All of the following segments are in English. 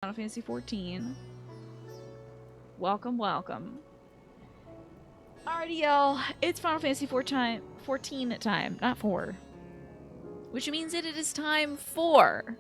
Final Fantasy XIV. Welcome, welcome. Alrighty, y'all. It's Final Fantasy 14 time, not 4. Which means that it is time for...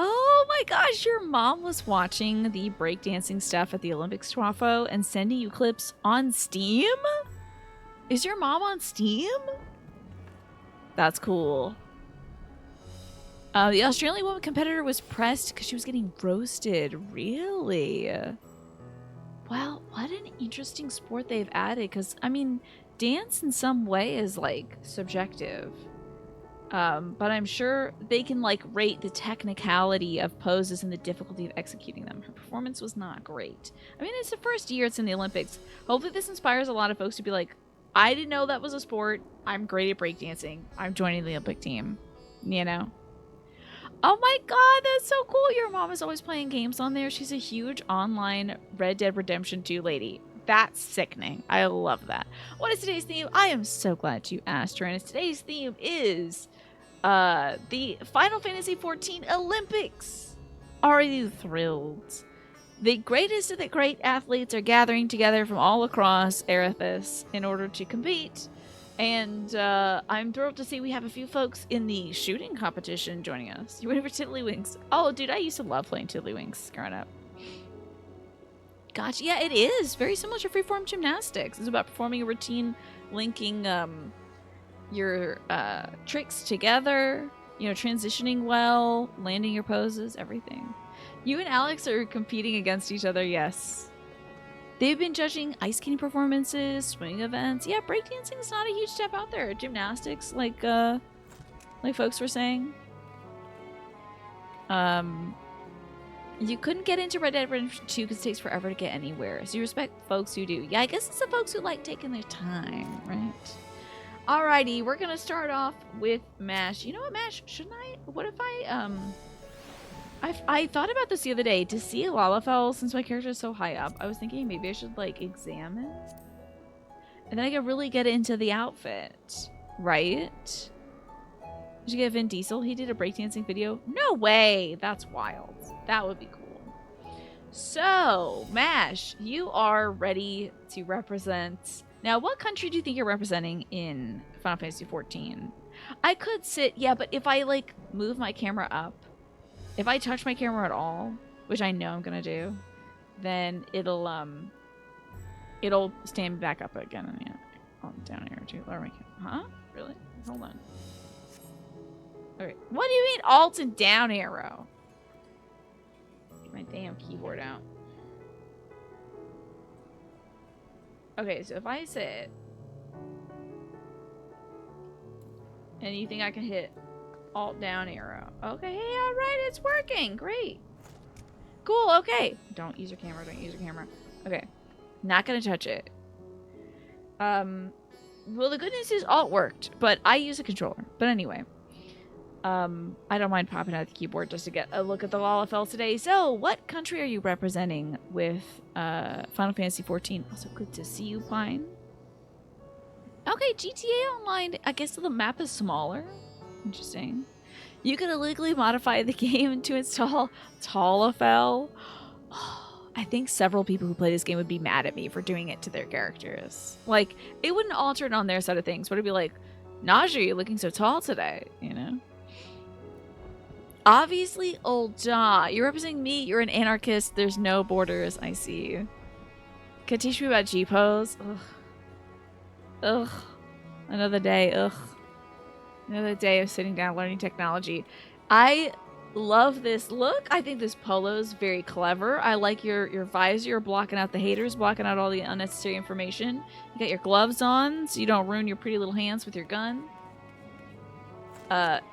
Oh my gosh, your mom was watching the breakdancing stuff at the Olympics, Twafo, and sending you clips on Steam? Is your mom on Steam? That's cool. The Australian woman competitor was pressed because she was getting roasted. Really? Well, what an interesting sport they've added. Because, I mean, dance in some way is, like, subjective. But I'm sure they can, like, rate the technicality of poses and the difficulty of executing them. Her performance was not great. I mean, it's the first year it's in the Olympics. Hopefully this inspires a lot of folks to be like, I didn't know that was a sport. I'm great at breakdancing. I'm joining the Olympic team. You know? Oh my god, that's so cool. Your mom is always playing games on there. She's a huge online Red Dead Redemption 2 lady. That's sickening. I love that. What is today's theme? I am so glad you asked, Tyrannus. Today's theme is the Final Fantasy XIV Olympics. Are you thrilled? The greatest of the great athletes are gathering together from all across Erithus in order to compete. And I'm thrilled to see we have a few folks in the shooting competition joining us. You're waiting for Tiddlywinks. Oh, dude, I used to love playing Tiddlywinks growing up. Gotcha. Yeah, it is. Very similar to freeform gymnastics. It's about performing a routine, linking your tricks together, you know, transitioning well, landing your poses, everything. You and Alex are competing against each other, yes. They've been judging ice skating performances, swimming events. Yeah, breakdancing is not a huge step out there. Gymnastics, like folks were saying. You couldn't get into Red Dead Redemption 2 because it takes forever to get anywhere. So you respect folks who do. Yeah, I guess it's the folks who like taking their time, right? Alrighty, we're gonna start off with MASH. You know what, MASH? Shouldn't I? What if I thought about this the other day. To see Lalafell, since my character is so high up, I was thinking maybe I should, like, examine. And then I could really get into the outfit, right? Did you get Vin Diesel? He did a breakdancing video? No way! That's wild. That would be cool. So, MASH, you are ready to represent... Now, what country do you think you're representing in Final Fantasy XIV? I could sit... Yeah, but if I, like, move my camera up, if I touch my camera at all, which I know I'm gonna do, then it'll stand me back up again. Yeah. Oh, down here too. Lower my camera. Huh? Really? Hold on. Okay. What do you mean alt and down arrow? Get my damn keyboard out. Okay, so if I sit, and you think I can hit alt down arrow. Okay, hey, alright, it's working. Great. Cool, okay. Don't use your camera, don't use your camera. Okay. Not gonna touch it. Well, the good news is alt worked, but I use a controller. But anyway. I don't mind popping out the keyboard just to get a look at the Lalafell today. So, what country are you representing with Final Fantasy XIV? Also, good to see you, Pine. Okay, GTA Online. I guess the map is smaller. Interesting. You can illegally modify the game to install Talafel. I think several people who play this game would be mad at me for doing it to their characters. Like, it wouldn't alter it on their side of things, but it'd be like, Naja, you're looking so tall today, you know? Obviously, you're representing me. You're an anarchist. There's no borders. I see. Could teach me about G-pose. Ugh. Ugh. Another day. Ugh. Another day of sitting down learning technology. I love this look. I think this polo's very clever. I like your visor blocking out the haters, blocking out all the unnecessary information. You got your gloves on so you don't ruin your pretty little hands with your gun.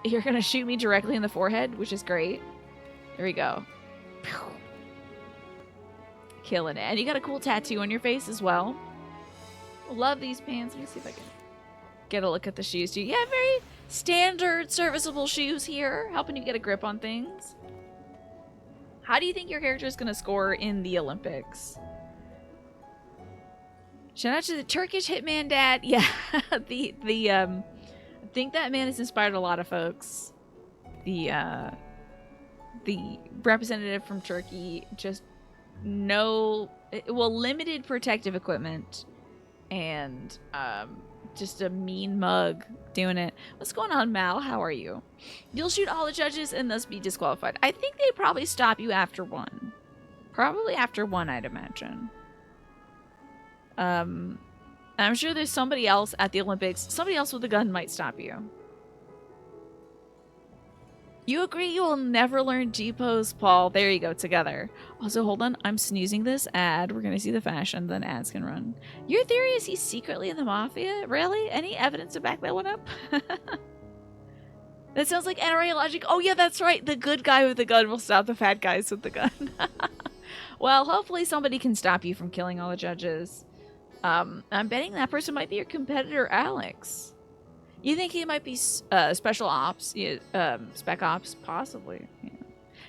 You're gonna shoot me directly in the forehead, which is great. There we go. Pew. Killing it. And you got a cool tattoo on your face as well. Love these pants. Let me see if I can get a look at the shoes too. Yeah, very standard serviceable shoes here, helping you get a grip on things. How do you think your character is going to score in the Olympics? Shout out to the Turkish hitman dad. Yeah, I think that man has inspired a lot of folks. The representative from Turkey, just limited protective equipment and just a mean mug doing it. What's going on, Mal? How are you? You'll shoot all the judges and thus be disqualified. I think they probably stop you after one. Probably after one, I'd imagine. I'm sure there's somebody else at the Olympics. Somebody else with a gun might stop you. You agree you will never learn G-pose, Paul. There you go, together. Also, hold on. I'm snoozing this ad. We're going to see the fashion, then ads can run. Your theory is he's secretly in the mafia? Really? Any evidence to back that one up? That sounds like NRA logic. Oh, yeah, that's right. The good guy with the gun will stop the fat guys with the gun. Well, hopefully somebody can stop you from killing all the judges. I'm betting that person might be your competitor, Alex. You think he might be special ops, spec ops, possibly. Yeah.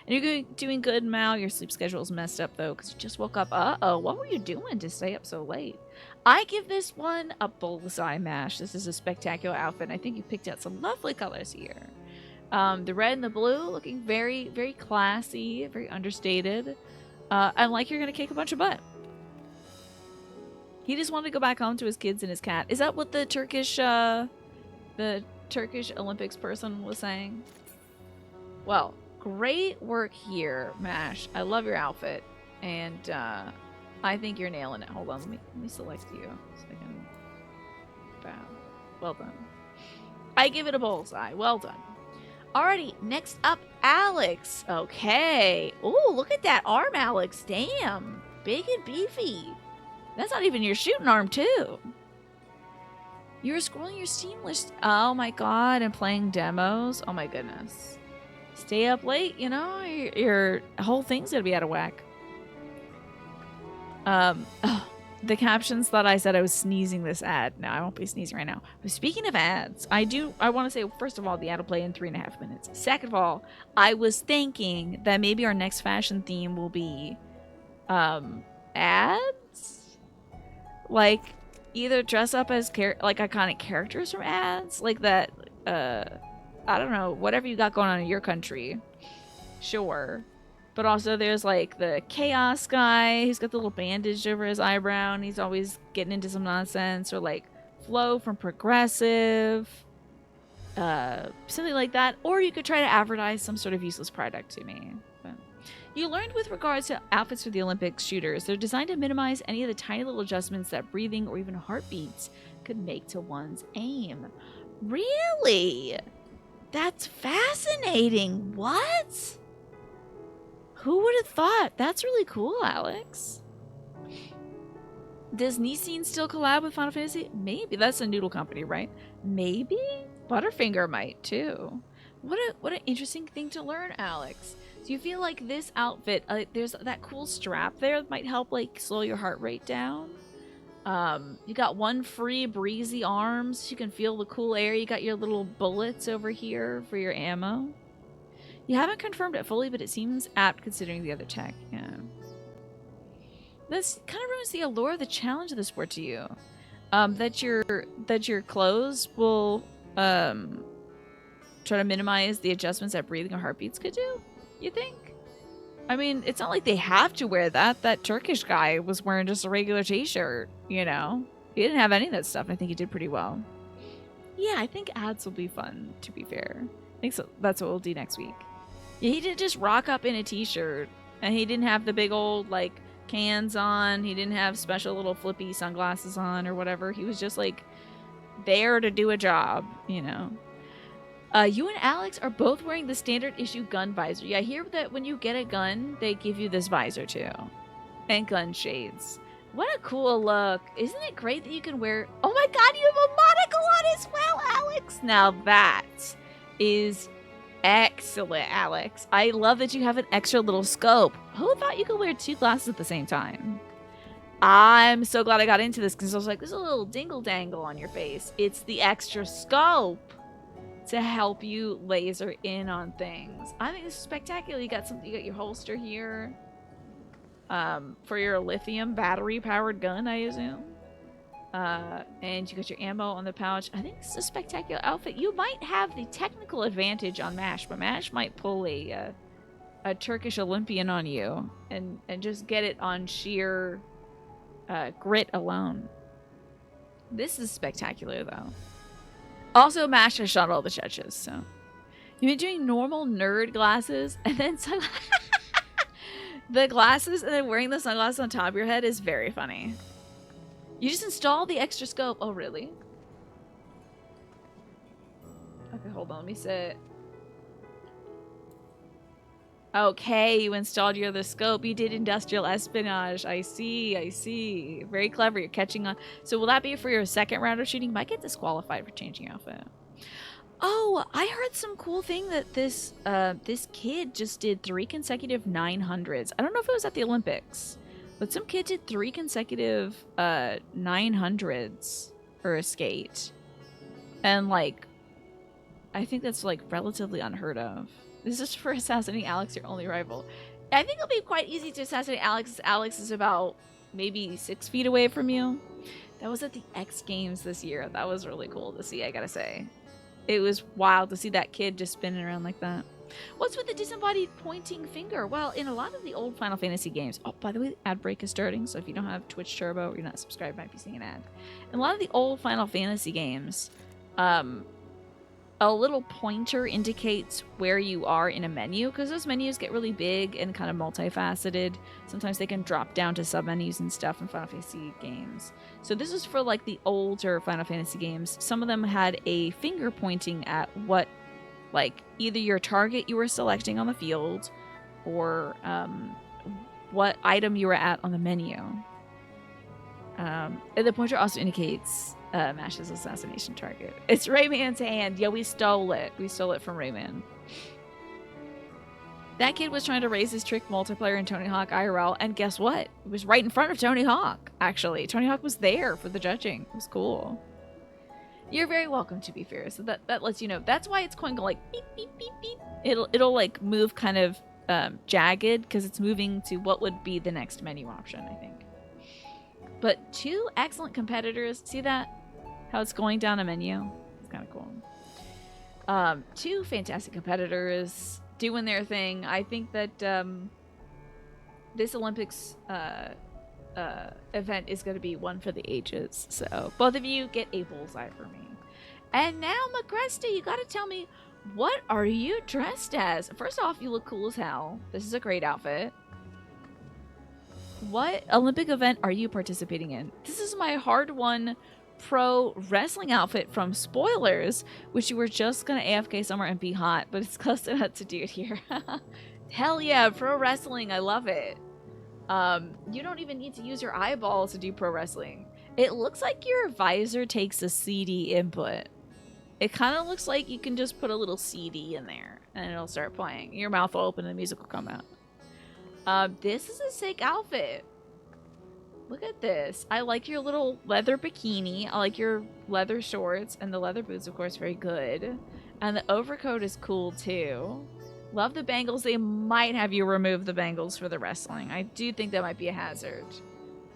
And you're doing good, Mal. Your sleep schedule is messed up, though, because you just woke up. Uh-oh, what were you doing to stay up so late? I give this one a bullseye mash. This is a spectacular outfit, and I think you picked out some lovely colors here. The red and the blue looking very, very classy, very understated. And like you're going to kick a bunch of butt. He just wanted to go back home to his kids and his cat. Is that what the Turkish Olympics person was saying? Well, great work here, Mash. I love your outfit. And I think you're nailing it. Hold on, let me select you so I can bow. Well done. I give it a bullseye. Well done. Alrighty, next up, Alex. Okay. Ooh, look at that arm, Alex. Damn. Big and beefy. That's not even your shooting arm, too. You're scrolling your Steam list. Oh my god, and playing demos. Oh my goodness. Stay up late, you know? Your whole thing's gonna be out of whack. The captions thought I said I was sneezing this ad. No, I won't be sneezing right now. But speaking of ads, I want to say, first of all, the ad will play in 3.5 minutes. Second of all, I was thinking that maybe our next fashion theme will be ads? Like, either dress up as like iconic characters from ads, like that, I don't know, whatever you got going on in your country. Sure. But also there's like the chaos guy who's got the little bandage over his eyebrow and he's always getting into some nonsense, or like Flo from Progressive, something like that. Or you could try to advertise some sort of useless product to me. But you learned with regards to outfits for the Olympic shooters, they're designed to minimize any of the tiny little adjustments that breathing or even heartbeats could make to one's aim. Really? That's fascinating. What? Who would have thought? That's really cool, Alex. Does Nissin still collab with Final Fantasy? Maybe. That's a noodle company, right? Maybe? Butterfinger might, too. What an interesting thing to learn, Alex. Do you feel like this outfit, there's that cool strap there that might help, like, slow your heart rate down? You got one free breezy arms. You can feel the cool air. You got your little bullets over here for your ammo. You haven't confirmed it fully, but it seems apt considering the other tech. Yeah. This kind of ruins the allure of the challenge of the sport to you. that your clothes will try to minimize the adjustments that breathing or heartbeats could do? You think? I mean, it's not like they have to wear that. That Turkish guy was wearing just a regular t-shirt, you know? He didn't have any of that stuff. I think he did pretty well. Yeah, I think ads will be fun, to be fair. I think so. That's what we'll do next week. Yeah, he didn't just rock up in a t-shirt, and he didn't have the big old, like, cans on. He didn't have special little flippy sunglasses on or whatever. He was just, like, there to do a job, you know? You and Alex are both wearing the standard issue gun visor. Yeah, I hear that when you get a gun, they give you this visor too. And gun shades. What a cool look. Isn't it great that you can wear... Oh my god, you have a monocle on as well, Alex! Now that is excellent, Alex. I love that you have an extra little scope. Who thought you could wear 2 glasses at the same time? I'm so glad I got into this because I was like, there's a little dingle-dangle on your face. It's the extra scope to help you laser in on things. I think this is spectacular. You got your holster here for your lithium battery powered gun, I assume. And you got your ammo on the pouch. I think this is a spectacular outfit. You might have the technical advantage on MASH, but MASH might pull a Turkish Olympian on you and just get it on sheer grit alone. This is spectacular though. Also, MASH has shot all the judges, so. You've been doing normal nerd glasses, and then the glasses, and then wearing the sunglasses on top of your head is very funny. You just installed the extra scope. Oh, really? Okay, hold on. Let me sit. Okay, you installed your other scope. You did industrial espionage. I see. Very clever. You're catching on. So will that be for your second round of shooting? You might get disqualified for changing outfit. Oh, I heard some cool thing that this kid just did 3 consecutive 900s. I don't know if it was at the Olympics, but some kid did 3 consecutive 900s for a skate. And like, I think that's like relatively unheard of. This is for assassinating Alex, your only rival. I think it'll be quite easy to assassinate Alex. Alex is about maybe 6 feet away from you. That was at the X Games this year. That was really cool to see, I gotta say. It was wild to see that kid just spinning around like that. What's with the disembodied pointing finger? Well, in a lot of the old Final Fantasy games... Oh, by the way, the ad break is starting, so if you don't have Twitch Turbo or you're not subscribed, you might be seeing an ad. In a lot of the old Final Fantasy games, a little pointer indicates where you are in a menu, because those menus get really big and kind of multifaceted. Sometimes they can drop down to submenus and stuff in Final Fantasy games. So this is for like the older Final Fantasy games. Some of them had a finger pointing at what, like, either your target you were selecting on the field or what item you were at on the menu. And the pointer also indicates Mash's assassination target. It's Rayman's hand. Yeah, we stole it. We stole it from Rayman. That kid was trying to raise his trick multiplayer in Tony Hawk IRL, and guess what? It was right in front of Tony Hawk, actually. Tony Hawk was there for the judging. It was cool. You're very welcome, to be fair. So that lets you know. That's why it's going to like beep, beep, beep, beep. It'll like move kind of jagged, because it's moving to what would be the next menu option, I think. But 2 excellent competitors. See that? How it's going down a menu? It's kind of cool. 2 fantastic competitors doing their thing. I think that this Olympics event is going to be one for the ages. So both of you get a bullseye for me. And now, McCresty, you got to tell me, what are you dressed as? First off, you look cool as hell. This is a great outfit. What Olympic event are you participating in? This is my hard-won pro wrestling outfit from Spoilers, which you were just gonna AFK somewhere and be hot, but it's close enough to do it here. Hell yeah, pro wrestling, I love it. You don't even need to use your eyeballs to do pro wrestling. It looks like your visor takes a CD input. It kind of looks like you can just put a little CD in there and it'll start playing. Your mouth will open and the music will come out. This is a sick outfit. Look at this. I like your little leather bikini. I like your leather shorts, and the leather boots, of course, very good. And the overcoat is cool too. Love the bangles. They might have you remove the bangles for the wrestling. I do think that might be a hazard.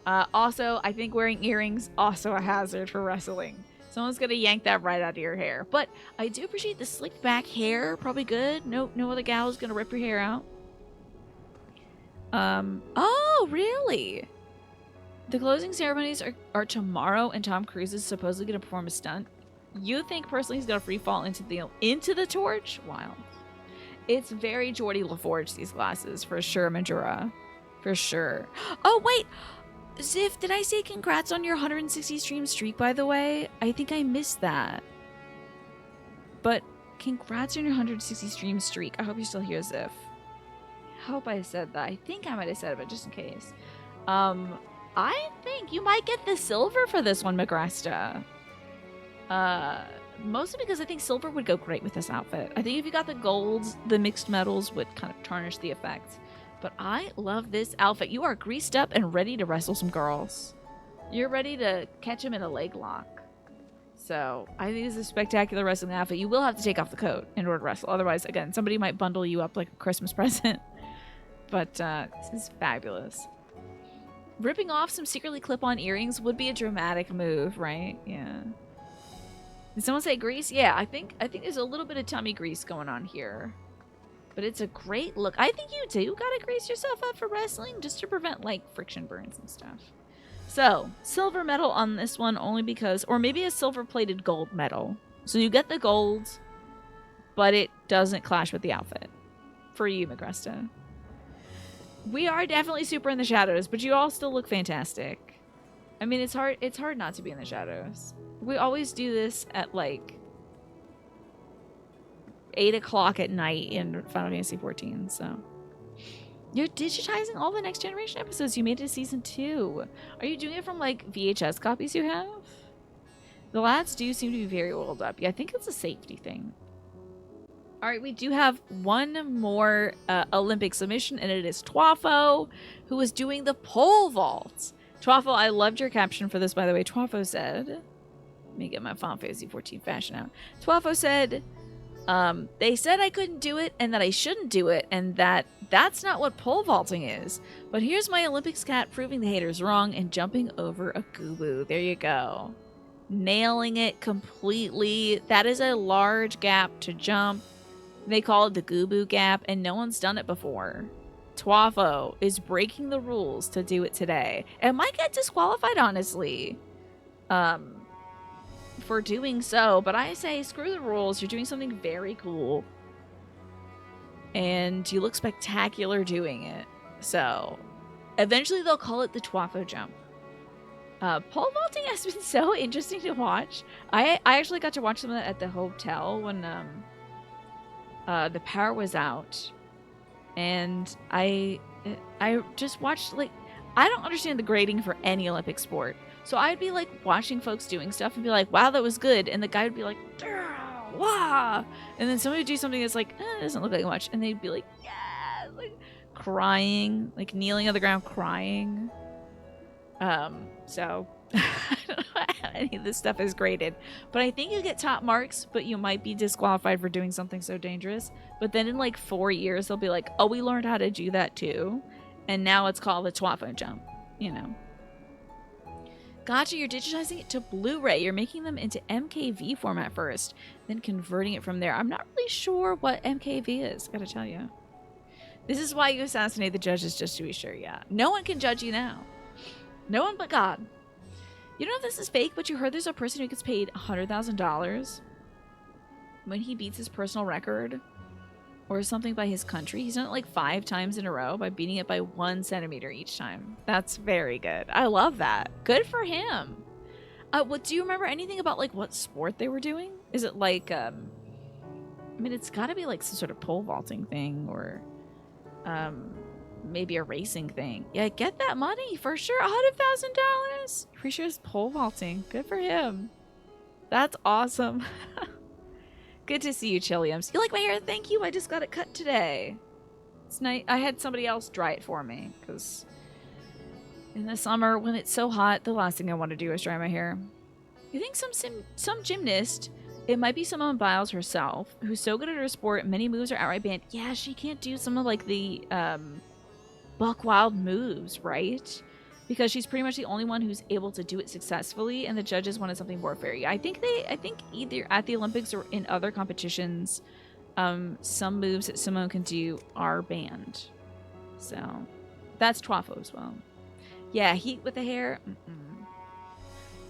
Also, I think wearing earrings also a hazard for wrestling. Someone's gonna yank that right out of your hair. But I do appreciate the slicked back hair. Probably good. No other gal is gonna rip your hair out. Oh, really? The closing ceremonies are tomorrow, and Tom Cruise is supposedly gonna perform a stunt. You think personally he's gonna free fall into the torch? Wild. It's very Geordie LaForge, these glasses, for sure, Majora. For sure. Oh, wait! Ziff, did I say congrats on your 160 stream streak, by the way? I think I missed that. But congrats on your 160 stream streak. I hope you're still here, Ziff. I hope I said that. I think I might have said it, but just in case. I think you might get the silver for this one, Magresta. Mostly because I think silver would go great with this outfit. I think if you got the golds, the mixed metals would kind of tarnish the effect. But I love this outfit. You are greased up and ready to wrestle some girls. You're ready to catch them in a leg lock. So I think this is a spectacular wrestling outfit. You will have to take off the coat in order to wrestle. Otherwise, again, somebody might bundle you up like a Christmas present. But this is fabulous. Ripping off some secretly clip-on earrings would be a dramatic move, right? Yeah. Did someone say grease? Yeah, I think there's a little bit of tummy grease going on here. But it's a great look. I think you do gotta grease yourself up for wrestling just to prevent, like, friction burns and stuff. So, silver medal on this one only because... Or maybe a silver-plated gold medal. So you get the gold, but it doesn't clash with the outfit. For you, Magresta. We are definitely super in the shadows, but you all still look fantastic. I mean, it's hard not to be in the shadows. We always do this at, like... 8 o'clock at night in Final Fantasy XIV, so. You're digitizing all the Next Generation episodes. You made it to Season 2. Are you doing it from, like, VHS copies you have? The lads do seem to be very oiled up. Yeah, I think it's a safety thing. Alright, we do have one more Olympic submission, and it is Twafo, who is doing the pole vault. Twafo, I loved your caption for this, by the way. Twafo said... Let me get my Final Fantasy XIV fashion out. Twafo said... they said I couldn't do it and that I shouldn't do it and that's not what pole vaulting is. But here's my Olympics cat proving the haters wrong and jumping over a Goobu. There you go. Nailing it completely. That is a large gap to jump. They call it the Goobu gap and no one's done it before. Twafo is breaking the rules to do it today. And might get disqualified, honestly. For doing so, but I say screw the rules. You're doing something very cool and you look spectacular doing it. So eventually they'll call it the Twafo jump. Pole vaulting has been so interesting to watch. I actually got to watch some of that at the hotel when the power was out, and I just watched, like, I don't understand the grading for any Olympic sport. So I'd be, like, watching folks doing stuff and be like, wow, that was good. And the guy would be like, wow. And then somebody would do something that's like, it doesn't look like much. And they'd be like, yeah, like, crying, like, kneeling on the ground crying. So I don't know how any of this stuff is graded. But I think you get top marks, but you might be disqualified for doing something so dangerous. But then in, like, 4 years, they'll be like, oh, we learned how to do that too. And now it's called the Twafo jump, you know. Gotcha, you're digitizing it to Blu-ray. You're making them into MKV format first, then converting it from there. I'm not really sure what MKV is, gotta tell you. This is why you assassinate the judges, just to be sure, yeah. No one can judge you now. No one but God. You don't know if this is fake, but you heard there's a person who gets paid $100,000 when he beats his personal record or something by his country. He's done it like 5 times in a row by beating it by 1 centimeter each time. That's very good. I love that. Good for him. What do you remember anything about, like, what sport they were doing? Is it like I mean, it's got to be like some sort of pole vaulting thing or maybe a racing thing. Yeah, get that money for sure. $100,000. Pretty sure it's pole vaulting. Good for him. That's awesome. Good to see you, Chilliams. You like my hair? Thank you. I just got it cut today. It's nice. I had somebody else dry it for me because in the summer when it's so hot, the last thing I want to do is dry my hair. You think some gymnast, it might be Simone Biles herself, who's so good at her sport, many moves are outright banned. Yeah, she can't do some of, like, the buck wild moves, right? because she's pretty much the only one who's able to do it successfully, and the judges wanted something more fair. I think either at the Olympics or in other competitions, some moves that Simone can do are banned. So that's Twafo as well. Yeah, heat with the hair.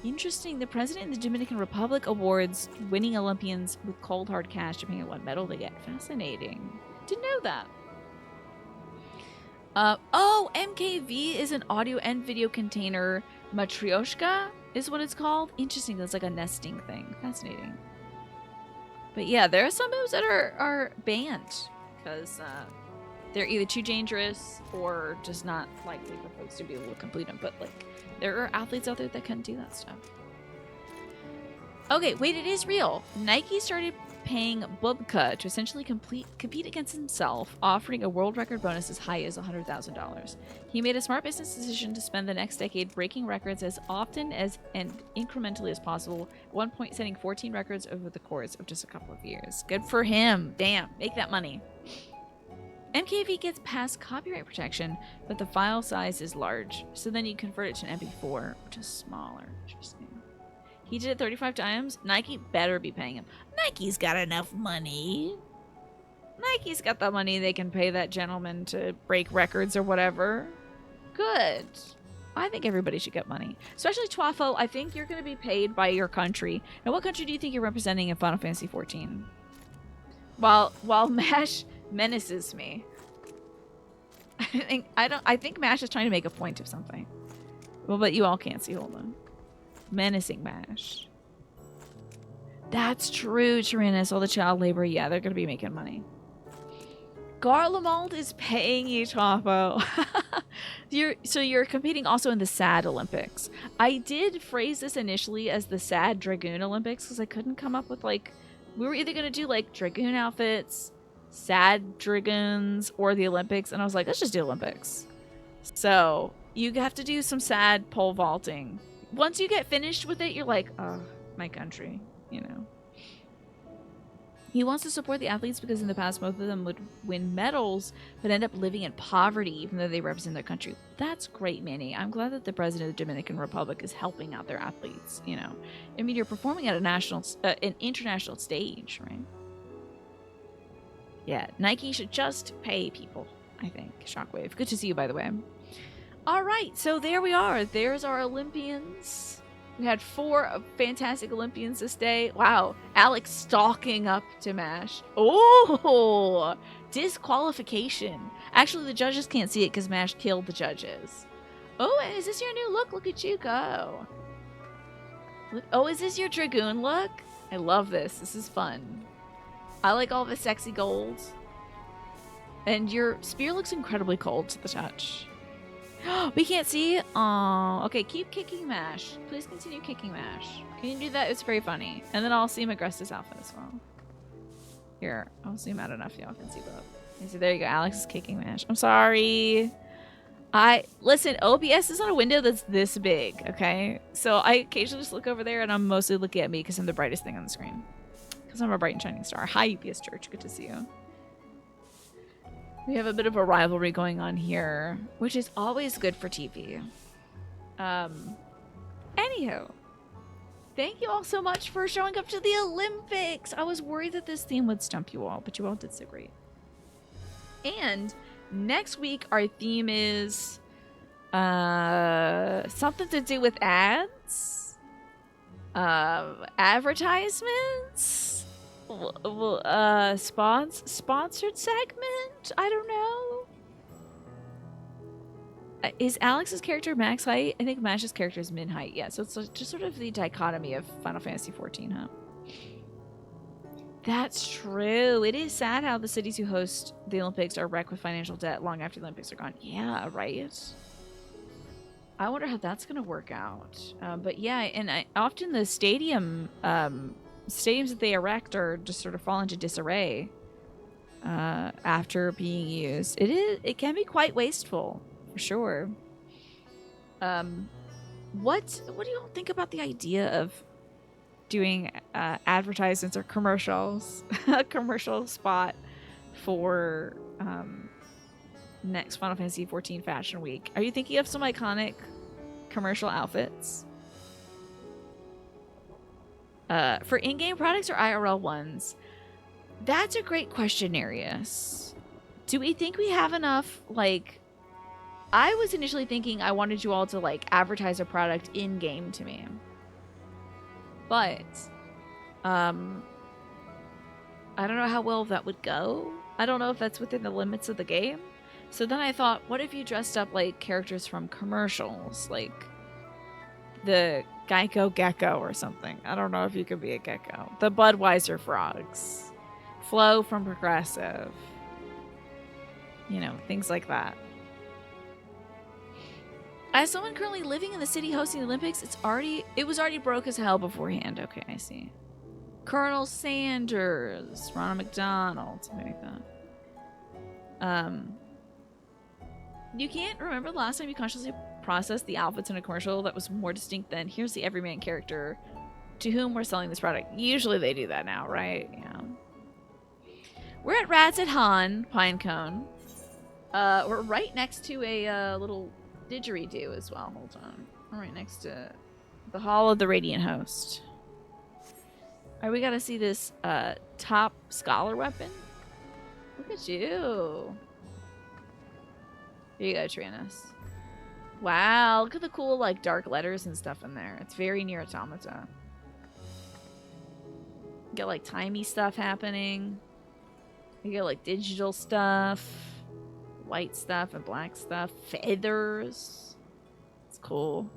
Interesting. The president of the Dominican Republic awards winning Olympians with cold hard cash depending on what medal they get. Fascinating. Didn't know that. MKV is an audio and video container. Matryoshka is what it's called. Interesting. It's like a nesting thing. Fascinating. But yeah, there are some moves that are banned because they're either too dangerous or just not likely for folks to be able to complete them. But like, there are athletes out there that can do that stuff. Okay, wait, it is real. Nike started paying Bubka to essentially compete against himself, offering a world record bonus as high as $100,000. He made a smart business decision to spend the next decade breaking records as often as and incrementally as possible, at one point setting 14 records over the course of just a couple of years. Good for him. Damn, make that money. MKV gets past copyright protection, but the file size is large, so then you convert it to an MP4, which is smaller. Interesting. He did it 35 times. Nike better be paying him. Nike's got enough money. Nike's got the money they can pay that gentleman to break records or whatever. Good. I think everybody should get money. Especially Twafo, I think you're going to be paid by your country. Now, what country do you think you're representing in Final Fantasy XIV? While MASH menaces me. I think MASH is trying to make a point of something. Well, but you all can't see. Hold on. Menacing MASH. That's true, Tyrannus. All the child labor. Yeah, they're going to be making money. Garlemald is paying you, Twafo. You're competing also in the SAD Olympics. I did phrase this initially as the SAD Dragoon Olympics because I couldn't come up with like... We were either going to do like Dragoon outfits, SAD Dragoons, or the Olympics. And I was like, let's just do Olympics. So you have to do some SAD pole vaulting. Once you get finished with it, you're like, oh, my country, you know. He wants to support the athletes because in the past, both of them would win medals, but end up living in poverty, even though they represent their country. That's great, Manny. I'm glad that the president of the Dominican Republic is helping out their athletes, you know. I mean, you're performing at an international stage, right? Yeah, Nike should just pay people, I think. Shockwave. Good to see you, by the way. All right, so there we are. There's our Olympians. We had 4 fantastic Olympians this day. Wow, Alex stalking up to MASH. Oh, disqualification. Actually, the judges can't see it because MASH killed the judges. Oh, is this your new look? Look at you go. Look, oh, is this your Dragoon look? I love this. This is fun. I like all the sexy golds. And your spear looks incredibly cold to the touch. We can't see? Oh, okay. Keep kicking MASH. Please continue kicking MASH. Can you do that? It's very funny. And then I'll see Agrestis outfit as well. Here, I'll zoom out enough y'all can see both. So there you go. Alex is kicking MASH. I'm sorry. Listen, OBS is on a window that's this big, okay? So I occasionally just look over there and I'm mostly looking at me because I'm the brightest thing on the screen. Because I'm a bright and shining star. Hi, UPS Church. Good to see you. We have a bit of a rivalry going on here, which is always good for TV. Anywho, thank you all so much for showing up to the Olympics. I was worried that this theme would stump you all, but you all did so great. And next week, our theme is something to do with ads, advertisements. Sponsored segment? I don't know. Is Alex's character max height? I think Mash's character is min height. Yeah, so it's just sort of the dichotomy of Final Fantasy XIV, huh? That's true. It is sad how the cities who host the Olympics are wrecked with financial debt long after the Olympics are gone. Yeah, right? I wonder how that's going to work out. But yeah, and often the stadiums that they erect are just sort of fall into disarray after being used. It can be quite wasteful, for sure. What do you all think about the idea of doing advertisements or commercials, a commercial spot for next Final Fantasy XIV Fashion Week? Are you thinking of some iconic commercial outfits. For in-game products or IRL ones? That's a great question, Nereus. Do we think we have enough, like... I was initially thinking I wanted you all to, like, advertise a product in-game to me. But, I don't know how well that would go. I don't know if that's within the limits of the game. So then I thought, what if you dressed up like characters from commercials? Like the Geico Gecko or something. I don't know if you could be a gecko. The Budweiser frogs. Flo from Progressive. You know, things like that. As someone currently living in the city hosting the Olympics, it was already broke as hell beforehand. Okay, I see. Colonel Sanders, Ronald McDonald, something like that. You can't remember the last time you consciously processed the outfits in a commercial that was more distinct than here's the everyman character to whom we're selling this product. Usually they do that now, right? Yeah. We're at Rad's at Han, Pinecone. We're right next to a little didgeridoo as well. Hold on. We're right next to the Hall of the Radiant Host. Alright, we gotta see this top scholar weapon. Look at you. Here you go, Tyrannus. Wow, look at the cool like dark letters and stuff in there. It's very near Automata. You get like timey stuff happening. You get like digital stuff, white stuff and black stuff, feathers. It's cool.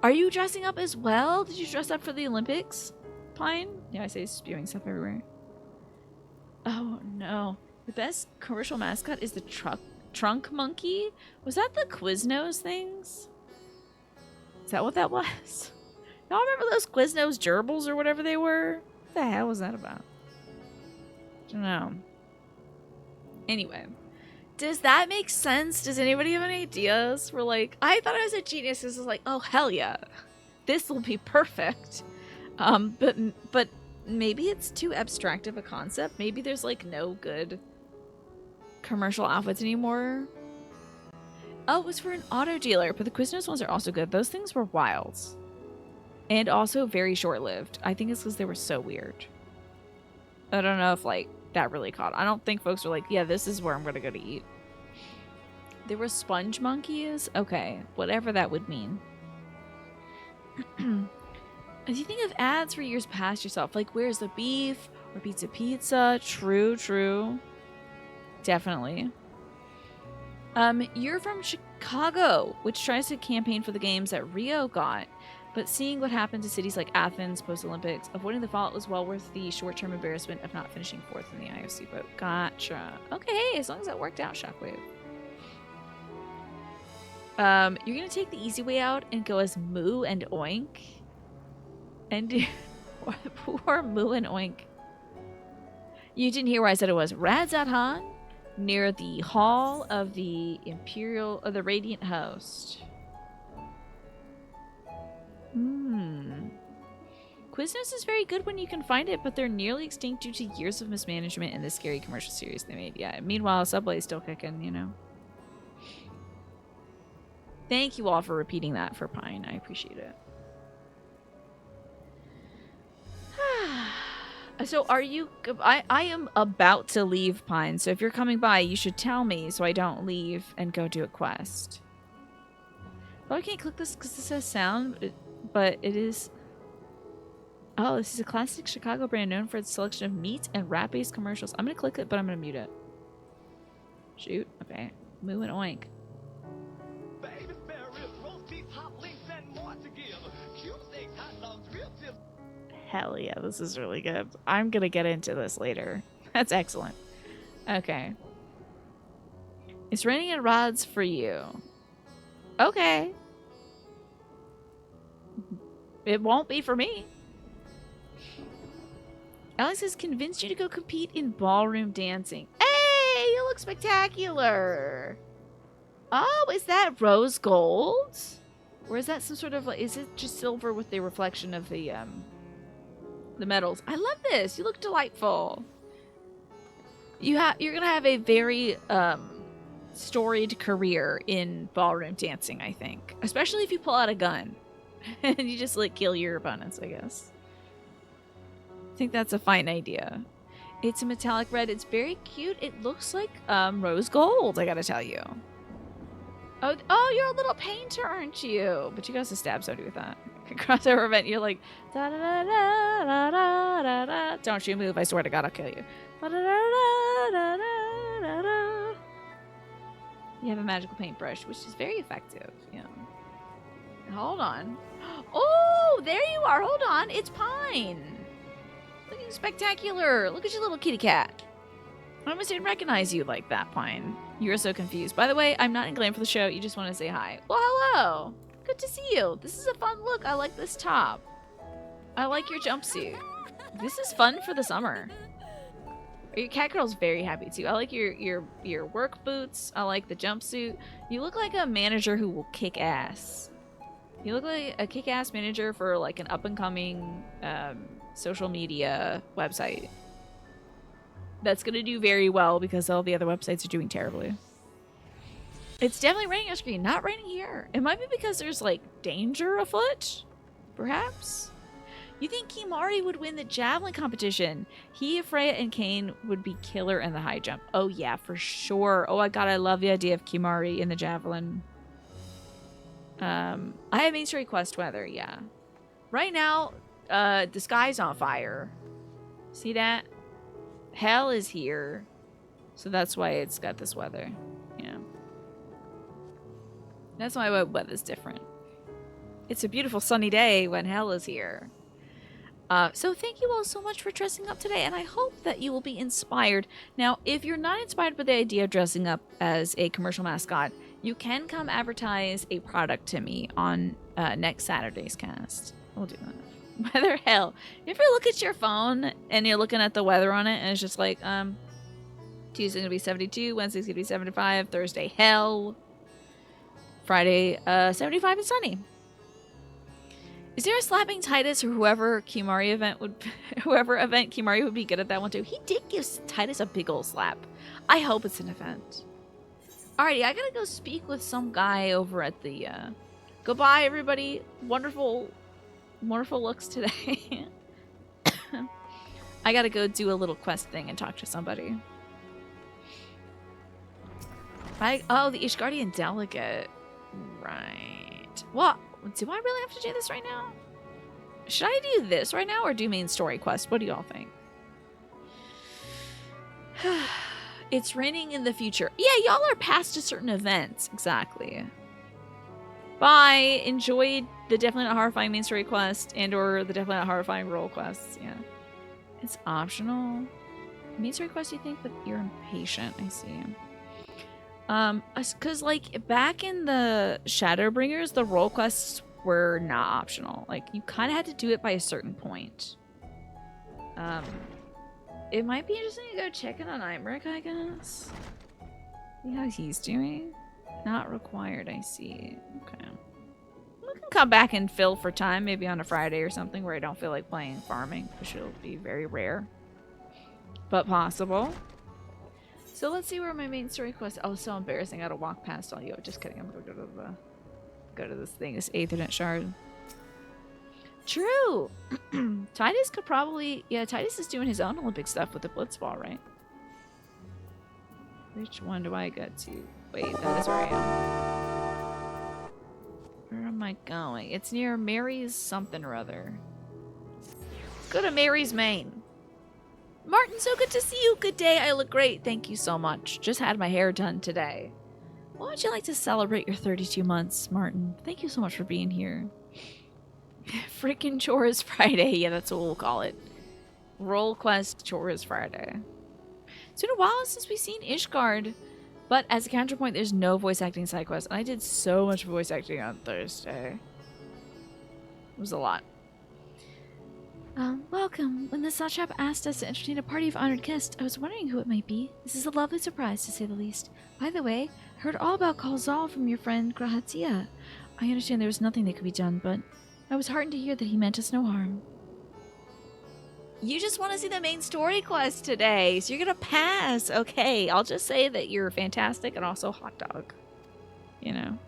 Are you dressing up as well? Did you dress up for the Olympics, Pine? Yeah, I say spewing stuff everywhere. Oh no. The best commercial mascot is the trunk monkey? Was that the Quiznos things? Is that what that was? Y'all remember those Quiznos gerbils or whatever they were? What the hell was that about? I don't know. Anyway. Does that make sense? Does anybody have any ideas? We're like, I thought I was a genius. This is like, oh hell yeah. This will be perfect. But maybe it's too abstract of a concept. Maybe there's like no good commercial outfits anymore. Oh, it was for an auto dealer, but the Quiznos ones are also good. Those things were wild. And also very short-lived. I think it's because they were so weird. I don't know if like that really caught. I don't think folks were like, yeah, this is where I'm gonna go to eat. There were sponge monkeys? Okay, whatever that would mean. As you think of ads for years past yourself, like where's the beef or pizza? True. Definitely. You're from Chicago, which tries to campaign for the games that Rio got, but seeing what happened to cities like Athens post-Olympics, avoiding the fallout was well worth the short-term embarrassment of not finishing fourth in the IOC vote. Gotcha. Okay, as long as that worked out, Shockwave. You're gonna take the easy way out and go as Moo and Oink. And who are Moo and Oink? You didn't hear where I said it was. Radzat Han, near the Hall of the Radiant Host. Quiznos is very good when you can find it, but they're nearly extinct due to years of mismanagement in the scary commercial series they made. Yeah, meanwhile, Subway is still kicking, you know. Thank you all for repeating that for Pine. I appreciate it. So are you... I am about to leave, Pine, so if you're coming by, you should tell me so I don't leave and go do a quest. Oh, I can't click this because this says sound, but it is... Oh, this is a classic Chicago brand known for its selection of meat and rat-based commercials. I'm going to click it, but I'm going to mute it. Shoot. Okay. Moo and Oink. Hell yeah, this is really good. I'm going to get into this later. That's excellent. Okay. It's raining at rods for you. Okay. It won't be for me. Alex has convinced you to go compete in ballroom dancing. Hey, you look spectacular. Oh, is that rose gold? Or is that some sort of like, is it just silver with the reflection of the metals? I love this. You look delightful. You're gonna have a very storied career in ballroom dancing, I think. Especially if you pull out a gun and you just like kill your opponents, I guess. I think that's a fine idea. It's a metallic red. It's very cute. It looks like rose gold, I gotta tell you. Oh, you're a little painter, aren't you? But you got to stab somebody with that. Crossover event, you're like, da da da da da da da da. Don't you move, I swear to God, I'll kill you. Da da da da da da da. You have a magical paintbrush, which is very effective. Yeah. Hold on. Oh, there you are. Hold on. It's Pine. Looking spectacular. Look at your little kitty cat. I almost didn't recognize you like that, Pine. You were so confused. By the way, I'm not in glam for the show. You just want to say hi. Well, hello. Good to see you. This is a fun look. I like this top. I like your jumpsuit. This is fun for the summer. Your cat girl's very happy too. I like your work boots. I like the jumpsuit. You look like a manager who will kick ass. You look like a kick-ass manager for like an up-and-coming social media website. That's going to do very well because all the other websites are doing terribly. It's definitely raining on screen. Not raining here. It might be because there's, like, danger afoot? Perhaps? You think Kimari would win the javelin competition? He, Freya, and Kane would be killer in the high jump. Oh, yeah, for sure. Oh, my God, I love the idea of Kimari in the javelin. I have Main Story Quest weather, yeah. Right now, the sky's on fire. See that? Hell is here. So that's why it's got this weather. Yeah. That's why the weather's different. It's a beautiful sunny day when hell is here. So thank you all so much for dressing up today, and I hope that you will be inspired. Now, if you're not inspired by the idea of dressing up as a commercial mascot, you can come advertise a product to me on next Saturday's cast. We'll do that. Weather, hell. If you look at your phone and you're looking at the weather on it and it's just like, Tuesday's gonna be 72, Wednesday's gonna be 75, Thursday, hell. Friday, 75 and sunny. Is there a slapping Titus or whoever event Kimari would be good at that one too? He did give Titus a big ol' slap. I hope it's an event. Alrighty, I gotta go speak with some guy over at the, goodbye everybody. Wonderful looks today. I gotta go do a little quest thing and talk to somebody. Oh, the Ishgardian delegate. Right. What? Do I really have to do this right now? Should I do this right now or do main story quest? What do y'all think? It's raining in the future. Yeah, y'all are past a certain event. Exactly. Bye. Enjoyed the Definitely Not Horrifying main story quest and or the Definitely Not Horrifying role quests. Yeah. It's optional. Main story quest, you think, but you're impatient. I see. Because, like, back in the Shadowbringers, the role quests were not optional. Like, you kind of had to do it by a certain point. It might be interesting to go check in on Imric, I guess. See how he's doing. Not required, I see. Okay. We can come back and fill for time, maybe on a Friday or something where I don't feel like playing farming, which will be very rare. But possible. So let's see where my main story quest. Oh, so embarrassing. I gotta walk past all you. Just kidding. I'm gonna go to this thing, this Aethernet shard. True. Titus could probably. Yeah, Titus is doing his own Olympic stuff with the Blitzball, right? Which one do I get to? Wait, that is where I am. Where am I going? It's near Mary's something or other. Let's go to Mary's Main. Martin, so good to see you. Good day. I look great. Thank you so much. Just had my hair done today. What would you like to celebrate your 32 months, Martin? Thank you so much for being here. Freaking Chores Friday. Yeah, that's what we'll call it. Roll Quest Chores Friday. It's been a while since we've seen Ishgard. But as a counterpoint, there's no voice acting side quest. And I did so much voice acting on Thursday. It was a lot. Welcome. When the Satrap asked us to entertain a party of honored guests, I was wondering who it might be. This is a lovely surprise, to say the least. By the way, I heard all about Kalzal from your friend Grahatia. I understand there was nothing that could be done, but I was heartened to hear that he meant us no harm. You just want to see the main story quest today, so you're gonna pass. Okay, I'll just say that you're fantastic and also hot dog. You know.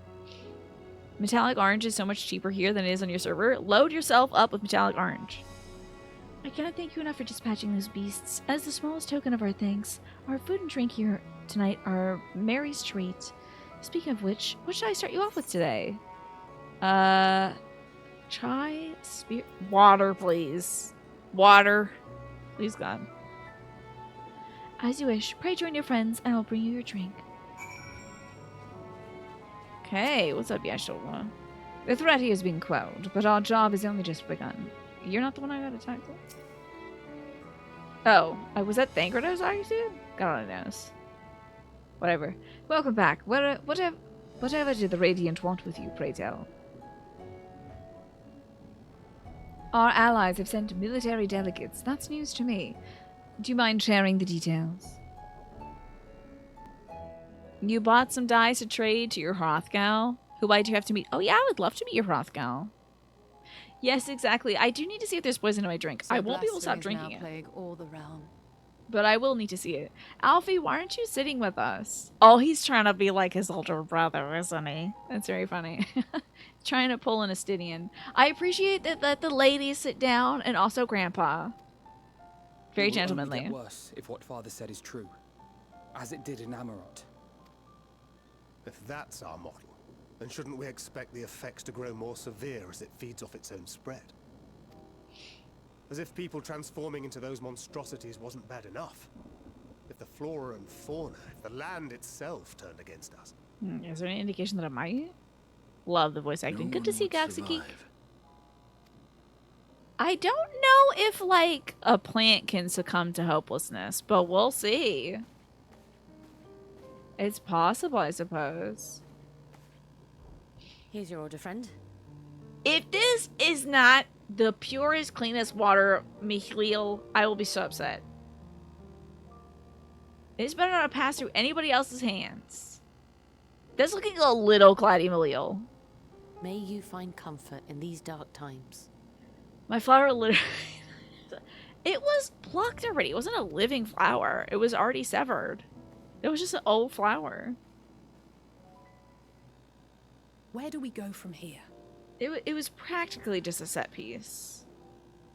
Metallic orange is so much cheaper here than it is on your server. Load yourself up with metallic orange. I cannot thank you enough for dispatching those beasts. As the smallest token of our thanks, our food and drink here tonight are Mary's treat. Speaking of which, what should I start you off with today? Chai, spirit, water, please. Water. Please, God. As you wish. Pray join your friends, and I'll bring you your drink. Okay, what's up, Yashola? The threat here has been quelled, but our job has only just begun. You're not the one I got attacked with? Oh, was that Thancred I was talking to? God only knows. Whatever. Welcome back. Whatever did the Radiant want with you, pray tell? Our allies have sent military delegates. That's news to me. Do you mind sharing the details? You bought some dice to trade to your Hrothgal? Who I do have to meet? Oh yeah, I would love to meet your Hrothgal. Yes, exactly. I do need to see if there's poison in my drink. So I won't be able to stop drinking it. All the realm. But I will need to see it. Alfie, why aren't you sitting with us? Oh, he's trying to be like his older brother, isn't he? That's very funny. Trying to pull an Astidian. I appreciate that the ladies sit down and also Grandpa. Very gentlemanly. It will only get worse if what Father said is true, as it did in Amarot. If that's our model, then shouldn't we expect the effects to grow more severe as it feeds off its own spread? As if people transforming into those monstrosities wasn't bad enough. If the flora and fauna, if the land itself turned against us. Is there any indication that I might? Love the voice acting. Good to see Galaxy Geek. I don't know if, like, a plant can succumb to hopelessness, but we'll see. It's possible, I suppose. Here's your order, friend. If this is not the purest, cleanest water, Mikhail, I will be so upset. This better not pass through anybody else's hands. That's looking a little cloudy, Malil. May you find comfort in these dark times. My flower literally... It was plucked already. It wasn't a living flower. It was already severed. It was just an old flower. Where do we go from here? It was practically just a set piece.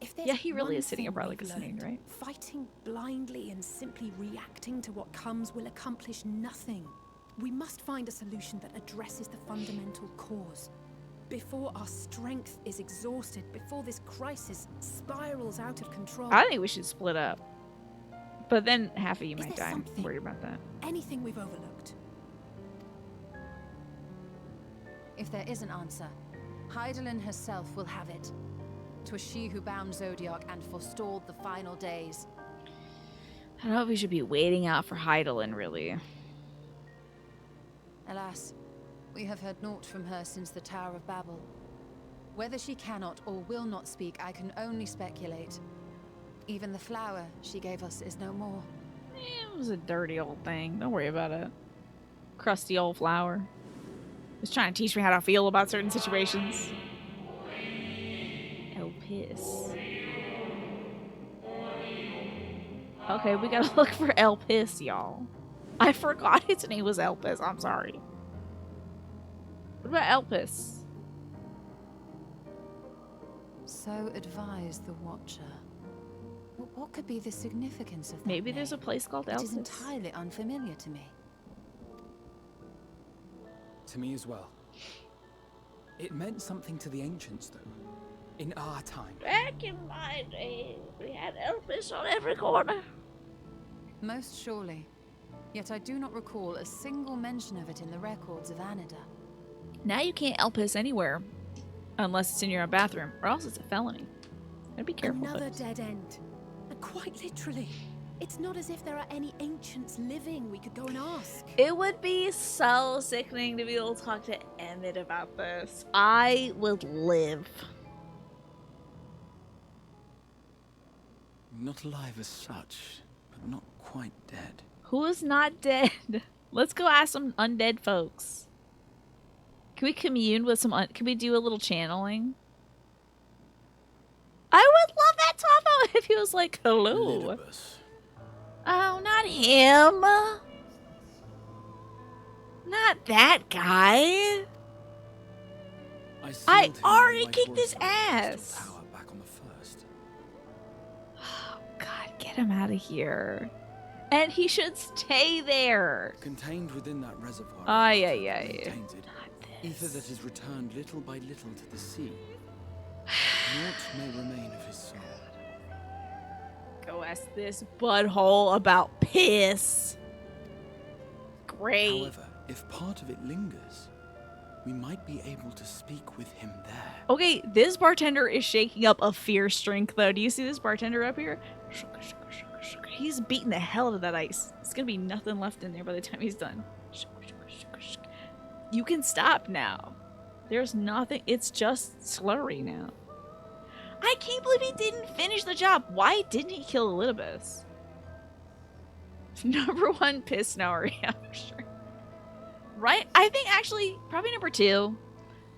If there's yeah, he really one is sitting thing abroad like a we've snake, learned, right? Fighting blindly and simply reacting to what comes will accomplish nothing. We must find a solution that addresses the fundamental cause. Before our strength is exhausted, before this crisis spirals out of control. I think we should split up. But then half of you might die. I'm something, worried about that. anything we've overlooked? If there is an answer, Hydaelyn herself will have it. 'Twas she who bound Zodiac and forestalled the final days. I don't know if we should be waiting out for Hydaelyn, really. Alas, we have heard naught from her since the Tower of Babel. Whether she cannot or will not speak, I can only speculate. Even the flower she gave us is no more. It was a dirty old thing. Don't worry about it. Crusty old flower. Just trying to teach me how to feel about certain situations. Elpis. Okay, we gotta look for Elpis, y'all. I forgot its name was Elpis. I'm sorry. What about Elpis? So advised the Watcher. What could be the significance of that Maybe there's a name? place called It Elpis. is entirely unfamiliar to me. To me as well. It meant something to the ancients, though. In our time. Back in my day, we had Elpis on every corner. Most surely. Yet I do not recall a single mention of it in the records of Anida. Now you can't Elpis anywhere. Unless it's in your own bathroom, or else it's a felony. Gotta be careful. Another folks. dead end. And quite literally. It's not as if there are any ancients living we could go and ask. It would be so sickening to be able to talk to Emmett about this. I would live. Not alive as such, but not quite dead. Who is not dead? Let's go ask some undead folks. Can we commune with some... Can we do a little channeling? I would love that, Topo, if he was was like, hello. Elidibus. Oh, not him. Not that guy. I already kicked his ass. Power back on the first. Oh, God, get him out of here. And he should stay there. Contained within that reservoir. Ay, is ay, ether ay. tainted. Not Ether this. that is returned little by little to the sea. Naught may remain of his soul. Go ask this butthole about piss. Great. However, if part of it lingers, we might be able to speak with him there. Okay, this bartender is shaking up a fierce drink, though. Do you see this bartender up here? He's beating the hell out of that ice. There's gonna be nothing left in there by the time he's done. You can stop now. There's nothing. It's just slurry now. I can't believe he didn't finish the job. Why didn't he kill Elidibus? Number one piss snower, yeah, for sure. Right? I think actually probably number two.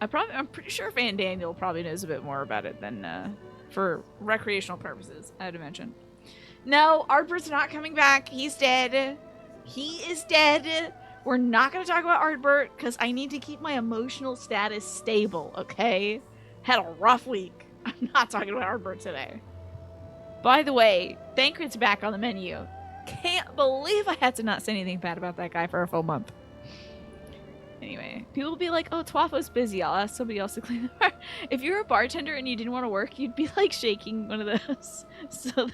I'm pretty sure Van Daniel probably knows a bit more about it than for recreational purposes, I'd imagine. No, Ardbert's not coming back. He's dead. He is dead. We're not going to talk about Ardbert because I need to keep my emotional status stable, okay? Had a rough week. I'm not talking about Ardbert today. By the way, Thancred's back on the menu. Can't believe I had to not say anything bad about that guy for a full month. Anyway, people will be like, oh, Twafo's busy. I'll ask somebody else to clean the bar. If you were a bartender and you didn't want to work, you'd be like shaking one of those so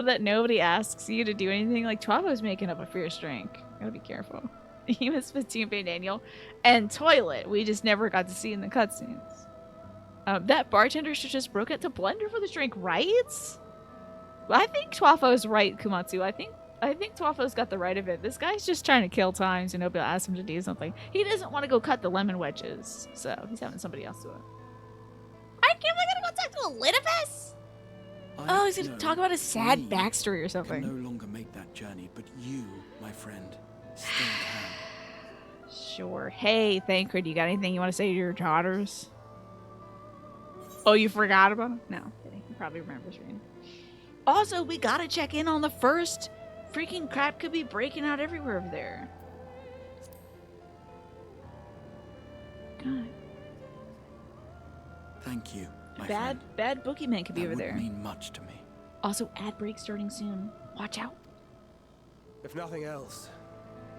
that nobody asks you to do anything. Like, Twafo's making up a fierce drink. Gotta be careful. He was Spittoon Van Daniel and Toilet. We just never got to see in the cutscenes. That bartender should just broke it to blender for the drink, right? I think Twafo's right, Kumatsu. I think Twafo's got the right of it. This guy's just trying to kill time so nobody will ask him to do something. He doesn't want to go cut the lemon wedges, so he's having somebody else do it. I can't believe I'm gonna go talk to Elidibus! Oh, he's gonna talk about his sad backstory or something. Can no longer make that journey, but you, my friend, still can. Sure. Hey, Thancred, you got anything you want to say to your daughters? Oh, you forgot about him? No, kidding. He probably remembers reading. Also, we gotta check in on the first. Freaking crap could be breaking out everywhere over there. God. Thank you, my friend. Bad boogeyman could be That over would there. mean much to me. Also, ad break starting soon. Watch out. If nothing else,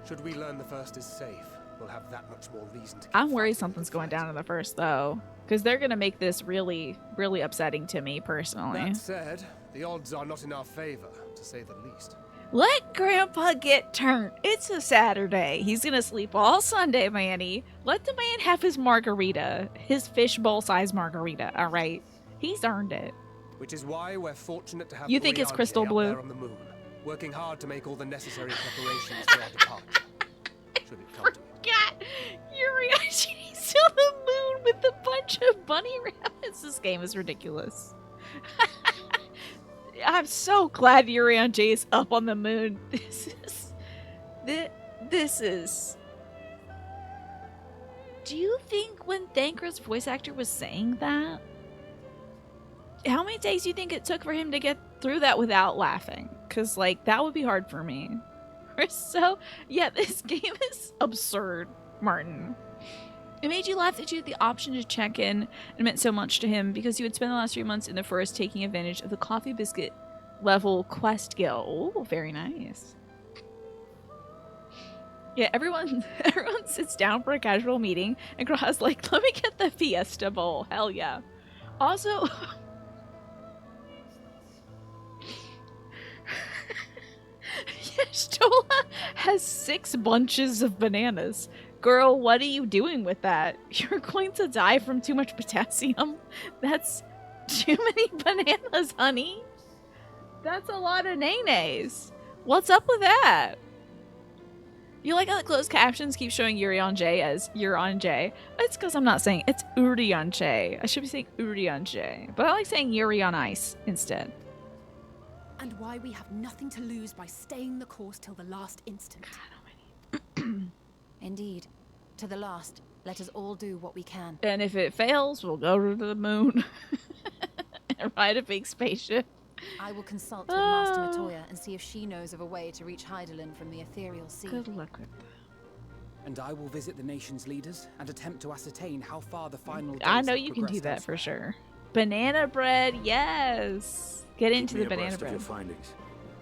should we learn the first is safe, we'll have that much more reason to keep I'm worried fighting something's the going threat. down in the first, though. Because they're going to make this really, really upsetting to me, personally. That said, the odds are not in our favor, to say the least. Let Grandpa get turned. It's a Saturday. He's going to sleep all Sunday, Manny. Let the man have his margarita. His fishbowl-sized margarita, all right? He's earned it. Which is why we're fortunate to have You think it's Urianger crystal up blue? there on the moon, working hard to make all the necessary preparations for our departure. Should it come to it. God, Uriashi's on the moon with a bunch of bunny rabbits. This game is ridiculous. I'm so glad Urian J is up on the moon. This is. Do you think when Thancred's voice actor was saying that, how many days do you think it took for him to get through that without laughing? Because, like, that would be hard for me. So, yeah, this game is absurd, Martin. It made you laugh that you had the option to check in and meant so much to him because you had spent the last 3 months in the forest taking advantage of the coffee biscuit level quest guild. Oh, very nice. Yeah, everyone sits down for a casual meeting and Graha's like, let me get the Fiesta Bowl. Hell yeah. Also... Stola has 6 bunches of bananas. Girl, what are you doing with that? You're going to die from too much potassium. That's too many bananas, honey. That's a lot of nays. What's up with that? You like how the closed captions keep showing Urian J as Urian J? It's because I'm not saying it's Urian J. I should be saying Urian J. But I like saying Urian Ice instead. And why we have nothing to lose by staying the course till the last instant. Indeed. To the last, let us all do what we can. And if it fails, we'll go to the moon and ride a big spaceship I will consult with Master Metoya and see if she knows of a way to reach Hydaelyn from the ethereal sea. Good luck with that. And I will visit the nation's leaders and attempt to ascertain how far the final I days know have you can do progressed that for elsewhere. sure. Banana bread, yes. Get into the banana Of your bread. findings.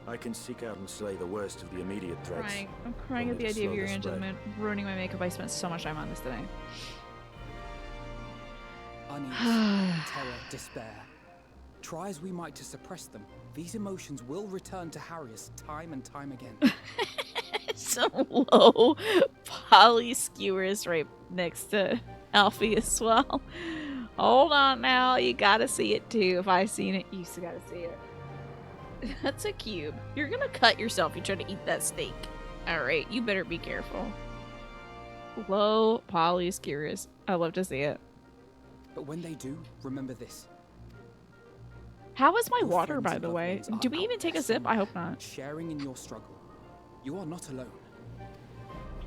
I can seek out and slay the worst of the immediate threats. I'm crying at Only the to idea of slow your the angel spread. ruining my makeup. I spent so much time on this today. Unease, terror, despair. Try as we might to suppress them, these emotions will return to harry us time and time again. Some low poly skewers right next to Alfie as well. Hold on now, you gotta see it too. If I seen it, you still gotta see it. That's a cube. You're gonna cut yourself if you try to eat that steak. Alright, you better be careful. Low poly skewers. I love to see it. But when they do, remember this. How is my Your water, friends by and the loved way? ones are Do we even out take there a sip? I hope somewhere, not. Sharing in your struggle. You are not alone.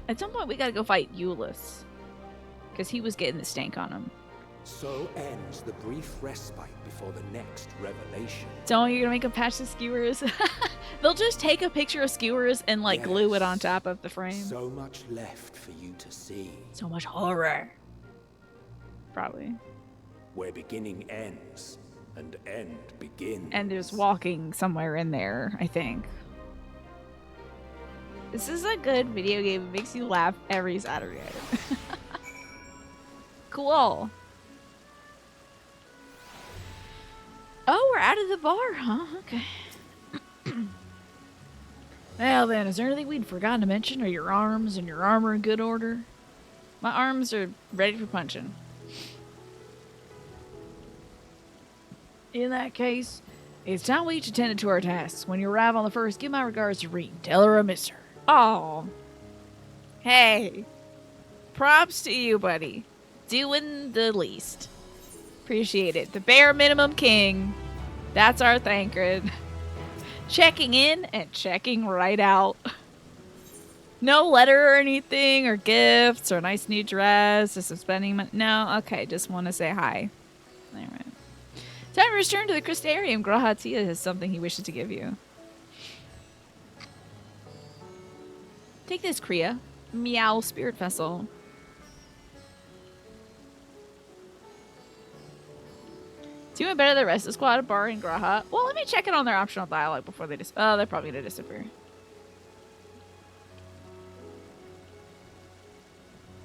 At some point, we gotta go fight Euless. Because he was getting the stank on him. So ends the brief respite before the next revelation. So you're gonna make a patch of skewers? They'll just take a picture of skewers and like glue it on Yes. top of the frame. So much left for you to see. So much horror. Probably. Where beginning ends and end begins. And there's walking somewhere in there, I think. This is a good video game. It makes you laugh every Saturday. Cool. Oh, we're out of the bar, huh? Okay. Well then, is there anything we'd forgotten to mention? Are your arms and your armor in good order? My arms are ready for punching. In that case, it's time we each attended to our tasks. When you arrive on the first, give my regards to Reed. Tell her I miss her. Oh. Hey. Props to you, buddy. Doing the least. Appreciate it. The bare minimum king. That's our Thancred. Checking in and checking right out. No letter or anything, or gifts, or a nice new dress, or some spending money. No, okay, just want to say hi. Alright. Time to return to the Crystarium. Grahatia has something he wishes to give you. Take this, Kriya. Meow Spirit Vessel. Doing better than the rest of the squad at Bar and Graha. Well, let me check it on their optional dialogue before they oh, they're probably gonna disappear.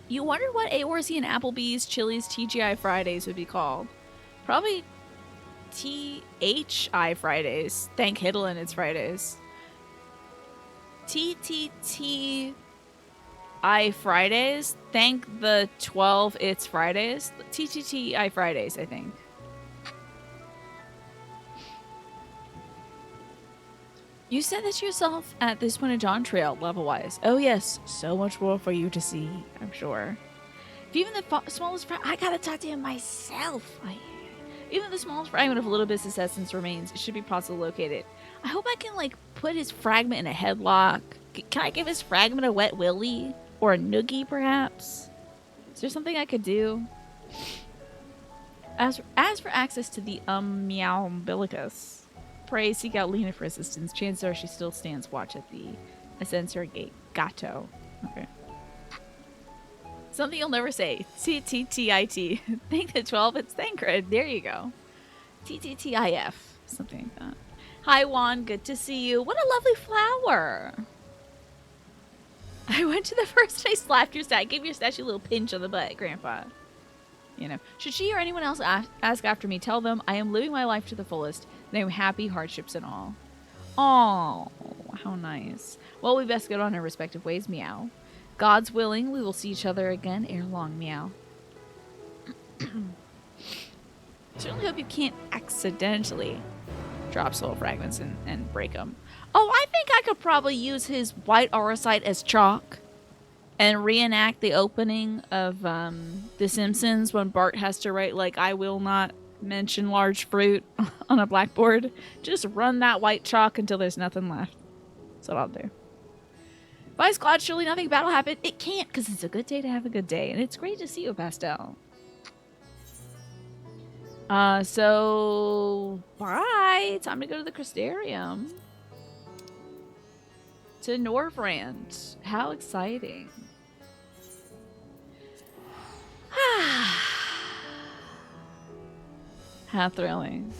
You wonder what Aorcy and Applebee's Chili's TGI Fridays would be called. Probably THI Fridays. Thank Hydaelyn it's Fridays. TTTI Fridays. Thank the 12 it's Fridays. TTTI Fridays, I think. You said this yourself at this point of Dawn Trail, level-wise. Oh yes, so much more for you to see, I'm sure. If even the smallest I gotta talk to him myself. Even the smallest fragment of Little Biss's essence remains. It should be possible to locate it. I hope I can, like, put his fragment in a headlock. Can I give his fragment a wet willy? Or a noogie, perhaps? Is there something I could do? As for access to the meow umbilicus, pray seek out Lena for assistance. Chances are she still stands watch at the Ascensor Gate. Gato. Okay. Something you'll never say. TTTIT. Think the 12, it's Thancred. There you go. TTTIF. Something like that. Hi, Juan. Good to see you. What a lovely flower. I went to the first and I slapped your statue. I gave your statue a little pinch on the butt, Grandpa. You know, should she or anyone else ask after me, tell them I am living my life to the fullest, and I am happy, hardships and all. Oh, how nice. Well, we best get on our respective ways, meow. God's willing, we will see each other again ere long, meow. Certainly hope you can't accidentally drop soul fragments and break them. Oh, I think I could probably use his white auracite as chalk and reenact the opening of The Simpsons when Bart has to write, like, I will not mention large fruit on a blackboard. Just run that white chalk until there's nothing left. That's what I'll do. Bye, squad. Surely nothing bad will happen. It can't, because it's a good day to have a good day. And it's great to see you, Pastel. So bye. Time to go to the Crystarium. To Norvrand. How exciting. How thrilling.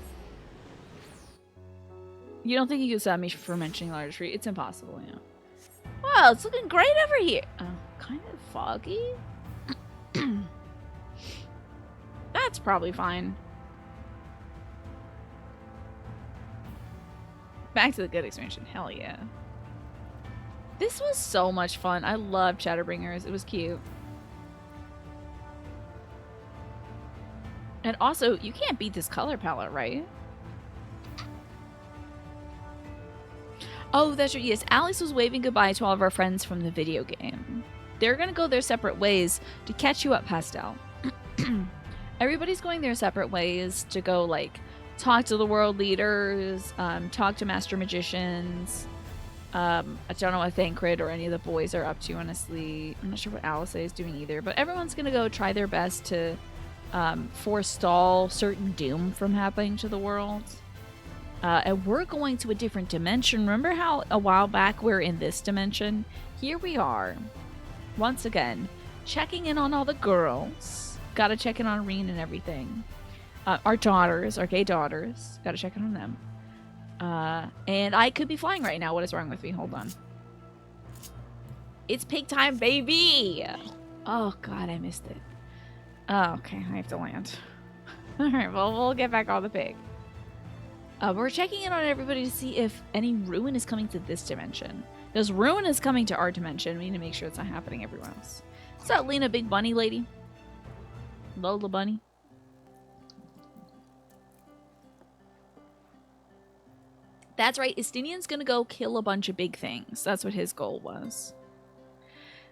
You don't think you could stop me for mentioning large tree? It's impossible, yeah. Wow, it's looking great over here. Oh, kind of foggy. That's probably fine. Back to the good expansion. Hell yeah. This was so much fun. I love Shadowbringers. It was cute. And also, you can't beat this color palette, right? Oh, that's right. Yes, Alex was waving goodbye to all of our friends from the video game. They're gonna go their separate ways to catch you up, Pastel. Everybody's going their separate ways to go, like, talk to the world leaders, talk to master magicians. I don't know what Thancred or any of the boys are up to, honestly. I'm not sure what Alice is doing either, but everyone's gonna go try their best to forestall certain doom from happening to the world. And we're going to a different dimension. Remember how a while back we're in this dimension? Here we are. Once again, checking in on all the girls. Gotta check in on Reen and everything. Our daughters, our gay daughters. Gotta check in on them. And I could be flying right now. What is wrong with me? Hold on. It's pig time, baby! Oh, God, I missed it. Oh, okay. I have to land. Alright, well, we'll get back on the pig. We're checking in on everybody to see if any ruin is coming to this dimension. Because ruin is coming to our dimension. We need to make sure it's not happening everywhere else. What's up, Lena, big bunny lady? Lola bunny. That's right. Estinian's gonna go kill a bunch of big things. That's what his goal was.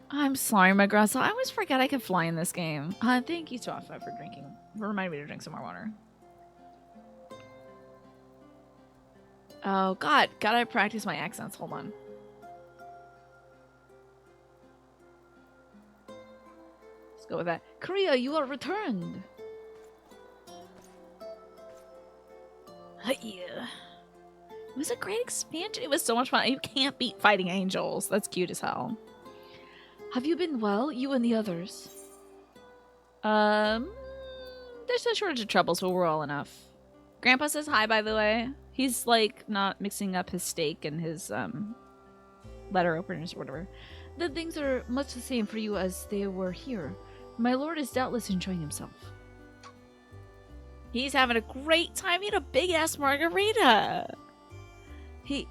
I'm sorry, my grass. I always forget I can fly in this game. Thank you, Twafa, for drinking. Remind me to drink some more water. Oh, God. Gotta practice my accents. Hold on. Let's go with that. Korea, you are returned. Yeah. It was a great expansion. It was so much fun. You can't beat fighting angels. That's cute as hell. Have you been well, you and the others? There's no shortage of troubles, but we're all enough. Grandpa says hi, by the way. He's, like, not mixing up his steak and his, letter openers or whatever. The things are much the same for you as they were here. My lord is doubtless enjoying himself. He's having a great time. He had a big-ass margarita. He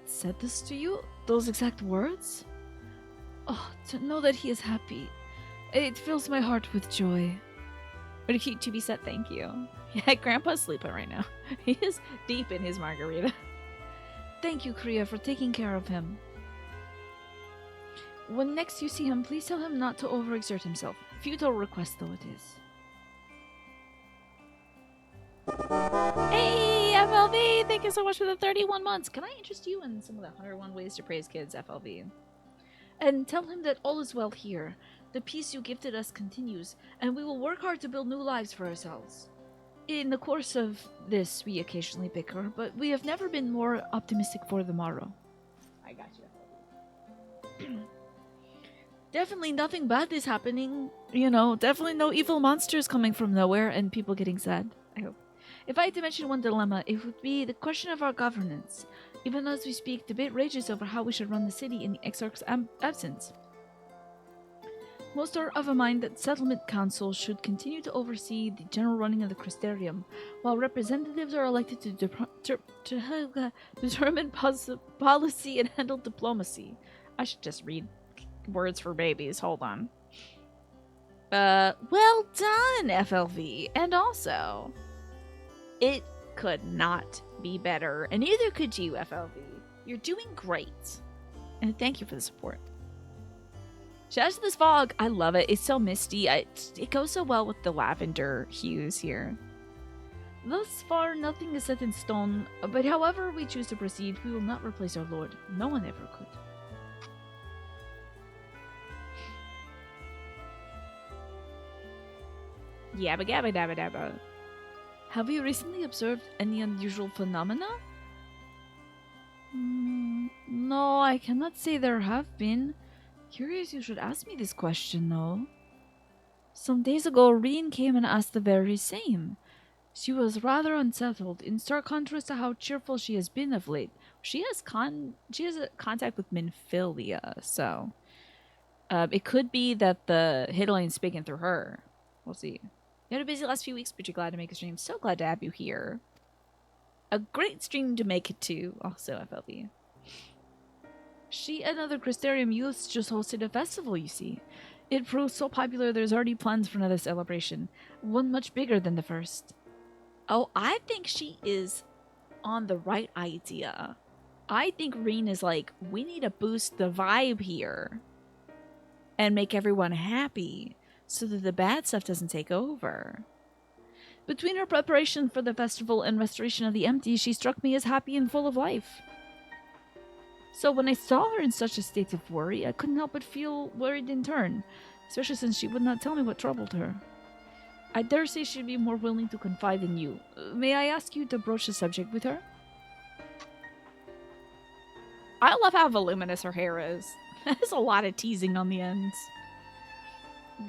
said this to you? Those exact words? Oh, to know that he is happy. It fills my heart with joy. But to be said, thank you. Yeah, Grandpa's sleeping right now. He is deep in his margarita. Thank you, Kriya, for taking care of him. When next you see him, please tell him not to overexert himself. Futile request, though it is. Hey, FLV! Thank you so much for the 31 months. Can I interest you in some of the 101 ways to praise kids, FLV? And tell him that all is well here. The peace you gifted us continues, and we will work hard to build new lives for ourselves. In the course of this, we occasionally bicker, but we have never been more optimistic for the morrow. I got you. Definitely nothing bad is happening. You know, definitely no evil monsters coming from nowhere and people getting sad. I hope. If I had to mention one dilemma, it would be the question of our governance. Even as we speak, debate rages over how we should run the city in the Exarch's absence. Most are of a mind that Settlement Council should continue to oversee the general running of the Crystarium, while representatives are elected to determine policy and handle diplomacy. I should just read words for babies. Hold on. Well done, FLV. And also, it could not be better, and neither could you, FLV. You're doing great. And thank you for the support. Shout out to this fog. I love it. It's so misty. It goes so well with the lavender hues here. Thus far, nothing is set in stone, but however we choose to proceed, we will not replace our lord. No one ever could. Yabba gabba dabba dabba. Have you recently observed any unusual phenomena? No, I cannot say there have been. Curious you should ask me this question, though. Some days ago, Reen came and asked the very same. She was rather unsettled, in stark contrast to how cheerful she has been of late. She has a contact with Minfilia, so it could be that the Hitline's speaking through her. We'll see. You had a busy last few weeks, but you're glad to make a stream. So glad to have you here. A great stream to make it to, also FLB. She and other Crystarium youths just hosted a festival, you see. It proved so popular there's already plans for another celebration. One much bigger than the first. Oh, I think she is on the right idea. I think Reen is like, we need to boost the vibe here. And make everyone happy. So that the bad stuff doesn't take over. Between her preparation for the festival and restoration of the empty, she struck me as happy and full of life. So when I saw her in such a state of worry, I couldn't help but feel worried in turn, especially since she would not tell me what troubled her. I dare say she'd be more willing to confide in you. May I ask you to broach the subject with her? I love how voluminous her hair is. There's a lot of teasing on the ends.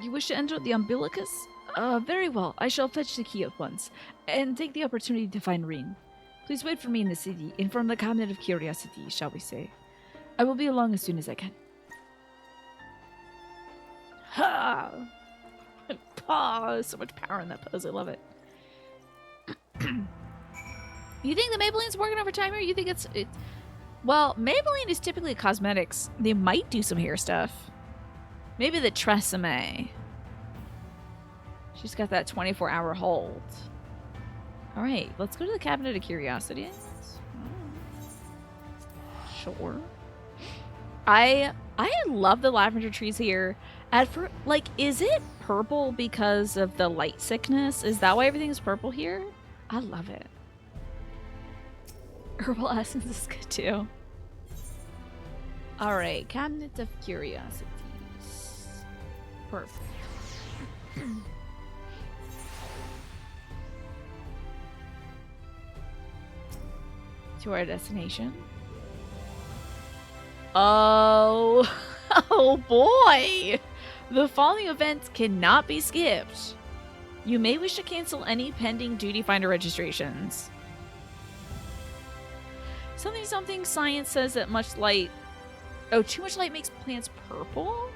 You wish to enter the umbilicus? Very well. I shall fetch the key at once, and take the opportunity to find Reen. Please wait for me in the city, in front of the Cabinet of Curiosity, shall we say. I will be along as soon as I can. Ha! Oh, so much power in that pose. I love it. You think the Maybelline's working overtime here? You think it's... Well, Maybelline is typically cosmetics. They might do some hair stuff. Maybe the Tresemme. She's got that 24-hour hold. Alright, let's go to the Cabinet of Curiosity. Sure. I love the lavender trees here. Like, is it purple because of the light sickness? Is that why everything's purple here? I love it. Herbal essence is good too. Alright, Cabinet of Curiosities. Perfect. To our destination. Oh, oh boy! The following events cannot be skipped. You may wish to cancel any pending Duty Finder registrations. Something science says that much light... Oh, too much light makes plants purple?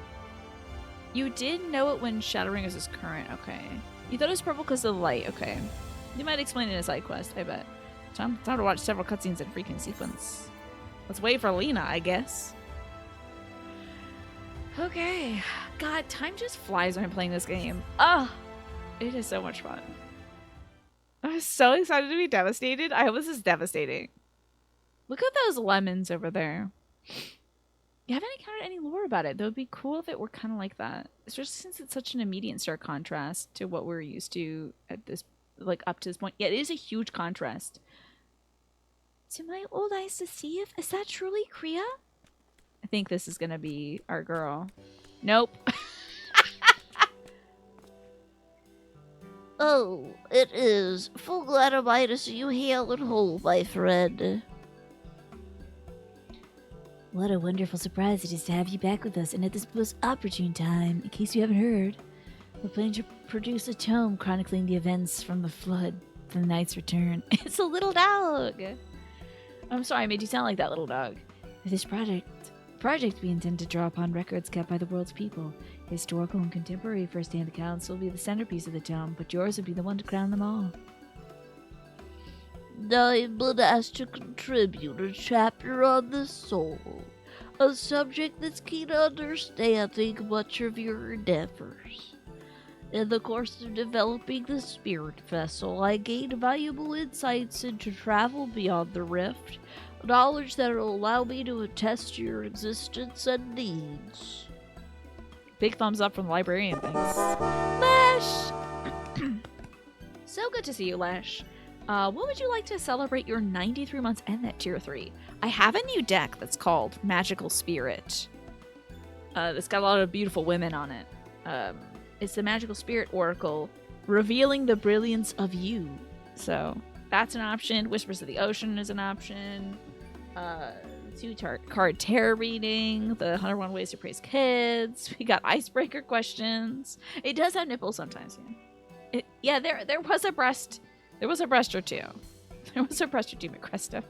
You did know it when Shattering is current, okay. You thought it was purple because of the light, okay. You might explain it in a side quest, I bet. Time to watch several cutscenes in freaking sequence. Let's wait for Lena, I guess. Okay. God, time just flies when I'm playing this game. Ah, it is so much fun. I'm so excited to be devastated. I hope this is devastating. Look at those lemons over there. You haven't encountered any lore about it. That would be cool if it were kind of like that. Especially since it's such an immediate and stark contrast to what we're used to at this, like, up to this point. Yeah, it is a huge contrast. To my old eyes deceive? Is that truly Kriya? I think this is gonna be our girl. Nope. Oh, it is. Full glad am I to see you hale and whole, my friend. What a wonderful surprise it is to have you back with us, and at this most opportune time. In case you haven't heard, we're planning to produce a tome chronicling the events from the flood, from the Knight's return. It's a little dog! I'm sorry, I made you sound like that little dog. For this project we intend to draw upon records kept by the world's people. Historical and contemporary first-hand accounts will be the centerpiece of the tome, but yours will be the one to crown them all. I've been asked to contribute a chapter on the soul, a subject that's key to understanding much of your endeavors. In the course of developing the spirit vessel, I gained valuable insights into travel beyond the rift, knowledge that will allow me to attest to your existence and needs. Big thumbs up from the librarian, thanks. Lash! So good to see you, Lash. What would you like to celebrate your 93 months and that tier 3? I have a new deck that's called Magical Spirit. It's got a lot of beautiful women on it. It's the Magical Spirit Oracle, revealing the brilliance of you. So that's an option. Whispers of the Ocean is an option. 2-card tarot reading. The 101 Ways to Praise Kids. We got icebreaker questions. It does have nipples sometimes. Yeah, there was a breast. There was a breast or two. There was a breast or two, McCresta.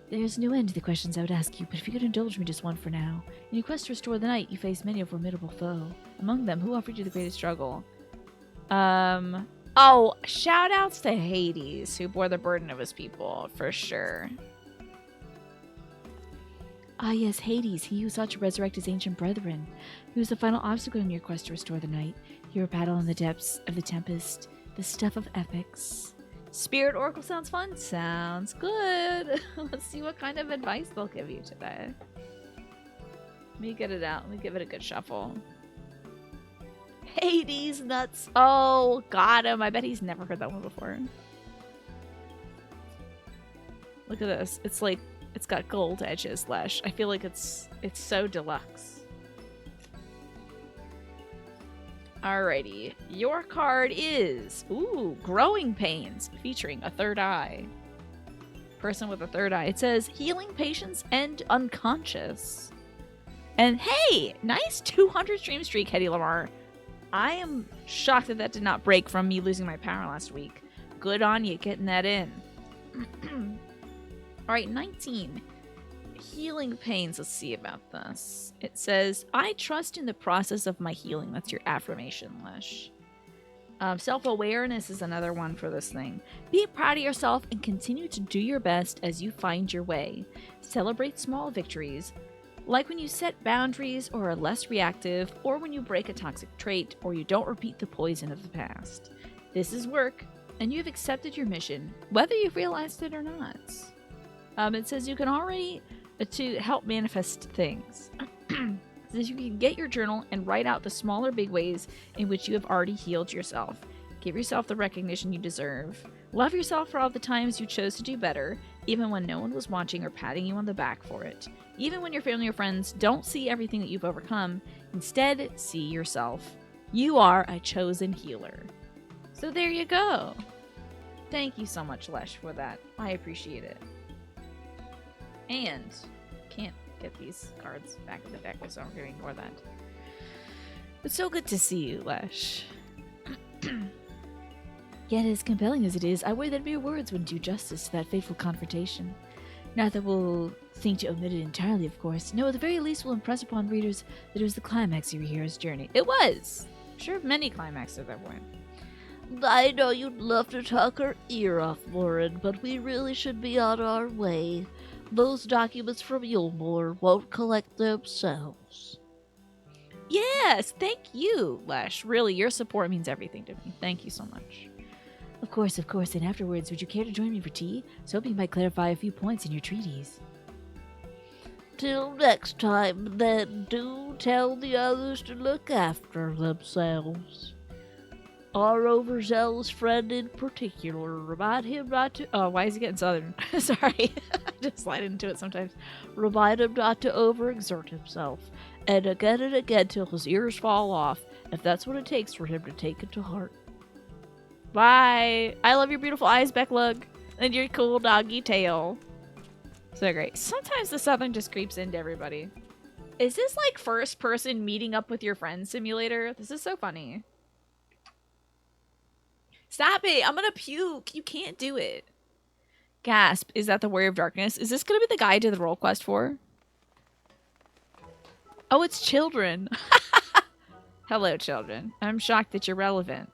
There's no end to the questions I would ask you, but if you could indulge me just one for now. In your quest to restore the night, you face many a formidable foe. Among them, who offered you the greatest struggle? Oh, shout outs to Hades, who bore the burden of his people, for sure. Ah yes, Hades, he who sought to resurrect his ancient brethren. He was the final obstacle in your quest to restore the night. Your battle in the depths of the tempest, the stuff of epics. Spirit Oracle sounds fun. Sounds good. Let's see what kind of advice they'll give you today. Let me get it out. Let me give it a good shuffle. Hades nuts. Oh, got him. I bet he's never heard that one before. Look at this. It's like, it's got gold edges, Lesh. I feel like it's so deluxe. Alrighty. Your card is, ooh, Growing Pains, featuring a third eye. Person with a third eye. It says, healing patients and unconscious. And hey, nice 200 stream streak, Hedy Lamar. I am shocked that that did not break from me losing my power last week. Good on you getting that in. Alright, 19. Healing pains. Let's see about this. It says, I trust in the process of my healing. That's your affirmation, Lesh. Self-awareness is another one for this thing. Be proud of yourself and continue to do your best as you find your way. Celebrate small victories, like when you set boundaries or are less reactive, or when you break a toxic trait, or you don't repeat the poison of the past. This is work, and you have accepted your mission, whether you've realized it or not. It says you can already, to help manifest things. It says you can get your journal and write out the small or big ways in which you have already healed yourself. Give yourself the recognition you deserve. Love yourself for all the times you chose to do better, even when no one was watching or patting you on the back for it. Even when your family or friends don't see everything that you've overcome, instead see yourself. You are a chosen healer. So there you go. Thank you so much, Lesh, for that. I appreciate it. And can't get these cards back in the deck, so I'm going to ignore that. It's so good to see you, Lesh. Yet as compelling as it is, I worry that mere words wouldn't do justice to that fateful confrontation. Not that we'll think to omit it entirely, of course. No, at the very least we'll impress upon readers that it was the climax of your hero's journey. It was! I'm sure many climaxes at that point. I know you'd love to talk her ear off, Lauren, but we really should be on our way. Those documents from Yulmore won't collect themselves. Yes, thank you, Lesh. Really, your support means everything to me. Thank you so much. Of course, and afterwards, would you care to join me for tea? So hoping you might clarify a few points in your treaties. Till next time, then, do tell the others to look after themselves. Our overzealous friend in particular, remind him not to... Oh, why is he getting southern? Sorry. I just slide into it sometimes. Remind him not to overexert himself, and again till his ears fall off, if that's what it takes for him to take it to heart. Bye. I love your beautiful eyes, Becklug, and your cool doggy tail. So great. Sometimes the southern just creeps into everybody. Is this like first person meeting up with your friends simulator? This is so funny. Stop it! I'm gonna puke! You can't do it. Gasp. Is that the Warrior of Darkness? Is this gonna be the guy I did the role quest for? Oh, it's children. Hello, children. I'm shocked that you're relevant.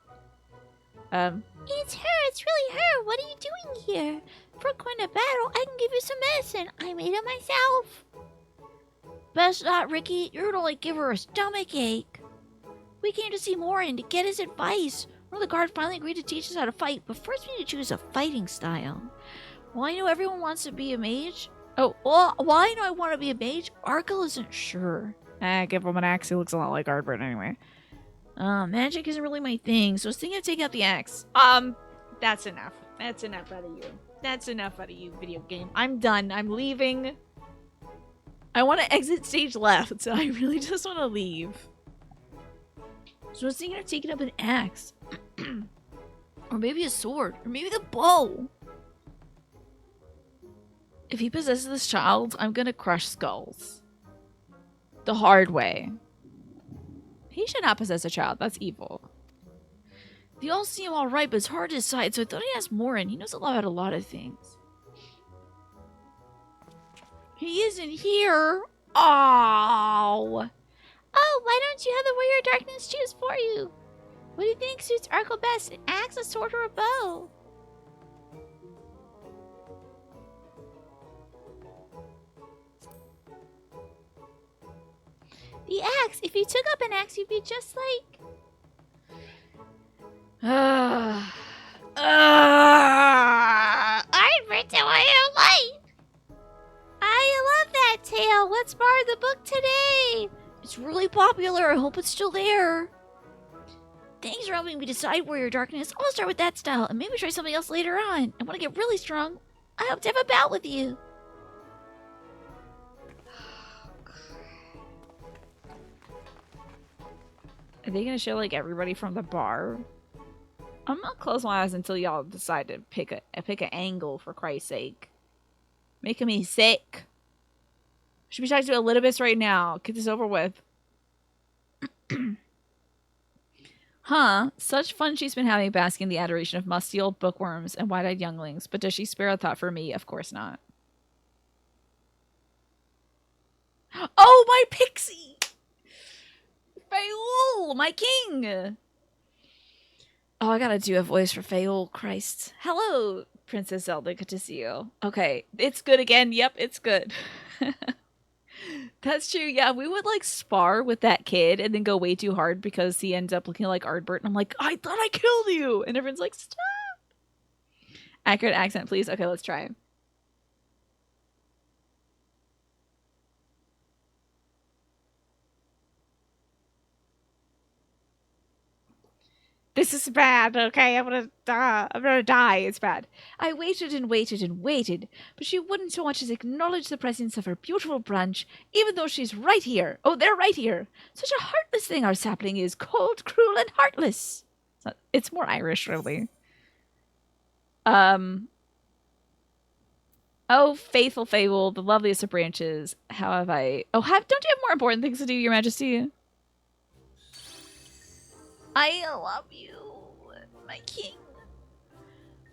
It's her! It's really her! What are you doing here? If we're going to battle, I can give you some medicine. I made it myself. Best not, Ricky. You're gonna only give her a stomach ache. We came to see Morin to get his advice. One of the guards finally agreed to teach us how to fight, but first we need to choose a fighting style. Well, I know everyone wants to be a mage. Oh, well, why do I want to be a mage? Arkle isn't sure. Give him an axe. He looks a lot like Ardbert anyway. Magic isn't really my thing, so I was thinking of taking out the axe. That's enough. That's enough out of you. That's enough out of you, video game. I'm done. I'm leaving. I want to exit stage left, so I really just want to leave. So I was thinking of taking up an axe. Or maybe a sword. Or maybe the bow. If he possesses this child, I'm gonna crush skulls. The hard way. He should not possess a child. That's evil. They all seem alright, but his heart is side, so I thought I'd ask Morin. He knows a lot about a lot of things. He isn't here. Oh. Oh, why don't you have the warrior darkness choose for you? What do you think suits Arkle best? An axe, a sword, or a bow? The axe. If you took up an axe, you'd be just like... I'd burn to what you like. I love that tale. Let's borrow the book today. It's really popular. I hope it's still there. Thanks for helping me decide warrior darkness. I'll start with that style and maybe try something else later on. I want to get really strong. I hope to have a bout with you. Are they gonna show like everybody from the bar? I'm not close my eyes until y'all decide to pick an angle, for Christ's sake. Making me sick. Should be talking to Elidibus right now. Get this over with. Huh. Such fun she's been having basking in the adoration of musty old bookworms and wide-eyed younglings. But does she spare a thought for me? Of course not. Oh, my pixie! Faol, my king! Oh, I gotta do a voice for Faol, Christ. Hello, Princess Zelda, good to see you. Okay, it's good again. Yep, it's good. That's true. Yeah, we would like spar with that kid and then go way too hard because he ends up looking like Ardbert. And I'm like, I thought I killed you. And everyone's like, stop. Accurate accent, please. Okay, let's try. This is bad, okay? I'm gonna die. It's bad. I waited and waited and waited, but she wouldn't so much as acknowledge the presence of her beautiful branch, even though she's right here. Oh, they're right here. Such a heartless thing our sapling is. Cold, cruel, and heartless. It's more Irish, really. Oh, faithful Fable, the loveliest of branches. How have I... Oh, don't you have more important things to do, Your Majesty? I love you, my king.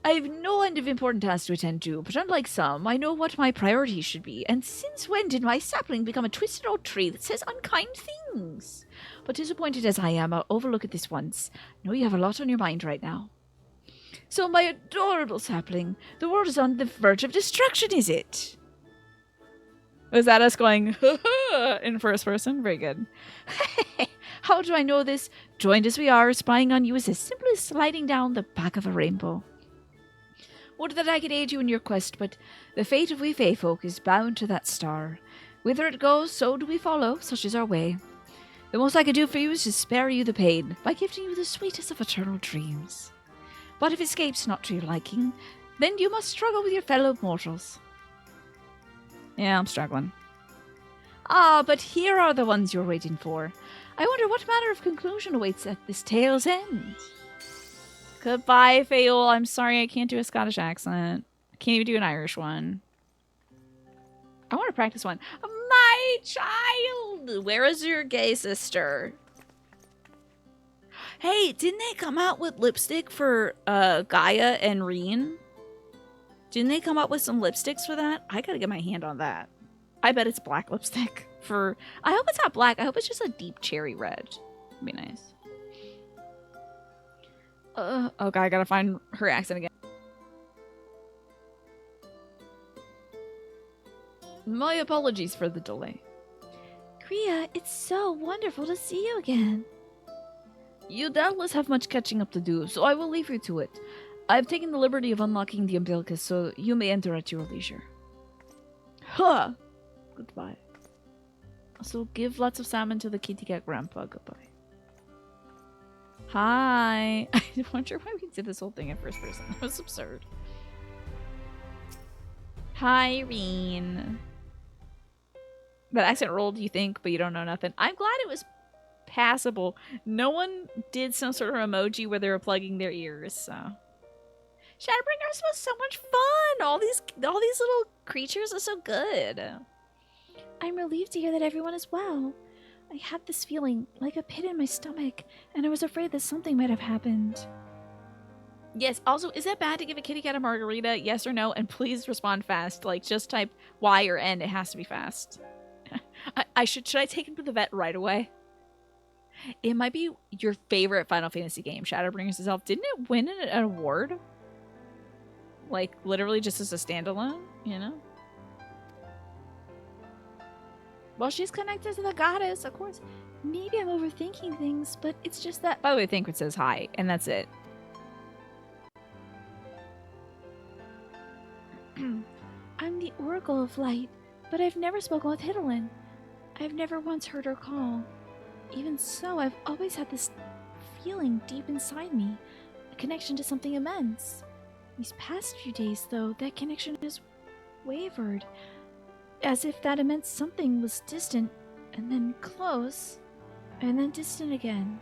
I have no end of important tasks to attend to, but unlike some, I know what my priorities should be. And since when did my sapling become a twisted old tree that says unkind things? But disappointed as I am, I'll overlook it this once. I know you have a lot on your mind right now. So, my adorable sapling, the world is on the verge of destruction, is it? Was that us going, in first person? Very good. How do I know this? Joined as we are, spying on you is as simple as sliding down the back of a rainbow. Would that I could aid you in your quest, but the fate of we Fae folk is bound to that star. Whither it goes, so do we follow, such is our way. The most I could do for you is to spare you the pain, by gifting you the sweetest of eternal dreams. But if escape's not to your liking, then you must struggle with your fellow mortals. Yeah, I'm struggling. Ah, but here are the ones you're waiting for. I wonder what manner of conclusion awaits at this tale's end. Goodbye, Faol. I'm sorry I can't do a Scottish accent. I can't even do an Irish one. I want to practice one. My child! Where is your gay sister? Hey, didn't they come out with lipstick for Gaia and Reen? Didn't they come up with some lipsticks for that? I gotta get my hand on that. I bet it's black lipstick for... I hope it's not black. I hope it's just a deep cherry red. It'd be nice. Okay, I gotta find her accent again. My apologies for the delay. Kriya, it's so wonderful to see you again. You doubtless have much catching up to do, so I will leave you to it. I've taken the liberty of unlocking the umbilicus, so you may enter at your leisure. Huh! Goodbye. Also, give lots of salmon to the kitty cat grandpa. Goodbye. Hi! I wonder why we did this whole thing in first person. That was absurd. Hi, Irene. That accent rolled, you think, but you don't know nothing. I'm glad it was passable. No one did some sort of emoji where they were plugging their ears, so... Shadowbringers was so much fun. All these little creatures are so good. I'm relieved to hear that everyone is well. I had this feeling, like a pit in my stomach, and I was afraid that something might have happened. Yes, also, is it bad to give a kitty cat a margarita? Yes or no? And please respond fast. Like, just type Y or N. It has to be fast. Should I take him to the vet right away? It might be your favorite Final Fantasy game, Shadowbringers itself. Didn't it win an award? Like, literally just as a standalone, you know? Well, she's connected to the goddess, of course. Maybe I'm overthinking things, but it's just that... By the way, Thancred says hi, and that's it. I'm the Oracle of Light, but I've never spoken with Hidolin. I've never once heard her call. Even so, I've always had this feeling deep inside me, a connection to something immense. These past few days, though, that connection has wavered, as if that immense something was distant, and then close, and then distant again.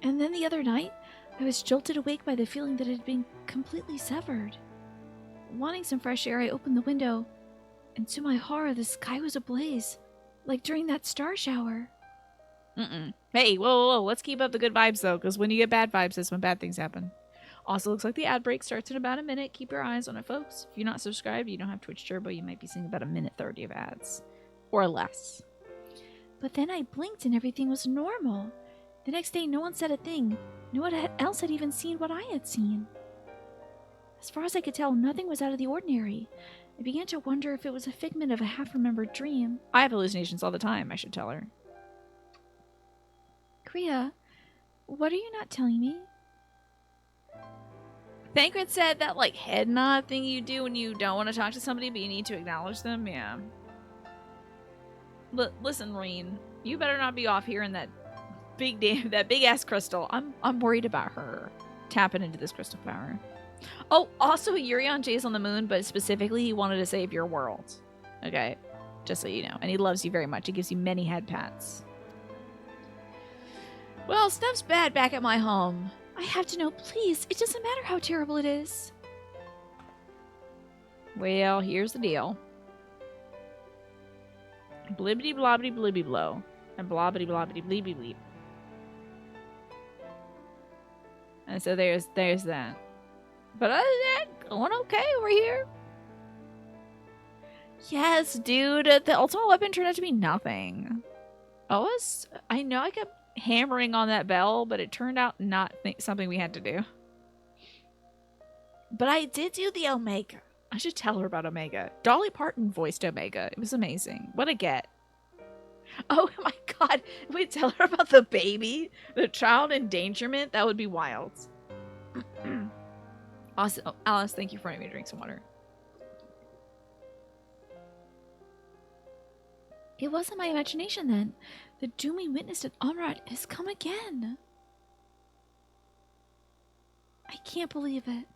And then the other night, I was jolted awake by the feeling that it had been completely severed. Wanting some fresh air, I opened the window, and to my horror, the sky was ablaze, like during that star shower. Hey, whoa, let's keep up the good vibes, though, because when you get bad vibes, that's when bad things happen. Also, looks like the ad break starts in about a minute. Keep your eyes on it, folks. If you're not subscribed, you don't have Twitch Turbo, you might be seeing about 1:30 of ads. Or less. But then I blinked and everything was normal. The next day, no one said a thing. No one else had even seen what I had seen. As far as I could tell, nothing was out of the ordinary. I began to wonder if it was a figment of a half-remembered dream. I have hallucinations all the time, I should tell her. Kriya, what are you not telling me? Thancred said that, like, head nod thing you do when you don't want to talk to somebody, but you need to acknowledge them. Yeah. Listen, Reen, you better not be off here in that big ass crystal. I'm worried about her tapping into this crystal power. Oh, also, Urion J's on the moon, but specifically, he wanted to save your world. Okay, just so you know. And he loves you very much. He gives you many head pats. Well, stuff's bad back at my home. I have to know, please. It doesn't matter how terrible it is. Well, here's the deal. Blibbity blobbity blibby blow. And blobbity blobbity bleeby bleep. And so there's that. But other than that, going okay over here. Yes, dude. The ultimate weapon turned out to be nothing. I know I kept hammering on that bell, but it turned out not something we had to do. But I did do the Omega. I should tell her about Omega. Dolly Parton voiced Omega. It was amazing. What a get. Oh my god. Wait, tell her about the baby? The child endangerment? That would be wild. Awesome. Oh, Alice, thank you for letting me drink some water. It wasn't my imagination then. The doom we witnessed at Amrat has come again. I can't believe it.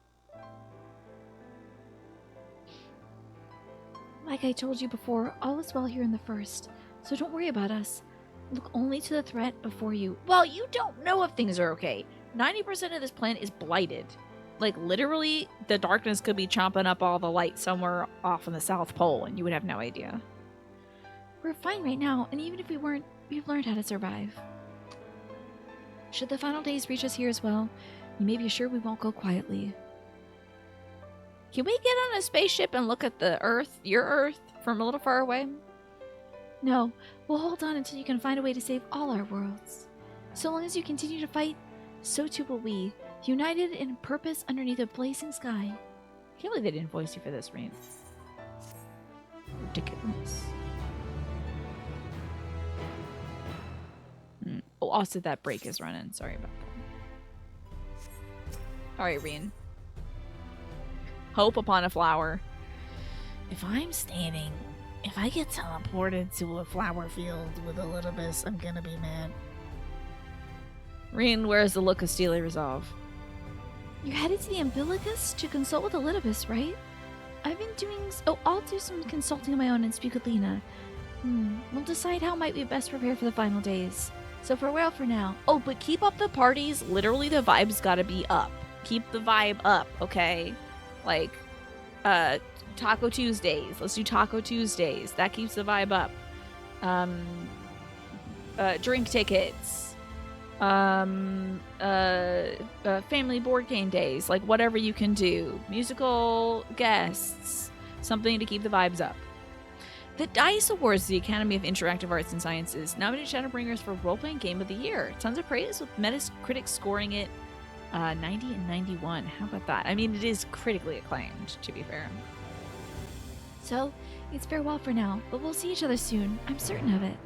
Like I told you before, all is well here in the First, so don't worry about us. Look only to the threat before you. Well, you don't know if things are okay. 90% of this planet is blighted. Like, literally, the darkness could be chomping up all the light somewhere off in the South Pole, and you would have no idea. We're fine right now, and even if we weren't, we've learned how to survive. Should the final days reach us here as well, you may be sure we won't go quietly. Can we get on a spaceship and look at the Earth, your Earth, from a little far away? No, we'll hold on until you can find a way to save all our worlds. So long as you continue to fight, so too will we, united in purpose underneath a blazing sky. I can't believe they didn't voice you for this, Reem. Ridiculous. Oh, also that break is running. Sorry about that. Alright, Reen. Hope upon a flower. If I'm standing, if I get teleported to a flower field with Elidibus, I'm gonna be mad. Reen, where's the look of steely resolve? You're headed to the Umbilicus to consult with Elidibus, right? I've been doing... Oh, I'll do some consulting on my own and speak with Lena. We'll decide how might we best prepare for the final days. So farewell for now. Oh, but keep up the parties. Literally, the vibes gotta be up. Keep the vibe up, okay? Like, Taco Tuesdays. Let's do Taco Tuesdays. That keeps the vibe up. Drink tickets. Family board game days. Like, whatever you can do. Musical guests. Something to keep the vibes up. The DICE Awards, the Academy of Interactive Arts and Sciences, nominated Shadowbringers for Role-Playing Game of the Year. Tons of praise, with Metacritic scoring it 90 and 91. How about that? I mean, it is critically acclaimed, to be fair. So, it's farewell for now, but we'll see each other soon. I'm certain of it.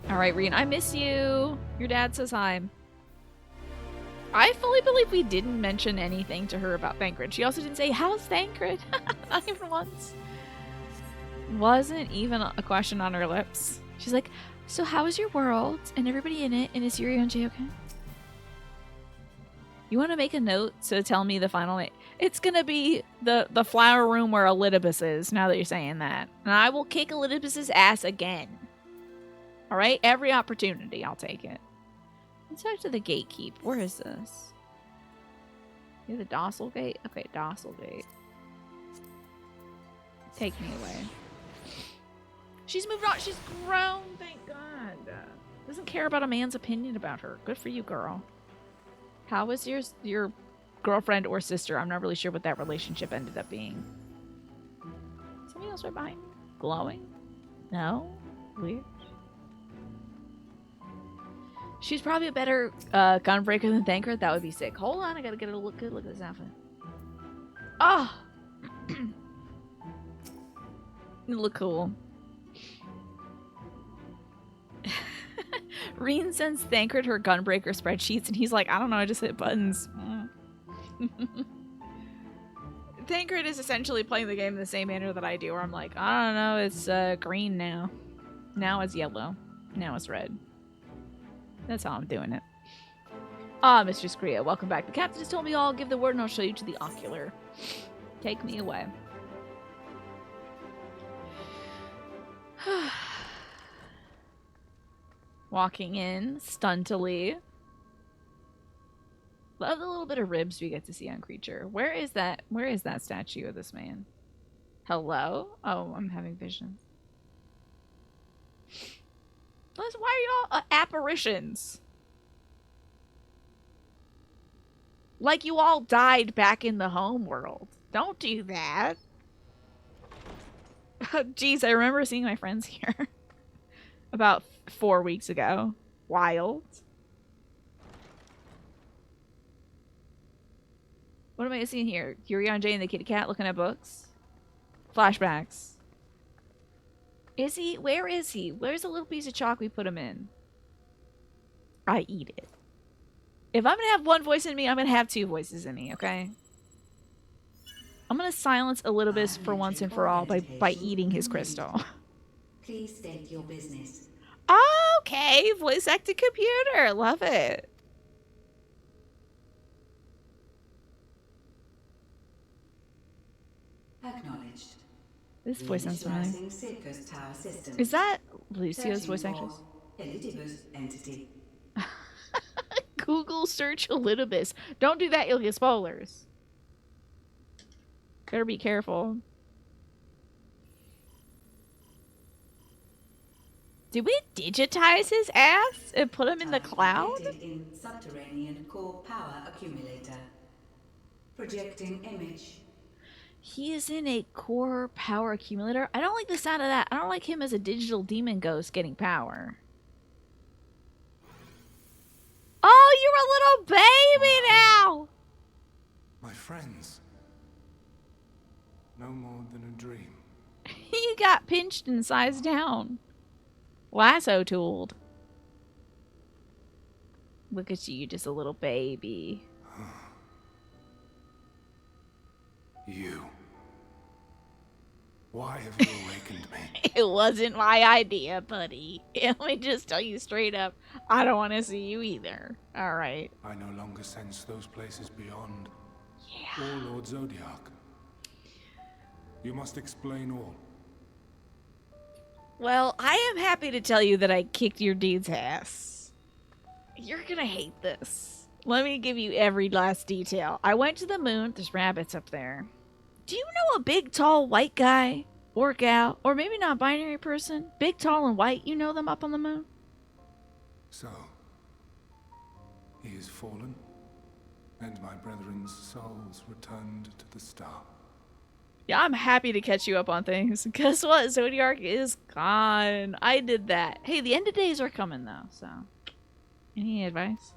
All right, Reen, I miss you. Your dad says hi. I fully believe we didn't mention anything to her about Thancred. She also didn't say, how's Thancred? Not even once. Wasn't even a question on her lips. She's like, so how is your world and everybody in it, and is Yuri and Jay okay? You want to make a note to tell me the final name? It's going to be the flower room where Elidibus is, now that you're saying that. And I will kick Elidibus's ass again. All right? Every opportunity, I'll take it. Let's talk to the gatekeep. Where is this? You're the docile gate? Okay, docile gate. Take me away. She's moved on. She's grown, thank God. Doesn't care about a man's opinion about her. Good for you, girl. How was your girlfriend or sister? I'm not really sure what that relationship ended up being. Something else right behind. Glowing? No? Weird. She's probably a better gunbreaker than Thancred. That would be sick. Hold on, I gotta get a good look at this outfit. Oh! You look cool. Reen sends Thancred her gunbreaker spreadsheets, and he's like, I don't know, I just hit buttons. Thancred is essentially playing the game in the same manner that I do, where I'm like, I don't know, it's green now. Now it's yellow. Now it's red. That's how I'm doing it. Ah, Mistress Kriya, welcome back. The captain just told me I'll give the word and I'll show you to the ocular. Take me away. Walking in, stuntily. Love the little bit of ribs we get to see on Creature. Where is that statue of this man? Hello? Oh, I'm having visions. Why are y'all apparitions? Like you all died back in the home world. Don't do that. Jeez, I remember seeing my friends here. About 4 weeks ago. Wild. What am I seeing here? Yuri on Jay and the kitty cat looking at books. Flashbacks. Is he? Where is he? Where's the little piece of chalk we put him in? I eat it. If I'm gonna have one voice in me, I'm gonna have two voices in me, okay? I'm gonna silence Elidibus for once and for all by eating his crystal. Please state your business. Okay, voice acted computer. Love it. Acknowledged. This voice sounds familiar. Tower systems. Is that Lucio's voice actress? Elidibus entity. Google search Elidibus. Don't do that, you'll get spoilers. Better be careful. Did we digitize his ass and put him in the cloud? In subterranean core power accumulator. Projecting image. He is in a core power accumulator. I don't like the sound of that. I don't like him as a digital demon ghost getting power. Oh, you're a little baby now! My friends. No more than a dream. You got pinched and sized down. Lasso tooled. Look at you, just a little baby. You. Why have you awakened me? It wasn't my idea, buddy. Let me just tell you straight up, I don't want to see you either. Alright. I no longer sense those places beyond. Yeah. Or Lord Zodiac. You must explain all. Well, I am happy to tell you that I kicked your dude's ass. You're gonna hate this. Let me give you every last detail. I went to the moon. There's rabbits up there. Do you know a big, tall, white guy? Or gal? Or maybe not binary person? Big, tall, and white. You know them up on the moon? So, he is fallen, and my brethren's souls returned to the star. Yeah, I'm happy to catch you up on things. Guess what? Zodiark is gone. I did that. Hey, the end of days are coming, though, so... Any advice?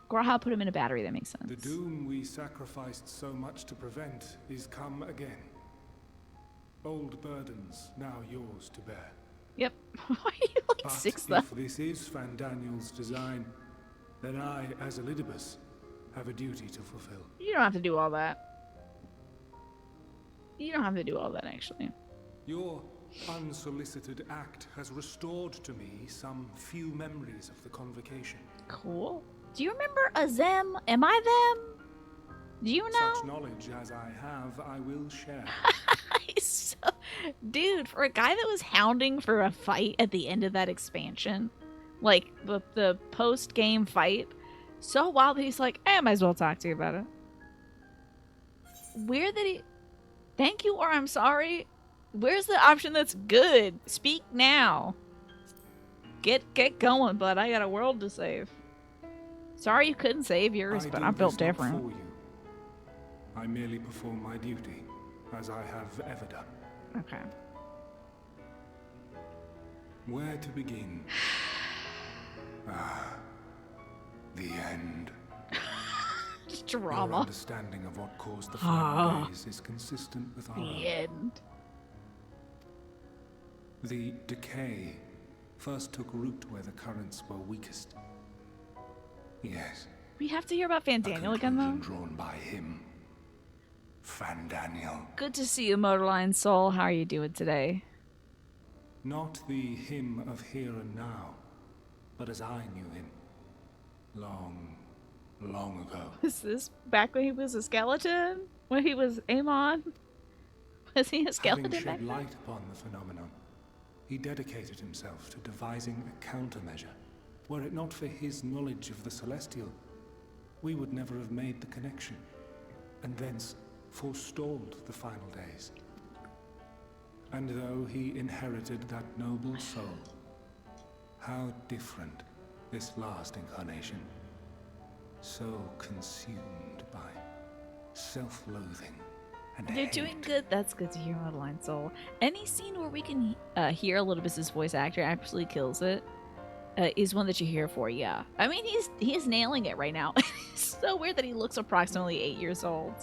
Graha put him in a battery, that makes sense. The doom we sacrificed so much to prevent is come again. Old burdens now yours to bear. Yep. Why are you like But 6 though? if this is Fandaniel's design, then I, as Elidibus, have a duty to fulfill. You don't have to do all that. You don't have to do all that, actually. Your unsolicited act has restored to me some few memories of the convocation. Cool. Do you remember Azem? Am I them? Do you know? Such knowledge as I have, I will share. Dude, for a guy that was hounding for a fight at the end of that expansion, like the post-game fight, so wild that he's like, I might as well talk to you about it. Weird that he... Thank you or I'm sorry? Where's the option that's good? Speak now. Get going, bud. I got a world to save. Sorry you couldn't save yours, but I'm built different. For you. I merely perform my duty, as I have ever done. Okay. Where to begin? The end. Drama. Your understanding of what caused the final days is consistent with our own. The end. The decay first took root where the currents were weakest. Yes. We have to hear about Fandaniel again, though. Drawn by him. Fandaniel. Good to see you, Motorline Soul. How are you doing today? Not the him of here and now, but as I knew him. Long ago. Was this back when he was a skeleton? When he was Amon? Was he a skeleton Having back shed then? light upon the phenomenon, he dedicated himself to devising a countermeasure. Were it not for his knowledge of the Celestial, we would never have made the connection, and thence forestalled the final days. And though he inherited that noble soul, how different this last incarnation. So consumed by self-loathing and You're hate. doing good. That's good to hear, Motorline Soul. Any scene where we can hear Elidibus's voice actor actually kills it is one that you're here for, yeah. I mean, he's nailing it right now. It's so weird that he looks approximately 8 years old.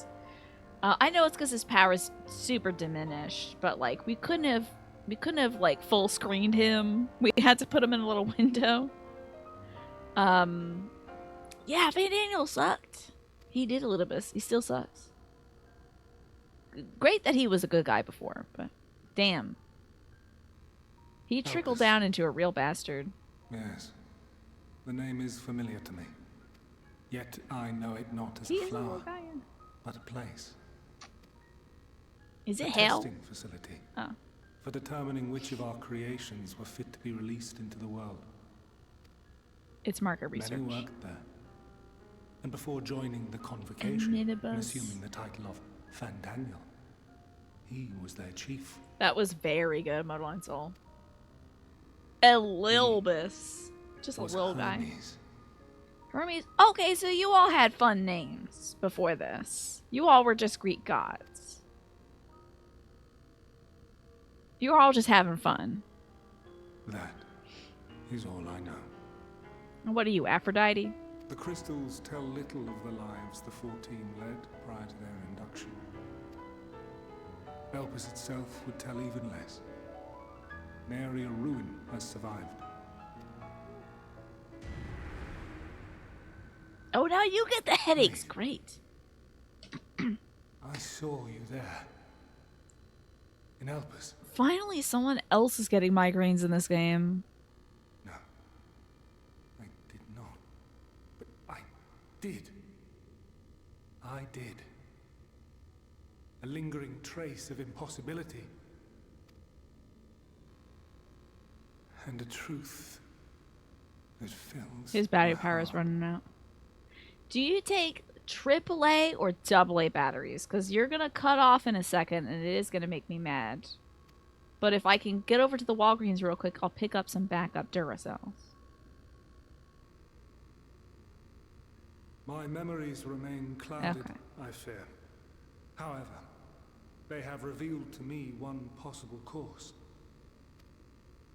I know it's because his power is super diminished, but like we couldn't have like full screened him. We had to put him in a little window. Yeah, Fandaniel sucked. He did Elidibus. He still sucks. Great that he was a good guy before, but damn. He trickled down into a real bastard. Yes. The name is familiar to me. Yet I know it not as He a is a little flower, guy, yeah. but a place. Is it a hell? testing facility Oh. for determining which of our creations were fit to be released into the world. It's market research. Many worked there. And before joining the convocation and Elidibus. assuming the title of Fandaniel, he was their chief. That was very good, Motorline Soul. Elidibus. Just a little guy. Hermes. Okay, so you all had fun names before this. You all were just Greek gods. You were all just having fun. That is all I know. And what are you, Aphrodite? The crystals tell little of the lives the 14 led prior to their induction. Elpis itself would tell even less. Nary a ruin has survived. Oh, now you get the headaches. Great. I saw you there. In Elpis. Finally, someone else is getting migraines in this game. No. I did not. But I did. I did. A lingering trace of impossibility. And a truth that fills His battery my power is heart. running out. Do you take AAA or AA batteries? Because you're going to cut off in a second, and it is going to make me mad. But if I can get over to the Walgreens real quick, I'll pick up some backup Duracells. My memories remain clouded, Okay. I fear. However, they have revealed to me one possible course.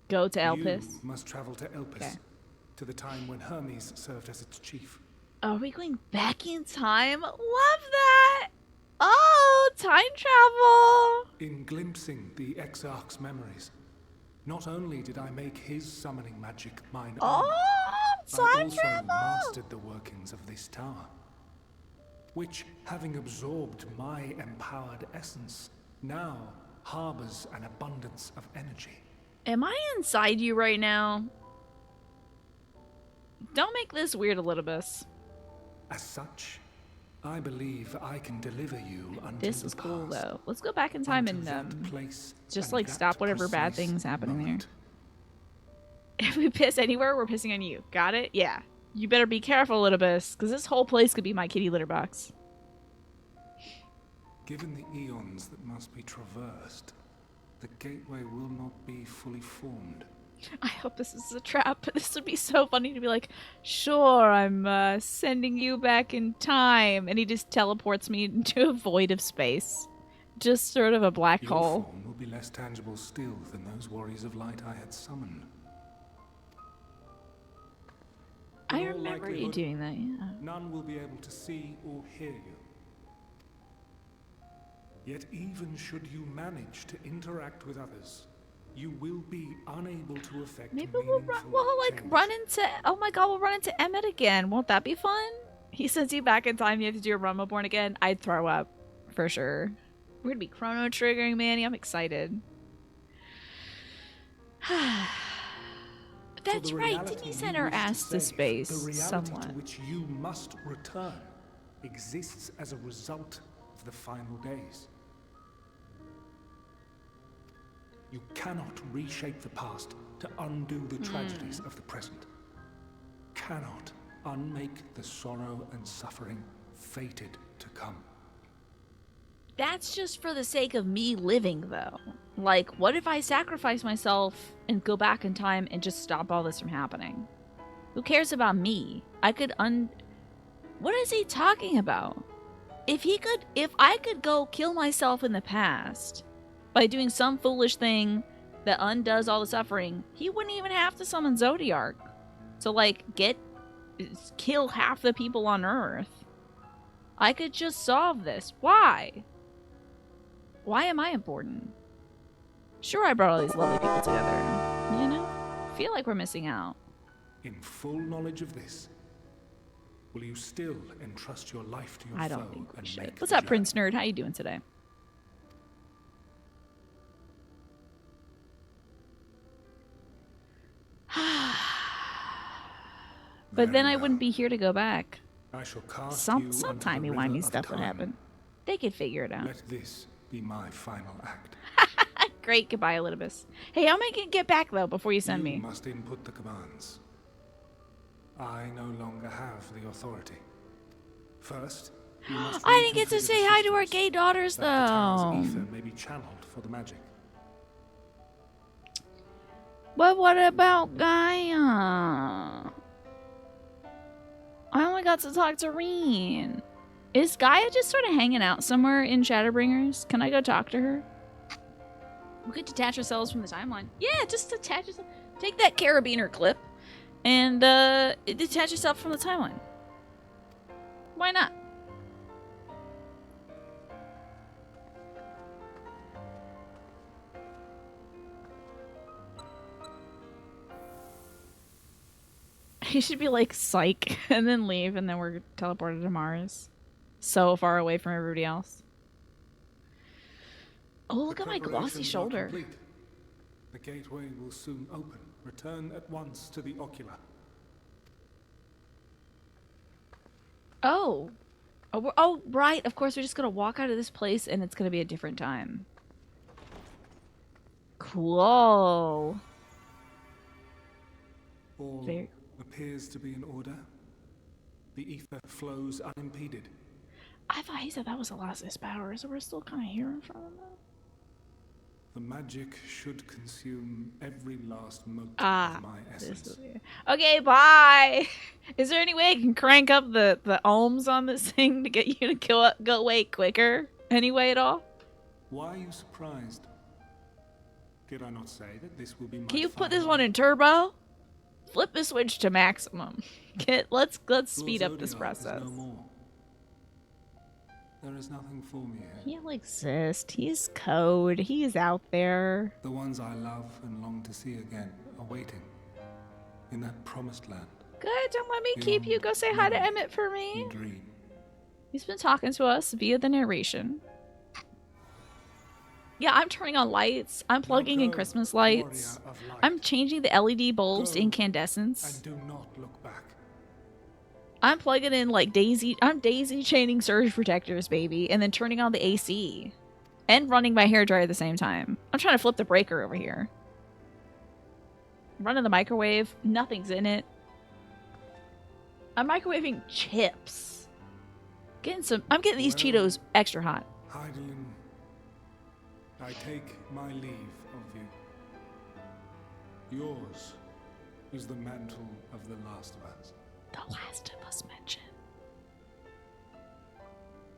Go to You Elpis. must travel to Elpis, Okay. to the time when Hermes served as its chief. Are we going back in time? Love that! Oh, time travel! In glimpsing the Exarch's memories, not only did I make his summoning magic mine own, Oh, I time also travel! mastered the workings of this tower, which, having absorbed my empowered essence, now harbors an abundance of energy. Am I inside you right now? Don't make this weird, Elidibus. As such, I believe I can deliver you unto This the is cool, past, though. Let's go back in time unto and that place just and like that stop whatever bad precise things happening moment. there. If we piss anywhere, we're pissing on you. Got it? Yeah. You better be careful, Elidibus, because this whole place could be my kitty litter box. Given the eons that must be traversed, the gateway will not be fully formed. I hope this is a trap. This would be so funny to be like, sure, I'm sending you back in time. And he just teleports me into a void of space. Just sort of a black Your hole. form will be less tangible still than those warriors of light I had summoned. I In all remember you likelihood, doing that, yeah. None will be able to see or hear you. Yet even should you manage to interact with others, you will be unable to affect Maybe we'll meaningful change. run into, oh my god, we'll run into Emmett again. Won't that be fun? He sends you back in time, you have to do a Run Reborn again. I'd throw up, for sure. We're gonna be chrono triggering, Manny. I'm excited. That's For the right, reality didn't he you send our wish to ass to save, space the reality somewhat? to which you must return exists as a result of the final days. You cannot reshape the past to undo the tragedies of the present. Cannot unmake the sorrow and suffering fated to come. That's just for the sake of me living, though. Like, what if I sacrifice myself and go back in time and just stop all this from happening? Who cares about me? I could What is he talking about? If I could go kill myself in the past by doing some foolish thing that undoes all the suffering, he wouldn't even have to summon Zodiark. So, like, kill half the people on Earth. I could just solve this. Why? Why am I important? Sure, I brought all these lovely people together. You know? I feel like we're missing out. In full knowledge of this, will you still entrust your life to your I foe don't think we and should. make What's the up, Prince Nerd? How you doing today? But then I wouldn't be here to go back. I shall cast Some you timey unto the wimey river stuff of would time. happen. They could figure it out. Let this be my final act. Great, goodbye, Elidibus. Hey, how am I gonna get back though before you send You me? must input the commands. I no longer have the authority. First, you must I didn't get to reconfigure say the hi to our systems, gay daughters that the tower's though. ether may be channeled for the magic. But what about Gaia? I only got to talk to Reen. Is Gaia just sort of hanging out somewhere in Shadowbringers? Can I go talk to her? We could detach ourselves from the timeline. Yeah, just detach yourself. Take that carabiner clip and detach yourself from the timeline. Why not? He should be like, psych, and then leave, and then we're teleported to Mars. So far away from everybody else. Oh, look at my glossy Preparations are shoulder. complete. The gateway will soon open. Return at once to the ocular. Oh. Oh, right. Of course, we're just going to walk out of this place, and it's going to be a different time. Cool. All Very- appears to be in order. The ether flows unimpeded. I thought he said that was the last of his power, so we're still kind of hearing from him. The magic should consume every last mote Ah, of my essence. Okay, bye. Is there any way I can crank up the ohms on this thing to get you to go away quicker? Any way at all? Why are you surprised? Did I not say that this will be my Can you put final this one in turbo? Flip the switch to maximum. Let's speed up this Zodiac is process. no more. There is nothing for me here. He'll exist. He's code. He's out there. The ones I love and long to see again are waiting in that promised land. Good, don't let me keep you. Go say hi to Emmett for me. Dream. He's been talking to us via the narration. Yeah, I'm turning on lights. I'm plugging in Christmas lights. I'm changing the LED bulbs to incandescents. And do not look back. I'm plugging in like I'm daisy chaining surge protectors, baby, and then turning on the AC. And running my hairdryer at the same time. I'm trying to flip the breaker over here. Running the microwave. Nothing's in it. I'm microwaving chips. I'm getting these Cheetos extra hot. Heidelin, I take my leave of you. Yours is the mantle of the last of us. The last of us mentioned.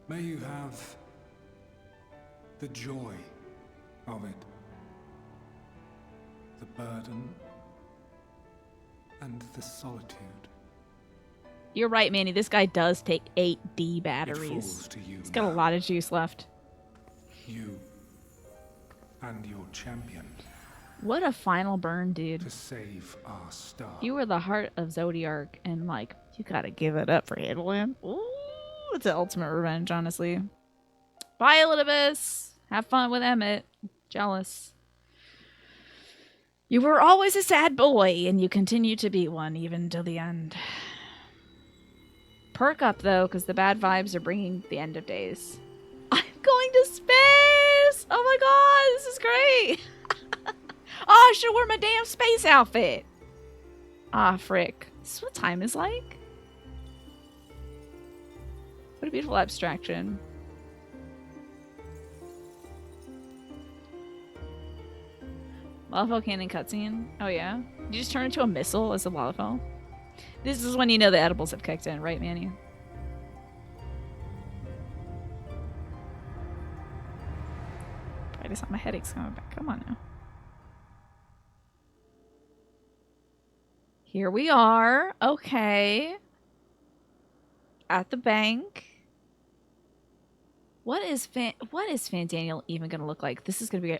May you have the joy of it, the burden, and the solitude. You're right, Manny. This guy does take 8D It batteries. falls to you He's got a now. lot of juice left. You and your champion What a final burn, dude. to save our star. You were the heart of Zodiark, and like, you gotta give it up for Heidelin. Ooh, it's the ultimate revenge, honestly. Bye, Elidibus. Have fun with Emmett. Jealous. You were always a sad boy, and you continue to be one even till the end. Perk up, though, because the bad vibes are bringing the end of days. I'm going to space! Oh my god, this is great! Oh, I should wear my damn space outfit! Ah, frick. This is what time is like? What a beautiful abstraction. Lalafell cannon cutscene? Oh yeah? You just turn into a missile as a Lalafell? This is when you know the edibles have kicked in, right, Manny? I just thought my headache's coming back. Come on now. Here we are. Okay. At the bank. What is Fandaniel even gonna look like? This is gonna be a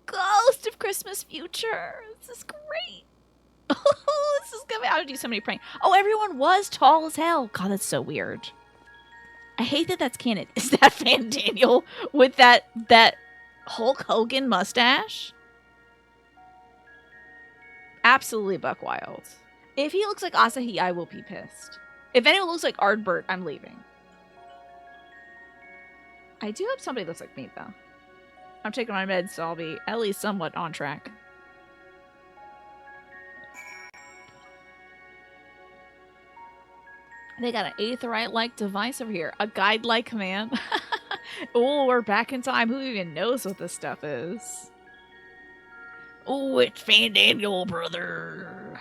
Ghost of Christmas Future. This is great. This is gonna be how to do so many pranks. Oh, everyone was tall as hell. God, that's so weird. I hate that that's canon. Is that Fandaniel with that Hulk Hogan mustache? Absolutely buck wild. If he looks like Asahi, I will be pissed. If anyone looks like Ardbert, I'm leaving. I do hope somebody looks like me, though. I'm taking my meds, so I'll be at least somewhat on track. They got an Aetheryte-like device over here. A guide-like command. Oh, we're back in time. Who even knows what this stuff is? Oh, it's Fandaniel, brother.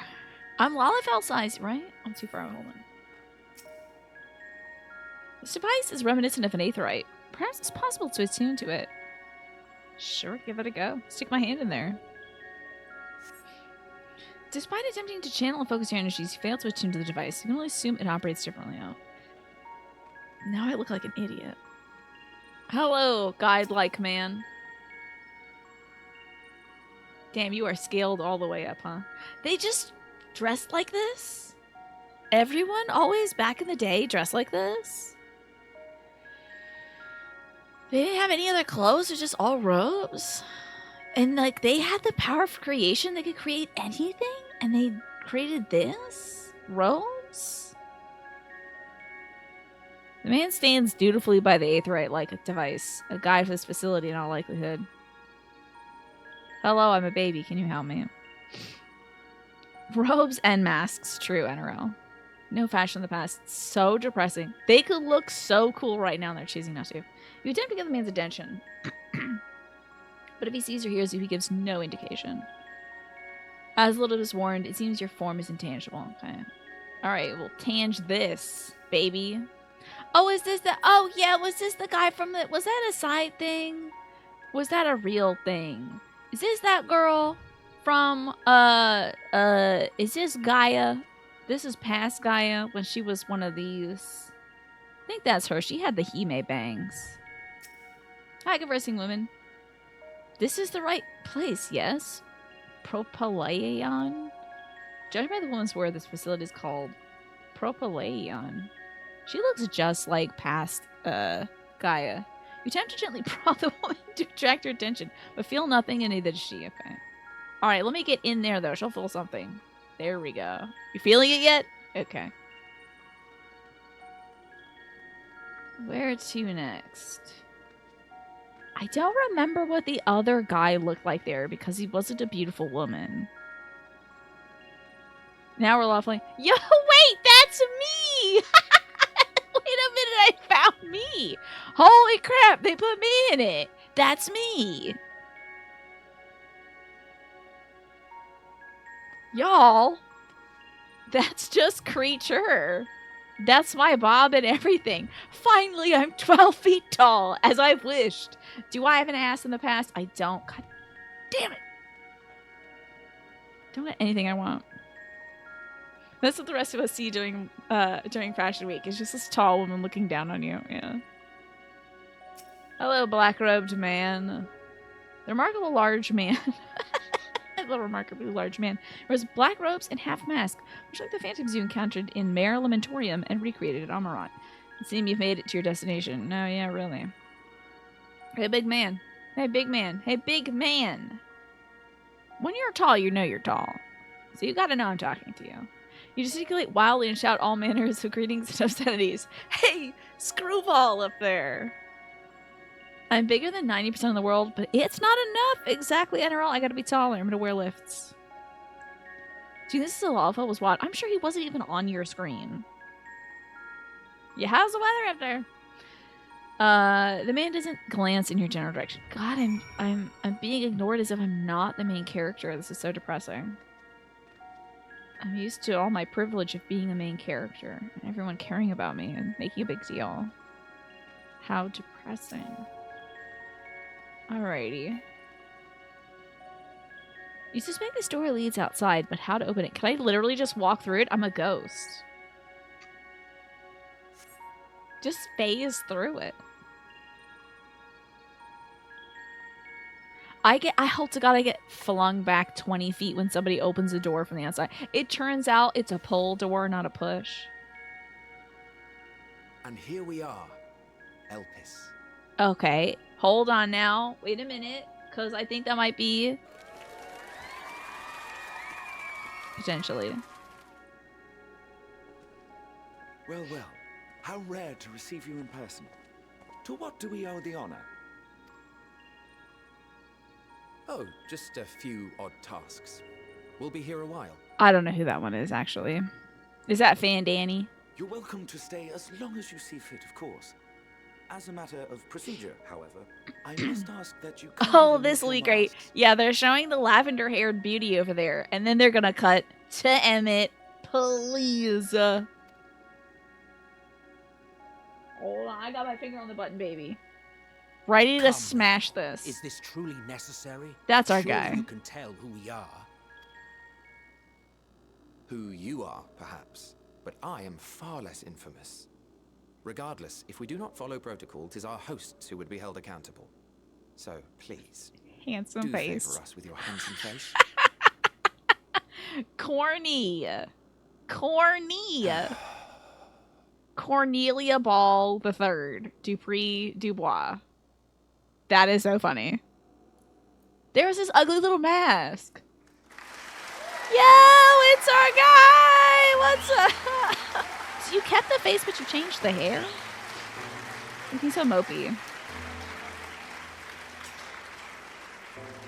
I'm Lalafell size, right? I'm too far. Hold on. This device is reminiscent of an Aetheryte. Perhaps it's possible to attune to it. Sure, give it a go. Stick my hand in there. Despite attempting to channel and focus your energies, you fail to attune to the device. You can only assume it operates differently now. Now I look like an idiot. Hello, guide-like man. Damn, you are scaled all the way up, huh? They just dressed like this? Everyone always back in the day dressed like this? They didn't have any other clothes, they're just all robes. And like they had the power of creation, they could create anything, and they created this? Robes? The man stands dutifully by the Aetheryte-like device, a guide for this facility in all likelihood. Hello, I'm a baby. Can you help me? Robes and masks. True, NRL. No fashion in the past. So depressing. They could look so cool right now and they're choosing not to. You attempt to get the man's attention. But if he sees or hears you, he gives no indication. As Little is warned, it seems your form is intangible. Okay. Alright, we'll tange this, baby. Oh, is this the... Oh, yeah, was this the guy from the... Was that a side thing? Was that a real thing? Is this that girl from, is this Gaia? This is past Gaia when she was one of these. I think that's her. She had the Hime bangs. Hi, conversing women. This is the right place, yes? Propylaeon? Judged by the woman's word, this facility is called Propylaeon. She looks just like past, Gaia. You attempt to gently prod the woman to attract her attention, but feel nothing, and neither does she. Okay. Alright, let me get in there, though. She'll feel something. There we go. You feeling it yet? Okay. Where to next? I don't remember what the other guy looked like there, because he wasn't a beautiful woman. Now we're laughing. Yo, wait! That's me! Wait a minute, I found me! Holy crap, they put me in it! That's me! Y'all, that's just Creature. That's my bob and everything. Finally, I'm 12 feet tall, as I've wished. Do I have an ass in the past? I don't. God damn it. Don't get anything I want. That's what the rest of us see during Fashion Week. It's just this tall woman looking down on you. Yeah. Hello, black-robed man. The remarkable large man. The remarkably large man wears black robes and half mask, much like the phantoms you encountered in Mare Lamentorium and recreated at Amarant. It seems you've made it to your destination. No, yeah, really. Hey, big man. Hey, big man. Hey, big man. When you're tall, you know you're tall. So you gotta know I'm talking to you. You gesticulate wildly and shout all manners of greetings and obscenities. Hey, screwball up there. I'm bigger than 90% of the world, but it's not enough. Exactly, NRL. I gotta be taller. I'm gonna wear lifts. Dude, this is a lava was what? I'm sure he wasn't even on your screen. Yeah, how's the weather up there? The man doesn't glance in your general direction. God, I'm being ignored as if I'm not the main character. This is so depressing. I'm used to all my privilege of being a main character and everyone caring about me and making a big deal. How depressing. Alrighty. You suspect this door leads outside, but how to open it? Can I literally just walk through it? I'm a ghost. Just phase through it. I hope to God I get flung back 20 feet when somebody opens a door from the outside. It turns out it's a pull door, not a push. And here we are, Elpis. Okay, hold on now. Wait a minute, because I think that might be... potentially. Well, well. How rare to receive you in person. To what do we owe the honor? Oh, just a few odd tasks. We'll be here a while. I don't know who that one is, actually. Is that Fan Danny? You're welcome to stay as long as you see fit, of course. As a matter of procedure, however, I must ask that you... Oh, this will be great. Yeah, they're showing the lavender-haired beauty over there, and then they're gonna cut to Emmett. Please. Hold on, I got my finger on the button, baby. Ready to smash this. Is this truly necessary? That's our Surely guy. You can tell who we are. Who you are, perhaps, but I am far less infamous. Regardless, if we do not follow protocol, 'tis our hosts who would be held accountable. So, please, Handsome do face. favor us with your handsome face. Corny. Corny. Cornelia Ball III. Dupree Dubois. That is so funny. There's this ugly little mask. Yo, it's our guy! What's up? So you kept the face, but you changed the hair? He's so mopey.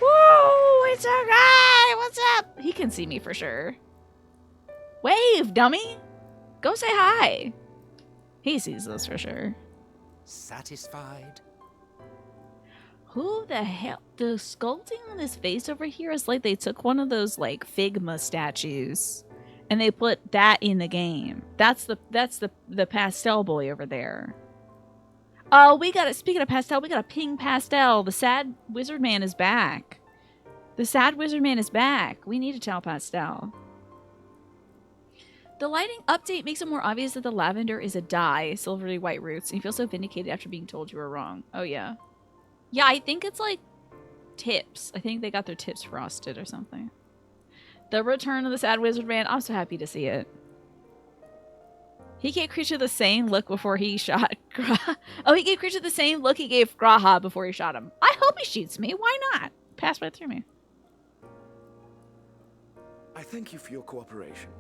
Whoa, it's our guy! What's up? He can see me for sure. Wave, dummy! Go say hi. He sees this for sure. Satisfied? Who the hell? The sculpting on his face over here is like they took one of those like Figma statues and they put that in the game. That's the pastel boy over there. Oh, speaking of pastel, we got a ping pastel. The sad wizard man is back. The sad wizard man is back. We need to tell pastel. The lighting update makes it more obvious that the lavender is a dye, silvery white roots, and you feel so vindicated after being told you were wrong. Oh, yeah. Yeah, I think it's like tips. I think they got their tips frosted or something. The return of the sad wizard man. I'm so happy to see it. He gave Creature the same look before he shot Graha. Oh, he gave Creature the same look he gave Graha before he shot him. I hope he shoots me. Why not? Pass right through me. I thank you for your cooperation.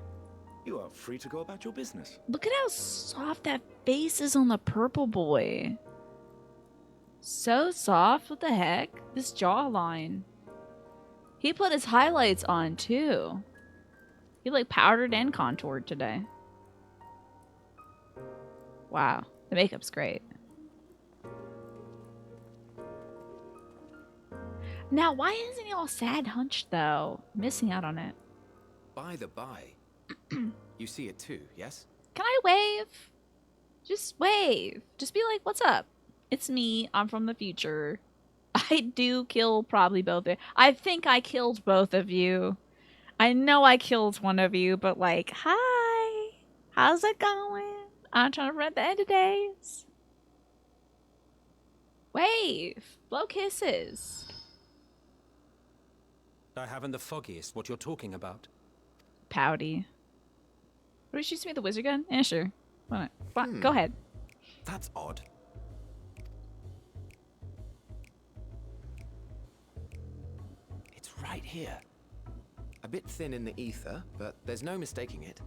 You are free to go about your business. Look at how soft that face is on the purple boy. So soft. What the heck? This jawline. He put his highlights on too. He like powdered and contoured today. Wow. The makeup's great. Now, why isn't he all sad hunched though? Missing out on it. By the by, you see it too, yes? Can I wave? Just wave. Just be like, what's up? It's me. I'm from the future. I do kill probably both of you. I think I killed both of you. I know I killed one of you, but like, hi. How's it going? I'm trying to prevent the end of days. Wave. Blow kisses. I haven't the foggiest what you're talking about. Pouty. What did you shoot me with the wizard gun? Yeah, sure. Why not? Go ahead. That's odd. It's right here. A bit thin in the ether, but there's no mistaking it.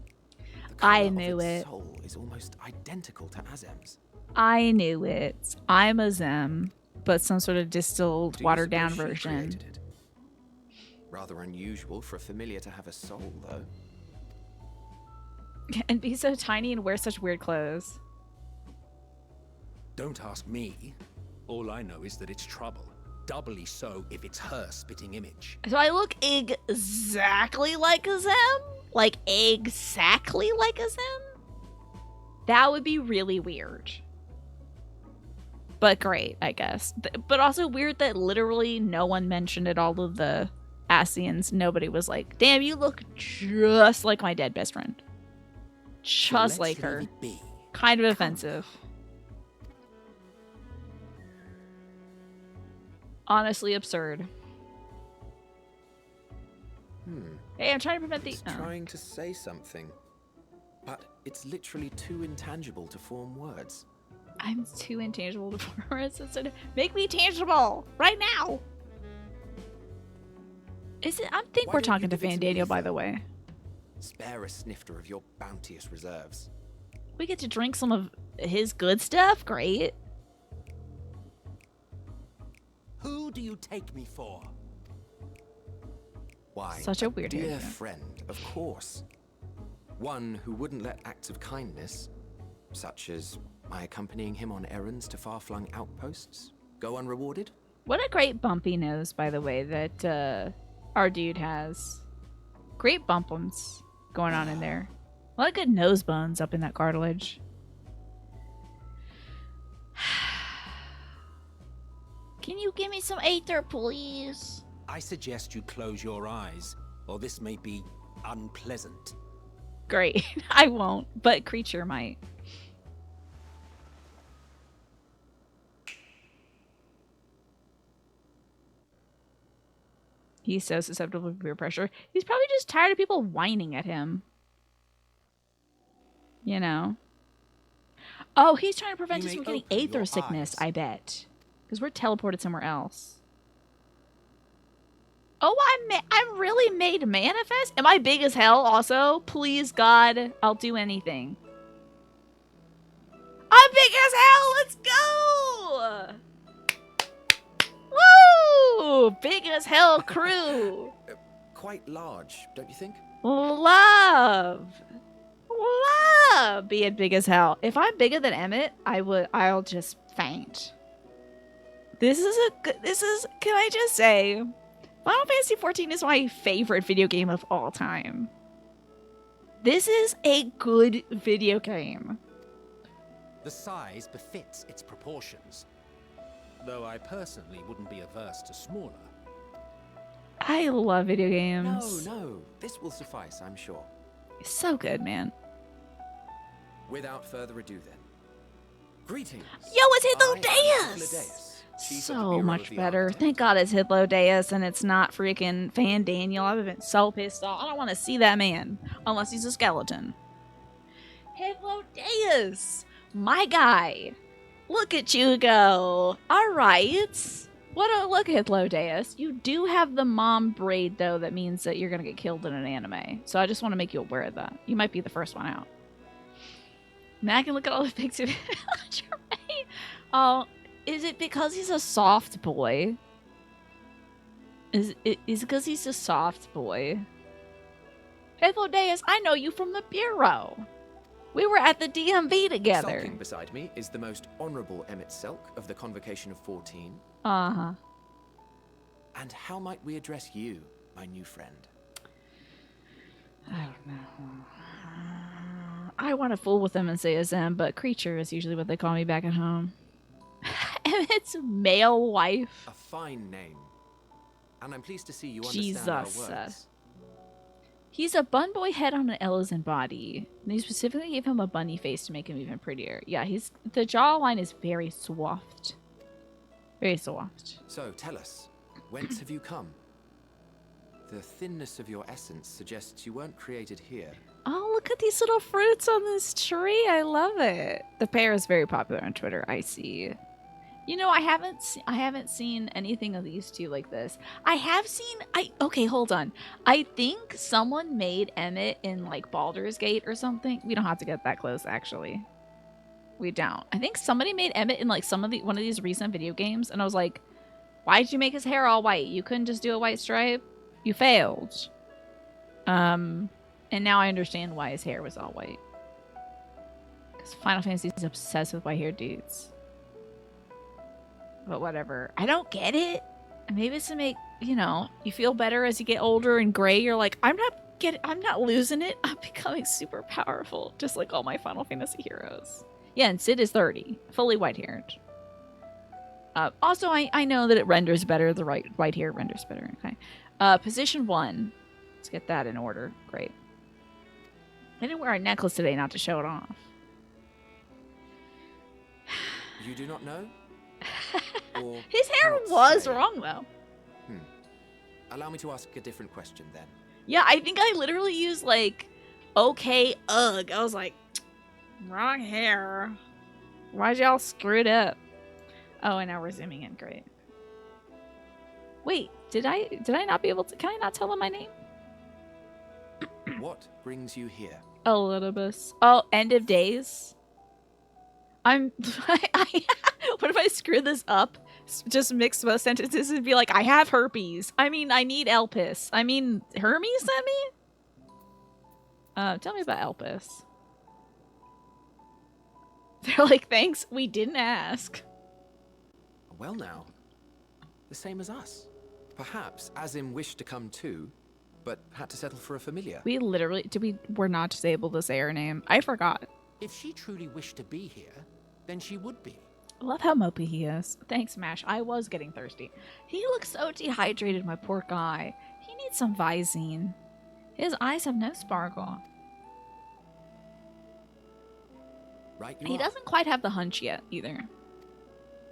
The I colour knew of its it. soul is almost identical to Azem's. I knew it. I'm a Zem, but some sort of distilled, Do you watered down suppose she version. created it? Rather unusual for a familiar to have a soul, though. And be so tiny and wear such weird clothes. Don't ask me. All I know is that it's trouble. Doubly so if it's her spitting image. So I look exactly like a Zem? Like exactly like a Zem? That would be really weird. But great, I guess. But also weird that literally no one mentioned it. All of the Asians, nobody was like, damn, you look just like my dead best friend. Just like her. Kind of offensive. Honestly absurd. Hey, I'm trying to prevent the... It's trying to say something, but it's literally too intangible to form words. I'm too intangible to form words. Make me tangible right now. Is it? I think we're talking to Fan Daniel, by the way. Spare a snifter of your bounteous reserves. We get to drink some of his good stuff. Great. Who do you take me for? Why, Such a weird dear idea. friend, of course. One who wouldn't let acts of kindness, such as my accompanying him on errands to far-flung outposts, go unrewarded. What a great bumpy nose, by the way, that our dude has. Great bumpums going on in there. A lot of good nose bones up in that cartilage. Can you give me some aether, please? I suggest you close your eyes, or this may be unpleasant. Great. I won't, but Creature might. He's so susceptible to peer pressure. He's probably just tired of people whining at him. You know? Oh, he's trying to prevent us from getting aether sickness, I bet. Because we're teleported somewhere else. Oh, I'm really made manifest? Am I big as hell also? Please, God, I'll do anything. I'm big as hell! Let's go! Woo! Big as hell crew! Quite large, don't you think? love being big as hell. If I'm bigger than Emmett, I'll just faint. Can I just say, Final Fantasy XIV is my favorite video game of all time. This is a good video game. The size befits its proportions, though I personally wouldn't be averse to smaller. I love video games. No, this will suffice, I'm sure. It's so good, man. Without further ado then. Greetings! Yo, it's Hitlodeus! So much better. Thank God it's Hitlodeus and it's not freaking Fan Daniel. I've been so pissed off. I don't want to see that man unless he's a skeleton. Hitlodeus! My guy! Look at you go! Alright. Look, Hitlodeus. You do have the mom braid, though, that means that you're gonna get killed in an anime. So I just want to make you aware of that. You might be the first one out. Now I can look at all the pictures. Oh, is it because he's a soft boy? Is it because he's a soft boy? Hitlodeus, I know you from the Bureau. We were at the DMV together. Sulking beside me is the most honorable Emmett Selk of the Convocation of 14. Uh-huh. And how might we address you, my new friend? I don't know. I want to fool with them and say SM, but creature is usually what they call me back at home. Emmett's male wife. A fine name. And I'm pleased to see you understand our words. He's a bun boy head on an elephant body. And they specifically gave him a bunny face to make him even prettier. Yeah, the jawline is very soft. Very soft. So, tell us, whence have you come? The thinness of your essence suggests you weren't created here. Oh, look at these little fruits on this tree. I love it. The pear is very popular on Twitter, I see. You know, I haven't seen anything of these two like this. I have seen okay, hold on. I think someone made Emmett in like Baldur's Gate or something. We don't have to get that close, actually. We don't. I think somebody made Emmett in like one of these recent video games, and I was like, why did you make his hair all white? You couldn't just do a white stripe? You failed. And now I understand why his hair was all white. Because Final Fantasy is obsessed with white-haired dudes. But whatever. I don't get it. Maybe it's to make, you feel better as you get older and gray. You're like, I'm not losing it. I'm becoming super powerful. Just like all my Final Fantasy heroes. Yeah, and Cid is 30. Fully white-haired. Also, I know that it renders better. The white hair renders better. Okay. Position 1. Let's get that in order. Great. I didn't wear a necklace today not to show it off. You do not know? His hair was wrong, though. Allow me to ask a different question, then. Yeah, I think I literally used, like, okay, ugh. I was like, wrong hair. Why'd y'all screw it up? Oh, and now we're zooming in. Great. Wait, did I not be able to? Can I not tell him my name? What brings you here? Elidibus. Oh, end of days. What if I screw this up? Just mix both sentences and be like, I have herpes. I mean, I need Elpis. I mean, Hermes sent me? Tell me about Elpis. They're like, thanks, we didn't ask. Well now, the same as us. Perhaps Azim wished to come too, but had to settle for a familiar. We literally, we're not just able to say her name. I forgot. If she truly wished to be here, then she would be. I love how mopey he is. Thanks, Mash. I was getting thirsty. He looks so dehydrated, my poor guy. He needs some Visine. His eyes have no sparkle. Right, he doesn't quite have the hunch yet, either.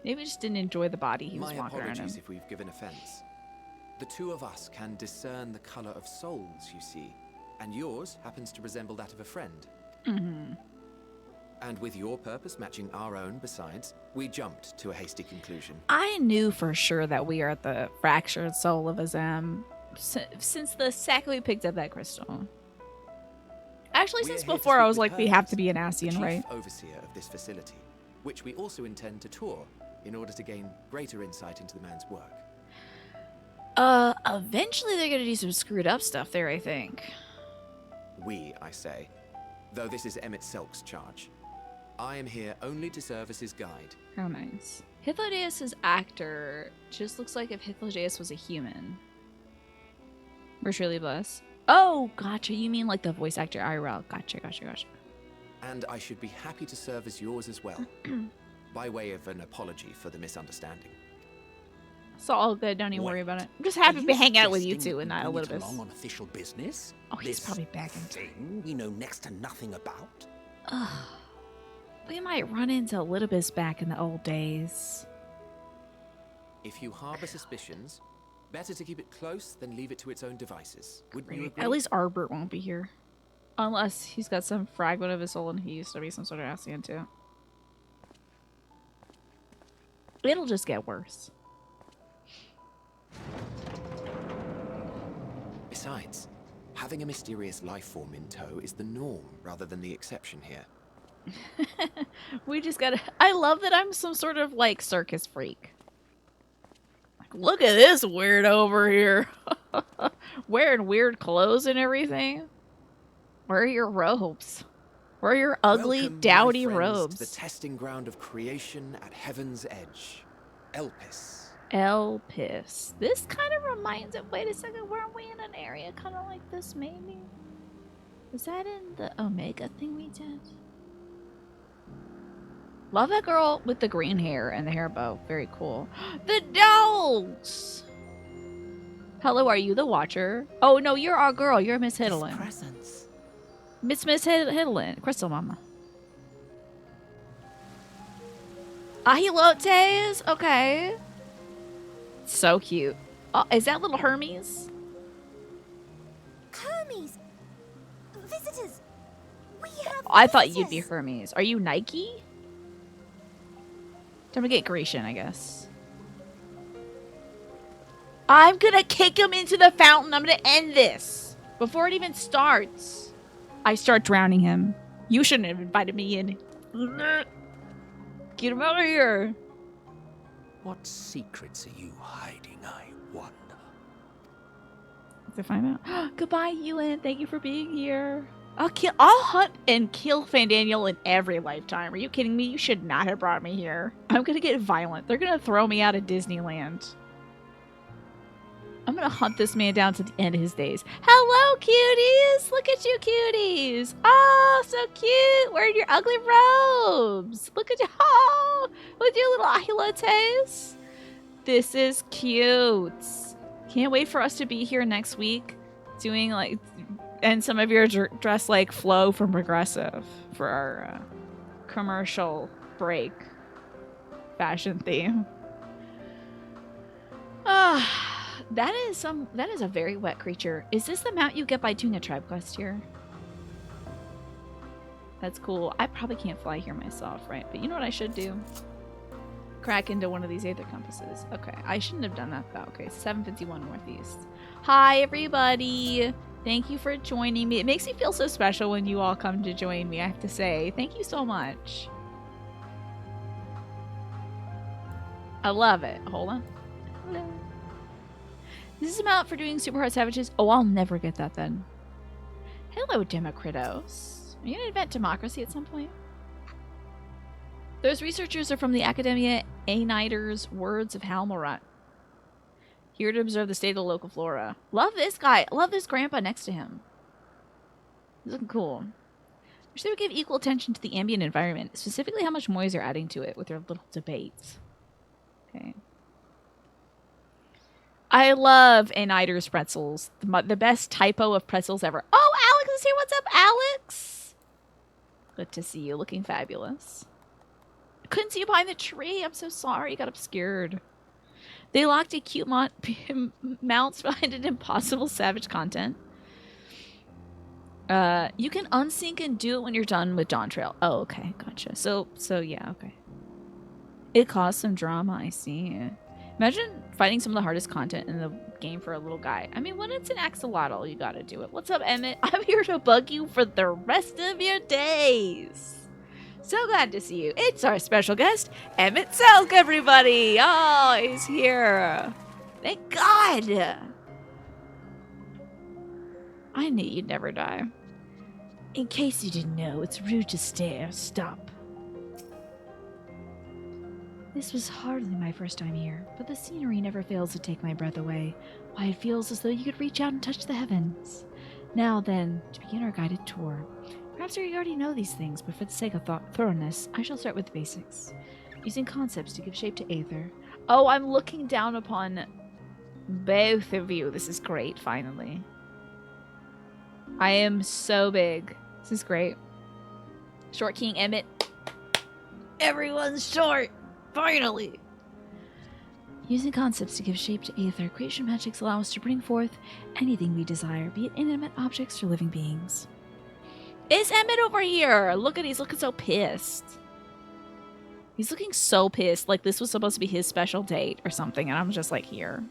Maybe just didn't enjoy the body he was walking around in. My apologies if we've given offense. The two of us can discern the color of souls, you see, and yours happens to resemble that of a friend. Mm-hmm. And with your purpose matching our own besides, we jumped to a hasty conclusion. I knew for sure that we are the fractured soul of Azam since the second we picked up that crystal. Actually, since before I was like, we have to be an Ascian, right? Chief overseer of this facility, which we also intend to tour in order to gain greater insight into the man's work. Eventually they're gonna do some screwed up stuff there, I think. we, I say. Though this is Emmett Selk's charge. I am here only to serve as his guide. How nice. Hythlodeus' actor just looks like if Hythlodeus was a human. We're truly blessed. Oh, gotcha. You mean like the voice actor IRL. Gotcha. And I should be happy to serve as yours as well. By way of an apology for the misunderstanding. It's all good. Don't even worry about it. I'm just happy to be hanging out with you two and not a little bit. Along on official business? Oh, he's probably back in. Thing we know next to nothing about? Ugh. We might run into Elidibus back in the old days. If you harbor suspicions, better to keep it close than leave it to its own devices. Wouldn't you agree? At least Arbert won't be here. Unless he's got some fragment of his soul and he used to be some sort of Ascian too. It'll just get worse. Besides, having a mysterious life form in tow is the norm rather than the exception here. We just gotta... I love that I'm some sort of, like, circus freak. Like, look at this weird over here. Wearing weird clothes and everything. Where are your robes? Where are your ugly, Welcome, dowdy my friends, robes? to the testing ground of creation at Heaven's Edge. Elpis. Elpis. This kind of reminds me... Wait a second, weren't we in an area kind of like this, maybe? Was that in the Omega thing we did? Love that girl with the green hair and the hair bow. Very cool. The dogs! Hello, are you the Watcher? Oh, no, you're our girl. You're Miss Hiddlin. Presence. Miss Hiddlin. Crystal Mama. Ahilotes? Okay. So cute. Oh, is that little Hermes? Hermes! Visitors! We have I thought you'd be Hermes. Are you Nike? Time to get Grecian, I guess. I'm gonna kick him into the fountain. I'm gonna end this. Before it even starts. I start drowning him. You shouldn't have invited me in. Get him out of here. What secrets are you hiding, I wonder? To find out. Goodbye, Ewan. Thank you for being here. I'll hunt and kill Fandaniel in every lifetime. Are you kidding me? You should not have brought me here. I'm gonna get violent. They're gonna throw me out of Disneyland. I'm gonna hunt this man down to the end of his days. Hello, cuties! Look at you, cuties! Oh, so cute! Wearing your ugly robes! Look at you! Oh, with your little ahilotes! This is cute. Can't wait for us to be here next week doing, like... And some of you are dressed like Flo from Progressive for our commercial break fashion theme. That is a very wet creature. Is this the mount you get by doing a tribe quest here? That's cool. I probably can't fly here myself, right? But you know what I should do? Crack into one of these aether compasses. Okay, I shouldn't have done that though. Okay, 751 Northeast. Hi, everybody. Thank you for joining me. It makes me feel so special when you all come to join me, I have to say. Thank you so much. I love it. Hold on. Hello. This is about for doing super hard savages. Oh, I'll never get that then. Hello, Democritos. Are you going to invent democracy at some point? Those researchers are from the Academia Aenider's Words of Halmorat. Here to observe the state of the local flora. Love this guy. Love this grandpa next to him. He's looking cool. Wish they would give equal attention to the ambient environment, specifically how much noise they're adding to it with their little debates. Okay. I love Aenider's pretzels. The best typo of pretzels ever. Oh, Alex is here. What's up, Alex? Good to see you. Looking fabulous. I couldn't see you behind the tree. I'm so sorry. You got obscured. They locked a cute mounts behind an impossible savage content. You can unsync and do it when you're done with Dawn Trail. Oh, okay. Gotcha. So yeah, okay. It caused some drama, I see. Imagine fighting some of the hardest content in the game for a little guy. I mean, when it's an axolotl, you gotta do it. What's up, Emmett? I'm here to bug you for the rest of your days. So glad to see you. It's our special guest, Emmett Selk, everybody. Oh, he's here. Thank God. I knew you'd never die. In case you didn't know, it's rude to stare. Stop. This was hardly my first time here, but the scenery never fails to take my breath away. Why, it feels as though you could reach out and touch the heavens. Now then, to begin our guided tour. Perhaps you already know these things, but for the sake of thoroughness, I shall start with the basics. Using concepts to give shape to Aether. Oh, I'm looking down upon both of you. This is great, finally. I am so big. This is great. Short King Emmett. Everyone's short! Finally! Using concepts to give shape to Aether, creation magics allow us to bring forth anything we desire, be it inanimate objects or living beings. It's Emmett over here! Look at he's looking so pissed. He's looking so pissed, like this was supposed to be his special date or something, and I'm just like, here.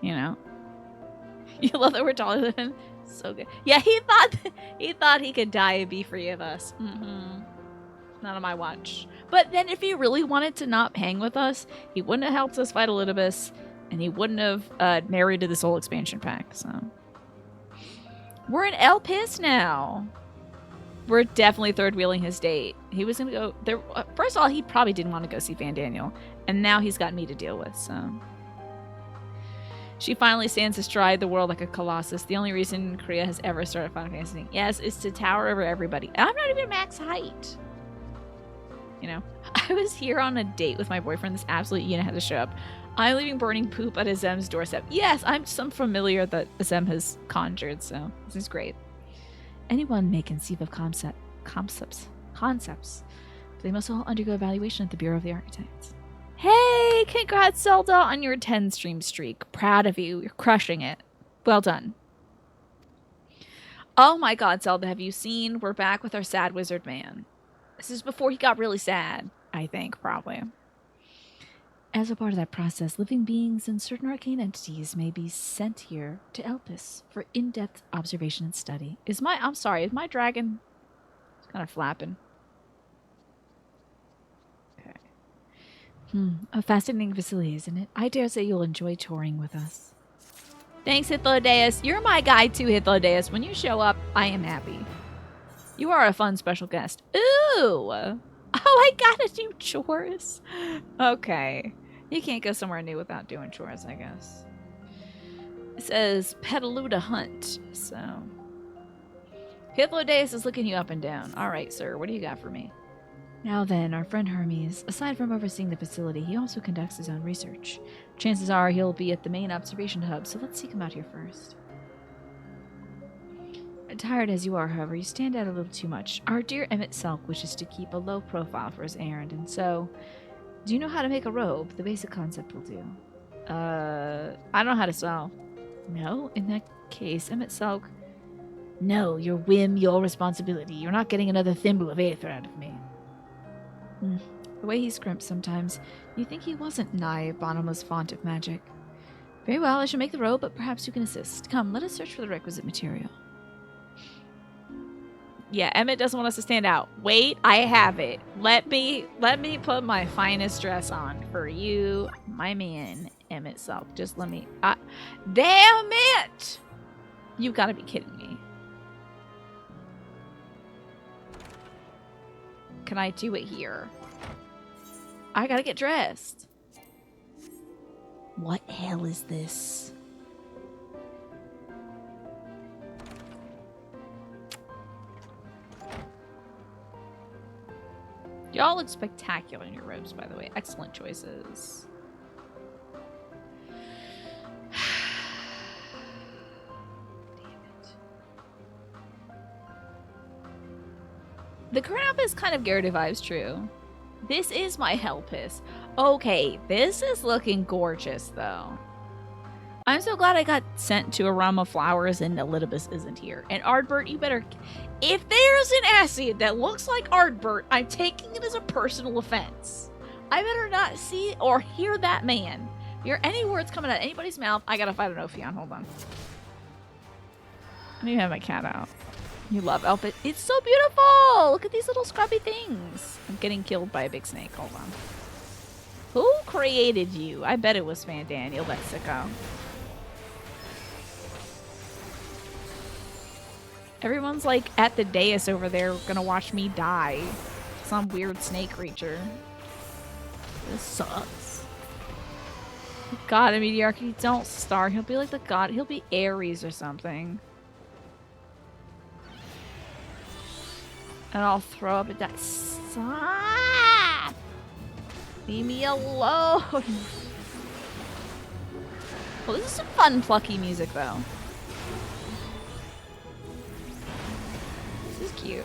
You know? You love that we're taller than him? So good. Yeah, he thought he could die and be free of us. Not on my watch. But then if he really wanted to not hang with us, he wouldn't have helped us fight Elidibus, and he wouldn't have narrated this whole expansion pack, so. We're in Elpis now. We're definitely third wheeling his date. He was gonna go there. First of all, he probably didn't want to go see Van Daniel, and now he's got me to deal with, so. She finally stands astride the world like a colossus. The only reason Korea has ever started Final Fantasy, yes, is to tower over everybody. I'm not even max height. You know, I was here on a date with my boyfriend. This absolute unit had to show up. I'm leaving burning poop at Azem's doorstep. Yes, I'm some familiar that Azem has conjured, so this is great. Anyone may conceive of concepts. But they must all undergo evaluation at the Bureau of the Architects. Hey, congrats, Zelda, on your 10 stream streak. Proud of you. You're crushing it. Well done. Oh my god, Zelda, have you seen? We're back with our sad wizard man. This is before he got really sad, I think, probably. As a part of that process, living beings and certain arcane entities may be sent here to Elpis for in-depth observation and study. I'm sorry, is my dragon... It's kind of flapping. Okay. A fascinating facility, isn't it? I dare say you'll enjoy touring with us. Thanks, Hythlodeus. You're my guy too, Hythlodeus. When you show up, I am happy. You are a fun special guest. Ooh! Oh, I gotta do chores. Okay. You can't go somewhere new without doing chores, I guess. It says Petalooda Hunt, so... Hythlodeus is looking you up and down. Alright, sir, what do you got for me? Now then, our friend Hermes, aside from overseeing the facility, he also conducts his own research. Chances are he'll be at the main observation hub, so let's seek him out here first. Tired as you are, however, you stand out a little too much. Our dear Emmett Selk wishes to keep a low profile for his errand, and so... Do you know how to make a robe? The basic concept will do. I don't know how to sew. No? In that case, Emmett Selk... No, your whim, your responsibility. You're not getting another thimble of aether out of me. The way he scrimps sometimes, you think he wasn't nigh a bottomless font of magic. Very well, I shall make the robe, but perhaps you can assist. Come, let us search for the requisite material. Yeah, Emmett doesn't want us to stand out. Wait, I have it. Let me put my finest dress on for you, my man, Emmett Selk. Just let me... damn it! You gotta be kidding me. Can I do it here? I gotta get dressed. What hell is this? Y'all look spectacular in your robes, by the way. Excellent choices. Damn it. The current outfit is kind of Garrett vibes, true. This is my Helpis. Okay, this is looking gorgeous, though. I'm so glad I got sent to a realm of flowers and Elidibus isn't here. And Ardbert, you better... If there's an acid that looks like Ardbert, I'm taking it as a personal offense. I better not see or hear that man. If there are any words coming out of anybody's mouth, I gotta fight an Ophion. Hold on. Let me have my cat out. You love Elpit. It's so beautiful! Look at these little scrubby things. I'm getting killed by a big snake. Hold on. Who created you? I bet it was Van Daniel, that sicko. Everyone's like at the dais over there gonna watch me die. Some weird snake creature. This sucks. God, a mediocrity, don't star. He'll be like the god. He'll be Ares or something. And I'll throw up a die. Stop! Leave me alone. Well, this is some fun, plucky music, though. This is cute.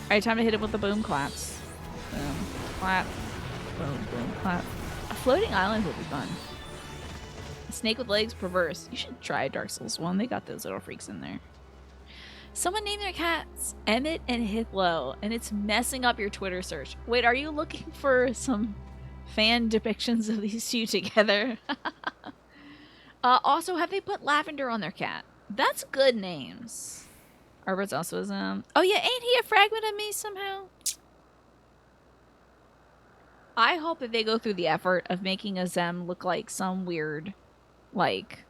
Alright, time to hit it with the boom claps. Boom, clap. Boom, boom, clap. A floating island would be fun. A snake with legs, perverse. You should try Dark Souls 1. They got those little freaks in there. Someone named their cats Emmett and Hitlo, and it's messing up your Twitter search. Wait, are you looking for some fan depictions of these two together? Also, have they put Lavender on their cat? That's good names. Arbert's also is, oh yeah, ain't he a fragment of me somehow? I hope that they go through the effort of making Azem look like some weird, like...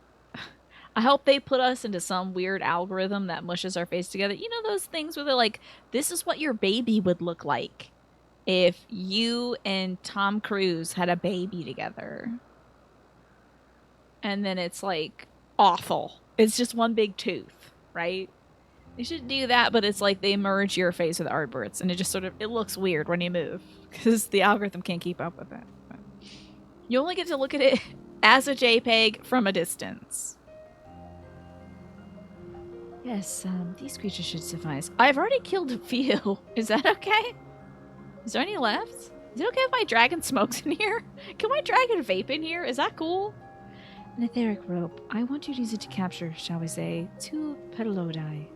I hope they put us into some weird algorithm that mushes our face together. You know those things where they're like, this is what your baby would look like if you and Tom Cruise had a baby together. And then it's like awful. It's just one big tooth, right? They should do that, but it's like they merge your face with Artbert's and it just sort of, it looks weird when you move because the algorithm can't keep up with it. But you only get to look at it as a JPEG from a distance. Yes, these creatures should suffice. I've already killed a few. Is that okay? Is there any left? Is it okay if my dragon smokes in here? Can my dragon vape in here? Is that cool? An etheric rope. I want you to use it to capture, shall we say, 2 pedalodi.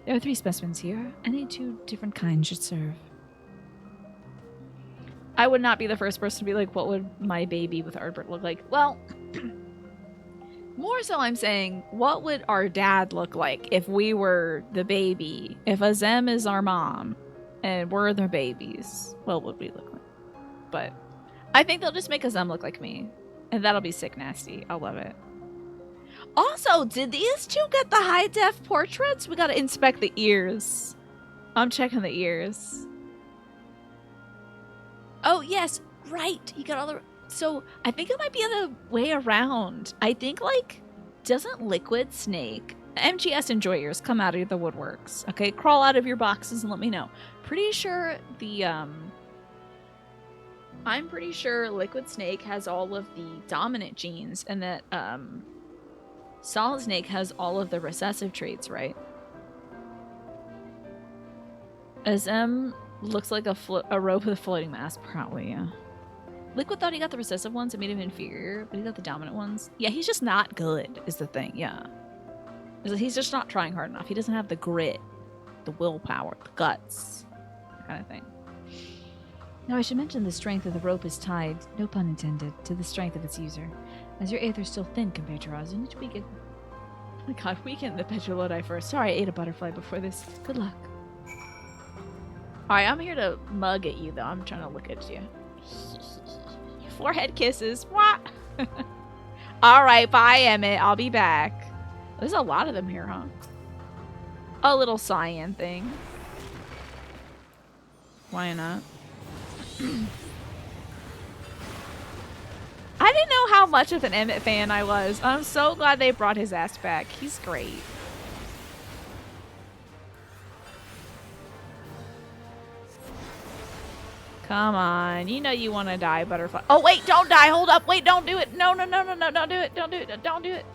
There are 3 specimens here. Any 2 different kinds should serve. I would not be the first person to be like, what would my baby with Artbert look like? Well... More so I'm saying, what would our dad look like if we were the baby? If Azem is our mom and we're their babies, what would we look like? But I think they'll just make Azem look like me. And that'll be sick nasty. I'll love it. Also, did these two get the high-def portraits? We gotta inspect the ears. I'm checking the ears. Oh, yes. Right. You got all the... So, I think it might be the other way around. I think, like, doesn't Liquid Snake... MGS enjoyers, come out of the woodworks. Okay? Crawl out of your boxes and let me know. Pretty sure the, I'm pretty sure Liquid Snake has all of the dominant genes and that, Solid Snake has all of the recessive traits, right? Azem looks like a rope with a floating mass, probably, yeah. Liquid thought he got the recessive ones. It made him inferior, but he got the dominant ones. Yeah, he's just not good, is the thing, yeah. He's just not trying hard enough. He doesn't have the grit, the willpower, the guts, that kind of thing. Now, I should mention the strength of the rope is tied, no pun intended, to the strength of its user. As your aether is still thin compared to ours, you need to weaken... Oh my god, weaken the Petrolodi first. Sorry, I ate a butterfly before this. Good luck. Alright, I'm here to mug at you, though. I'm trying to look at you. Forehead kisses. What? Alright, bye, Emmett. I'll be back. There's a lot of them here, huh? A little cyan thing. Why not? I didn't know how much of an Emmett fan I was. I'm so glad they brought his ass back. He's great. Come on. You know you want to die, Butterfly. Oh, wait. Don't die. Hold up. Wait. Don't do it. No, no, no, no, no. Don't do it. Don't do it. Don't do it.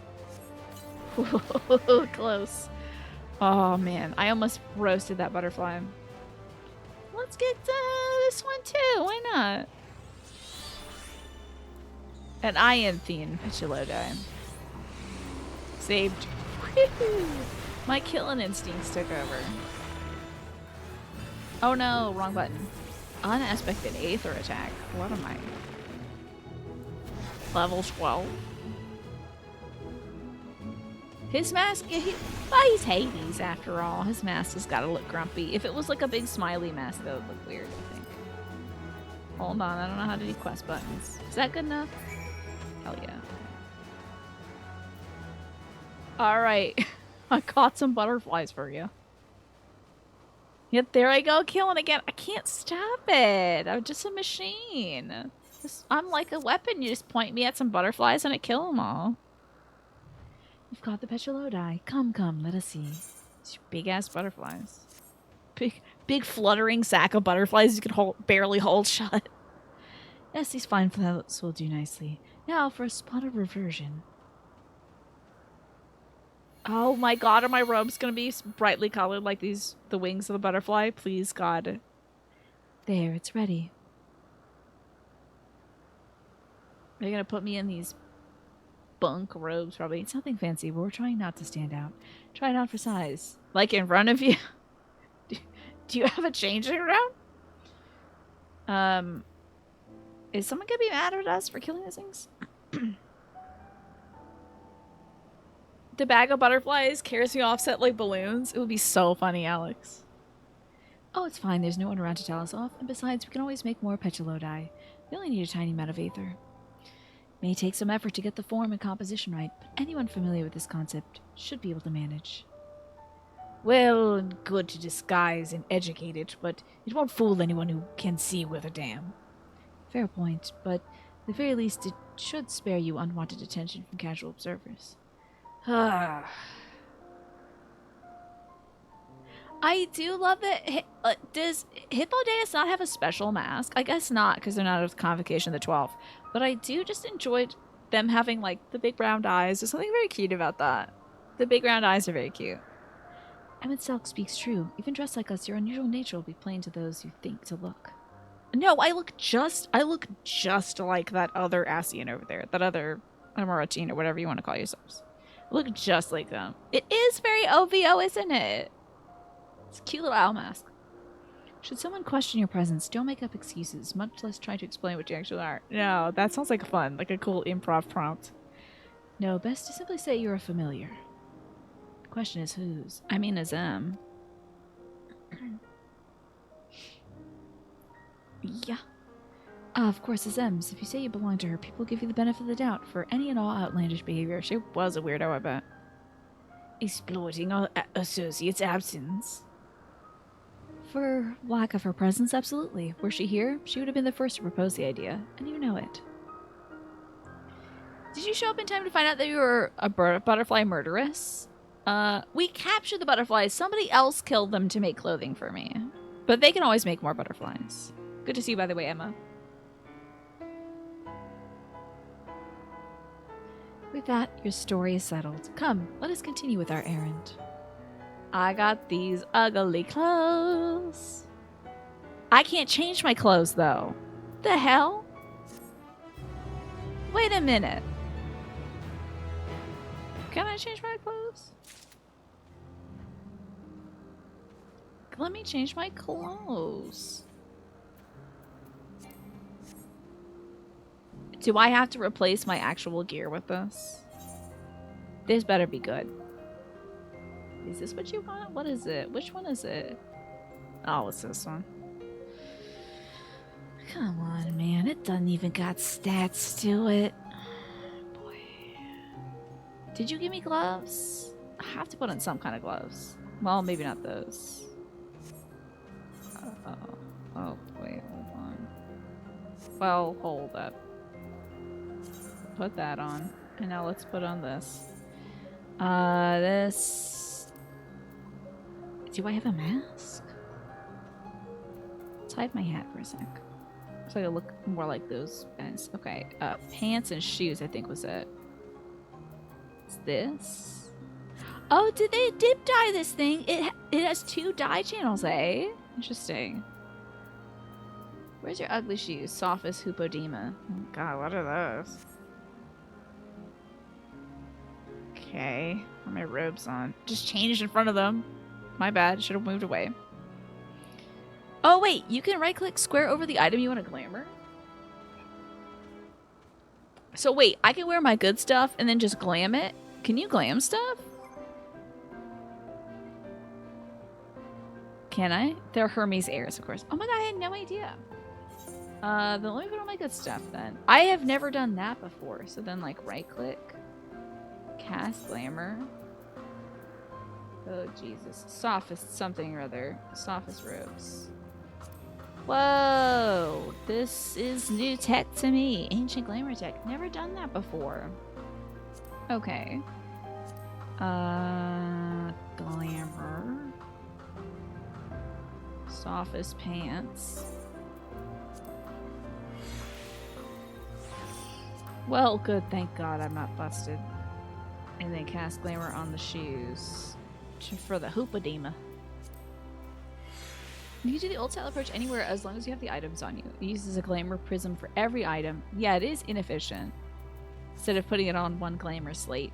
Close. Oh, man. I almost roasted that butterfly. Let's get this one, too. Why not? An Ianthian Petrolodi. Saved. My killing instincts took over. Oh, no. Wrong button. Unaspected Aether attack. What am I? Level 12. His mask, yeah, he's Hades after all. His mask has got to look grumpy. If it was like a big smiley mask, that would look weird, I think. Hold on, I don't know how to do quest buttons. Is that good enough? Hell yeah. Alright. I caught some butterflies for you. Yet there I go, killing again. I can't stop it. I'm just a machine. I'm like a weapon. You just point me at some butterflies and I kill them all. You've caught the Petrolodi. Come, come, let us see. These big-ass butterflies. Big fluttering sack of butterflies you can barely hold shut. Yes, these fine floats will do nicely. Now for a spot of reversion. Oh my god, are my robes gonna be brightly colored like the wings of the butterfly? Please, God. There, it's ready. They're gonna put me in these bunk robes, probably. It's nothing fancy, but we're trying not to stand out. Try not for size. Like in front of you? Do you have a changing room? Is someone gonna be mad at us for killing these things? The bag of butterflies carries me offset like balloons. It would be so funny, Alex. Oh, it's fine. There's no one around to tell us off. And besides, we can always make more Petrolodi. We only need a tiny amount of aether. May take some effort to get the form and composition right, but anyone familiar with this concept should be able to manage. Well, good to disguise and educate it, but it won't fool anyone who can see with a damn. Fair point, but at the very least it should spare you unwanted attention from casual observers. I do love it. Does Hippodeus not have a special mask? I guess not, because they're not of the Convocation of the 12. But I do just enjoy them having, like, the big round eyes. There's something very cute about that. The big round eyes are very cute. Emmett Selk speaks true. Even dressed like us, your unusual nature will be plain to those who think to look. No, I look just like that other Ascian over there. That other Amaratine or whatever you want to call yourselves. Look just like them. It is very OVO, isn't it? It's a cute little owl mask. Should someone question your presence, don't make up excuses, much less try to explain what you actually are. No, that sounds like fun. Like a cool improv prompt. No, best to simply say you're a familiar. The question is whose. I mean, Azem. Yeah. Of course, Azem's. If you say you belong to her, people give you the benefit of the doubt for any and all outlandish behavior. She was a weirdo, I bet. Exploiting our associate's absence. For lack of her presence, absolutely. Were she here, she would have been the first to propose the idea, and you know it. Did you show up in time to find out that you were a butterfly murderess? We captured the butterflies. Somebody else killed them to make clothing for me. But they can always make more butterflies. Good to see you, by the way, Emma. With that, your story is settled. Come, let us continue with our errand. I got these ugly clothes. I can't change my clothes, though. The hell? Wait a minute. Can I change my clothes? Let me change my clothes. Do I have to replace my actual gear with this? This better be good. Is this what you want? What is it? Which one is it? Oh, it's this one. Come on, man. It doesn't even got stats to it. Boy. Did you give me gloves? I have to put on some kind of gloves. Well, maybe not those. Oh, wait, hold on. Well, hold up. Put that on. And now let's put on this. This... Do I have a mask? Let's hide my hat for a sec. So I look more like those guys. Okay, pants and shoes I think was it. It's this? Oh, did they dip dye this thing? It has 2 dye channels, eh? Interesting. Where's your ugly shoes? Sophis Hupodema. Oh god, what are those? Okay, put my robes on. Just changed in front of them. My bad, should have moved away. Oh wait, you can right click square over the item you want to glamour? So wait, I can wear my good stuff and then just glam it? Can you glam stuff? Can I? They're Hermes heirs, of course. Oh my god, I had no idea. Then let me put on my good stuff then. I have never done that before. So then like right click. Cast glamour. Oh, Jesus. Sophist something or other. Sophist robes. Whoa! This is new tech to me. Ancient glamour tech. Never done that before. Okay. Glamour. Sophist pants. Well, good. Thank God I'm not busted. And then cast glamour on the shoes. For the hoopadema. You can do the old style approach anywhere as long as you have the items on you. It uses a glamour prism for every item. Yeah, it is inefficient. Instead of putting it on one glamour slate.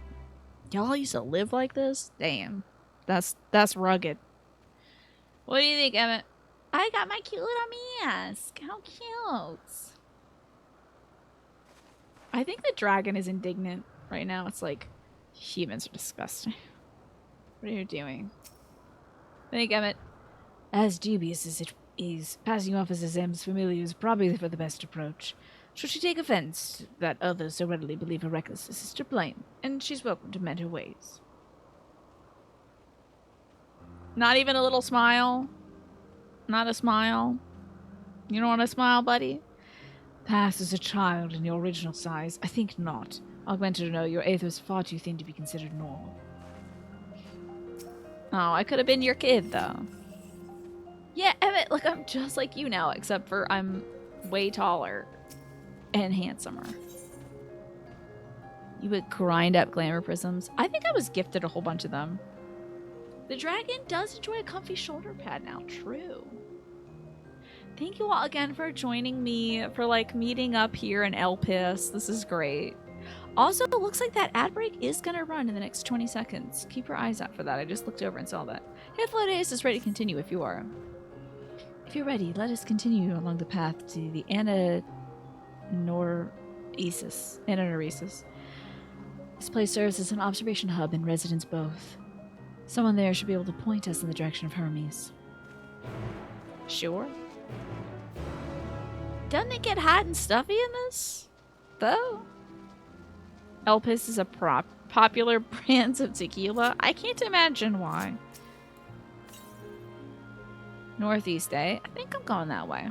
Y'all used to live like this? Damn. That's rugged. What do you think, Emmett? I got my cute little mask. How cute. I think the dragon is indignant right now. It's like, humans are disgusting. What are you doing? I think, Emmett, as dubious as it is, passing off as Zem's familiar is probably for the best approach. Should she take offense that others so readily believe her recklessness is to blame, and she's welcome to mend her ways. Not even a little smile? Not a smile? You don't want to smile, buddy? Past as a child in your original size, I think not. Augmented or no, your aether is far too thin to be considered normal. Oh, I could have been your kid, though. Yeah, Emmett, look, I'm just like you now, except for I'm way taller and handsomer. You would grind up glamour prisms. I think I was gifted a whole bunch of them. The dragon does enjoy a comfy shoulder pad now. True. Thank you all again for joining me, for like meeting up here in Elpis. This is great. Also, it looks like that ad break is going to run in the next 20 seconds. Keep your eyes out for that. I just looked over and saw that. Hythlodaeus is ready to continue if you are. If you're ready, let us continue along the path to the Ananoresis. This place serves as an observation hub and residence both. Someone there should be able to point us in the direction of Hermes. Sure. Doesn't it get hot and stuffy in this, though? Elpis is a popular brand of tequila. I can't imagine why. Northeast, eh? I think I'm going that way.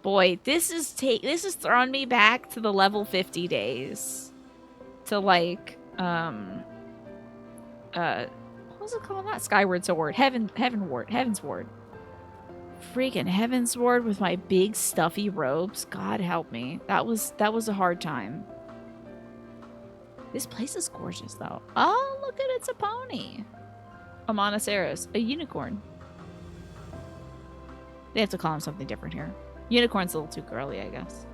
Boy, this is throwing me back to the level 50 days. To like, what was it called? Not Skyward Sword. Heaven's Ward. Freaking Heaven's Ward with my big stuffy robes. God help me. That was a hard time. This place is gorgeous though. Oh, look at it, it's a pony. A Monoceros, a unicorn. They have to call him something different here. Unicorn's a little too girly, I guess.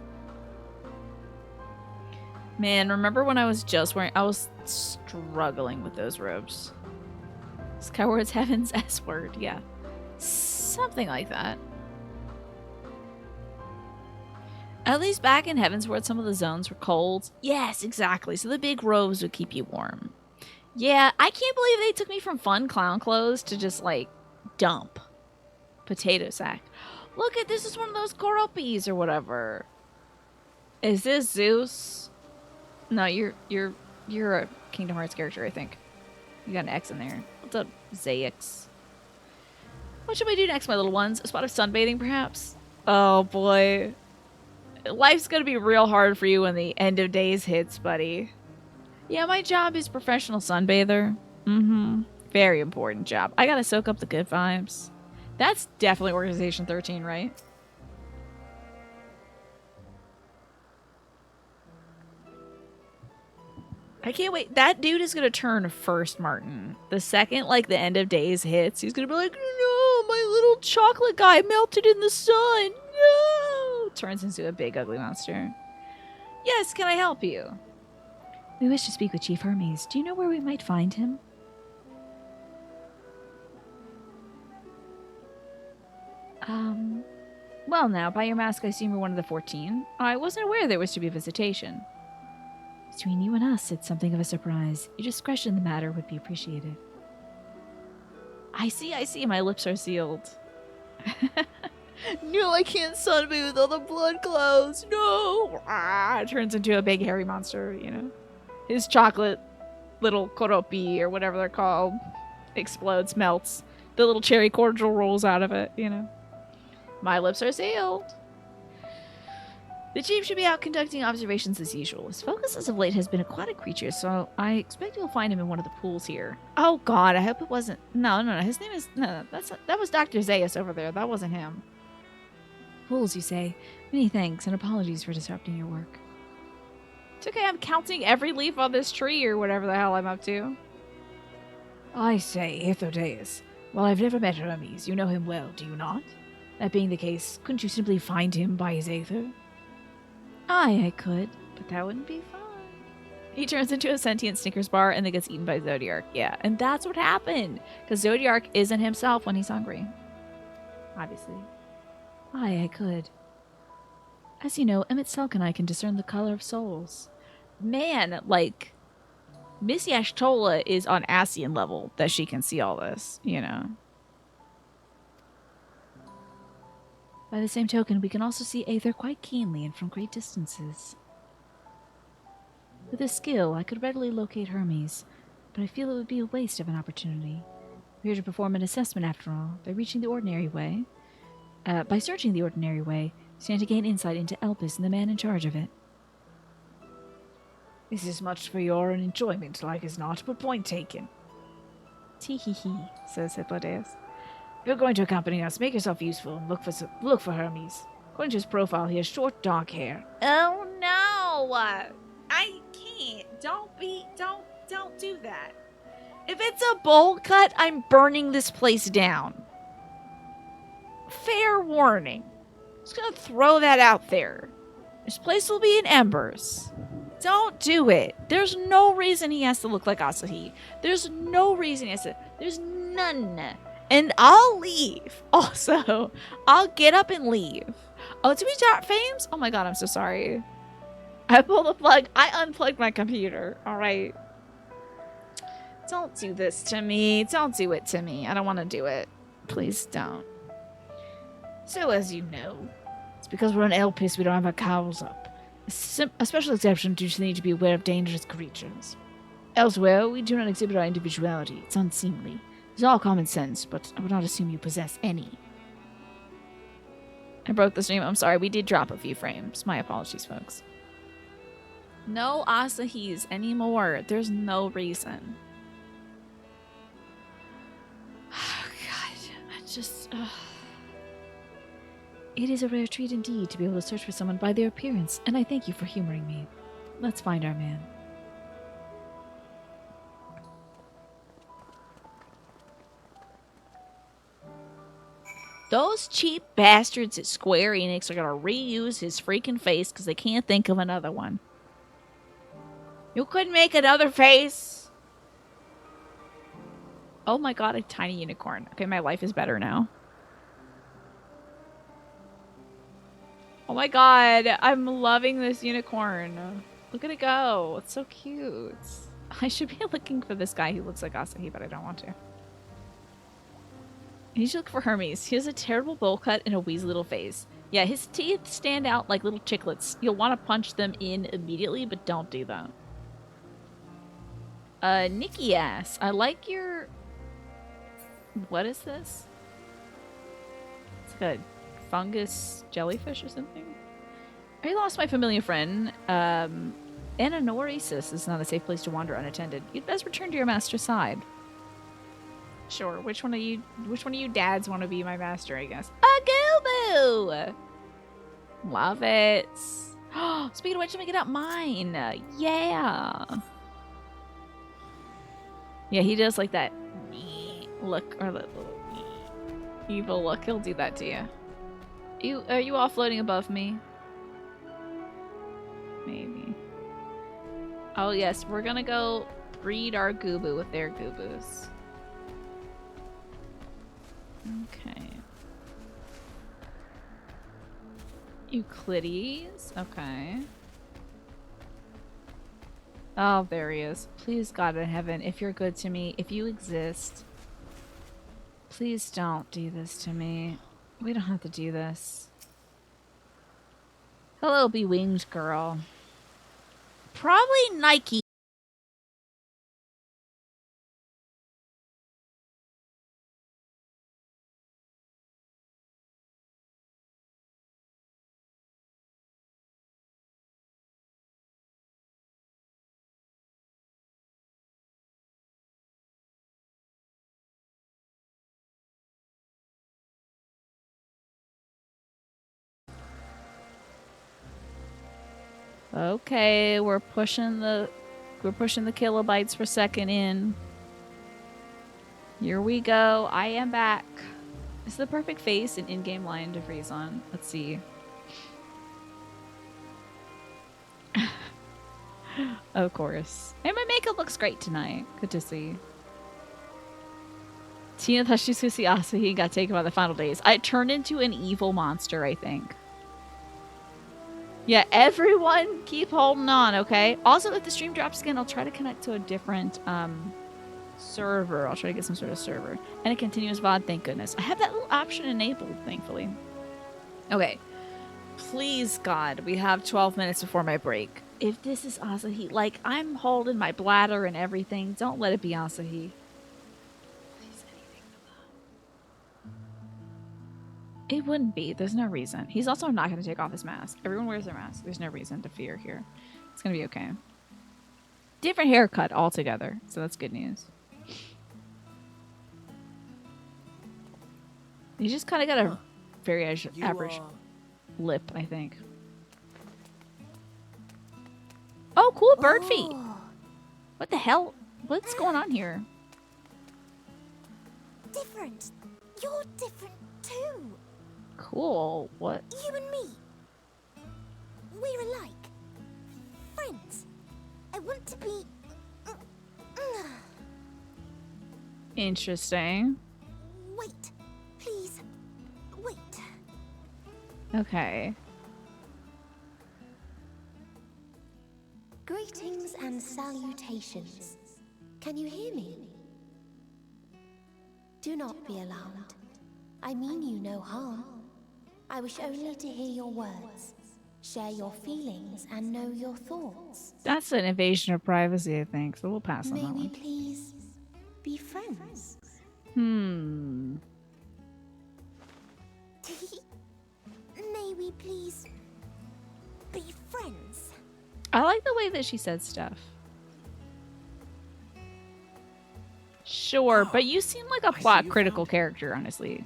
Man, remember when I was just wearing... I was struggling with those robes. Skyward's Heaven's S-word, yeah. Something like that. At least back in Heavensward, some of the zones were cold. Yes, exactly. So the big robes would keep you warm. Yeah, I can't believe they took me from fun clown clothes to just, like, dump. Potato sack. Look at this is one of those Koropis or whatever. Is this Zeus? No, you're a Kingdom Hearts character, I think. You got an X in there. What's up, Zayx? What should we do next, my little ones? A spot of sunbathing, perhaps? Oh, boy. Life's gonna be real hard for you when the end of days hits, buddy. Yeah, my job is professional sunbather. Mm-hmm. Very important job. I gotta soak up the good vibes. That's definitely Organization 13, right? I can't wait. That dude is gonna turn first, Martin. The second, like, the end of days hits, he's gonna be like, no, my little chocolate guy melted in the sun. No! Turns into a big, ugly monster. Yes, can I help you? We wish to speak with Chief Hermes. Do you know where we might find him? Well now, by your mask I assume you're one of the 14. I wasn't aware there was to be a visitation. Between you and us, it's something of a surprise. Your discretion in the matter would be appreciated. I see. My lips are sealed. No, I can't sunbathe with all the blood clothes. No! Ah, it turns into a big hairy monster, you know? His chocolate little koropi or whatever they're called explodes, melts. The little cherry cordial rolls out of it, you know. My lips are sealed. The chief should be out conducting observations as usual. His focus as of late has been aquatic creatures, so I expect you'll find him in one of the pools here. Oh god, I hope it wasn't. No, his name is... No, that was Dr. Zaius over there. That wasn't him. Pools, you say? Many thanks and apologies for disrupting your work. It's okay, I'm counting every leaf on this tree or whatever the hell I'm up to. I say, Hithodeus. While I've never met Hermes, you know him well, do you not? That being the case, couldn't you simply find him by his aether? Aye, I could, but that wouldn't be fun. He turns into a sentient Snickers bar and then gets eaten by Zodiark. Yeah, and that's what happened, because Zodiark isn't himself when he's hungry. Obviously. Aye, I could. As you know, Emmett Selk and I can discern the color of souls. Man, like, Miss Yashtola is on Ascian level that she can see all this, you know. By the same token, we can also see aether quite keenly and from great distances. With this skill, I could readily locate Hermes, but I feel it would be a waste of an opportunity. We're here to perform an assessment after all, by searching the ordinary way, stand to gain insight into Elpis and the man in charge of it. This is much for your own enjoyment, like as not, but point taken. Tee-hee-hee, says Hippodeus. If you're going to accompany us, make yourself useful and look for Hermes. According to his profile, he has short, dark hair. Oh no! I can't. Don't do that. If it's a bowl cut, I'm burning this place down. Fair warning. Just gonna throw that out there. This place will be in embers. Don't do it. There's no reason he has to look like Asahi. There's no reason he has to. There's none. And I'll leave. Also, I'll get up and leave. Oh, to be dark fames? Oh my god, I'm so sorry. I pulled the plug. I unplugged my computer. Alright. Don't do this to me. Don't do it to me. I don't want to do it. Please don't. So, as you know, it's because we're on Elpis we don't have our cowls up. A special exception due to the need to be aware of dangerous creatures. Elsewhere, we do not exhibit our individuality. It's unseemly. It's all common sense, but I would not assume you possess any. I broke the stream. I'm sorry. We did drop a few frames. My apologies, folks. No Asahis anymore. There's no reason. Oh, God. I just... It is a rare treat indeed to be able to search for someone by their appearance, and I thank you for humoring me. Let's find our man. Those cheap bastards at Square Enix are gonna reuse his freaking face because they can't think of another one. You couldn't make another face? Oh my god, a tiny unicorn. Okay, my life is better now. Oh my god, I'm loving this unicorn. Look at it go. It's so cute. I should be looking for this guy who looks like Asahi, but I don't want to. You should look for Hermes. He has a terrible bowl cut and a wheezy little face. Yeah, his teeth stand out like little chiclets. You'll want to punch them in immediately, but don't do that. Nikki ass. I like your... What is this? It's like a fungus jellyfish or something. I lost my familiar friend. Ananoresis is not a safe place to wander unattended. You'd best return to your master's side. Sure. Which one of you dads want to be my master, I guess? A Goobu! Love it. Speaking of which, let me get out mine. Yeah. Yeah, he does like that look, or that little evil look. He'll do that to you. Are you all floating above me? Maybe. Oh yes, we're gonna go breed our Goobu with their Goobus. Okay. Euclides. Okay. Oh, there he is. Please, God in heaven, if you're good to me, if you exist, please don't do this to me. We don't have to do this. Hello, be-winged girl. Probably Nike. Okay, we're pushing the kilobytes per second in. Here we go. I am back. This is the perfect face and in-game line to freeze on. Let's see. Of course. And my makeup looks great tonight. Good to see. Tina thought she was going to see Asahi and got taken by the final days. I turned into an evil monster, I think. Yeah, everyone keep holding on, okay? Also, if the stream drops again, I'll try to connect to a different server. I'll try to get some sort of server. And a continuous VOD, thank goodness. I have that little option enabled, thankfully. Okay. Please, God, we have 12 minutes before my break. If this is Asahi, like, I'm holding my bladder and everything. Don't let it be Asahi. Please, anything but that. It wouldn't be. There's no reason. He's also not going to take off his mask. Everyone wears their mask. There's no reason to fear here. It's going to be okay. Different haircut altogether, so that's good news. You just kind of got a very average lip, I think. Oh, cool bird feet. What the hell? What's going on here? Different. You're different too. Cool. What? You and me. We're alike. Friends. I want to be... Interesting. Wait. Please. Wait. Okay. Greetings and salutations. Can you hear me? Do not be alarmed. I mean you no harm. I wish only to hear your words, share your feelings, and know your thoughts. That's an invasion of privacy, I think, so we'll pass on May that we one. please be friends? Hmm. May we please be friends? I like the way that she said stuff. Sure, but you seem like a plot critical character, honestly.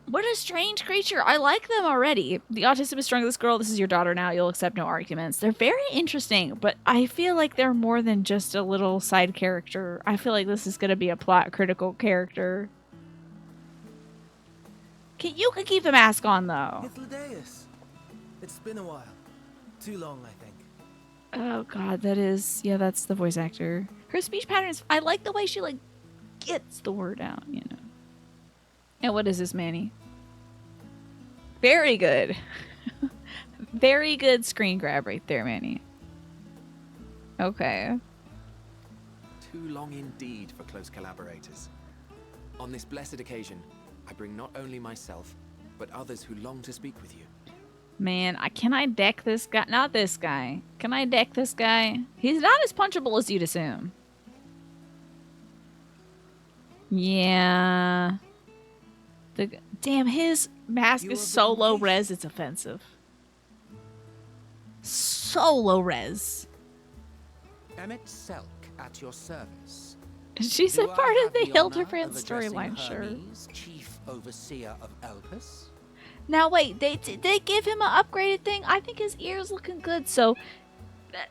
What a strange creature. I like them already. The autism is strong of this girl. This is your daughter now. You'll accept no arguments. They're very interesting, but I feel like they're more than just a little side character. I feel like this is going to be a plot critical character. You can keep the mask on, though. It's been a while. Too long, I think. Oh, God, that is... Yeah, that's the voice actor. Her speech patterns... I like the way she, like, gets the word out, you know. And what is this, Manny? Very good. Very good screen grab right there, Manny. Okay. Too long indeed for close collaborators. On this blessed occasion, I bring not only myself, but others who long to speak with you. Man, can I deck this guy? Not this guy. Can I deck this guy? He's not as punchable as you'd assume. Yeah. Damn, his mask is so low res, it's offensive. So low res. Emmett Selk at your service. She's a part of the Hildebrand storyline, sure. Chief Overseer of Elpis. Now wait, they give him an upgraded thing. I think his ear's looking good. So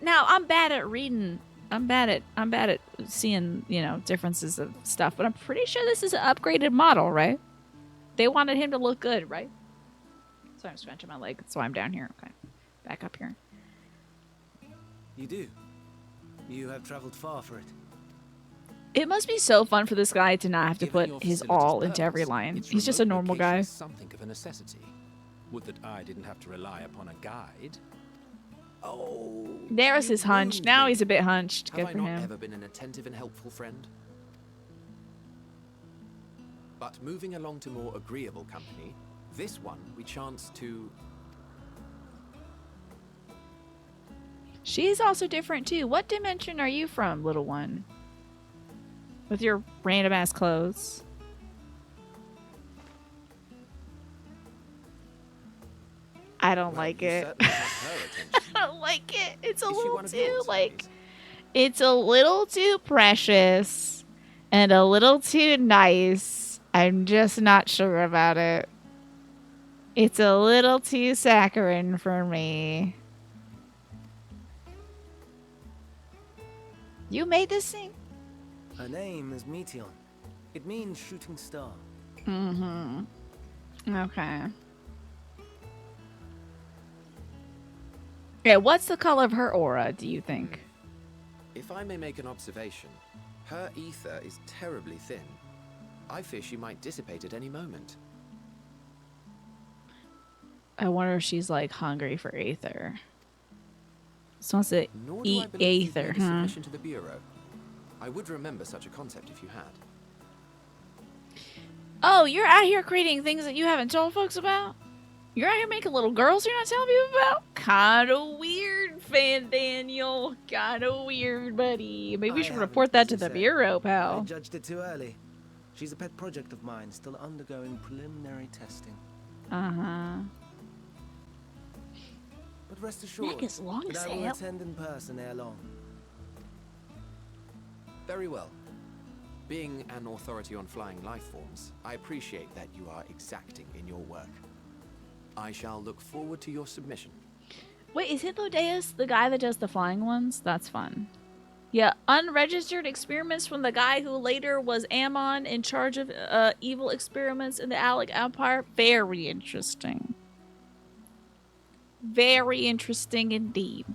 now I'm bad at reading. I'm bad at seeing, you know, differences of stuff. But I'm pretty sure this is an upgraded model, right? They wanted him to look good, right? So I'm scratching my leg. That's why I'm down here. Okay, back up here. You do. You have traveled far for it. It must be so fun for this guy to not have to put his all into every line. He's just a normal guy. Something of a necessity. Would that I didn't have to rely upon a guide. Oh. There's his hunch. Now he's a bit hunched. Good for Have I him. not ever been an attentive and helpful friend? But moving along to more agreeable company, this one we chance to... She's also different too. What dimension are you from, little one? With your random ass clothes. I don't like it. I don't like it. It's a little too, like... It's a little too precious. And a little too nice. I'm just not sure about it. It's a little too saccharine for me. You made this thing? Her name is Meteion. It means shooting star. Mm-hmm. Okay. Yeah, what's the color of her aura, do you think? If I may make an observation, her ether is terribly thin. I fear she might dissipate at any moment. I wonder if she's like hungry for ether. Just wants to Nor do I eat believe you've ether, made a huh? submission to the Bureau. I would remember such a concept if you had. Oh, you're out here creating things that you haven't told folks about? You're out here making little girls you're not telling people about? Kinda weird, Fan Daniel. Kinda weird, buddy. Maybe we should report that to the Bureau, I pal. judged it too early. She's a pet project of mine, still undergoing preliminary testing. Uh-huh. But rest assured, Neck is long that as I will hell. attend in person ere long. Very well. Being an authority on flying life forms, I appreciate that you are exacting in your work. I shall look forward to your submission. Wait, is Hitlodeus the guy that does the flying ones? That's fun. Yeah, unregistered experiments from the guy who later was Ammon in charge of evil experiments in the Alec Empire. Very interesting. Very interesting indeed.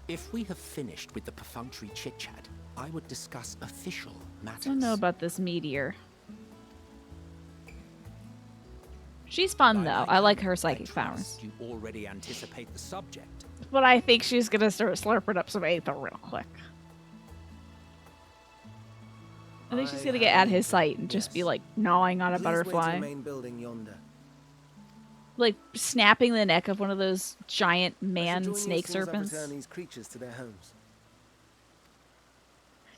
If we have finished with the perfunctory chit-chat, I would discuss official I matters. don't know about this meteor. She's fun though. I like her psychic powers. You already anticipate the subject. But I think she's gonna start slurping up some aether real quick. I think she's gonna get at his sight and just be like gnawing on a Please wait to the butterfly. main building yonder. Like snapping the neck of one of those giant I shall man join you snake as soon as I serpents. return these creatures to their homes.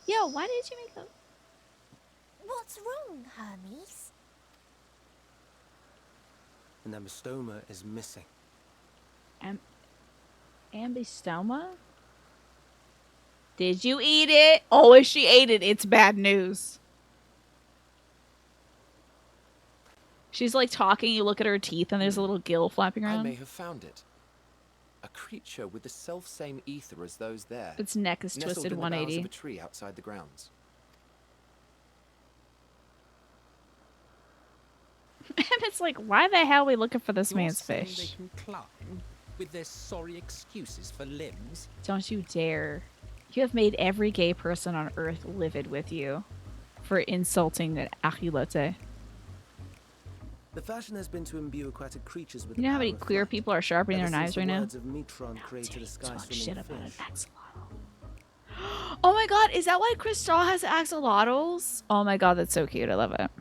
Yo, why did you make those? What's wrong, Hermes? An ambystoma is missing. Ambystoma? Did you eat it? Oh, if she ate it, it's bad news. She's like talking, you look at her teeth and there's a little gill flapping I around. may have found it. A creature with the self-same ether as those there. Its neck is nestled twisted in the boughs 180. of a tree outside the grounds. And it's like, why the hell are we looking for this You're man's saying fish? They can climb with their sorry excuses for limbs. Don't you dare. You have made every gay person on Earth livid with you for insulting an achilote. The fashion has been to imbue aquatic creatures with You the know how power many of queer flight. people are sharpening Ever their since knives the right now? words of Metron created a sky-swimming shit about fish. Oh my god, is that why Crystal has axolotls? Oh my god, that's so cute. I love it.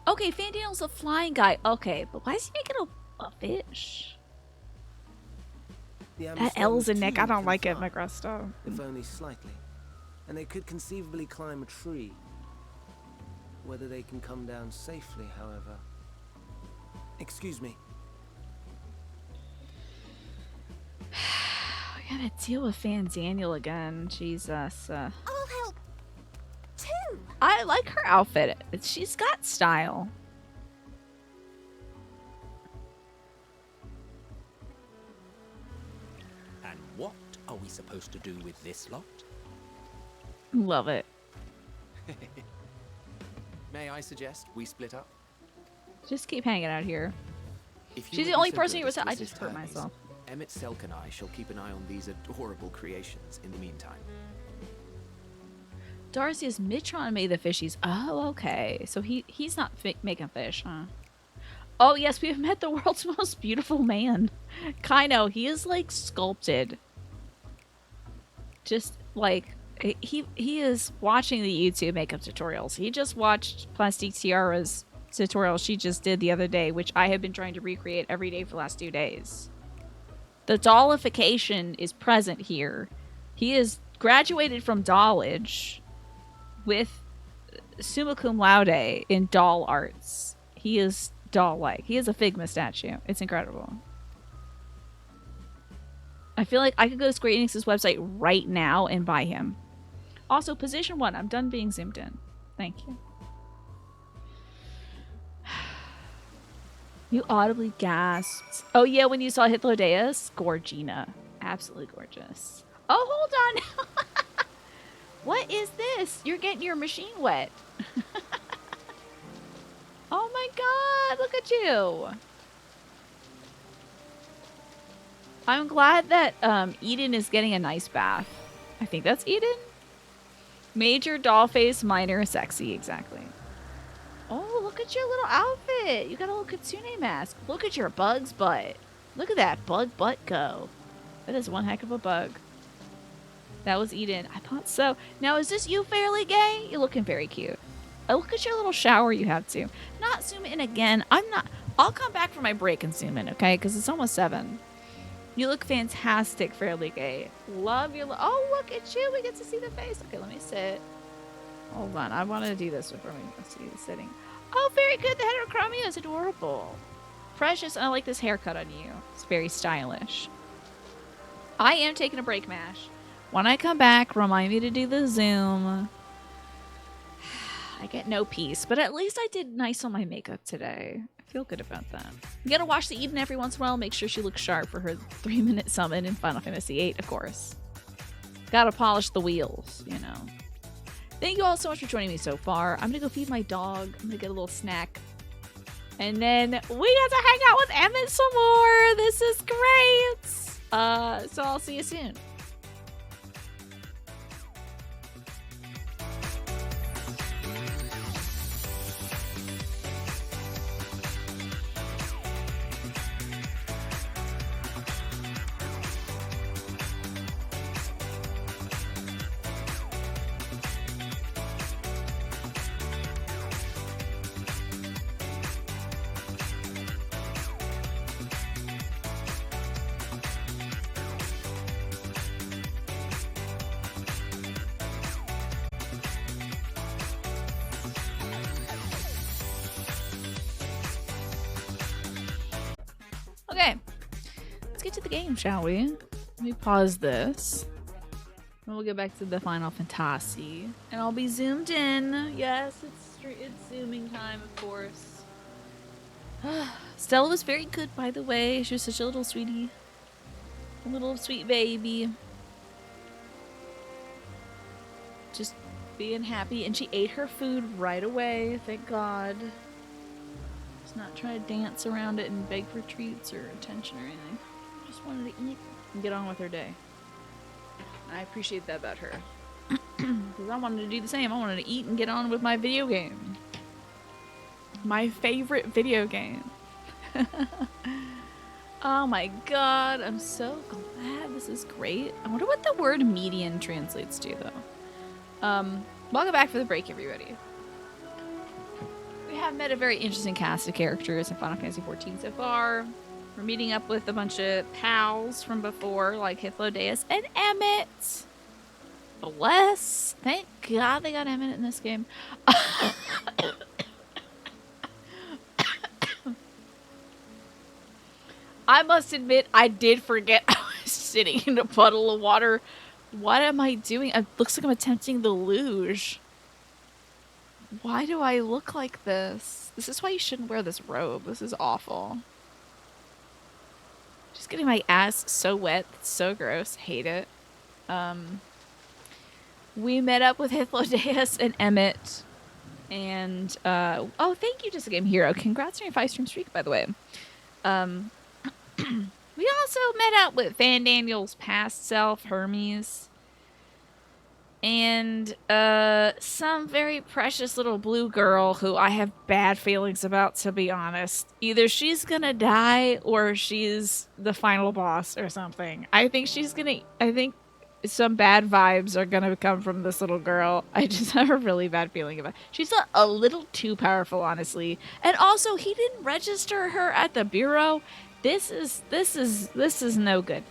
Okay, Fandaniel's a flying guy. Okay, but why is he making a fish? The That L's in ambistomas, neck, too, I don't can like it, fly, Macresto. if only slightly. And they could conceivably climb a tree. Whether they can come down safely, however. Excuse me. I gotta deal with Fandaniel again. Jesus. I'll help too. I like her outfit. She's got style. And what are we supposed to do with this lot? Love it. May I suggest we split up? Just keep hanging out here. If you She's the would be only so person good you as was. to I just assist hurt Hermes, myself. Emmett Selk and I shall keep an eye on these adorable creations in the meantime. Darcy is Mitron made the fishies. Oh, okay. So he's not making fish, huh? Oh, yes, we have met the world's most beautiful man. Kaino, he is like sculpted. Just like he is watching the YouTube makeup tutorials. He just watched Plastique Tiara's tutorial she just did the other day, which I have been trying to recreate every day for the last 2 days. The dollification is present here. He is graduated from dollage with summa cum laude in doll arts. He is doll-like. He is a Figma statue. It's incredible. I feel like I could go to Square Enix's website right now and buy him. Also, position 1. I'm done being zoomed in. Thank you. You audibly gasped. Oh yeah, when you saw Hythlodaeus? Gorgina. Absolutely gorgeous. Oh, hold on. What is this? You're getting your machine wet. Oh my god, look at you. I'm glad that Eden is getting a nice bath. I think that's Eden. Major, doll face, minor, sexy, exactly. Oh, look at your little outfit. You got a little kitsune mask. Look at your bug's butt. Look at that bug butt go. That is one heck of a bug. That was Eden. I thought so. Now, is this you fairly gay? You're looking very cute. Oh, look at your little shower you have too. Not zoom in again. I'll come back for my break and zoom in, okay? Because it's almost 7. You look fantastic, fairly gay. Love your... Oh, look at you. We get to see the face. Okay, let me sit. Hold on. I want to do this before we see the sitting. Oh, very good. The heterochromia is adorable. Precious. I like this haircut on you. It's very stylish. I am taking a break, Mash. When I come back, remind me to do the Zoom. I get no peace, but at least I did nice on my makeup today. I feel good about that. You gotta watch the Eden every once in a while. Make sure she looks sharp for her 3-minute summon in Final Fantasy VIII, of course. Gotta polish the wheels, you know. Thank you all so much for joining me so far. I'm gonna go feed my dog. I'm gonna get a little snack. And then we got to hang out with Emmett some more. This is great. So I'll see you soon. Okay, let's get to the game, shall we? Let me pause this. And we'll get back to the Final Fantasy. And I'll be zoomed in. Yes, it's zooming time, of course. Stella was very good, by the way. She was such a little sweetie. A little sweet baby. Just being happy. And she ate her food right away, thank God. Not try to dance around it and beg for treats or attention or anything. Just wanted to eat and get on with her day. I appreciate that about her. Because I wanted to do the same. I wanted to eat and get on with my video game. My favorite video game. Oh my god, I'm so glad. This is great. I wonder what the word median translates to, though. Welcome back for the break, everybody. We have met a very interesting cast of characters in Final Fantasy XIV so far. We're meeting up with a bunch of pals from before, like Hythlodaeus and Emmett. Bless. Thank God they got Emmett in this game. I must admit, I did forget I was sitting in a puddle of water. What am I doing? It looks like I'm attempting the luge. Why do I look like this? This is why you shouldn't wear this robe. This is awful. Just getting my ass so wet. It's so gross. Hate it. We met up with Hythlodaeus and Emmett. And, oh, thank you, Just a Game Hero. Congrats on your 5-stream streak, by the way. We also met up with Van Daniel's past self, Hermes. And some very precious little blue girl who I have bad feelings about, to be honest. Either she's gonna die or she's the final boss or something. I think some bad vibes are gonna come from this little girl. I just have a really bad feeling about it. She's a little too powerful, honestly. And also, he didn't register her at the bureau. This is no good.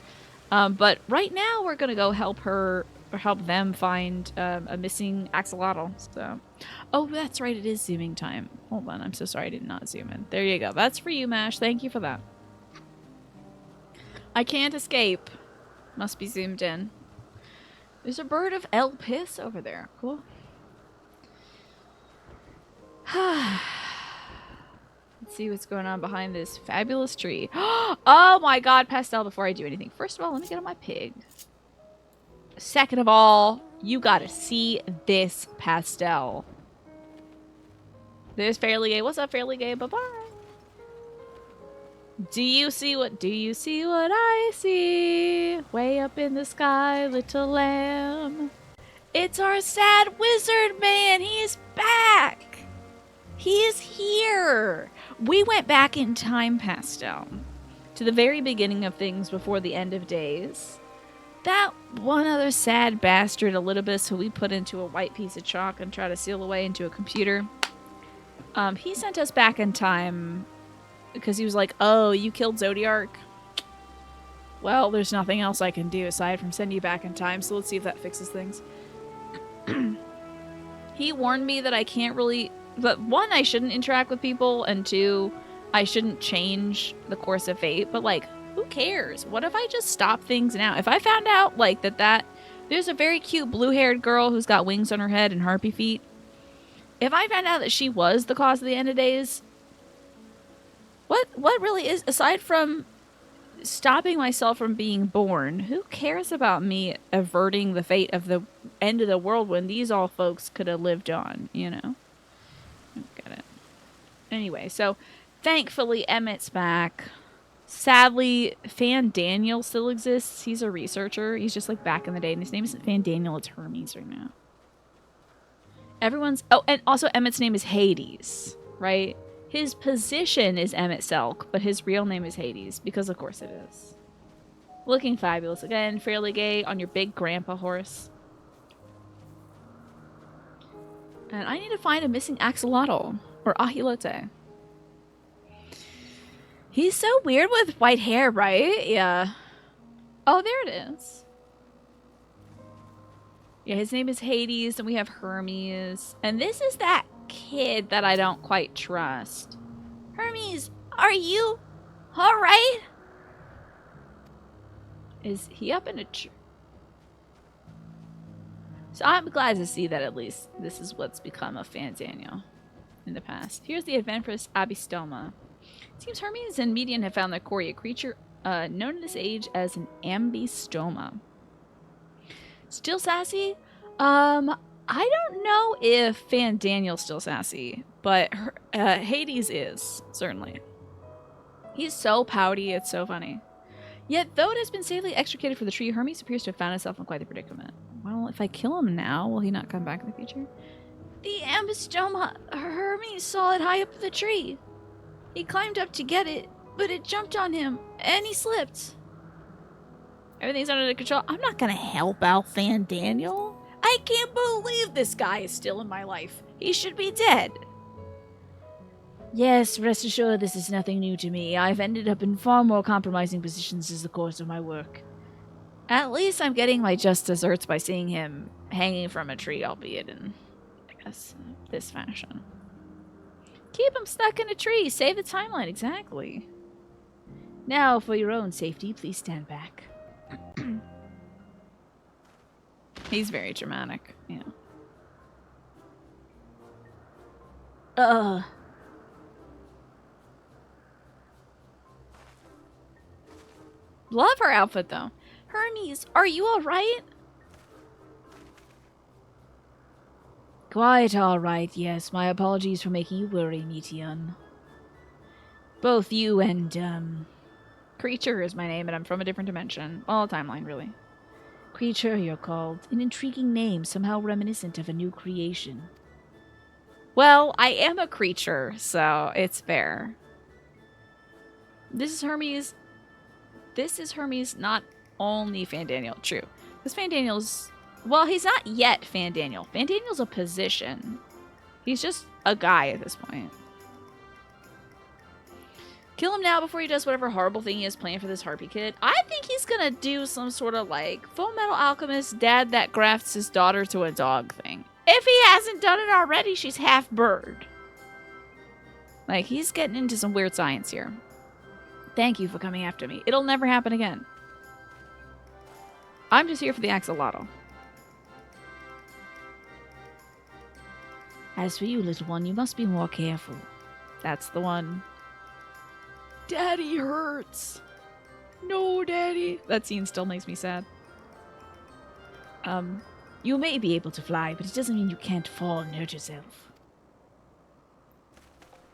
But right now we're gonna go help her. Or help them find a missing axolotl. So, oh, that's right. It is zooming time. Hold on. I'm so sorry I did not zoom in. There you go. That's for you, Mash. Thank you for that. I can't escape. Must be zoomed in. There's a bird of El Piss over there. Cool. Let's see what's going on behind this fabulous tree. Oh my god, Pastel, before I do anything. First of all, let me get on my pig. Second of all, you gotta see this Pastel. There's Fairly Gay. What's up, Fairly Gay? Bye-bye. Do you see what I see? Way up in the sky, little lamb. It's our sad wizard man. He is back. He is here. We went back in time, Pastel, to the very beginning of things before the end of days. That one other sad bastard, Elidibus, who we put into a white piece of chalk and tried to seal away into a computer. He sent us back in time because he was like, oh, you killed Zodiark? Well, there's nothing else I can do aside from send you back in time, so let's see if that fixes things. He warned me that I can't really... But one, I shouldn't interact with people, and two, I shouldn't change the course of fate, but like, who cares? What if I just stop things now? If I found out, like, that there's a very cute blue-haired girl who's got wings on her head and harpy feet. If I found out that she was the cause of the end of days, what really is, aside from stopping myself from being born, who cares about me averting the fate of the end of the world when these all folks could have lived on, you know? I don't get it. Anyway, so thankfully Emmett's back. Sadly, Fan Daniel still exists. He's a researcher. He's just like back in the day, and his name isn't Fan Daniel, it's Hermes right now. Everyone's... Oh, and also Emmett's name is Hades, right? His position is Emmett Selk, but his real name is Hades, because of course it is. Looking fabulous. Again, Fairly Gay on your big grandpa horse. And I need to find a missing axolotl, or ahilote. He's so weird with white hair, right? Yeah. Oh, there it is. Yeah, his name is Hades, and we have Hermes. And this is that kid that I don't quite trust. Hermes, are you alright? Is he up in a tree? So I'm glad to see that at least this is what's become of Fan Daniel in the past. Here's the adventurous Abystoma. It seems Hermes and Median have found their quarry, a creature known in this age as an Ambystoma. Still sassy? I don't know if Fan Daniel's still sassy, but Hades is, certainly. He's so pouty, it's so funny. Yet, though it has been safely extricated from the tree, Hermes appears to have found himself in quite the predicament. Well, if I kill him now, will he not come back in the future? The Ambystoma, Hermes saw it high up the tree. He climbed up to get it, but it jumped on him, and he slipped. Everything's under control. I'm not gonna help out Fan Daniel. I can't believe this guy is still in my life. He should be dead. Yes, rest assured this is nothing new to me. I've ended up in far more compromising positions as the course of my work. At least I'm getting my just desserts by seeing him hanging from a tree, albeit in, I guess, this fashion. Keep him stuck in a tree. Save the timeline. Exactly. Now, for your own safety, please stand back. He's very dramatic, yeah. Love her outfit, though. Hermes, are you alright? Quite alright, yes. My apologies for making you worry, Meteion. Both you and, Creature is my name, and I'm from a different dimension. Well, timeline, really. Creature, you're called. An intriguing name, somehow reminiscent of a new creation. Well, I am a creature, so it's fair. This is Hermes. This is Hermes, not only Fan Daniel. True. Because Fan Daniel's... Well, he's not yet Fan Daniel. Fan Daniel's a position. He's just a guy at this point. Kill him now before he does whatever horrible thing he has planned for this harpy kid. I think he's gonna do some sort of like Full Metal Alchemist dad that grafts his daughter to a dog thing. If he hasn't done it already, she's half bird. Like, he's getting into some weird science here. Thank you for coming after me. It'll never happen again. I'm just here for the axolotl. As for you, little one, you must be more careful. That's the one. Daddy hurts. No, Daddy. That scene still makes me sad. You may be able to fly, but it doesn't mean you can't fall and hurt yourself.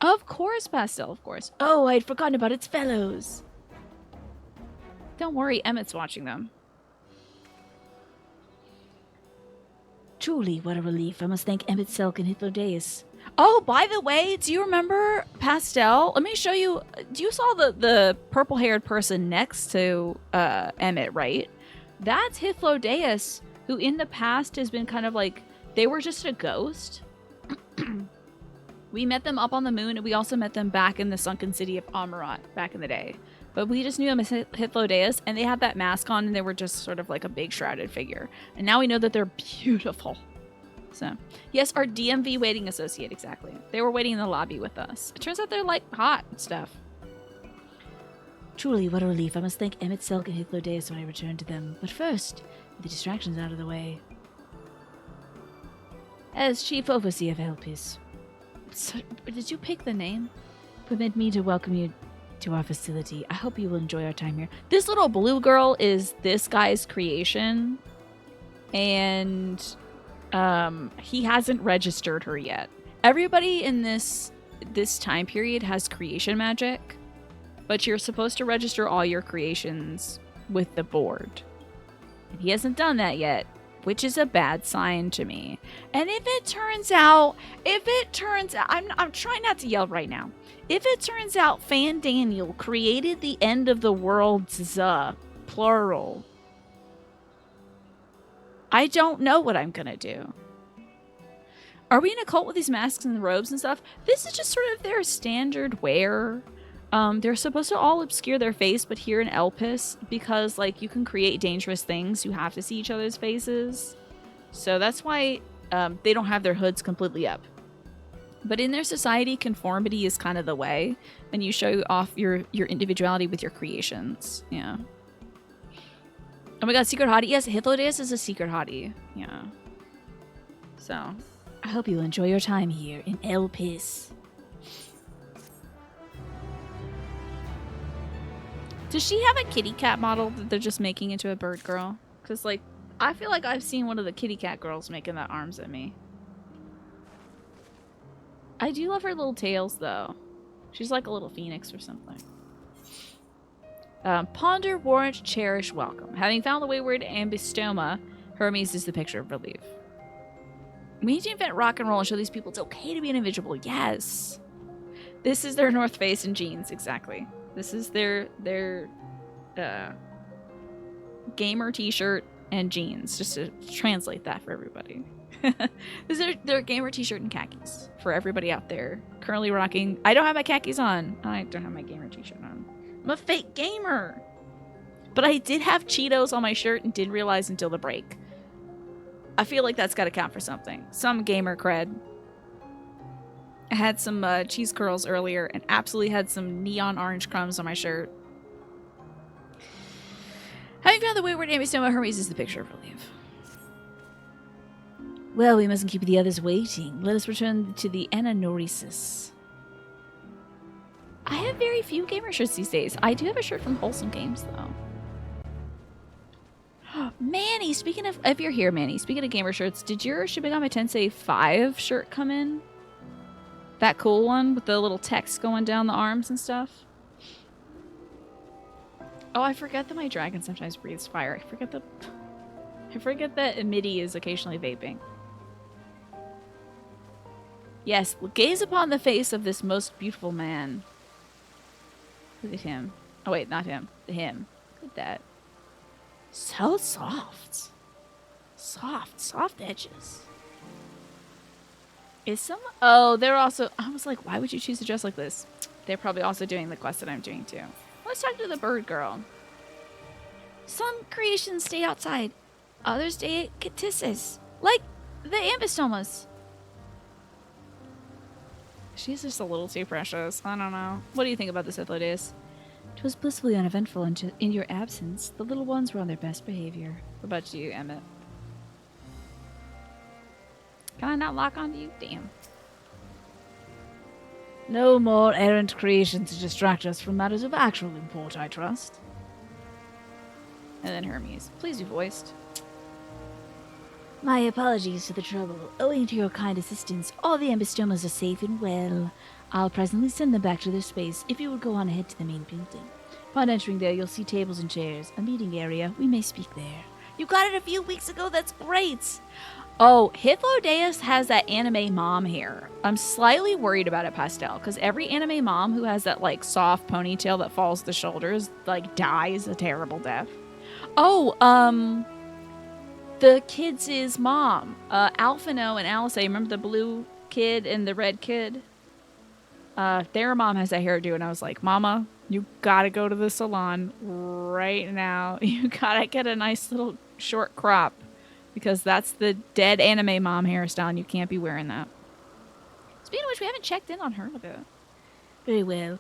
Of course, Pastel, of course. Oh, I'd forgotten about its fellows. Don't worry, Emmett's watching them. Truly, what a relief. I must thank Emmett Selk and Hythlodaeus. Oh, by the way, do you remember Pastel? Let me show you. You saw the purple-haired person next to Emmett, right? That's Hythlodaeus, who in the past has been kind of like, they were just a ghost. We met them up on the moon, and we also met them back in the sunken city of Amarat back in the day. But we just knew them as Hythlodaeus, and they had that mask on, and they were just sort of like a big shrouded figure. And now we know that they're beautiful. So, yes, our DMV waiting associate, exactly. They were waiting in the lobby with us. It turns out they're, like, hot and stuff. Truly, what a relief. I must thank Emmett Selk and Hythlodaeus when I return to them. But first, with the distractions out of the way. As Chief Overseer of Elpis. So, did you pick the name? Permit me to welcome you to our facility. I hope you will enjoy our time here. This little blue girl is this guy's creation. And he hasn't registered her yet. Everybody in this time period has creation magic, but you're supposed to register all your creations with the board. And he hasn't done that yet, which is a bad sign to me. And if it turns out, I'm trying not to yell right now. If it turns out Fan Daniel created the end of the world's plural, I don't know what I'm gonna do. Are we in a cult with these masks and robes and stuff? This is just sort of their standard wear. They're supposed to all obscure their face, but here in Elpis, because like you can create dangerous things, you have to see each other's faces. So that's why they don't have their hoods completely up. But in their society, conformity is kind of the way, and you show off your individuality with your creations. Yeah. Oh my god, secret hottie. Yes, Hythlodaeus is a secret hottie. Yeah. So, I hope you'll enjoy your time here in Elpis. Does she have a kitty cat model that they're just making into a bird girl? Because, like, I feel like I've seen one of the kitty cat girls making that arms at me. I do love her little tails, though. She's like a little phoenix or something. Ponder, warrant, cherish, welcome. Having found the wayward ambystoma, Hermes is the picture of relief. We need to invent rock and roll and show these people it's okay to be an individual. Yes. This is their North Face and jeans, exactly. This is their gamer t-shirt and jeans, just to translate that for everybody. This is their gamer t-shirt and khakis for everybody out there currently rocking. I don't have my khakis on. I don't have my gamer t-shirt on. I'm a fake gamer. But I did have Cheetos on my shirt and didn't realize until the break. I feel like that's got to count for something. Some gamer cred. I had some cheese curls earlier and absolutely had some neon orange crumbs on my shirt. Having found the wayward ambystoma, Hermes is the picture of relief. Well, we mustn't keep the others waiting. Let us return to the Ananoresis. I have very few gamer shirts these days. I do have a shirt from Wholesome Games, though. Manny, speaking of... If you're here, Manny, speaking of gamer shirts, did your Shibigami Tensei 5 shirt come in? That cool one with the little text going down the arms and stuff? Oh, I forget that my dragon sometimes breathes fire. I forget that Amity is occasionally vaping. Yes, gaze upon the face of this most beautiful man. Look at him. Oh wait, not him. Him. Look at that. So soft. Soft edges. Is some... Oh, they're also... I was like, why would you choose to dress like this? They're probably also doing the quest that I'm doing too. Let's talk to the bird girl. Some creations stay outside. Others stay at Catissus. Like the ambystomas. She's just a little too precious. I don't know. What do you think about this, Hythlodaeus? 'Twas blissfully uneventful in your absence. The little ones were on their best behavior. What about you, Emmett? Can I not lock onto you? Damn. No more errant creations to distract us from matters of actual import, I trust. And then Hermes. Please be voiced. My apologies for the trouble. Owing to your kind assistance, all the Ambistomas are safe and well. I'll presently send them back to their space if you would go on ahead to the main building. Upon entering there, you'll see tables and chairs, a meeting area. We may speak there. You got it a few weeks ago. That's great. Oh, Hythlodeus has that anime mom hair. I'm slightly worried about it, Pastel, because every anime mom who has that, like, soft ponytail that falls to the shoulders, like, dies a terrible death. Oh, the kids' mom, Alphino and Alice, remember the blue kid and the red kid? Their mom has that hairdo, and I was like, Mama, you gotta go to the salon right now. You gotta get a nice little short crop, because that's the dead anime mom hairstyle, and you can't be wearing that. Speaking of which, we haven't checked in on her in a bit. Very well.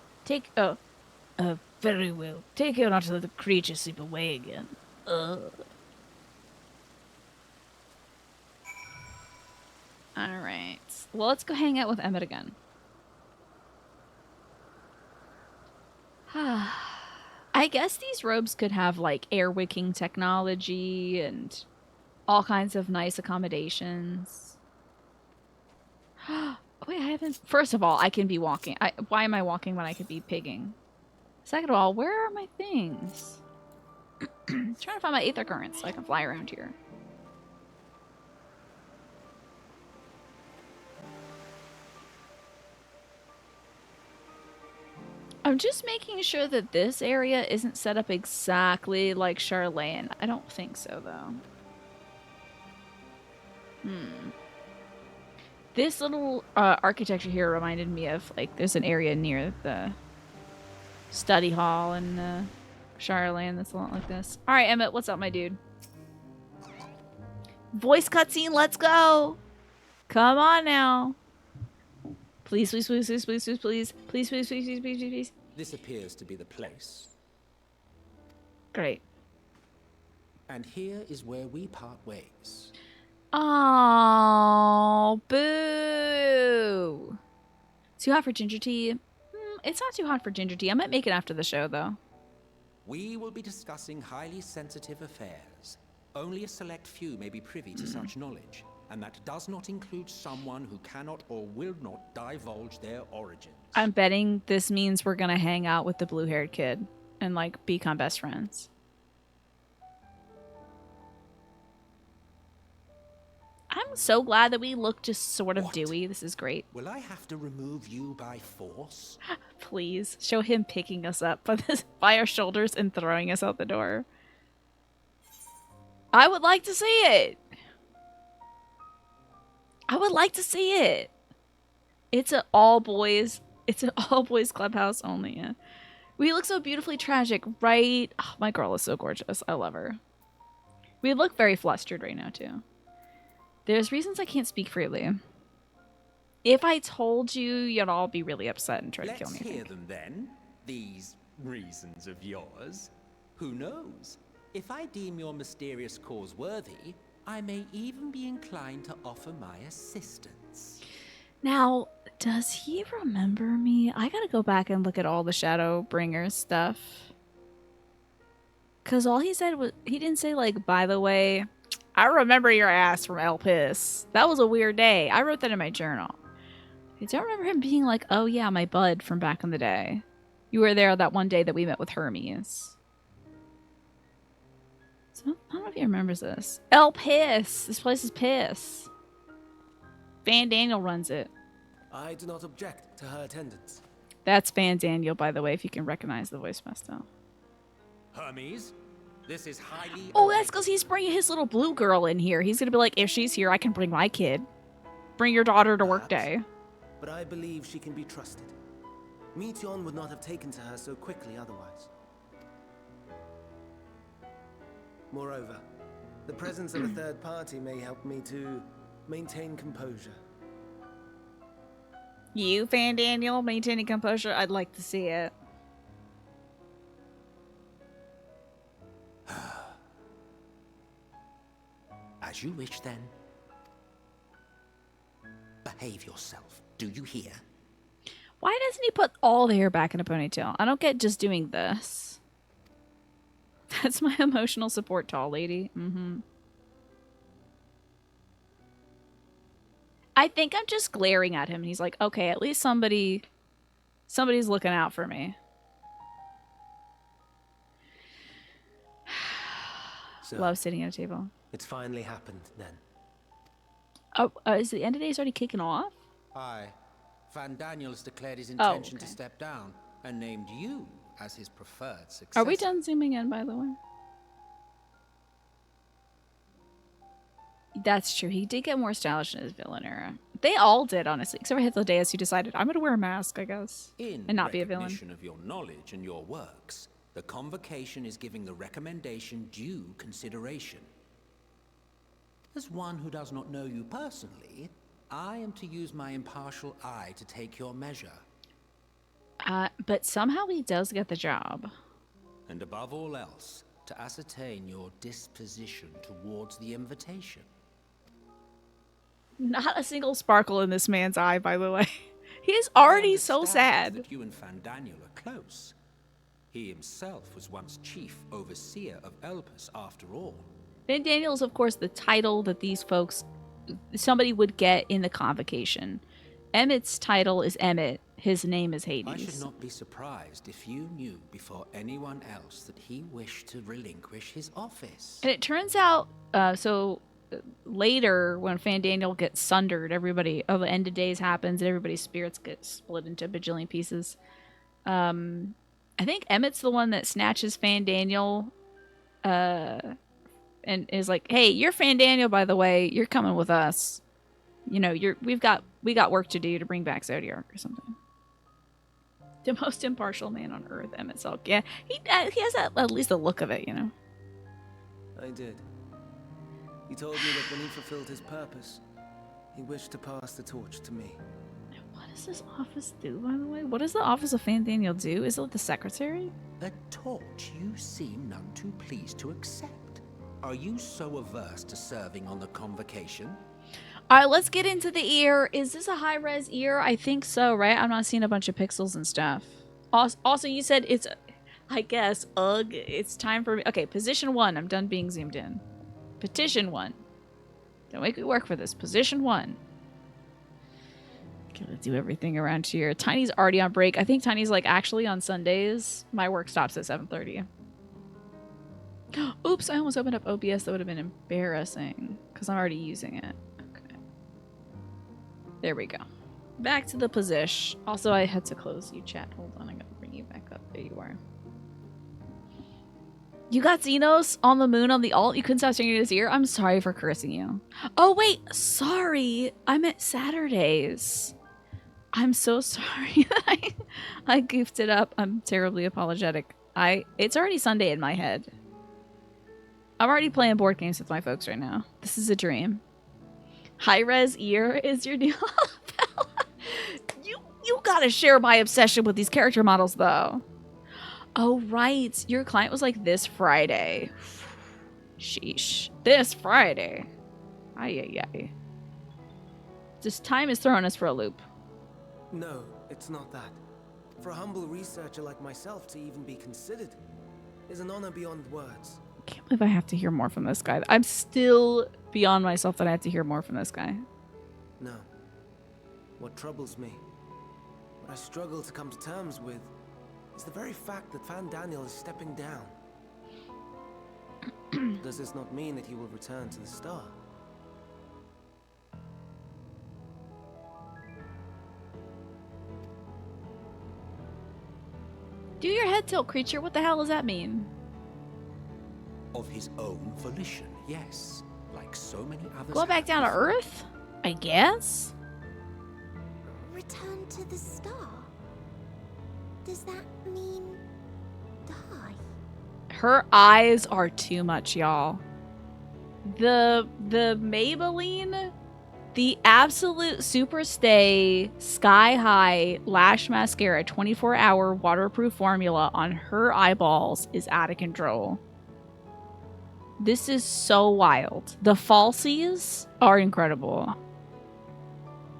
Very well. Take care not to let the creature sleep away again. Alright. Well, let's go hang out with Emmett again. I guess these robes could have, like, air wicking technology and all kinds of nice accommodations. Wait, I haven't... First of all, I can be walking. Why am I walking when I could be pigging? Second of all, where are my things? Trying to find my aether currents so I can fly around here. I'm just making sure that this area isn't set up exactly like Charlene. I don't think so, though. This little architecture here reminded me of, like, there's an area near the study hall in Charlene that's a lot like this. Alright, Emmett, what's up, my dude? Voice cutscene, let's go! Come on now. Please, please, please, please, please, please, please, please, please, please, please, please, please. This appears to be the place. Great. And here is where we part ways. Oh, boo. Too hot for ginger tea? It's not too hot for ginger tea. I might make it after the show, though. We will be discussing highly sensitive affairs. Only a select few may be privy to such knowledge, and that does not include someone who cannot or will not divulge their origins. I'm betting this means we're gonna hang out with the blue-haired kid and, like, become best friends. I'm so glad that we look just sort of dewy. This is great. Will I have to remove you by force? Please, show him picking us up by our shoulders and throwing us out the door. I would like to see it. I would like to see it. It's an all-boys clubhouse only, yeah. We look so beautifully tragic, right? Oh, my girl is so gorgeous. I love her. We look very flustered right now, too. There's reasons I can't speak freely. If I told you, you'd all be really upset and try to kill me. Let's hear them then. These reasons of yours. Who knows? If I deem your mysterious cause worthy, I may even be inclined to offer my assistance. Now, does he remember me? I gotta go back and look at all the Shadowbringers stuff. Because all he said was, he didn't say, like, by the way, I remember your ass from El Pis. That was a weird day. I wrote that in my journal. I don't remember him being like, oh yeah, my bud from back in the day. You were there that one day that we met with Hermes. So, I don't know if he remembers this. El Pis! This place is piss. Van Daniel runs it. I do not object to her attendance. That's Van Daniel, by the way, if you can recognize the voice pastel. Hermes, this is highly... Oh, that's because he's bringing his little blue girl in here. He's going to be like, if she's here, I can bring my kid. Bring your daughter to work day. But I believe she can be trusted. Meteion would not have taken to her so quickly otherwise. Moreover, the presence of a third party may help me to maintain composure. You, Van Daniel, maintaining composure? I'd like to see it. As you wish, then. Behave yourself. Do you hear? Why doesn't he put all the hair back in a ponytail? I don't get just doing this. That's my emotional support tall lady. Mm-hmm. I think I'm just glaring at him and he's like, okay, at least somebody's looking out for me. So, love sitting at a table. It's finally happened then. Oh, is the end of days already kicking off? Aye. Van Daniels declared his Oh, intention to okay. step down and named you as his preferred successor. Are we done zooming in, by the way? That's true. He did get more stylish in his villain era. They all did, honestly, except for Hythlodaeus, who decided, I'm going to wear a mask, I guess, In and not be a villain. recognition of your knowledge and your works, the convocation is giving the recommendation due consideration. As one who does not know you personally, I am to use my impartial eye to take your measure. But somehow he does get the job. And above all else, to ascertain your disposition towards the invitation. Not a single sparkle in this man's eye, by the way. He is already so sad. That you and Van Daniel are close. He himself was once chief overseer of Elpis, after all. Van Daniel is, of course, the title that these folks, somebody would get in the convocation. Emmett's title is Emmett. His name is Hades. I should not be surprised if you knew before anyone else that he wished to relinquish his office. And it turns out, later, when Van Daniel gets sundered, everybody, the end of days happens, and everybody's spirits get split into a bajillion pieces. I think Emmett's the one that snatches Van Daniel, and is like, "Hey, you're Van Daniel, by the way. You're coming with us. You know, we got work to do to bring back Zodiark or something." The most impartial man on Earth, Emmett Salk. Yeah, he has at least the look of it, you know. I did. He told me that when he fulfilled his purpose, he wished to pass the torch to me. What does this office do, by the way? What does the office of Van Daniel do? Is it the secretary? A torch you seem none too pleased to accept. Are you so averse to serving on the convocation? All right, let's get into the ear. Is this a high-res ear? I think so, right? I'm not seeing a bunch of pixels and stuff. Also, you said it's, I guess, ugh, it's time for me. Okay, position 1. I'm done being zoomed in. Petition 1. Don't make me work for this. Position 1. Gotta do everything around here. Tiny's already on break. I think Tiny's like, actually on Sundays, my work stops at 7:30. Oops, I almost opened up OBS. That would have been embarrassing because I'm already using it. Okay. There we go. Back to the position. Also, I had to close you, chat. Hold on, I gotta bring you back up. There you are. You got Xenos on the moon on the alt? You couldn't stop staring at his ear? I'm sorry for cursing you. Oh, wait. Sorry. I meant Saturdays. I'm so sorry. I goofed it up. I'm terribly apologetic. It's already Sunday in my head. I'm already playing board games with my folks right now. This is a dream. High-res ear is your deal. You gotta share my obsession with these character models, though. Oh, right. Your client was like, this Friday. Sheesh. This Friday. Ay. Just time is throwing us for a loop. No, it's not that. For a humble researcher like myself to even be considered is an honor beyond words. I can't believe I have to hear more from this guy. I'm still beyond myself that I have to hear more from this guy. No. What troubles me, what I struggle to come to terms with, is the very fact that Van Daniel is stepping down. Does this not mean that he will return to the star? Do your head tilt, creature. What the hell does that mean? Of his own volition, yes. Like so many others. Going back down to Earth? I guess? Return to the star? Does that mean die? Her eyes are too much, y'all. The Maybelline, the absolute super stay sky high lash mascara 24-hour waterproof formula on her eyeballs is out of control. This is so wild. The falsies are incredible.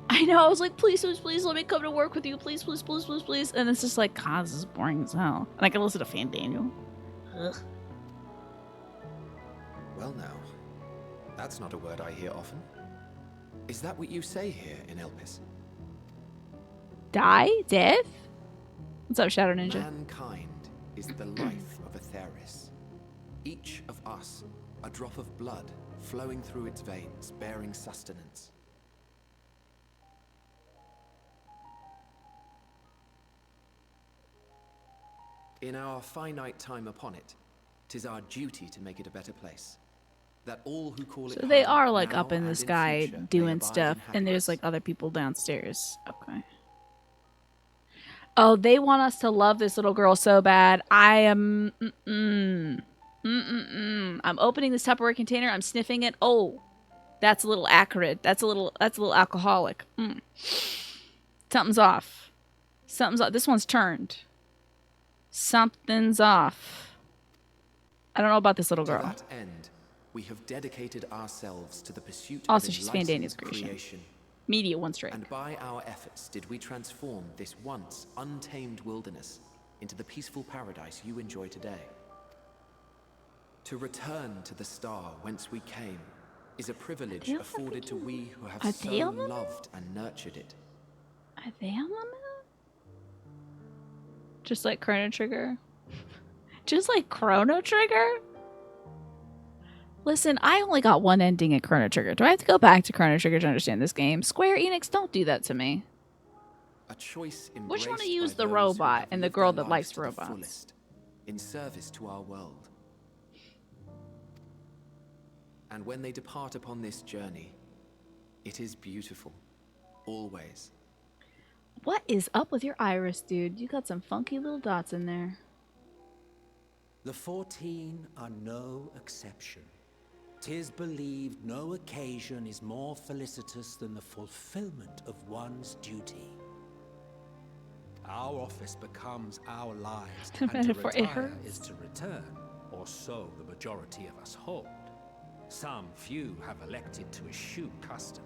I know, I was like, please, please, please, let me come to work with you. Please, please, please, please, please. And it's just like, God, this is boring as hell. And I can listen to Fan Daniel. Ugh. Well now, that's not a word I hear often. Is that what you say here in Elpis? Die? Death? What's up, Shadow Ninja? Mankind is the life of Atheris. Each of us, a drop of blood flowing through its veins, bearing sustenance. In our finite time upon it, 'tis our duty to make it a better place. That all who call it So they home are like now up in the and sky future may doing abide stuff, in and there's happiness. like other people downstairs. Okay. Oh, they want us to love this little girl so bad. I am. I'm opening this Tupperware container. I'm sniffing it. Oh, that's a little acrid. That's a little alcoholic. Something's off. Something's off. This one's turned. Something's off. I don't know about this little girl. To that end, we have dedicated ourselves to the pursuit Also, of she's Fan Daniel's enlightened creation. Media one straight. And by our efforts did we transform this once untamed wilderness into the peaceful paradise you enjoy today. To return to the star whence we came is a privilege afforded to we who have so loved and nurtured it. Are they on the moon? Just like Chrono Trigger? Just like Chrono Trigger? Listen, I only got one ending at Chrono Trigger. Do I have to go back to Chrono Trigger to understand this game? Square Enix, don't do that to me. A choice Which one to embraced use by the those who robot have and the lived girl their that lives likes to the robots? fullest, in service to our world. And when they depart upon this journey, it is beautiful, always. What is up with your iris, dude? You got some funky little dots in there. The 14 are no exception. 'Tis believed no occasion is more felicitous than the fulfillment of one's duty. Our office becomes our lives, The and to metaphor, it retire hurts. is to return, or so the majority of us hold. Some few have elected to eschew custom.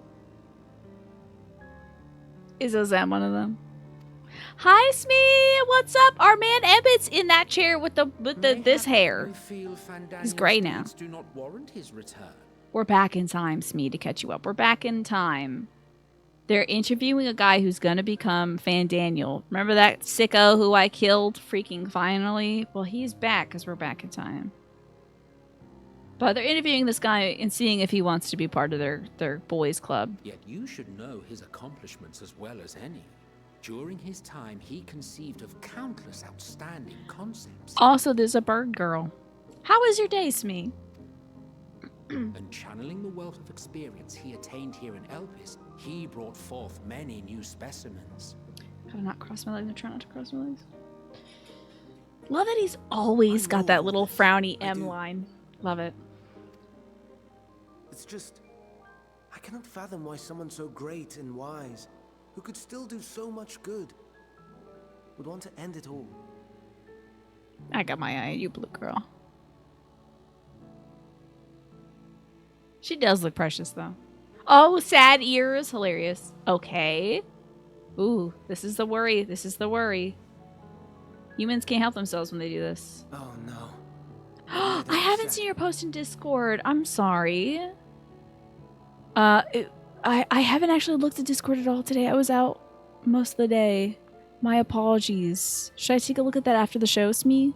Is Ozan one of them? Hi, Smee! What's up? Our man Emmett's in that chair with this hair. You feel He's gray now. deeds do not warrant his return. We're back in time, Smee, to catch you up. We're back in time. They're interviewing a guy who's gonna become Fan Daniel. Remember that sicko who I killed freaking finally? Well, he's back because we're back in time. But they're interviewing this guy and seeing if he wants to be part of their boys club. Yet you should know his accomplishments as well as any. During his time, he conceived of countless outstanding concepts. Also, there's a bird girl. How was your day, Smee? And channeling the wealth of experience he attained here in Elpis, he brought forth many new specimens. Gotta not cross my legs. I'm trying not to cross my legs. Love that he's always got that little frowny M line. Love it. It's just, I cannot fathom why someone so great and wise, who could still do so much good, would want to end it all. I got my eye on you, blue girl. She does look precious, though. Oh, sad ears. Hilarious. Okay. Ooh, this is the worry. This is the worry. Humans can't help themselves when they do this. Oh, no. I haven't seen your post in Discord. I'm sorry. I haven't actually looked at Discord at all today. I was out most of the day. My apologies. Should I take a look at that after the show, Smee?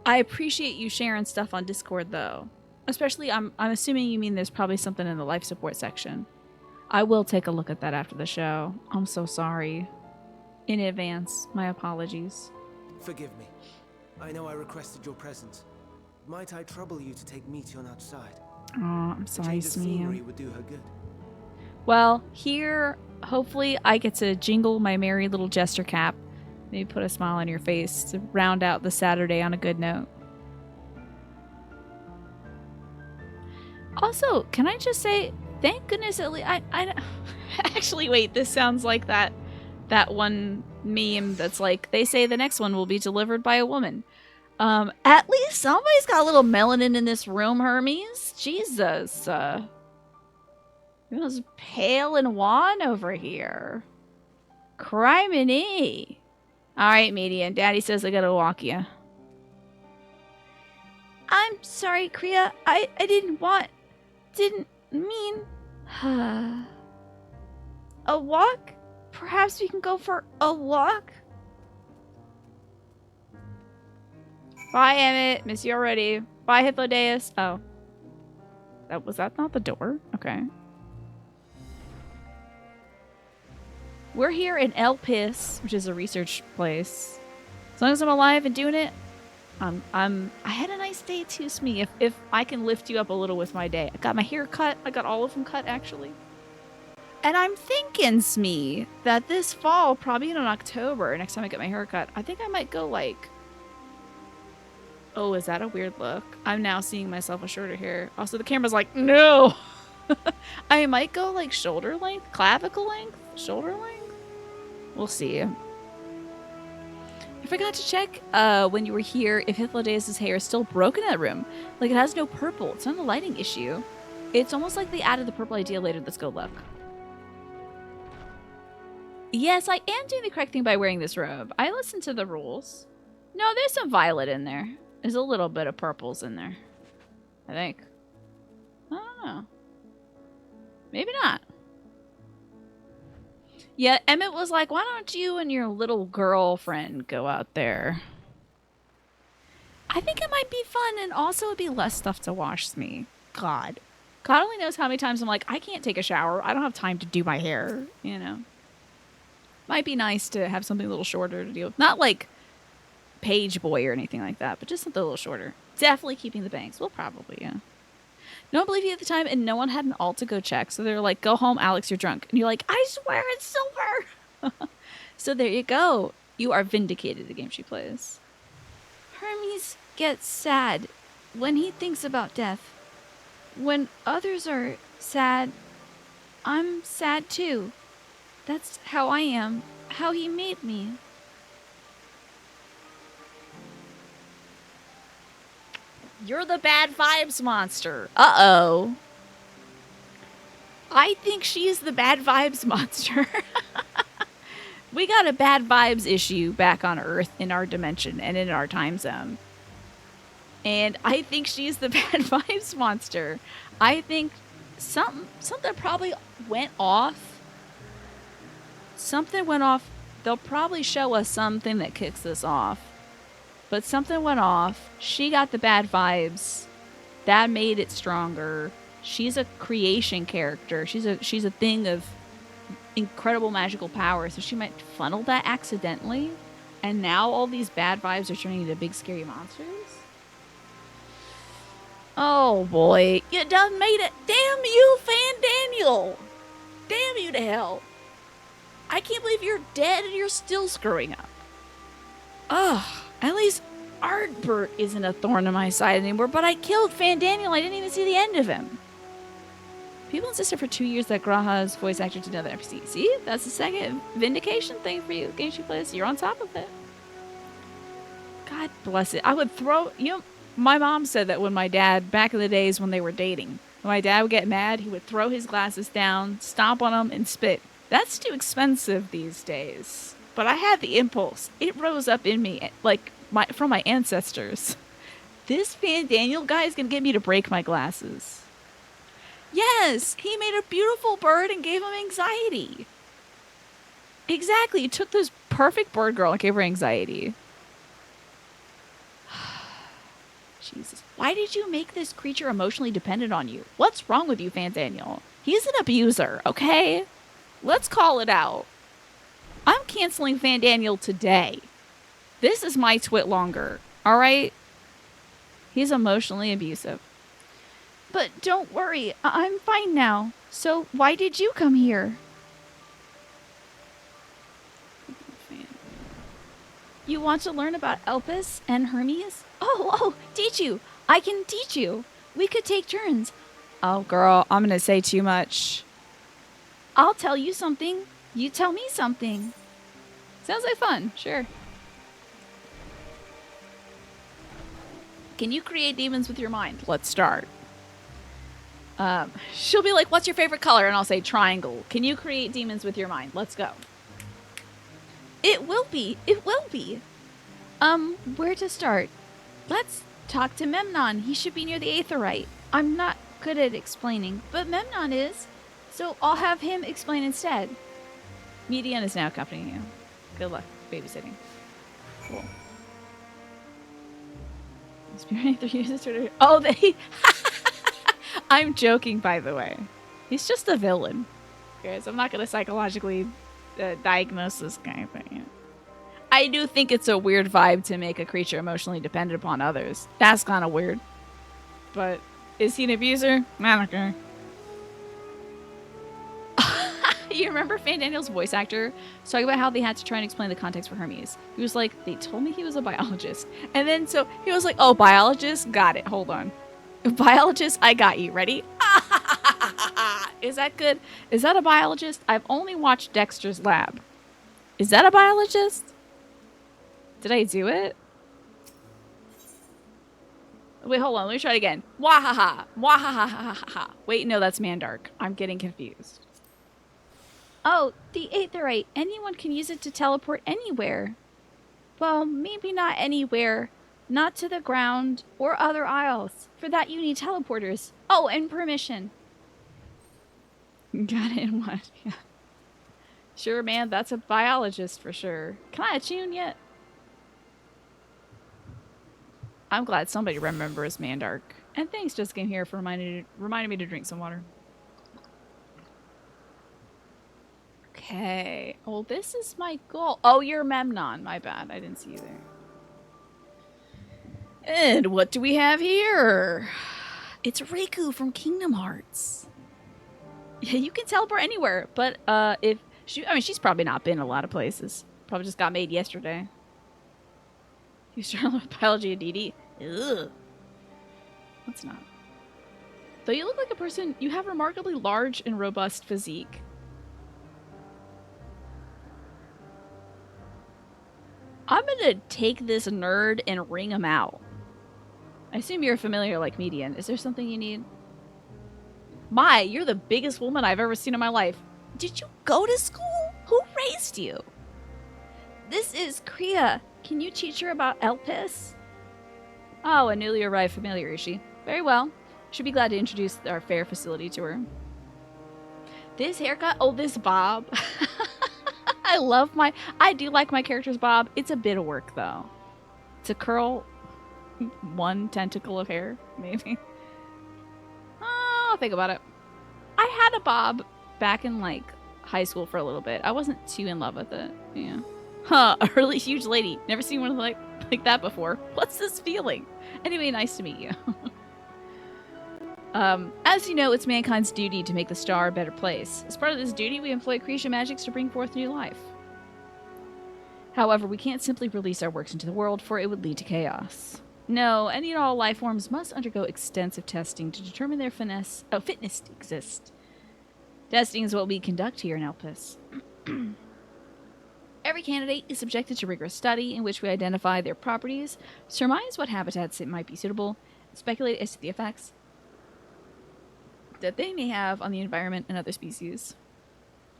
I appreciate you sharing stuff on Discord, though. Especially, I'm assuming you mean there's probably something in the life support section. I will take a look at that after the show. I'm so sorry. In advance, my apologies. Forgive me. I know I requested your presence. Might I trouble you to take Meteion outside? Oh, I'm sorry, A change of Smee. scenery would do her good. Well, here, hopefully I get to jingle my merry little jester cap. Maybe put a smile on your face to round out the Saturday on a good note. Also, can I just say, thank goodness at least I actually wait, this sounds like that one meme that's like, they say the next one will be delivered by a woman. At least somebody's got a little melanin in this room, Hermes. Jesus. You Feels pale and wan over here. Criminy. Alright, Median. Daddy says I gotta walk you. I'm sorry, Kriya. I didn't mean... A walk? Perhaps we can go for a walk? Bye, Emmett. Miss you already. Bye, Hythlodaeus. Oh. Was that not the door? Okay. We're here in El Pis, which is a research place. As long as I'm alive and doing it, I had a nice day too, Smee. If I can lift you up a little with my day. I got my hair cut. I got all of them cut, actually. And I'm thinking, Smee, that this fall, probably in October, next time I get my hair cut, I think I might go like... Oh, is that a weird look? I'm now seeing myself with shorter hair. Also, the camera's like, no! I might go like shoulder length, clavicle length, shoulder length. We'll see. I forgot to check when you were here if Hythlodaeus' hair is still broken in that room. Like, it has no purple. It's not a lighting issue. It's almost like they added the purple idea later. Let's go look. Yes, I am doing the correct thing by wearing this robe. I listened to the rules. No, there's some violet in there. There's a little bit of purples in there. I think. I don't know. Maybe not. Yeah, Emmett was like, why don't you and your little girlfriend go out there? I think it might be fun, and also it'd be less stuff to wash me. God. God only knows how many times I'm like, I can't take a shower. I don't have time to do my hair, you know. Might be nice to have something a little shorter to deal with. Not like Page Boy or anything like that, but just something a little shorter. Definitely keeping the bangs. Well, probably, yeah. No one believed you at the time, and no one had an alt to go check. So they're like, go home, Alex, you're drunk. And you're like, I swear it's silver. So there you go. You are vindicated, the game she plays. Hermes gets sad when he thinks about death. When others are sad, I'm sad too. That's how I am. How he made me. You're the bad vibes monster. Uh-oh. I think she's the bad vibes monster. We got a bad vibes issue back on Earth in our dimension and in our time zone. And I think she's the bad vibes monster. I think something probably went off. Something went off. They'll probably show us something that kicks this off. But something went off. She got the bad vibes. That made it stronger. She's a creation character. She's a thing of incredible magical power. So she might funnel that accidentally. And now all these bad vibes are turning into big scary monsters. Oh boy. You done made it. Damn you, Fan Daniel. Damn you to hell. I can't believe you're dead and you're still screwing up. Ugh. At least Artbert isn't a thorn in my side anymore, but I killed Fan Daniel. I didn't even see the end of him. People insisted for 2 years that Graha's voice actor did another NPC. See? That's the second vindication thing for you. Game she plays. You're on top of it. God bless it. I would throw... You know, my mom said that when my dad, back in the days when they were dating, when my dad would get mad, he would throw his glasses down, stomp on them, and spit. That's too expensive these days. But I had the impulse. It rose up in me, like from my ancestors. This Fan Daniel guy is going to get me to break my glasses. Yes, he made a beautiful bird and gave him anxiety. Exactly, he took this perfect bird girl and gave her anxiety. Jesus. Why did you make this creature emotionally dependent on you? What's wrong with you, Fan Daniel? He's an abuser, okay? Let's call it out. I'm canceling Fan Daniel today. This is my twit longer, alright? He's emotionally abusive. But don't worry, I'm fine now. So why did you come here? You want to learn about Elpis and Hermes? Oh, teach you. I can teach you. We could take turns. Oh, girl, I'm going to say too much. I'll tell you something. You tell me something. Sounds like fun. Sure. Can you create demons with your mind? Let's start. She'll be like, what's your favorite color? And I'll say triangle. Can you create demons with your mind? Let's go. It will be. It will be. Where to start? Let's talk to Memnon. He should be near the Aetherite. I'm not good at explaining, but Memnon is. So I'll have him explain instead. Meteion is now accompanying you. Good luck babysitting. Cool. Spirit Aether uses Twitter. Oh, they... I'm joking, by the way. He's just a villain. Guys, I'm not going to psychologically diagnose this guy, but yeah. I do think it's a weird vibe to make a creature emotionally dependent upon others. That's kind of weird. But is he an abuser? I don't care. You remember Fan Daniel's voice actor talking about how they had to try and explain the context for Hermes. He was like, they told me he was a biologist. And then so he was like, oh, biologist? Got it. Hold on. Biologist, I got you. Ready? Is that good? Is that a biologist? I've only watched Dexter's Lab. Is that a biologist? Did I do it? Wait, hold on. Let me try it again. Wahaha. Wahaha. Wait, no, that's Mandark. I'm getting confused. Oh, the Aetherite. Anyone can use it to teleport anywhere. Well, maybe not anywhere. Not to the ground or other isles. For that, you need teleporters. Oh, and permission. Got it in what? Yeah. Sure, man. That's a biologist for sure. Can I attune yet? I'm glad somebody remembers Mandark. And thanks, Just Came Here, for reminding me to drink some water. Okay. Well, this is my goal. Oh, you're Memnon. My bad. I didn't see you there. And what do we have here? It's Riku from Kingdom Hearts. Yeah, you can teleport anywhere, but if she, I mean, she's probably not been a lot of places. Probably just got made yesterday. You start with biology and DD. Ugh. Let's not. Though you look like a person, you have remarkably large and robust physique. I'm gonna take this nerd and ring him out. I assume you're familiar like Meteion. Is there something you need? My, you're the biggest woman I've ever seen in my life. Did you go to school? Who raised you? This is Kriya. Can you teach her about Elpis? Oh, a newly arrived familiar, is she? Very well. Should be glad to introduce our fair facility to her. This haircut? Oh, this bob. I do like my character's bob. It's a bit of work, though. To curl one tentacle of hair, maybe. I'll think about it. I had a bob back in, like, high school for a little bit. I wasn't too in love with it. Yeah. Huh, a really huge lady. Never seen one like that before. What's this feeling? Anyway, nice to meet you. As you know, it's mankind's duty to make the star a better place. As part of this duty, we employ creation magics to bring forth new life. However, we can't simply release our works into the world, for it would lead to chaos. No, any and all life forms must undergo extensive testing to determine their fitness to exist. Testing is what we conduct here in Elpis. Every candidate is subjected to rigorous study in which we identify their properties, surmise what habitats it might be suitable, and speculate as to the effects that they may have on the environment and other species.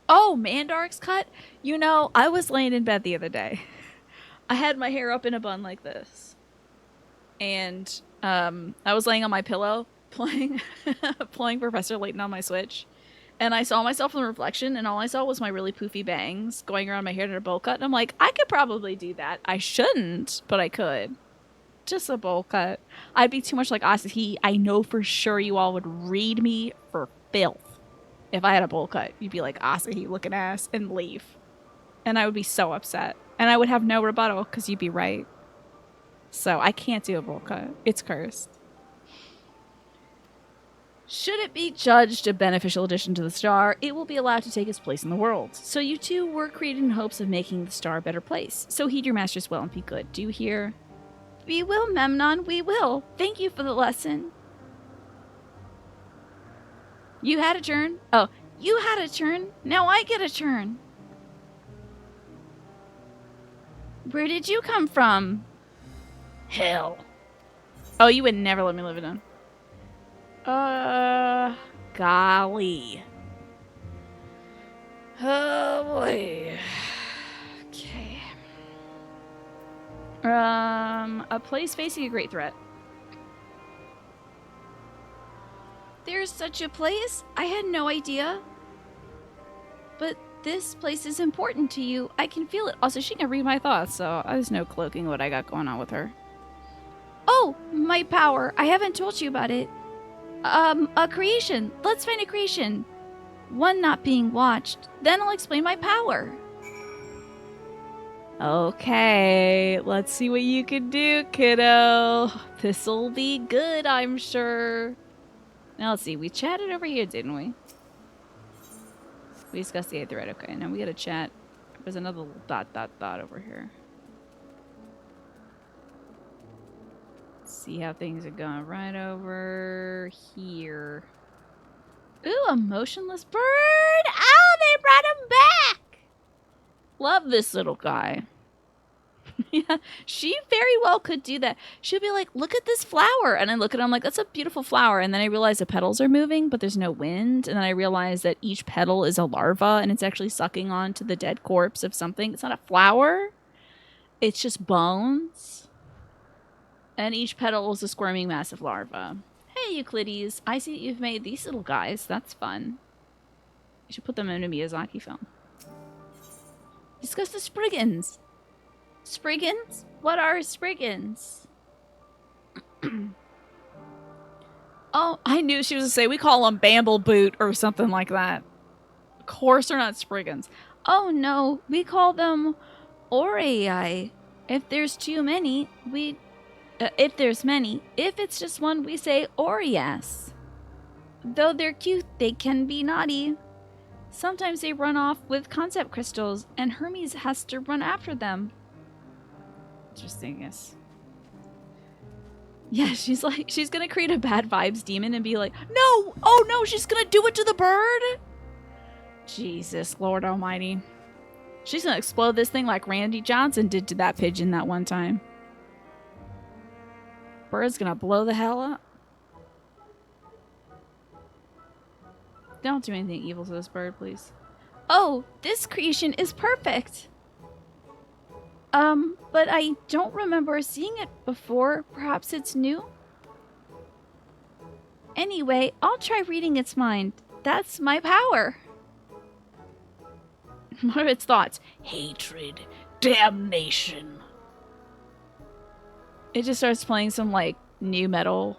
Oh, Mandark's cut? You know, I was laying in bed the other day. I had my hair up in a bun like this. And I was laying on my pillow playing Professor Layton on my Switch. And I saw myself in the reflection, and all I saw was my really poofy bangs going around my hair in a bowl cut. And I'm like, I could probably do that. I shouldn't, but I could. Just a bowl cut. I'd be too much like Asahi. I know for sure you all would read me for filth. If I had a bowl cut, you'd be like, Asahi looking ass, and leave. And I would be so upset. And I would have no rebuttal, because you'd be right. So I can't do a bowl cut. It's cursed. Should it be judged a beneficial addition to the star, it will be allowed to take its place in the world. So you two were created in hopes of making the star a better place. So heed your masters well and be good. Do you hear? We will, Memnon, we will. Thank you for the lesson. You had a turn? Oh, you had a turn. Now I get a turn. Where did you come from? Hell. Oh, you would never let me live it down. Golly. Oh boy. Okay. A place facing a great threat. There's such a place? I had no idea. But this place is important to you. I can feel it. Also, she can read my thoughts, so there's no cloaking what I got going on with her. Oh, my power. I haven't told you about it. A creation. Let's find a creation. One not being watched. Then I'll explain my power. Okay, let's see what you can do, kiddo. This'll be good, I'm sure. Now let's see. We chatted over here, didn't we? We discussed the 8th thread. Okay, now we gotta chat. There's another little dot over here. See how things are going right over here. Ooh, a motionless bird! Oh, they brought him back! Love this little guy. Yeah, she very well could do that. She'll be like, look at this flower. And I look at him like, that's a beautiful flower. And then I realize the petals are moving, but there's no wind. And then I realize that each petal is a larva and it's actually sucking on to the dead corpse of something. It's not a flower. It's just bones. And each petal is a squirming massive larva. Hey, Euclides. I see that you've made these little guys. That's fun. You should put them in a Miyazaki film. Discuss the Spriggans. Spriggans? What are Spriggans? Oh, I knew she was going to say, we call them Bambleboot or something like that. Of course they're not Spriggans. Oh no, we call them Orei. If there's too many, if there's many. If it's just one, we say Orias. Though they're cute, they can be naughty. Sometimes they run off with concept crystals, and Hermes has to run after them. Interesting, yes. Yeah, she's like, she's gonna create a bad vibes demon and be like, no! Oh no, she's gonna do it to the bird? Jesus, Lord Almighty. She's gonna explode this thing like Randy Johnson did to that pigeon that one time. Bird's gonna blow the hell up. Don't do anything evil to this bird, please. Oh, this creation is perfect! But I don't remember seeing it before. Perhaps it's new? Anyway, I'll try reading its mind. That's my power. What are its thoughts? Hatred. Damnation. It just starts playing some, like, new metal.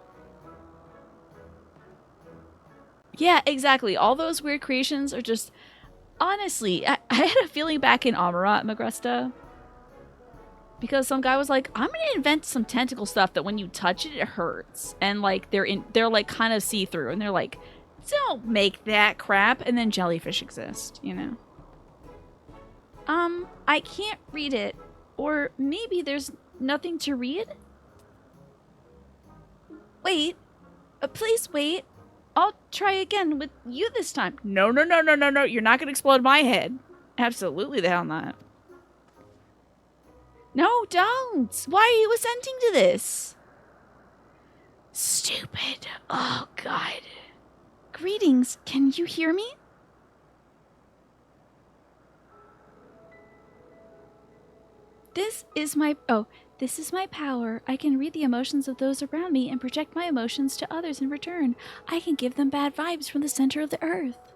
Yeah, exactly. All those weird creations are just... Honestly, I had a feeling back in Amarat Magresta. Because some guy was like, I'm gonna invent some tentacle stuff that when you touch it, it hurts. And like they're like kind of see-through. And they're like, don't make that crap. And then jellyfish exist, you know. I can't read it. Or maybe there's nothing to read? Wait. Please wait. I'll try again with you this time. No. You're not gonna explode my head. Absolutely the hell not. No, don't! Why are you assenting to this? Stupid. Oh, God. Greetings. Can you hear me? This is my power. I can read the emotions of those around me and project my emotions to others in return. I can give them bad vibes from the center of the earth.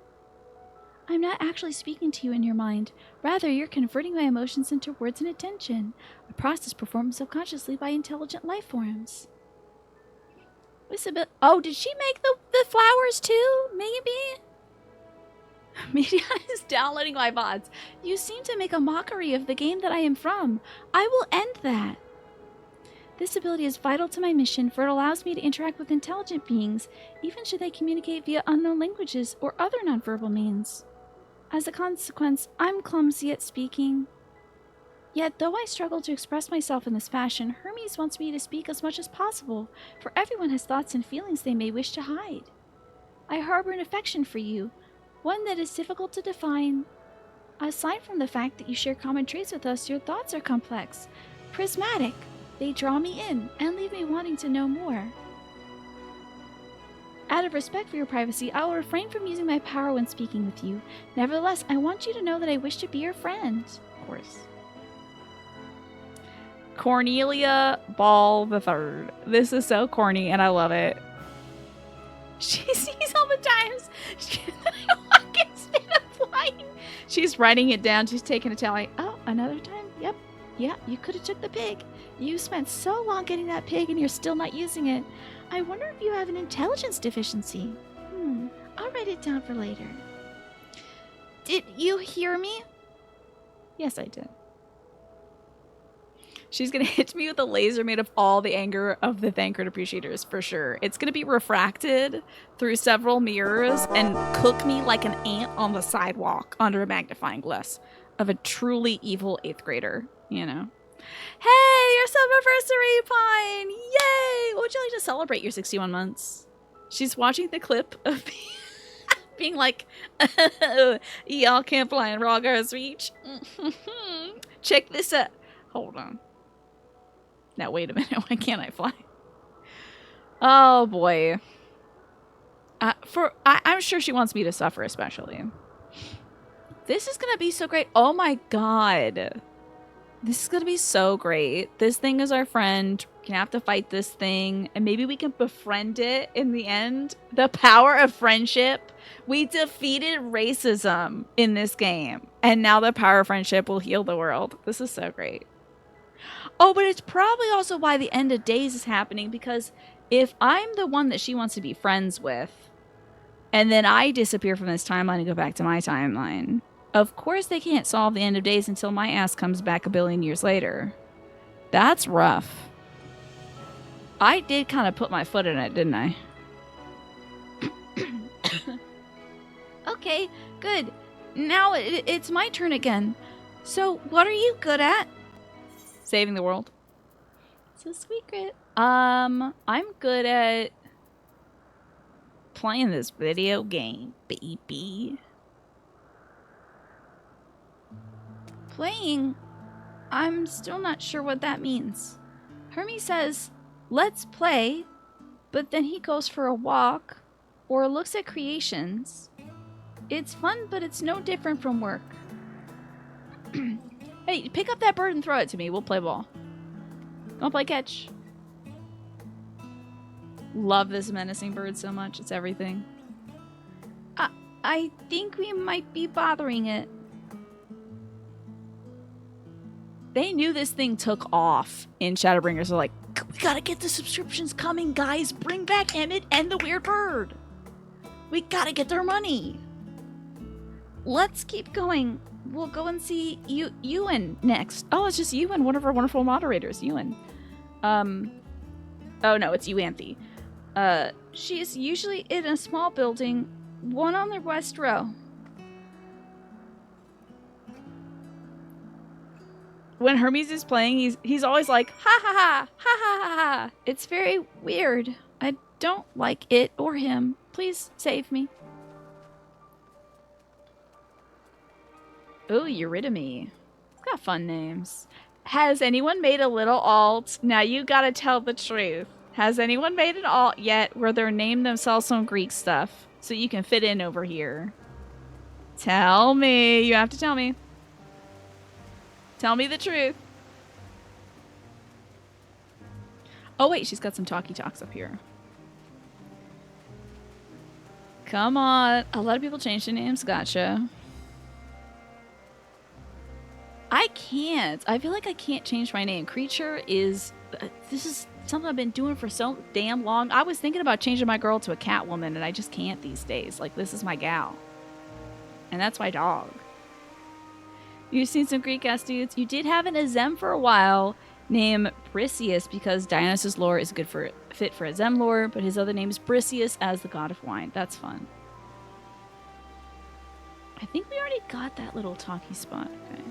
I'm not actually speaking to you in your mind. Rather, you're converting my emotions into words and attention, a process performed subconsciously by intelligent life forms. Oh, did she make the flowers too? Maybe? Media is downloading my VODs. You seem to make a mockery of the game that I am from. I will end that. This ability is vital to my mission, for it allows me to interact with intelligent beings, even should they communicate via unknown languages or other nonverbal means. As a consequence, I'm clumsy at speaking. Yet, though I struggle to express myself in this fashion, Hermes wants me to speak as much as possible, for everyone has thoughts and feelings they may wish to hide. I harbor an affection for you, one that is difficult to define. Aside from the fact that you share common traits with us, your thoughts are complex, prismatic. They draw me in and leave me wanting to know more. Out of respect for your privacy, I will refrain from using my power when speaking with you. Nevertheless, I want you to know that I wish to be your friend. Of course. Cornelia Ball III. This is so corny and I love it. She sees all the times I walk instead of flying. She's writing it down. She's taking a tally. Oh, another time? Yep. Yeah, you could have took the pig. You spent so long getting that pig and you're still not using it. I wonder if you have an intelligence deficiency. I'll write it down for later. Did you hear me? Yes, I did. She's going to hit me with a laser made of all the anger of the Thancred appreciators, for sure. It's going to be refracted through several mirrors and cook me like an ant on the sidewalk under a magnifying glass of a truly evil 8th grader, you know. Hey, your sub-anniversary, Pine! Yay! What would you like to celebrate your 61 months? She's watching the clip of me being like, y'all can't fly in Rawgar's Reach. Check this out. Hold on. Now, wait a minute. Why can't I fly? Oh, boy. I'm sure she wants me to suffer, especially. This is going to be so great. Oh, my God. This is going to be so great. This thing is our friend. We're going to have to fight this thing. And maybe we can befriend it in the end. The power of friendship. We defeated racism in this game. And now the power of friendship will heal the world. This is so great. Oh, but it's probably also why the end of days is happening. Because if I'm the one that she wants to be friends with, and then I disappear from this timeline and go back to my timeline, of course they can't solve the end of days until my ass comes back a billion years later. That's rough. I did kind of put my foot in it, didn't I? Okay, good. Now it's my turn again. So, what are you good at? Saving the world. So secret. I'm good at playing this video game, baby. Playing? I'm still not sure what that means. Hermes says, let's play, but then he goes for a walk or looks at creations. It's fun, but it's no different from work. Hey, pick up that bird and throw it to me. We'll play ball. Don't play catch. Love this menacing bird so much. It's everything. I think we might be bothering it. They knew this thing took off in Shadowbringers. They're like, we gotta get the subscriptions coming, guys. Bring back Emmett and the weird bird. We gotta get their money. Let's keep going. We'll go and see Ewan next. Oh, it's just Ewan, one of our wonderful moderators, Ewan. Oh no, it's Euanthe. She is usually in a small building, one on the west row. When Hermes is playing, he's always like, ha ha ha, ha ha ha ha. It's very weird. I don't like it or him. Please save me. Ooh, Eurydice. It's got fun names. Has anyone made a little alt? Now you gotta tell the truth. Has anyone made an alt yet where they're named themselves some Greek stuff so you can fit in over here? Tell me. You have to tell me. Tell me the truth. Oh wait, she's got some talkie talks up here. Come on. A lot of people change their names. Gotcha. I can't. I feel like I can't change my name. Creature is... this is something I've been doing for so damn long. I was thinking about changing my girl to a Catwoman, and I just can't these days. Like, this is my gal. And that's my dog. You've seen some Greek-ass dudes. You did have an Azem for a while named Briseus because Dionysus' lore is good for fit for Azem lore, but his other name is Briseus as the god of wine. That's fun. I think we already got that little talkie spot. Okay.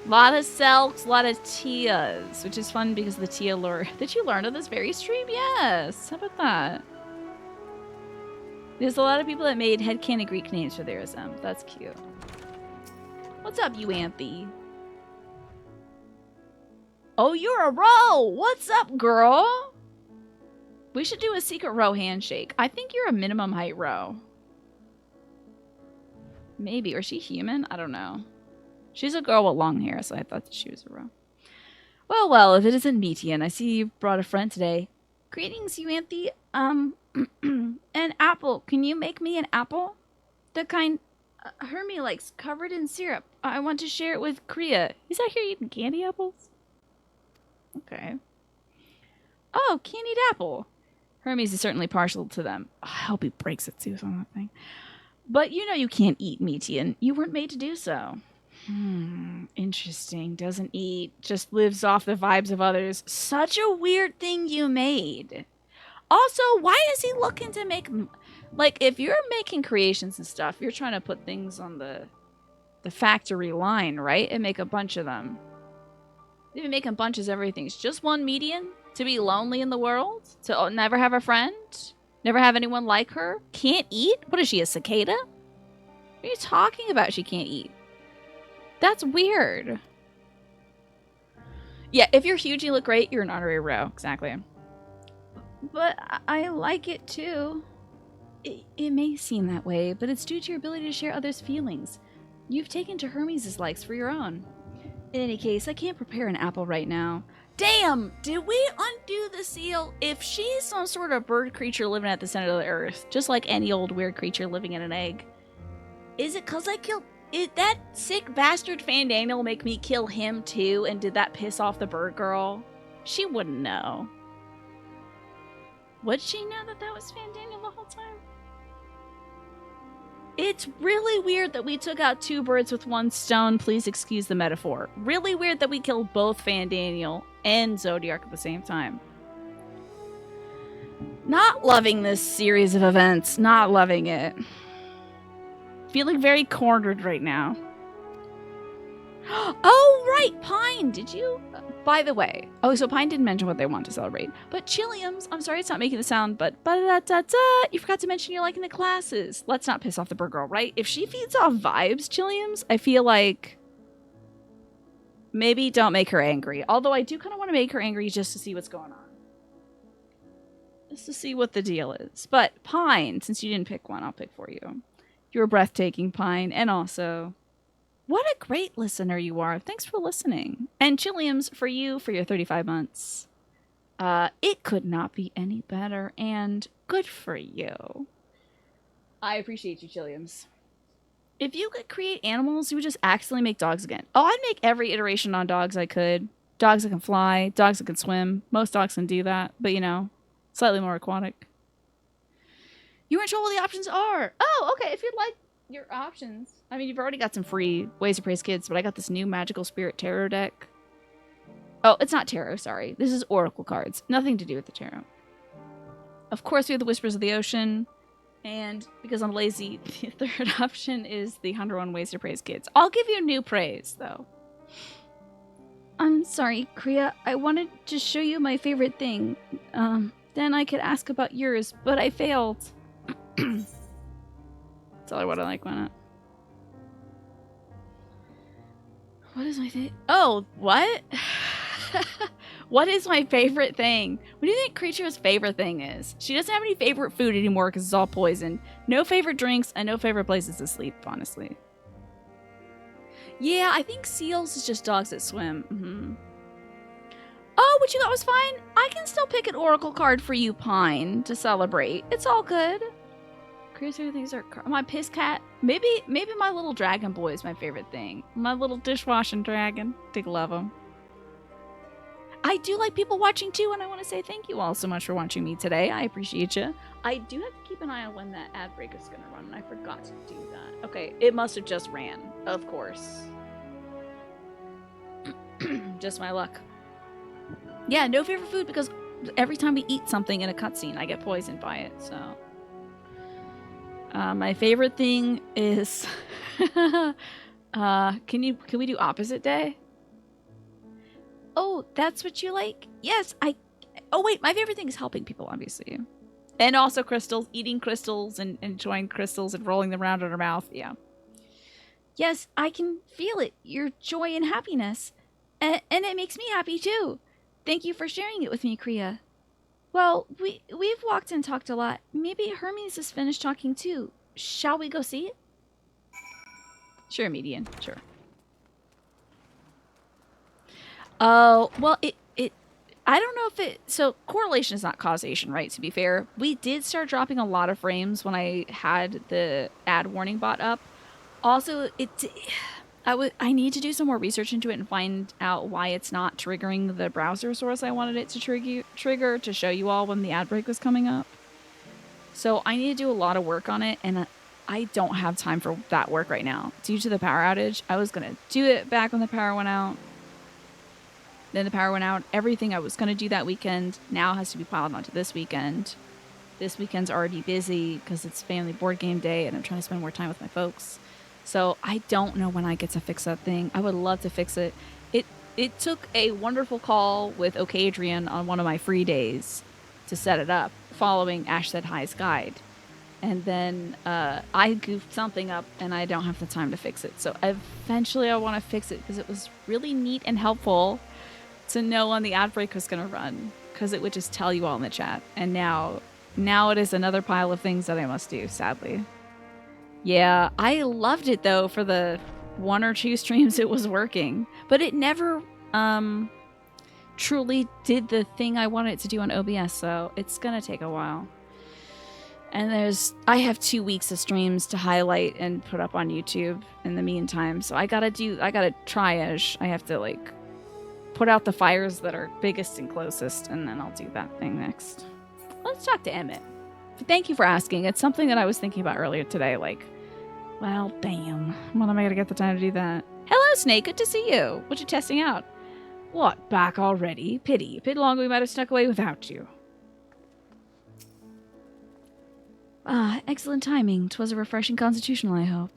A lot of Selks, a lot of Tias, which is fun because of the Tia lore. Did you learn of this very stream? Yes. How about that? There's a lot of people that made headcanon Greek names for their Azem. That's cute. What's up, Euanthe? Oh, you're a row! What's up, girl? We should do a secret row handshake. I think you're a minimum height row. Maybe. Or is she human? I don't know. She's a girl with long hair, so I thought that she was a row. Well, well, if it isn't Meteion, I see you brought a friend today. Greetings, Euanthe. An apple. Can you make me an apple? The kind Hermie likes, covered in syrup. I want to share it with Kriya. He's out here eating candy apples? Okay. Oh, candied apple. Hermes is certainly partial to them. Oh, I hope he breaks a tooth on that thing. But you know you can't eat Meteion. You weren't made to do so. Interesting. Doesn't eat. Just lives off the vibes of others. Such a weird thing you made. Also, why is he looking to make... Like, if you're making creations and stuff, you're trying to put things on the factory line, right? And make a bunch of them. They've been making bunches of everything. It's just one Meteion? To be lonely in the world? To never have a friend? Never have anyone like her? Can't eat? What is she, a cicada? What are you talking about she can't eat? That's weird. Yeah, if you're huge, you look great, you're an honorary row. Exactly. But I like it too. It may seem that way, but it's due to your ability to share others' feelings. You've taken to Hermes' likes for your own. In any case, I can't prepare an apple right now. Damn! Did we undo the seal? If she's some sort of bird creature living at the center of the earth, just like any old weird creature living in an egg, is it because I killed... Did that sick bastard Fandaniel make me kill him too? And did that piss off the bird girl? She wouldn't know. Would she know that that was Fandaniel the whole time? It's really weird that we took out 2 birds with 1 stone. Please excuse the metaphor. Really weird that we killed both Fandaniel and Zodiac at the same time. Not loving this series of events. Not loving it. Feeling very cornered right now. Oh, right! Pine! Did you... by the way... Oh, so Pine didn't mention what they want to celebrate. But Chiliums... I'm sorry it's not making the sound, but... ba-da-da-da-da! You forgot to mention you're liking the classes. Let's not piss off the bird girl, right? If she feeds off vibes, Chiliums, I feel like... maybe don't make her angry. Although I do kind of want to make her angry just to see what's going on. Just to see what the deal is. But Pine, since you didn't pick one, I'll pick for you. You're breathtaking, Pine. And also... what a great listener you are. Thanks for listening. And Chiliums, for you, for your 35 months. It could not be any better, and good for you. I appreciate you, Chiliums. If you could create animals, you would just accidentally make dogs again. Oh, I'd make every iteration on dogs I could. Dogs that can fly, dogs that can swim. Most dogs can do that, but you know, slightly more aquatic. You weren't sure what the options are. Oh, okay, if you'd like your options. I mean, you've already got some free Ways to Praise Kids, but I got this new Magical Spirit Tarot deck. Oh, it's not tarot, sorry. This is Oracle cards. Nothing to do with the tarot. Of course, we have the Whispers of the Ocean. And because I'm lazy, the third option is the 101 Ways to Praise Kids. I'll give you new praise, though. I'm sorry, Kriya. I wanted to show you my favorite thing. Then I could ask about yours, but I failed. Tell her what I like, why not? What is my thing? Oh, what? What is my favorite thing? What do you think Creature's favorite thing is? She doesn't have any favorite food anymore because it's all poisoned. No favorite drinks and no favorite places to sleep, honestly. Yeah, I think seals is just dogs that swim. Oh, what you thought was fine? I can still pick an oracle card for you, Pine, to celebrate. It's all good. Creature things are my piss cat. Maybe my little dragon boy is my favorite thing. My little dishwashing dragon. Dig love him. I do like people watching too, and I want to say thank you all so much for watching me today. I appreciate you. I do have to keep an eye on when that ad break is going to run, and I forgot to do that. Okay, it must have just ran, of course. Just my luck. Yeah, no favorite food because every time we eat something in a cutscene, I get poisoned by it, so... my favorite thing is... can we do opposite day? Oh, that's what you like? Yes, oh wait, my favorite thing is helping people, obviously. And also crystals, eating crystals and enjoying crystals and rolling them around in our mouth, yeah. Yes, I can feel it, your joy and happiness. And it makes me happy too. Thank you for sharing it with me, Kriya. Well, we've walked and talked a lot. Maybe Hermes is finished talking too. Shall we go see it? Sure, Median. Sure. Oh, well, I don't know if it... So, correlation is not causation, right? To be fair. We did start dropping a lot of frames when I had the ad warning bot up. Also, I need to do some more research into it and find out why it's not triggering the browser source I wanted it to trigger to show you all when the ad break was coming up. So, I need to do a lot of work on it, and I don't have time for that work right now. Due to the power outage, I was going to do it back when the power went out. Then the power went out. Everything I was going to do that weekend now has to be piled onto this weekend. This weekend's already busy because it's family board game day and I'm trying to spend more time with my folks. So I don't know when I get to fix that thing. I would love to fix it. It took a wonderful call with OK Adrian on one of my free days to set it up, following Ash Said High's guide. And then I goofed something up and I don't have the time to fix it. So eventually I want to fix it because it was really neat and helpful to know when the ad break was going to run, because it would just tell you all in the chat. And now it is another pile of things that I must do, sadly. Yeah, I loved it though for the 1 or 2 streams it was working, but it never truly did the thing I wanted it to do on OBS, so it's going to take a while. And I have 2 weeks of streams to highlight and put up on YouTube in the meantime, so I gotta triage. I have to put out the fires that are biggest and closest, and then I'll do that thing next. Let's talk to Emmett. Thank you for asking. It's something that I was thinking about earlier today. Well, damn. When am I going to get the time to do that? Hello, Snake. Good to see you. What you testing out? What, back already? Pity. A bit longer we might have snuck away without you. Excellent timing. 'Twas a refreshing constitutional, I hope.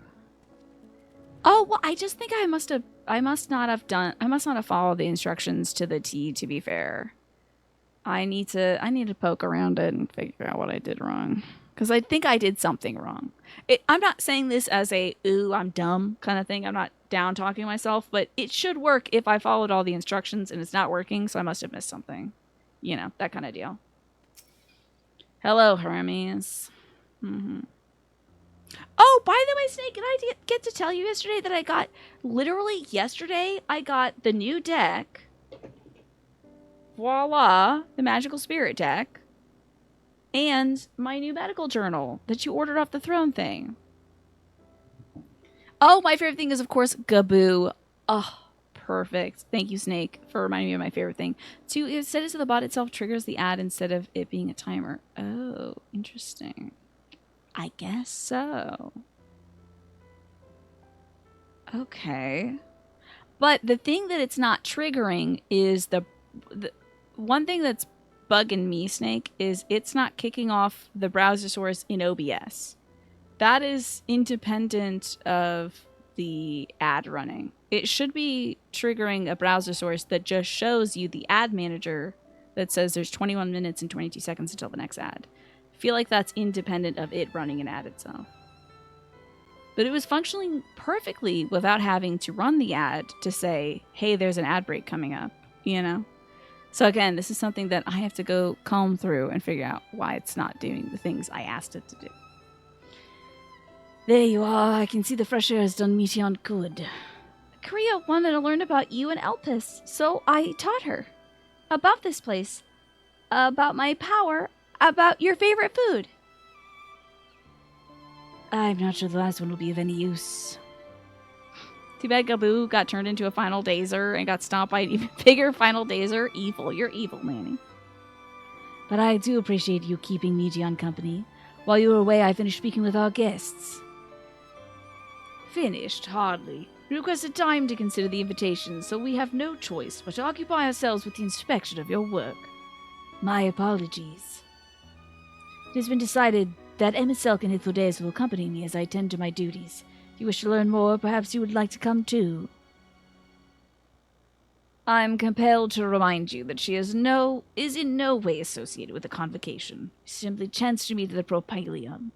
Oh, well, I just think I must not have followed the instructions to the T, to be fair. I need to poke around it and figure out what I did wrong. Because I think I did something wrong. I'm not saying this as a, ooh, I'm dumb kind of thing. I'm not down talking myself, but it should work if I followed all the instructions and it's not working, so I must have missed something. You know, that kind of deal. Hello, Hermes. Oh, by the way, Snake, did I get to tell you yesterday that I got the new deck. Voila, the Magical Spirit deck. And my new medical journal that you ordered off the throne thing. Oh, my favorite thing is, of course, Gaboo. Oh, perfect. Thank you, Snake, for reminding me of my favorite thing. 2, it said so the bot itself triggers the ad instead of it being a timer. Oh, interesting. I guess so. Okay. But the thing that it's not triggering is the one thing that's bugging me, Snake, is it's not kicking off the browser source in OBS. That is independent of the ad running. It should be triggering a browser source that just shows you the ad manager that says there's 21 minutes and 22 seconds until the next ad. I feel like that's independent of it running an ad itself. But it was functioning perfectly without having to run the ad to say, hey, there's an ad break coming up, you know? So again, this is something that I have to go comb through and figure out why it's not doing the things I asked it to do. There you are. I can see the fresh air has done Meteion good. Korea wanted to learn about you and Elpis, so I taught her. About this place. About my power. About your favorite food. I'm not sure the last one will be of any use. Too bad Gaboo got turned into a Final Dazer and got stomped by an even bigger Final Dazer. Evil. You're evil, Manny. But I do appreciate you keeping Meteion company. While you were away, I finished speaking with our guests. Finished? Hardly. We requested time to consider the invitation, so we have no choice but to occupy ourselves with the inspection of your work. My apologies. It has been decided that Emmett Selk and Hithodes will accompany me as I attend to my duties. If you wish to learn more, perhaps you would like to come too. I'm compelled to remind you that she is in no way associated with the convocation. She simply chanced to meet at the Propylion.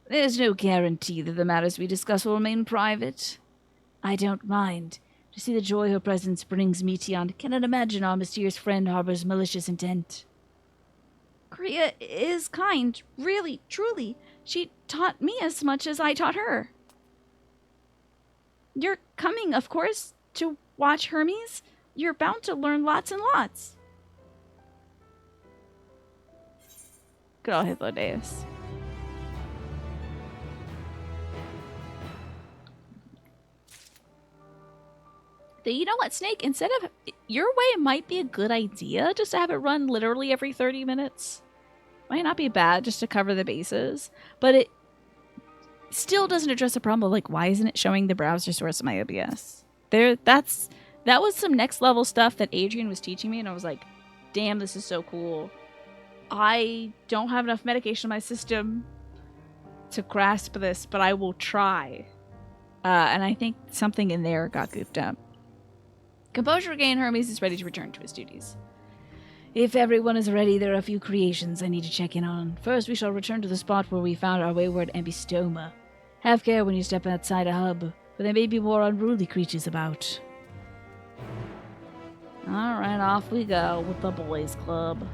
There's no guarantee that the matters we discuss will remain private. I don't mind. To see the joy her presence brings Meteion, cannot imagine our mysterious friend harbors malicious intent. Korea is kind, really, truly. She taught me as much as I taught her. You're coming, of course, to watch Hermes. You're bound to learn lots and lots. Good old Hythlodaeus. You know what, Snake? Instead of... Your way might be a good idea, just to have it run literally every 30 minutes. Might not be bad, just to cover the bases. But it still doesn't address the problem of, like, why isn't it showing the browser source of my OBS? That was some next level stuff that Adrian was teaching me, and I was like, damn, this is so cool. I don't have enough medication in my system to grasp this, but I will try. And I think something in there got goofed up. Composure regained, Hermes is ready to return to his duties. If everyone is ready, there are a few creations I need to check in on. First, we shall return to the spot where we found our wayward ambystoma. Have care when you step outside a hub, for there may be more unruly creatures about. Alright, off we go with the boys' club.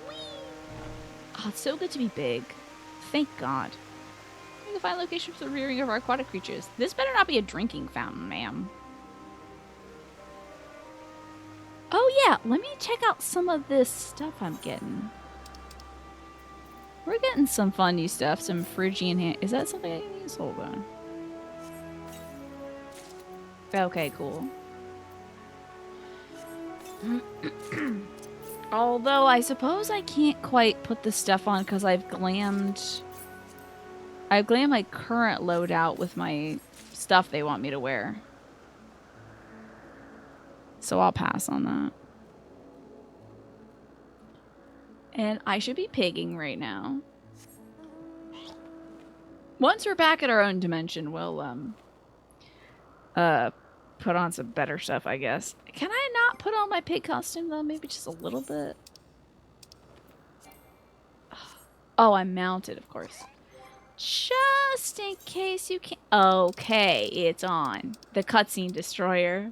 Whee! Oh, it's so good to be big. Thank God. We can find locations for the rearing of our aquatic creatures. This better not be a drinking fountain, ma'am. Oh yeah, let me check out some of this stuff I'm getting. We're getting some fun new stuff, some Phrygian hand. Is that something I can use? Hold on. Okay, cool. Although I suppose I can't quite put this stuff on because I've glammed my current loadout with my stuff they want me to wear. So I'll pass on that. And I should be pigging right now. Once we're back at our own dimension, we'll put on some better stuff, I guess. Can I not put on my pig costume though? Maybe just a little bit. Oh, I'm mounted, of course. Just in case you can't... Okay, it's on. The cutscene destroyer.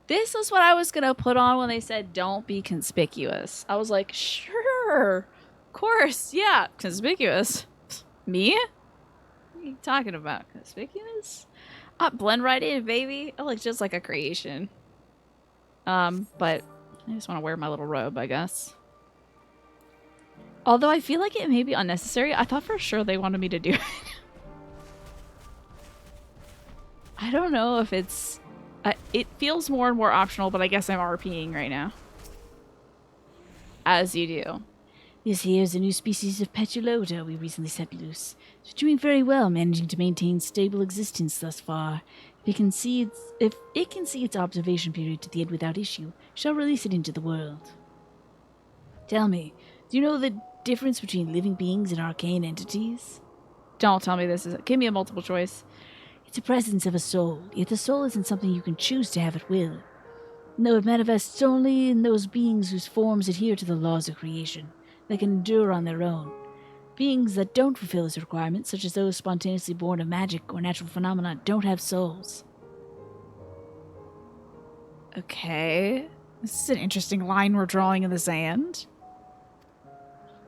This is what I was going to put on when they said don't be conspicuous. I was like, sure. Of course, yeah. Conspicuous. Me? What are you talking about? Conspicuous? Blend right in, baby. It looks just like a creation. But I just want to wear my little robe, I guess. Although I feel like it may be unnecessary. I thought for sure they wanted me to do it. I don't know if it's... it feels more and more optional, but I guess I'm RPing right now. As you do. This here is a new species of Petulota we recently set loose. It's doing very well, managing to maintain stable existence thus far. If it can see its observation period to the end without issue, shall release it into the world. Tell me, do you know the difference between living beings and arcane entities? Don't tell me this is... Give me a multiple choice. It's a presence of a soul, yet the soul isn't something you can choose to have at will. No, it manifests only in those beings whose forms adhere to the laws of creation, that can endure on their own. Beings that don't fulfill this requirement, such as those spontaneously born of magic or natural phenomena, don't have souls. Okay. This is an interesting line we're drawing in the sand.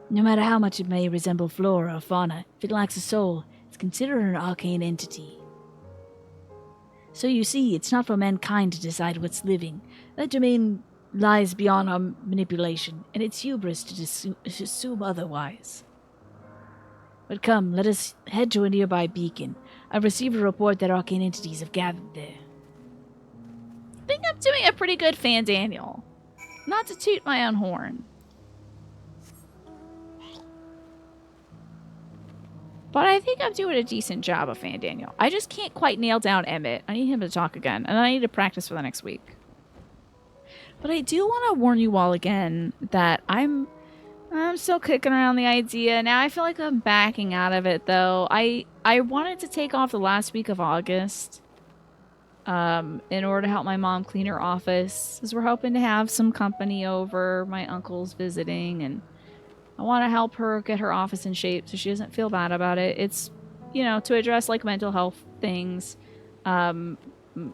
No matter how much it may resemble flora or fauna, if it lacks a soul, it's considered an arcane entity. So you see, it's not for mankind to decide what's living. That domain lies beyond our manipulation, and it's hubris to assume otherwise. But come, let us head to a nearby beacon. I've received a report that arcane entities have gathered there. I think I'm doing a pretty good Fan Daniel. Not to toot my own horn. But I think I'm doing a decent job of Fan Daniel. I just can't quite nail down Emmett. I need him to talk again, and I need to practice for the next week. But I do want to warn you all again that I'm still kicking around the idea. Now I feel like I'm backing out of it, though. I wanted to take off the last week of August in order to help my mom clean her office, because we're hoping to have some company over. My uncle's visiting, and I want to help her get her office in shape so she doesn't feel bad about it. It's, you know, to address like mental health things.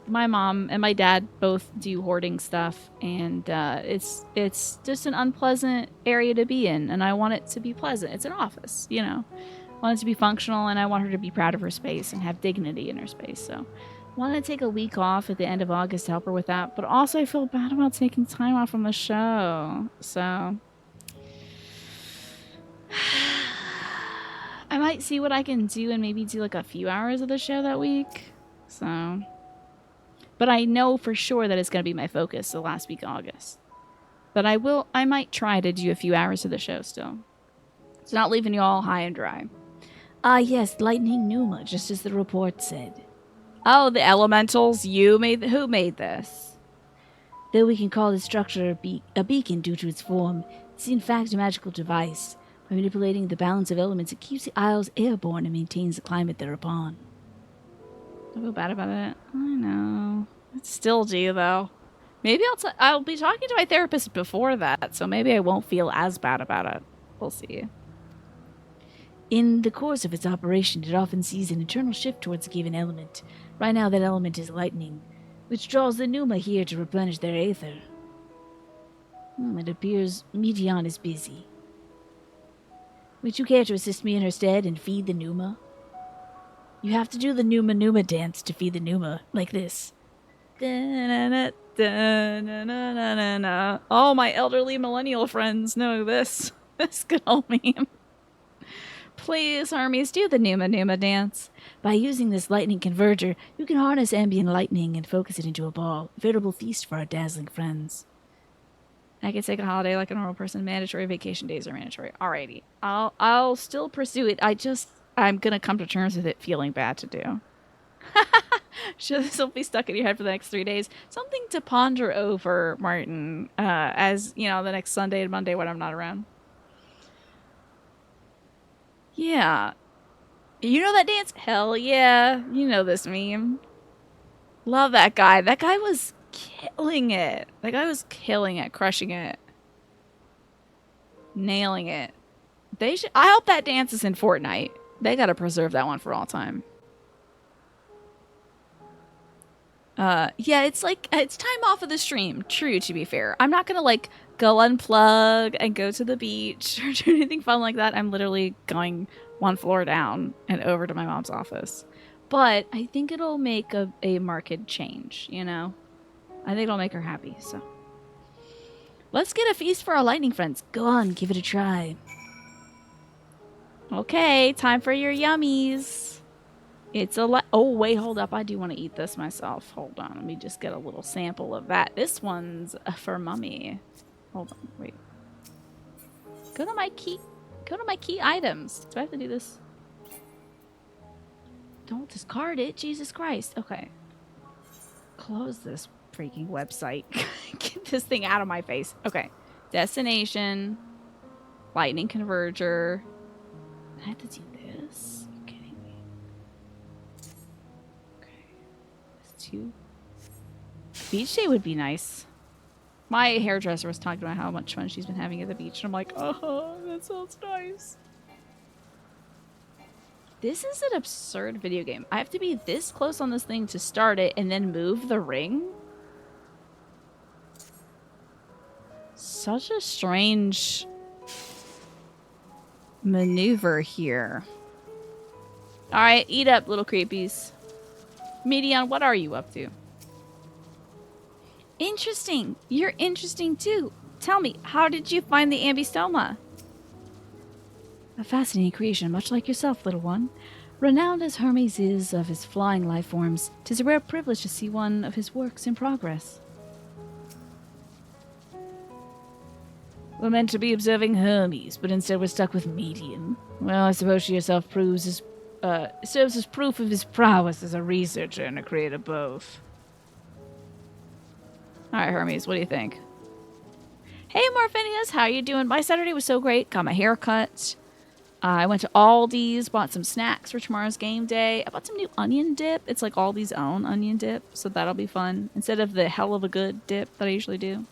my mom and my dad both do hoarding stuff, and it's just an unpleasant area to be in, and I want it to be pleasant. It's an office, you know. I want it to be functional, and I want her to be proud of her space and have dignity in her space. So I want to take a week off at the end of August to help her with that, but also I feel bad about taking time off from the show. So I might see what I can do and maybe do like a few hours of the show that week. So, but I know for sure that it's going to be my focus the last week of August. But I might try to do a few hours of the show still. It's not leaving you all high and dry. Ah, yes, lightning pneuma, just as the report said. Oh, the elementals. Who made this? Though we can call this structure a beacon due to its form, it's in fact a magical device. By manipulating the balance of elements, it keeps the Isles airborne and maintains the climate they're upon. I feel bad about it. I know. I still do, though. Maybe I'll be talking to my therapist before that, so maybe I won't feel as bad about it. We'll see. In the course of its operation, it often sees an internal shift towards a given element. Right now, that element is lightning, which draws the pneuma here to replenish their aether. It appears Meteion is busy. Would you care to assist me in her stead and feed the pneuma? You have to do the pneuma dance to feed the pneuma, like this. Da-na-na, da-na-na-na-na-na. Oh, my elderly millennial friends know this. This good old meme. Please, Hermes, do the pneuma dance. By using this lightning converter, you can harness ambient lightning and focus it into a ball. A veritable feast for our dazzling friends. I could take a holiday like a normal person. Mandatory vacation days are mandatory. Alrighty. I'll still pursue it. I'm gonna come to terms with it feeling bad to do. Sure, this will be stuck in your head for the next 3 days. Something to ponder over, Martin, as, you know, the next Sunday and Monday when I'm not around. Yeah. You know that dance? Hell yeah. You know this meme. Love that guy. That guy was killing it. That guy was killing it, crushing it. Nailing it. I hope that dance is in Fortnite. They gotta preserve that one for all time. Yeah, it's time off of the stream. True, to be fair. I'm not gonna like go unplug and go to the beach or do anything fun like that. I'm literally going one floor down and over to my mom's office. But I think it'll make a marked change, you know? I think it'll make her happy, so. Let's get a feast for our lightning friends. Go on, give it a try. Okay, time for your yummies. It's oh, wait, hold up. I do want to eat this myself. Hold on. Let me just get a little sample of that. This one's for Mummy. Hold on. Wait. Go to my key items. Do I have to do this? Don't discard it. Jesus Christ. Okay. Close this freaking website. Get this thing out of my face. Okay. Destination. Lightning converger. I have to do this? Are you kidding me? Okay. This too. Beach day would be nice. My hairdresser was talking about how much fun she's been having at the beach, and I'm like, oh, that sounds nice. This is an absurd video game. I have to be this close on this thing to start it and then move the ring? Such a strange maneuver here. Alright, eat up, little creepies. Meteion, what are you up to? Interesting. You're interesting too. Tell me, how did you find the ambystoma? A fascinating creation, much like yourself, little one. Renowned as Hermes is of his flying life forms, 'tis a rare privilege to see one of his works in progress. We're meant to be observing Hermes, but instead we're stuck with Meteion. Well, I suppose she herself serves as proof of his prowess as a researcher and a creator both. Alright, Hermes, what do you think? Hey, Morphinius, how you doing? My Saturday was so great. Got my hair cut. I went to Aldi's, bought some snacks for tomorrow's game day. I bought some new onion dip. It's like Aldi's own onion dip, so that'll be fun. Instead of the hell of a good dip that I usually do.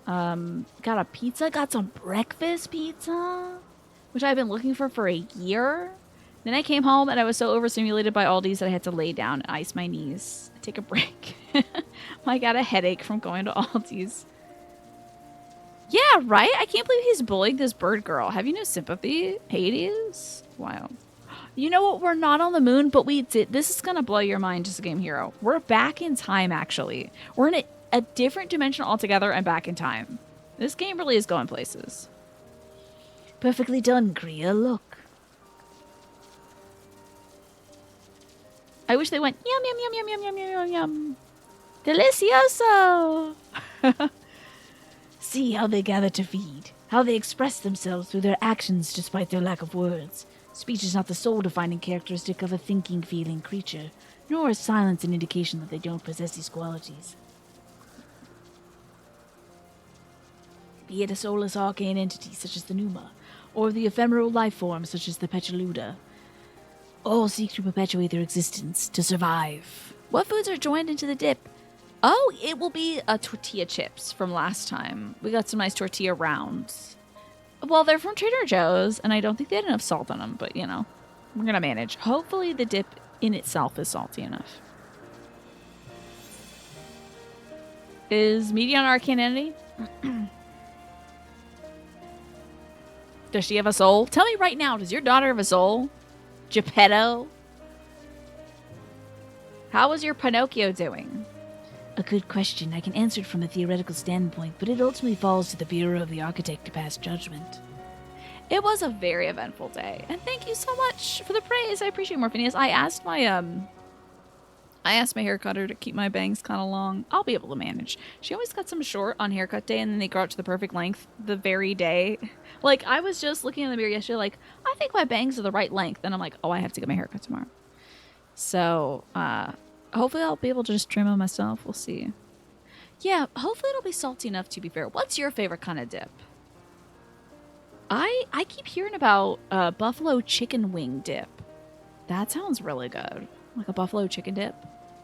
Got a pizza. Got some breakfast pizza, which I've been looking for a year. Then I came home and I was so overstimulated by Aldi's that I had to lay down and ice my knees. Take a break. I got a headache from going to Aldi's. Yeah, right? I can't believe he's bullying this bird girl. Have you no sympathy? Hades? Wow. You know what? We're not on the moon, but we did. This is going to blow your mind, Just a Game Hero. We're back in time, actually. We're in a different dimension altogether and back in time. This game really is going places. Perfectly done, Kriya. Look. I wish they went yum yum yum yum yum yum yum yum yum. Delicioso. See how they gather to feed, how they express themselves through their actions despite their lack of words. Speech is not the soul-defining characteristic of a thinking, feeling creature, nor is silence an indication that they don't possess these qualities. Be it a soulless arcane entity such as the Numa, or the ephemeral life form such as the Pechaluda, all seek to perpetuate their existence, to survive. What foods are joined into the dip? Oh, it will be tortilla chips from last time. We got some nice tortilla rounds. Well, they're from Trader Joe's, and I don't think they had enough salt on them, but, you know, we're going to manage. Hopefully the dip in itself is salty enough. Is Meteion Arcane Entity? Does she have a soul? Tell me right now, does your daughter have a soul? Geppetto? How is your Pinocchio doing? A good question. I can answer it from a theoretical standpoint, but it ultimately falls to the Bureau of the Architect to pass judgment. It was a very eventful day, and thank you so much for the praise. I appreciate more, Phineas. I asked my hair cutter to keep my bangs kind of long. I'll be able to manage. She always cut some short on haircut day, and then they grow out to the perfect length the very day. Like, I was just looking in the mirror yesterday, like, I think my bangs are the right length, and I'm like, oh, I have to get my haircut tomorrow. So, hopefully I'll be able to just trim them myself. We'll see. Yeah, hopefully it'll be salty enough, to be fair. What's your favorite kind of dip? I keep hearing about buffalo chicken wing dip. That sounds really good. Like a buffalo chicken dip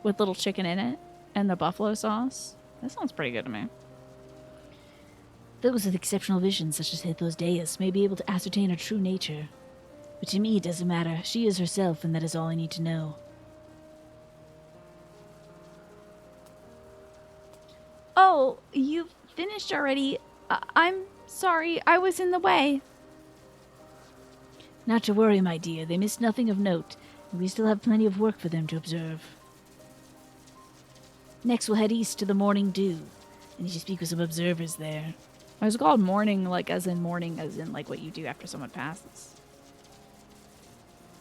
with little chicken in it and the buffalo sauce. That sounds pretty good to me. Those with exceptional visions, such as Hithos Deus, may be able to ascertain her true nature. But to me, it doesn't matter. She is herself, and that is all I need to know. Oh, you've finished already. I'm sorry, I was in the way. Not to worry, my dear. They missed nothing of note, and we still have plenty of work for them to observe. Next, we'll head east to the Morning Dew. I need to speak with some observers there. I was called morning, like as in like what you do after someone passes.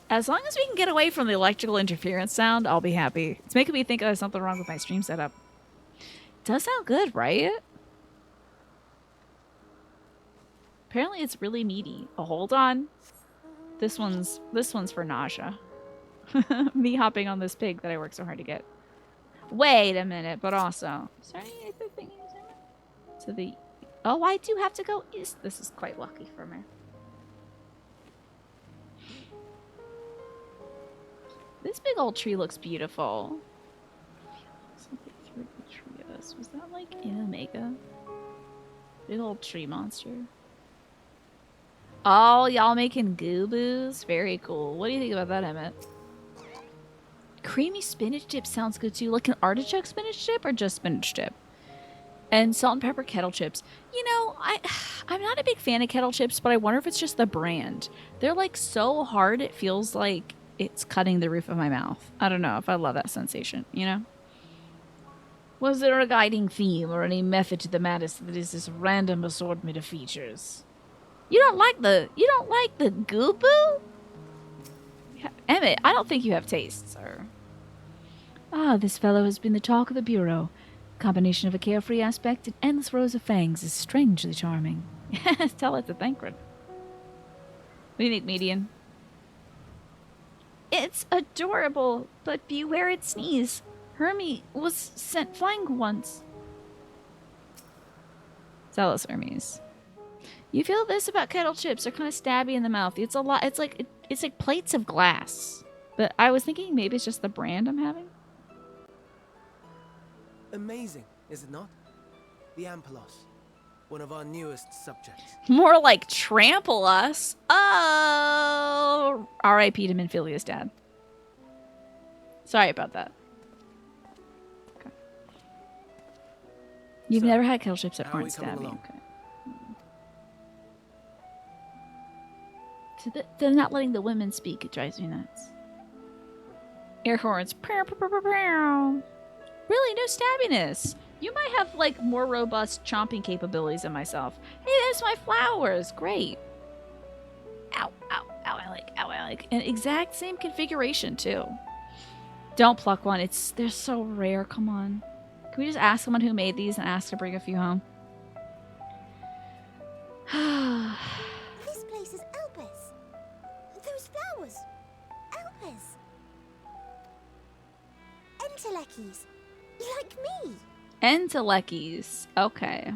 As long as we can get away from the electrical interference sound, I'll be happy. It's making me think there's something wrong with my stream setup. It does sound good, right? Apparently it's really meaty. Oh, hold on. This one's for nausea. Me hopping on this pig that I worked so hard to get. Wait a minute, but also. Sorry, to the. Oh, I do have to go east. This is quite lucky for me. This big old tree looks beautiful. Something through the tree is. Was that like in Omega? Big old tree monster. Oh, y'all making goo-boos? Very cool. What do you think about that, Emmett? Creamy spinach dip sounds good too. Like an artichoke spinach dip or just spinach dip? And salt and pepper kettle chips. You know, I'm not a big fan of kettle chips, but I wonder if it's just the brand. They're like so hard it feels like it's cutting the roof of my mouth. I don't know if I love that sensation, you know? Was there a guiding theme or any method to the madness that is this random assortment of features? You don't like the goo-boo? Emmett, I don't think you have taste, sir. Ah, this fellow has been the talk of the Bureau. Combination of a carefree aspect and endless rows of fangs is strangely charming. Tell it to Thancred. What do you think, Median? It's adorable, but beware it sneeze. Hermie was sent flying once. Tell us, Hermes. You feel this about kettle chips? They're kind of stabby in the mouth. It's a lot. It's like plates of glass. But I was thinking maybe it's just the brand I'm having. Amazing, is it not? The Ampelos, one of our newest subjects. More like trample us. Oh, Also, R.I.P. to Minfilia's dad. Sorry about that. Okay. You've never had kettle chips that how are we aren't coming stabby. along? Okay. So they're not letting the women speak. It drives me nuts. Air horns. Pow, pow, pow, pow, pow. Really, no stabbiness. You might have like more robust chomping capabilities than myself. Hey, there's my flowers. Great. Ow, ow, ow, I like. And exact same configuration too. Don't pluck one. They're so rare. Come on. Can we just ask someone who made these and ask to bring a few home? This place is Elpis. Those flowers. Elpis. Entelekis. Like me. Entelekis. Okay.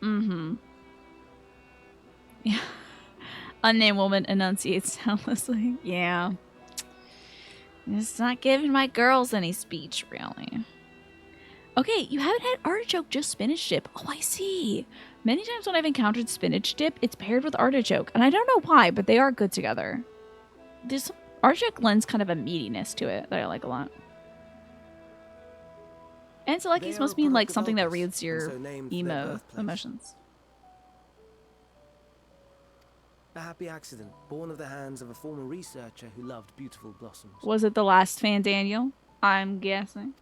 Mm-hmm. Yeah. Unnamed woman enunciates soundlessly. Yeah. It's not giving my girls any speech, really. Okay, you haven't had artichoke, just spinach dip. Oh, I see. Many times when I've encountered spinach dip, it's paired with artichoke. And I don't know why, but they are good together. This artichoke lends kind of a meatiness to it that I like a lot. Entelekis must mean like something that reads your emo emotions. A happy accident, born of the hands of a former researcher who loved beautiful blossoms. Was it the last fan, Daniel? I'm guessing.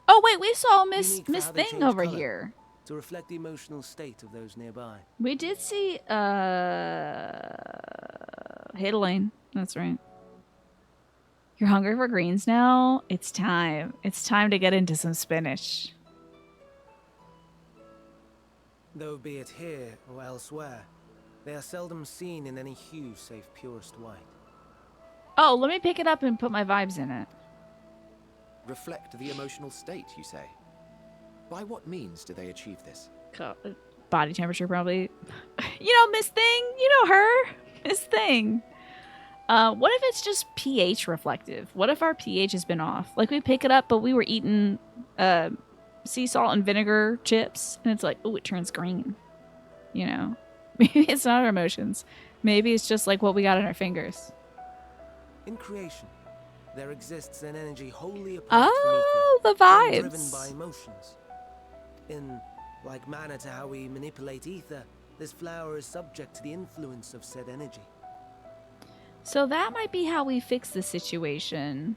Oh wait, we saw Miss Thing over here. To reflect the emotional state of those nearby. We did see Hidlane. That's right. You're hungry for greens now? It's time. It's time to get into some spinach. Though be it here or elsewhere, they are seldom seen in any hue save purest white. Oh, let me pick it up and put my vibes in it. Reflect the emotional state, you say? By what means do they achieve this? Body temperature, probably. You know, Miss Thing? You know her? Miss Thing. What if it's just pH reflective? What if our pH has been off? Like, we pick it up, but we were eating sea salt and vinegar chips, and it's like, oh, it turns green. You know? Maybe it's not our emotions. Maybe it's just like what we got on our fingers. In creation, there exists an energy wholly apart from ether, the vibes. Driven by emotions. In like manner to how we manipulate ether, this flower is subject to the influence of said energy. So that might be how we fix the situation.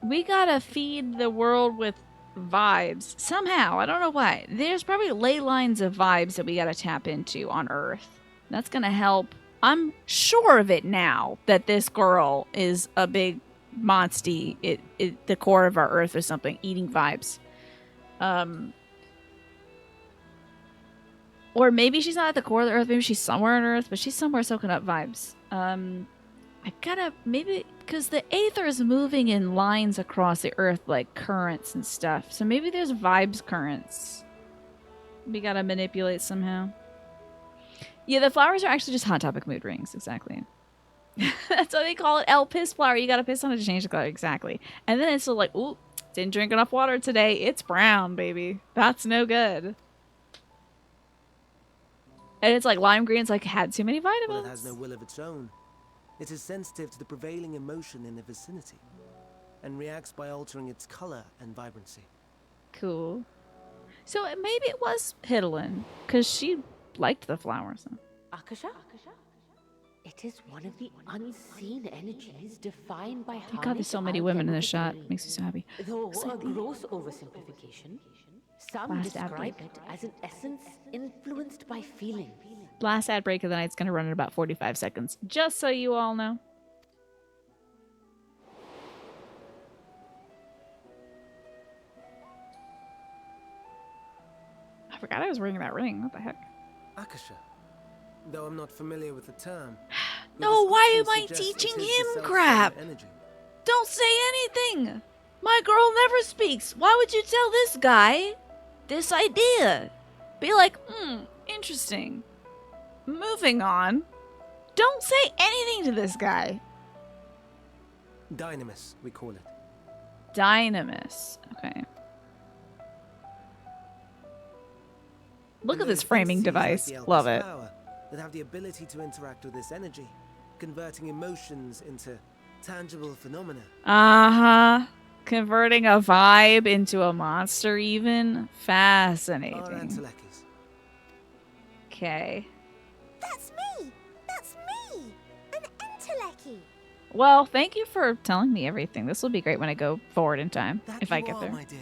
We gotta feed the world with vibes. Somehow, I don't know why. There's probably ley lines of vibes that we gotta tap into on Earth. That's gonna help. I'm sure of it now that this girl is a big monstie at the core of our Earth or something, eating vibes. Or maybe she's not at the core of the Earth. Maybe she's somewhere on Earth, but she's somewhere soaking up vibes. I gotta, maybe, because the aether is moving in lines across the Earth like currents and stuff. So maybe there's vibes currents. We gotta manipulate somehow. Yeah, the flowers are actually just Hot Topic mood rings, exactly. That's why they call it El Piss Flower. You gotta piss on it to change the color, exactly. And then it's still like, ooh, didn't drink enough water today. It's brown, baby. That's no good. And it's like lime green's like had too many vitamins. Well, it has no will of its own. It is sensitive to the prevailing emotion in the vicinity and reacts by altering its color and vibrancy. Cool. So maybe it was Hidlane, because she liked the flowers. Akasha? It is one of the unseen energies defined by Thank God there's so many women in this shot. Makes me so happy. Though a gross oversimplification, some describe it as an essence influenced by feeling. Last ad break of the night's going to run in about 45 seconds, just so you all know. I forgot I was wearing that ring. What the heck? Akasha. Though I'm not familiar with the term. No, why am I teaching him crap? Don't say anything. My girl never speaks. Why would you tell this guy this idea? Be like, interesting. Moving on. Don't say anything to this guy. Dynamis, we call it. Dynamis. Okay. Look at this framing device. Love it. that have the ability to interact with this energy, converting emotions into tangible phenomena. Uh-huh. Converting a vibe into a monster even? Fascinating. Our Antelekis. Okay. That's me! That's me! An Enteleki! Well, thank you for telling me everything. This will be great when I go forward in time, if I get there. My dear.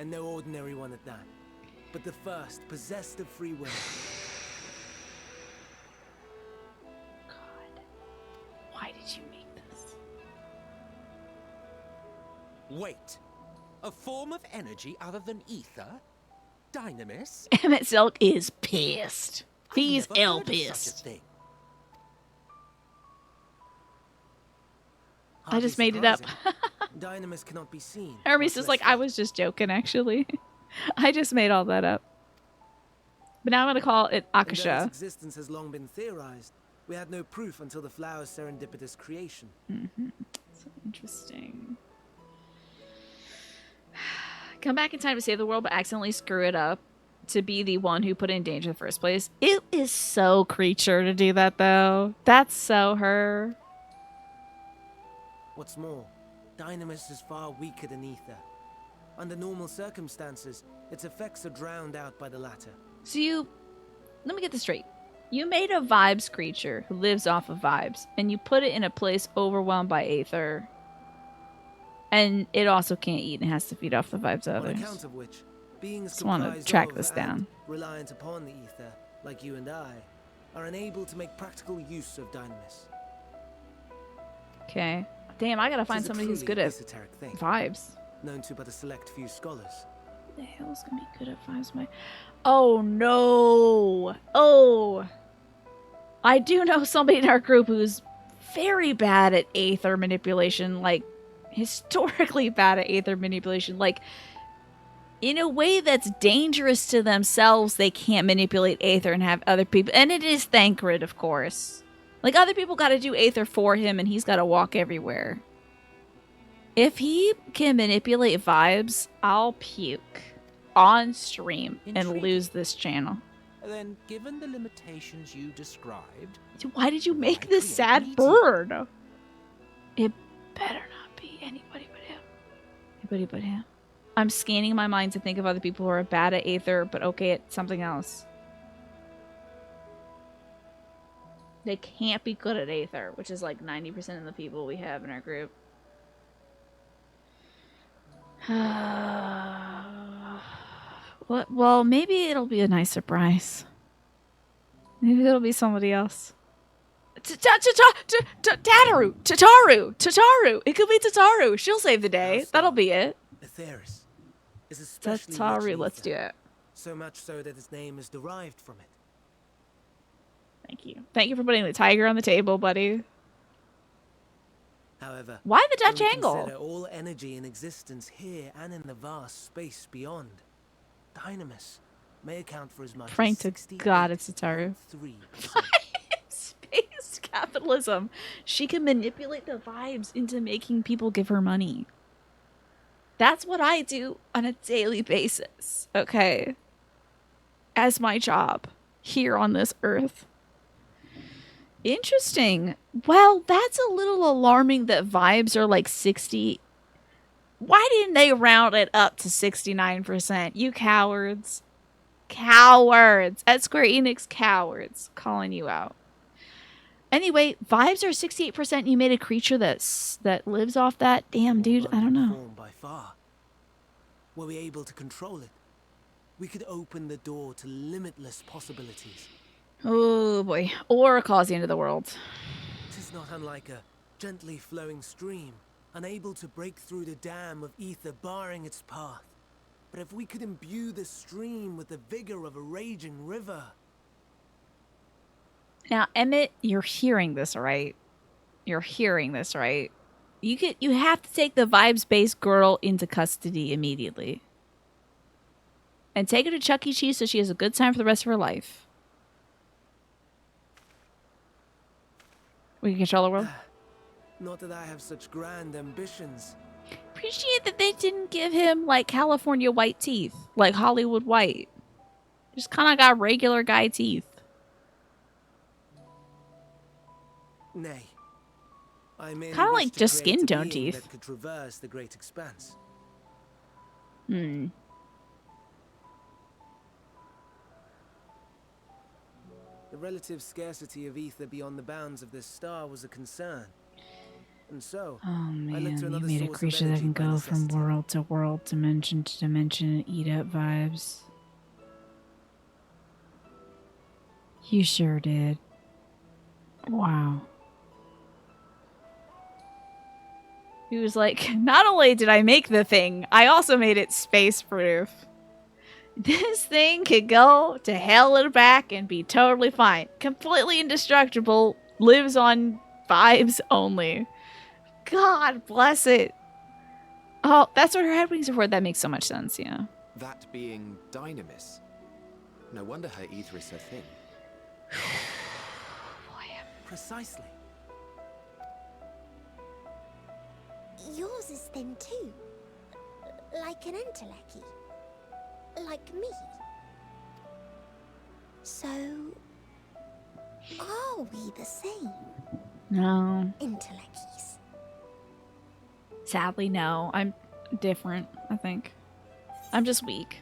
And no ordinary one at that, but the first possessed of free will. God. Why did you make this? Wait. A form of energy other than ether? Dynamis? Emmett Zelk is pissed. He's I've never ill heard of such a pissed. thing. I just made it up. Dynamis cannot be seen. Hermes is like, I was just joking, actually. I just made all that up. But now I'm going to call it And though Akasha. its existence has long been theorized, we had no proof until the flower's serendipitous creation. Mm-hmm. So interesting. Come back in time to save the world, but accidentally screw it up to be the one who put it in danger in the first place. It is so creature to do that, though. That's so her. What's more, Dynamis is far weaker than ether. Under normal circumstances, its effects are drowned out by the latter. So let me get this straight. You made a vibes creature who lives off of vibes, and you put it in a place overwhelmed by aether. And it also can't eat and has to feed off the vibes of others. On account of which, beings Just want to comprised track of this and down. reliant upon the ether, like you and I, are unable to make practical use of Dynamis. Okay. Damn, I gotta find Tis a somebody who's truly good at esoteric thing, vibes. known to but a select few scholars. Who the hell's gonna be good at vibes? Oh no! Oh! I do know somebody in our group who's very bad at aether manipulation, like historically bad at aether manipulation, like in a way that's dangerous to themselves. They can't manipulate aether and have other people, and it is Thancred, of course. Like, other people gotta do aether for him, and he's gotta walk everywhere. If he can manipulate vibes, I'll puke on stream and lose this channel. Then, given the limitations you described... Why did you make this sad bird? It better not be anybody but him. Anybody but him. I'm scanning my mind to think of other people who are bad at aether, but okay at something else. They can't be good at aether, which is like 90% of the people we have in our group. Well, maybe it'll be a nice surprise. Maybe it'll be somebody else. Tataru! It could be Tataru. She'll save the day. That'll be it. Aetheris is especially Tataru, let's do it. So much so that its name is derived from it. Thank you. Thank you for putting the tiger on the table, buddy. However, why the Dutch when we angle? Consider all energy in existence here and in the vast space beyond, Dynamis may account for as much Praying as to 68.3%. God it's Tataru. Space capitalism. She can manipulate the vibes into making people give her money. That's what I do on a daily basis, okay? As my job here on this earth. Interesting. Well, that's a little alarming that vibes are like 60. Why didn't they round it up to 69%? You cowards. Cowards. At Square Enix, cowards. Calling you out. Anyway, vibes are 68%. You made a creature that lives off that? Damn, dude, I don't know. By far. Were we able to control it, we could open the door to limitless possibilities. Oh boy. Or cause the end of the world. It is not unlike a gently flowing stream, unable to break through the dam of ether barring its path. But if we could imbue the stream with the vigor of a raging river... Now, Emmett, you're hearing this, right? You're hearing this, right? You have to take the vibes-based girl into custody immediately. And take her to Chuck E. Cheese so she has a good time for the rest of her life. We can control the world? Not that I have such grand ambitions. Appreciate that they didn't give him, like, California white teeth. Like Hollywood white. Just kind of got regular guy teeth. Nay. I merely Kind of wish like to just create skin a tone being teeth. that could traverse the great expanse. Hmm. The relative scarcity of ether beyond the bounds of this star was a concern. And so, Oh I looked to man, you another made a source of creature that energy can by go from necessity. world to world, dimension to dimension, and eat up vibes. You sure did. Wow. He was like, not only did I make the thing, I also made it space proof. This thing could go to hell and back and be totally fine. Completely indestructible, lives on vibes only. God bless it. Oh, that's what her head wings are for. That makes so much sense, yeah. That being Dynamis. No wonder her ether is so thin. Precisely. Yours is thin too. Like an entelechy. Like me. So, are we the same? No. Entelecchies. Sadly, no. I'm different, I think. I'm just weak.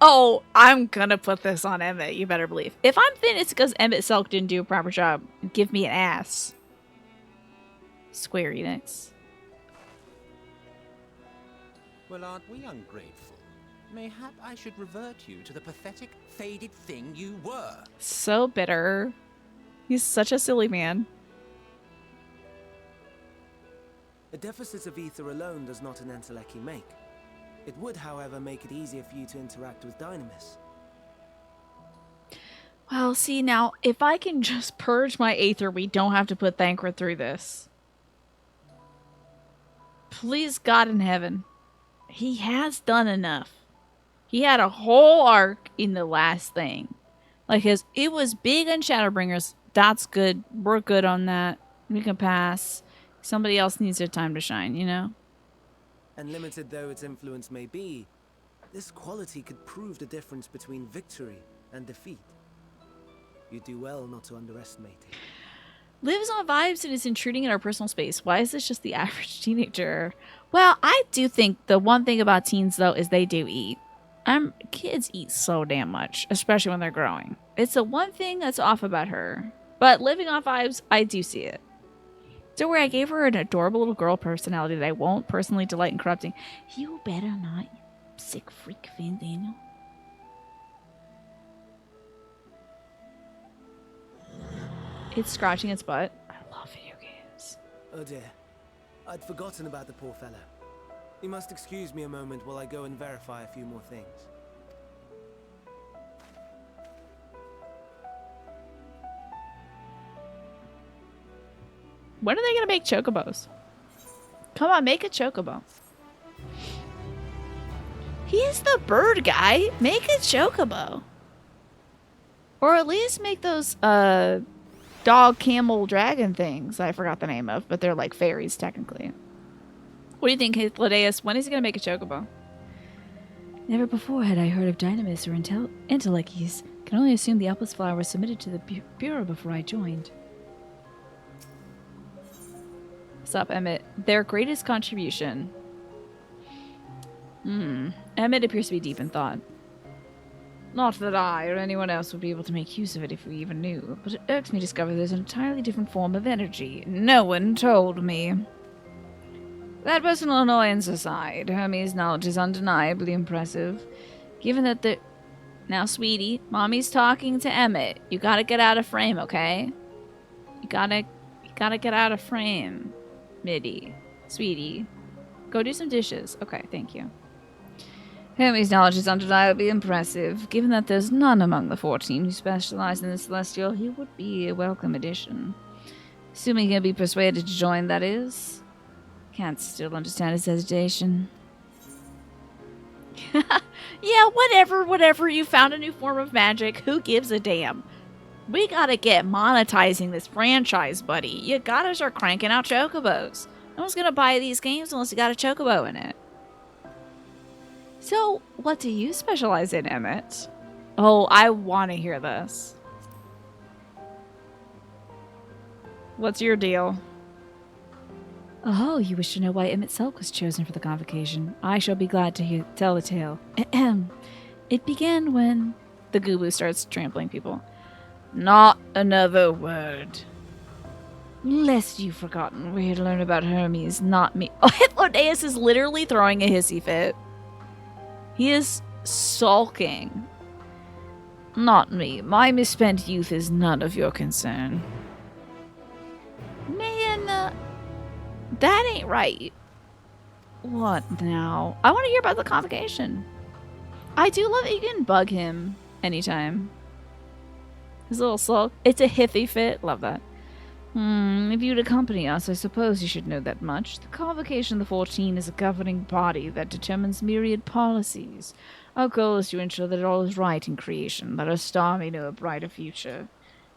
Oh, I'm gonna put this on Emmett, you better believe. If I'm thin, it's because Emmett Selk didn't do a proper job. Give me an ass. Square Enix. Well, aren't we ungrateful? Mayhap I should revert you to the pathetic, faded thing you were. So bitter. He's such a silly man. A deficit of ether alone does not an entelechy make. It would, however, make it easier for you to interact with Dynamis. Well, see, now, if I can just purge my Aether, we don't have to put Thancred through this. Please, God in heaven. He has done enough. He had a whole arc in the last thing. Like, it was big on Shadowbringers. That's good. We're good on that. We can pass. Somebody else needs their time to shine, you know? And limited though its influence may be, this quality could prove the difference between victory and defeat. You do well not to underestimate it. Lives on vibes and is intruding in our personal space. Why is this just the average teenager? Well, I do think the one thing about teens, though, is they do eat. Kids eat so damn much, especially when they're growing. It's the one thing that's off about her. But living on vibes, I do see it. Don't worry, I gave her an adorable little girl personality that I won't personally delight in corrupting. You better not, you sick freak, Van Daniel. It's scratching its butt. I love video games. Oh dear. I'd forgotten about the poor fellow. You must excuse me a moment while I go and verify a few more things. When are they going to make chocobos? Come on, make a chocobo. He is the bird guy. Make a chocobo. Or at least make those dog, camel, dragon things. I forgot the name of, but they're like fairies technically. What do you think, Ladeus? When is he going to make a chocobo? Never before had I heard of Dynamis or Entelecchies. Can only assume the Elpis flower was submitted to the Bureau before I joined. What's up, Emmett? Their greatest contribution. Emmett appears to be deep in thought. Not that I or anyone else would be able to make use of it if we even knew, but it irks me to discover there's an entirely different form of energy. No one told me. That personal annoyance aside, Hermes' knowledge is undeniably impressive. Given that the... Now, sweetie, Mommy's talking to Emmett. You gotta get out of frame, okay? You gotta get out of frame. Middy. Sweetie. Go do some dishes. Okay, thank you. Hermes' knowledge is undeniably impressive. Given that there's none among the 14 who specialize in the Celestial, he would be a welcome addition. Assuming he'll be persuaded to join, that is. Can't still understand his hesitation. Yeah, whatever. You found a new form of magic. Who gives a damn? We gotta get monetizing this franchise, buddy. You gotta start cranking out chocobos. No one's gonna buy these games unless you got a chocobo in it. So, what do you specialize in, Emmett? Oh, I want to hear this. What's your deal? Oh, you wish to know why Emmett Selk was chosen for the convocation? I shall be glad to tell the tale. It began when... The Goobu starts trampling people. Not another word. Lest you've forgotten, we're here to learn about Hermes, not me. Oh, Hitlodeus is literally throwing a hissy fit. He is sulking. Not me. My misspent youth is none of your concern. Man, that ain't right. What now? I want to hear about the convocation. I do love that you can bug him anytime. His little sulk. It's a hithy fit. Love that. If you'd accompany us, I suppose you should know that much. The Convocation of the 14 is a governing body that determines myriad policies. Our goal is to ensure that all is right in creation, that our star may know a brighter future.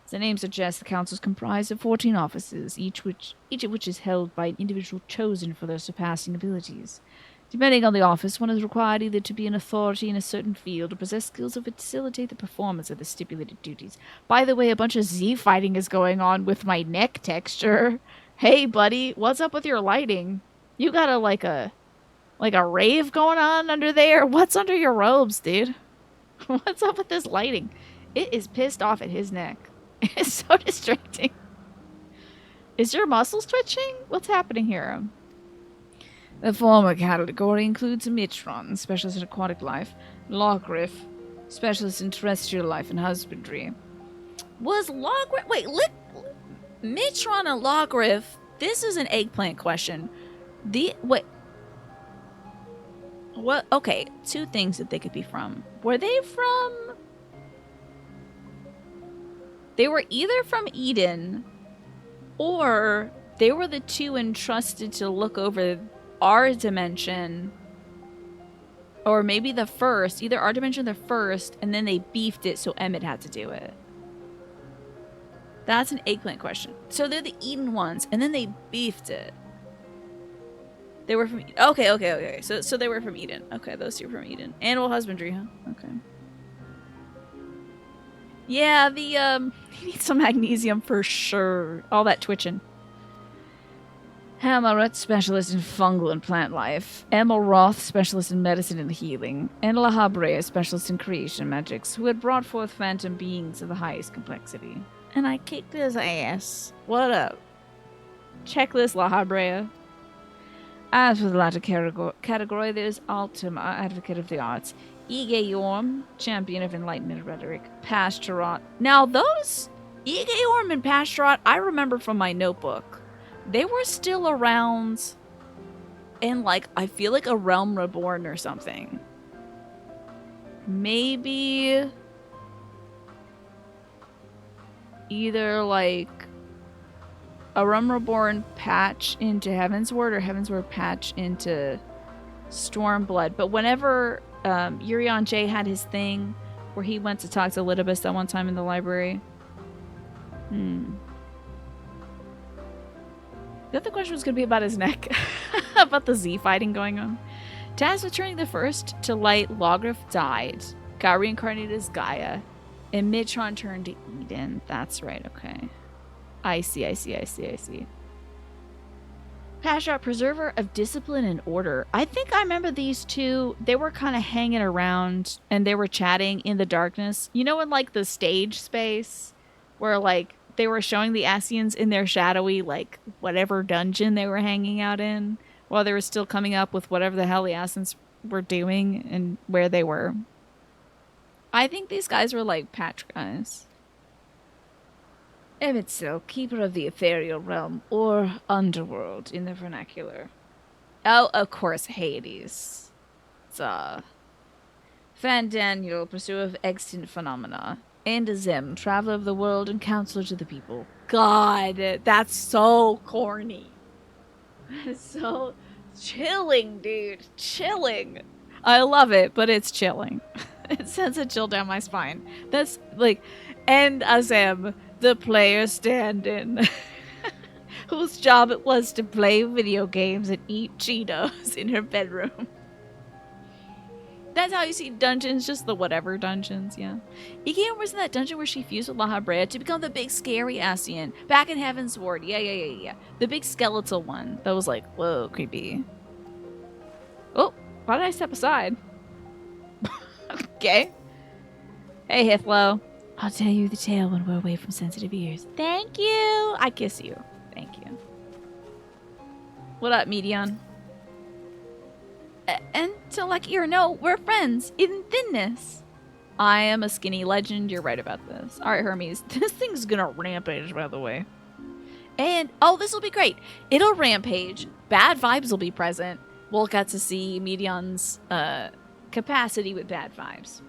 As the name suggests, the council is comprised of 14 offices, each of which is held by an individual chosen for their surpassing abilities. Depending on the office, one is required either to be an authority in a certain field or possess skills that facilitate the performance of the stipulated duties. By the way, a bunch of Z fighting is going on with my neck texture. Hey, buddy, what's up with your lighting? You got like a rave going on under there? What's under your robes, dude? What's up with this lighting? It is pissed off at his neck. It's so distracting. Is your muscles twitching? What's happening here? The former category includes a meteion, specialist in aquatic life, Logriff, specialist in terrestrial life and husbandry. Was Logriff... Wait, meteion and Logriff... This is an eggplant question. What? Okay, two things that they could be from. Were they from... They were either from Eden, or they were the two entrusted to look over our dimension, or maybe the first, either our dimension the first, and then they beefed it so Emmett had to do it. That's an eggplant question. So they're the Eden ones, and then they beefed it. They were from okay. So they were from Eden. Okay, those two from Eden. Animal husbandry, huh? Okay. Yeah, he needs some magnesium for sure. All that twitching. Hamaret, specialist in fungal and plant life. Emil Roth, specialist in medicine and healing. And Lahabrea, specialist in creation magics, who had brought forth phantom beings of the highest complexity. And I kicked his ass. What up? Checklist Lahabrea. As for the latter category, there's Ultima, advocate of the arts. Ige Yorm, champion of enlightenment rhetoric. Pastorot. Now those Ige Yorm and Pastorot, I remember from my notebook. They were still around in, like, I feel like a Realm Reborn or something. Maybe either, like, a Realm Reborn patch into Heavensward or Heavensward patch into Stormblood. But whenever Urion J had his thing where he went to talk to Litibus that one time in the library. The other question was going to be about his neck. About the Z fighting going on. Taz returning the first to light, Logriff died. Got reincarnated as Gaia. And Meteion turned to Eden. That's right, okay. I see. Pastorot, preserver of discipline and order. I think I remember these two. They were kind of hanging around and they were chatting in the darkness. You know, in like the stage space where like they were showing the Asians in their shadowy, like, whatever dungeon they were hanging out in while they were still coming up with whatever the hell the Asians were doing and where they were. I think these guys were, like, patch guys. Emmett Selk, keeper of the ethereal realm, or underworld in the vernacular. Oh, of course, Hades. It's, Fan Daniel, pursuer of extant phenomena. And Zem, traveler of the world and counselor to the people. God, that's so corny. It's so chilling, dude. Chilling. I love it, but it's chilling. It sends a chill down my spine. That's like, and Azem, the player stand-in, whose job it was to play video games and eat Cheetos in her bedroom. That's how you see dungeons, just the whatever dungeons, yeah. Ikea was in that dungeon where she fused with La Habrea to become the big scary Ascian. Back in Heaven's Ward. Yeah. The big skeletal one. That was like, whoa, creepy. Oh, why did I step aside? Okay. Hey, Hithlo. I'll tell you the tale when we're away from sensitive ears. Thank you. I kiss you. Thank you. What up, Meteion? And to let you know, we're friends in thinness. I am a skinny legend. You're right about this. All right, Hermes. This thing's gonna rampage, by the way. And, oh, this will be great. It'll rampage. Bad vibes will be present. We'll get to see Meteion's capacity with bad vibes.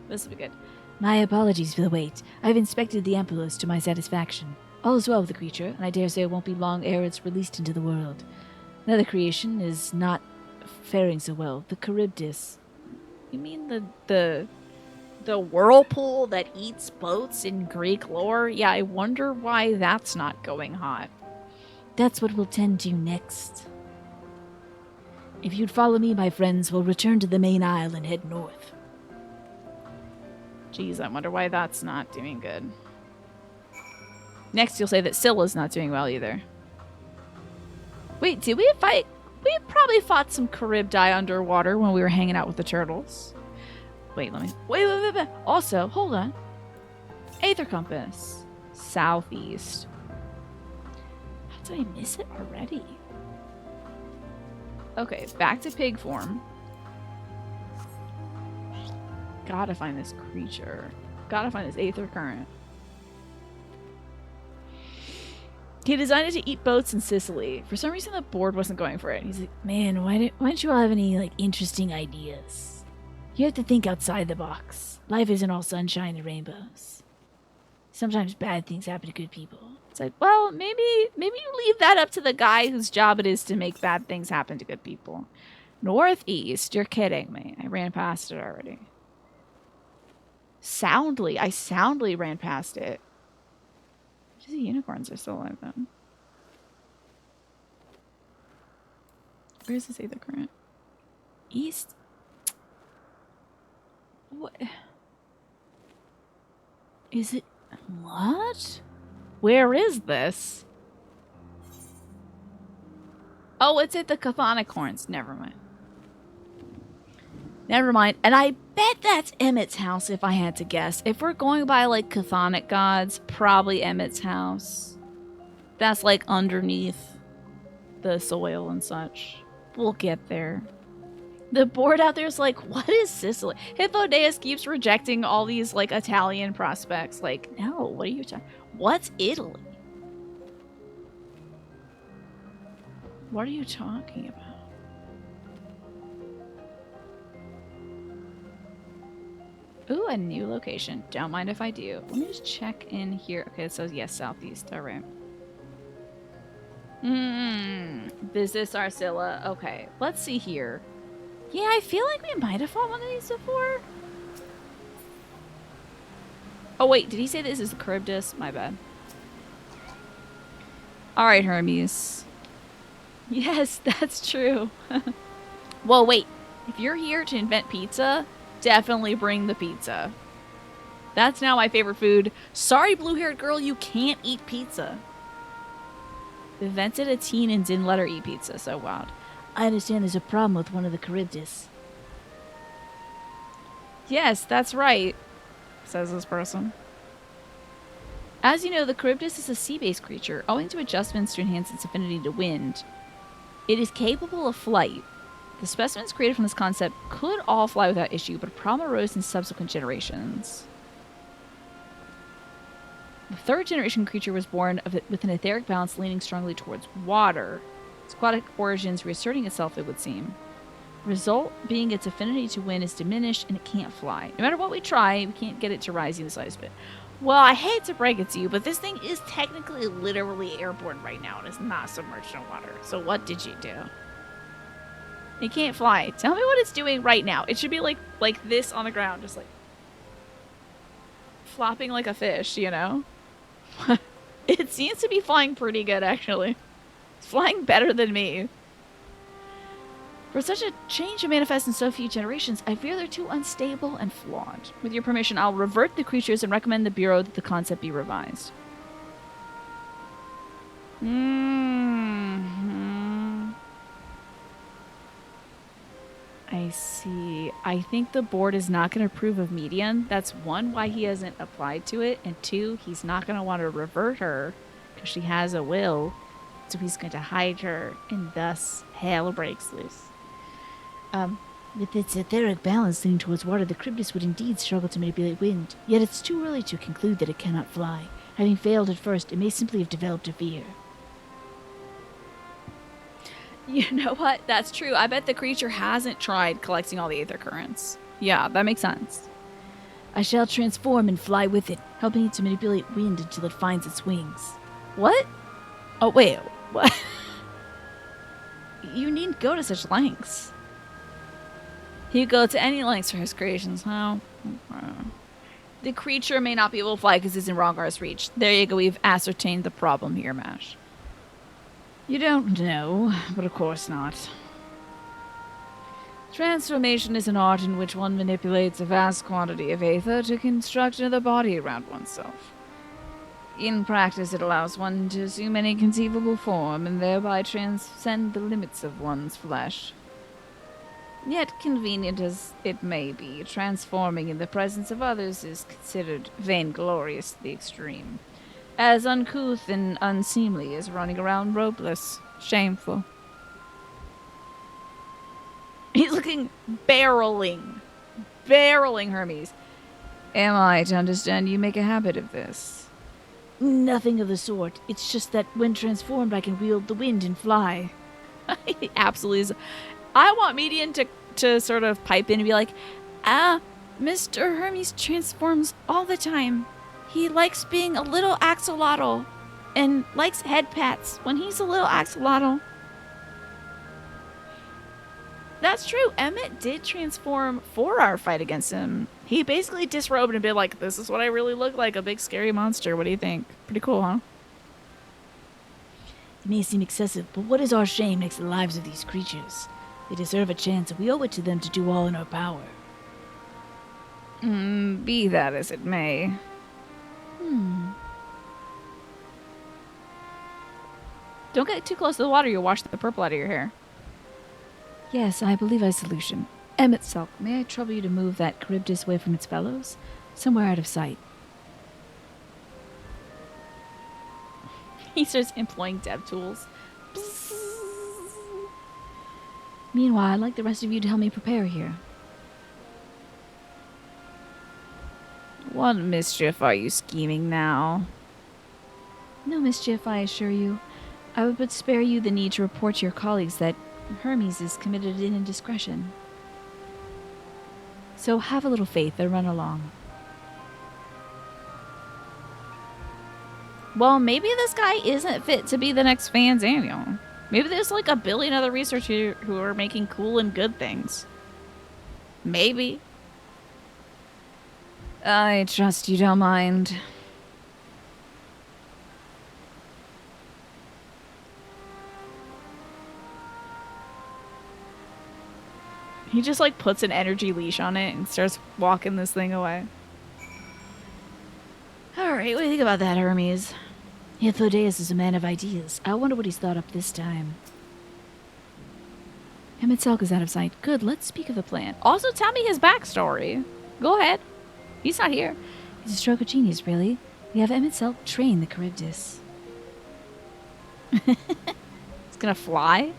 This will be good. My apologies for the wait. I've inspected the Ampulus to my satisfaction. All is well with the creature, and I dare say it won't be long ere it's released into the world. Another creation is not faring so well. The Charybdis. You mean the whirlpool that eats boats in Greek lore? Yeah, I wonder why that's not going hot. That's what we'll tend to next. If you'd follow me, my friends, we'll return to the main isle and head north. Jeez, I wonder why that's not doing good. Next, you'll say that Scylla's not doing well either. Wait, did we fight? We probably fought some Charybdi underwater when we were hanging out with the turtles. Wait, let me... Wait. Also, hold on. Aether compass. Southeast. How did I miss it already? Okay, back to pig form. Gotta find this creature. Gotta find this Aether current. He designed it to eat boats in Sicily. For some reason, the board wasn't going for it. He's like, man, why don't you all have any, like, interesting ideas? You have to think outside the box. Life isn't all sunshine and rainbows. Sometimes bad things happen to good people. It's like, well, maybe you leave that up to the guy whose job it is to make bad things happen to good people. Northeast, you're kidding me. I ran past it already. I soundly ran past it. The unicorns are still alive, though. Where's this Aether current? East? What? Is it? What? Where is this? Oh, it's at the Chthonic Horns. Never mind. Never mind. And I bet that's Emmett's house if I had to guess. If we're going by, like, Chthonic gods, probably Emmett's house. That's, like, underneath the soil and such. We'll get there. The board out there is like, what is Sicily? Hippodeus keeps rejecting all these, like, Italian prospects. Like, no, what are you talking? What's Italy? What are you talking about? Ooh, a new location. Don't mind if I do. Let me just check in here. Okay, it says yes, southeast. All right. Is this Arcilla? Okay, let's see here. Yeah, I feel like we might have fought one of these before. Oh, wait. Did he say this is the Charybdis? My bad. All right, Hermes. Yes, that's true. Well, wait. If you're here to invent pizza, definitely bring the pizza. That's now my favorite food. Sorry, blue-haired girl, you can't eat pizza. Invented a teen and didn't let her eat pizza. So wild. I understand there's a problem with one of the Charybdis. Yes, that's right, says this person. As you know, the Charybdis is a sea-based creature, owing to adjustments to enhance its affinity to wind. It is capable of flight. The specimens created from this concept could all fly without issue, but a problem arose in subsequent generations. The third generation creature was born with an etheric balance leaning strongly towards water. Its aquatic origins reasserting itself, it would seem. Result being its affinity to wind is diminished and it can't fly. No matter what we try, we can't get it to rise even the slightest bit. Well, I hate to break it to you, but this thing is technically literally airborne right now and is not submerged in water. So what did you do? It can't fly. Tell me what it's doing right now. It should be like this on the ground, just like flopping like a fish, you know? It seems to be flying pretty good, actually. It's flying better than me. For such a change to manifest in so few generations, I fear they're too unstable and flawed. With your permission, I'll revert the creatures and recommend the Bureau that the concept be revised. I see. I think the board is not going to approve of Meteion. That's one, why he hasn't applied to it, and two, he's not going to want to revert her because she has a will, so he's going to hide her, and thus hell breaks loose. With its etheric balance leaning towards water, the Cryptis would indeed struggle to manipulate wind. Yet it's too early to conclude that it cannot fly. Having failed at first, it may simply have developed a fear. You know what? That's true. I bet the creature hasn't tried collecting all the aether currents. Yeah, that makes sense. I shall transform and fly with it, helping it to manipulate wind until it finds its wings. What? Oh, wait. What? You needn't go to such lengths. He'd go to any lengths for his creations. How? The creature may not be able to fly because it's in Rongar's reach. There you go. We've ascertained the problem here, Mash. You don't know, but of course not. Transformation is an art in which one manipulates a vast quantity of aether to construct another body around oneself. In practice, it allows one to assume any conceivable form and thereby transcend the limits of one's flesh. Yet, convenient as it may be, transforming in the presence of others is considered vainglorious to the extreme. As uncouth and unseemly as running around ropeless. Shameful. He's looking barreling Hermes. Am I to understand you make a habit of this? Nothing of the sort. It's just that when transformed, I can wield the wind and fly. He absolutely is. I want Meteion to sort of pipe in and be like, Mr. Hermes transforms all the time. He likes being a little axolotl and likes head pats when he's a little axolotl. That's true. Emmett did transform for our fight against him. He basically disrobed and been like, this is what I really look like, a big scary monster. What do you think? Pretty cool, huh? It may seem excessive, but what is our shame next to the lives of these creatures? They deserve a chance, and we owe it to them to do all in our power. Be that as it may. Don't get too close to the water, you'll wash the purple out of your hair. Yes, I believe I have a solution. Emmett Selk, may I trouble you to move that Charybdis away from its fellows? Somewhere out of sight. He starts employing dev tools. Meanwhile, I'd like the rest of you to help me prepare here. What mischief are you scheming now? No mischief, I assure you. I would but spare you the need to report to your colleagues that Hermes is committed an indiscretion. So have a little faith and run along. Well, maybe this guy isn't fit to be the next Fans Annual. Maybe there's like a billion other researchers who are making cool and good things. Maybe. I trust you don't mind. He just like puts an energy leash on it and starts walking this thing away. Alright, what do you think about that, Hermes? Hypnodeus is a man of ideas. I wonder what he's thought up this time. Emmett Selk is out of sight. Good, let's speak of the plan. Also, tell me his backstory. Go ahead. He's not here. He's a stroke of genius, really. We have Emmett Selk train the Charybdis. He's gonna fly?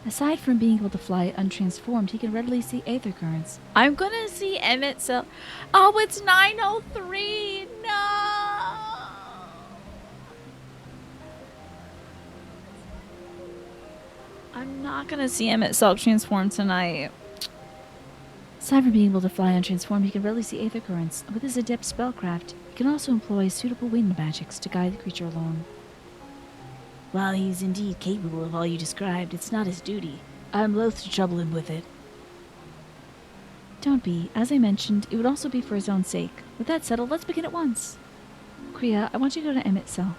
Aside from being able to fly untransformed, he can readily see aether currents. I'm gonna see Emmett Selk. Oh, it's 9:03. No. I'm not gonna see Emmett Selk transform tonight. Aside from being able to fly untransformed, he can readily see aether currents. With his adept spellcraft, he can also employ suitable wind magics to guide the creature along. While he's indeed capable of all you described, it's not his duty. I'm loath to trouble him with it. Don't be. As I mentioned, it would also be for his own sake. With that settled, let's begin at once. Kriya, I want you to go to Emmett Selk.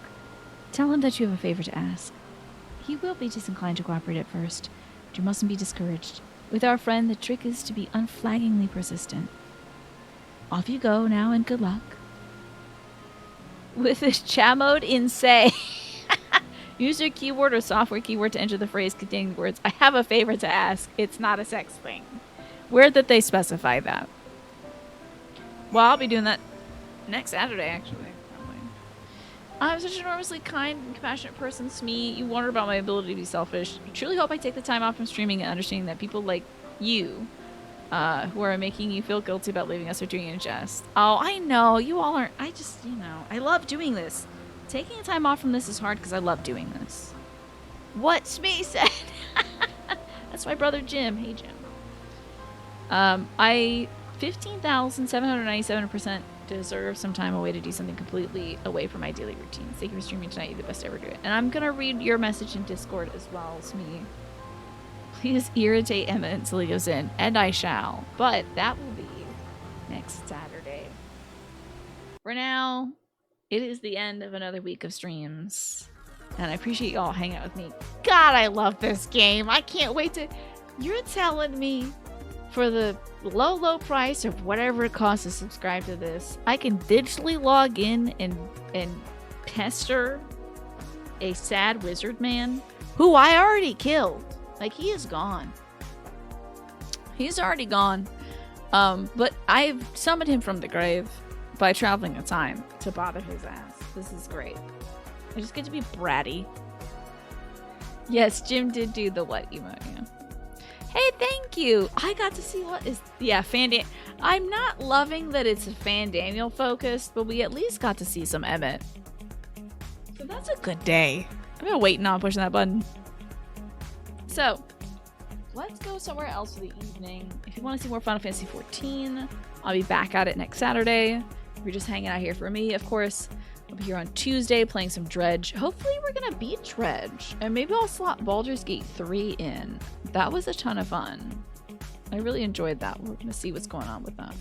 Tell him that you have a favor to ask. He will be disinclined to cooperate at first. You mustn't be discouraged. With our friend, the trick is to be unflaggingly persistent. Off you go now, and good luck. With this chat mode in say. Use your keyboard or software keyword to enter the phrase containing the words, I have a favor to ask. It's not a sex thing. Weird that they specify that. Well, I'll be doing that next Saturday, actually. Probably. I'm such an enormously kind and compassionate person, Smee. You wonder about my ability to be selfish. I truly hope I take the time off from streaming and understanding that people like you, who are making you feel guilty about leaving us, are doing it in jest. Oh, I know. You all aren't. I just, I love doing this. Taking time off from this is hard because I love doing this. What Smee said. That's my brother Jim. Hey, Jim. I 15,797% deserve some time away to do something completely away from my daily routines. Thank you for streaming tonight. You're the best to ever do it. And I'm going to read your message in Discord as well, Smee. Please irritate Emmett until he goes in. And I shall. But that will be next Saturday. For now, it is the end of another week of streams. And I appreciate y'all hanging out with me. God, I love this game. I can't wait to... You're telling me for the low price of whatever it costs to subscribe to this, I can digitally log in and pester a sad wizard man who I already killed. Like, he is gone. He's already gone. But I've summoned him from the grave by traveling the time to bother his ass. This is great. I just get to be bratty. Yes, Jim did do the what emote, yeah. Hey, thank you. I got to see what is... Yeah, I'm not loving that it's Fan Daniel focused, but we at least got to see some Emmett. So that's a good day. I'm gonna wait on pushing that button. So, let's go somewhere else for the evening. If you want to see more Final Fantasy XIV, I'll be back at it next Saturday. If you're just hanging out here for me, of course, I'll be here on Tuesday playing some Dredge. Hopefully we're going to beat Dredge. And maybe I'll slot Baldur's Gate 3 in. That was a ton of fun. I really enjoyed that. We're going to see what's going on with that.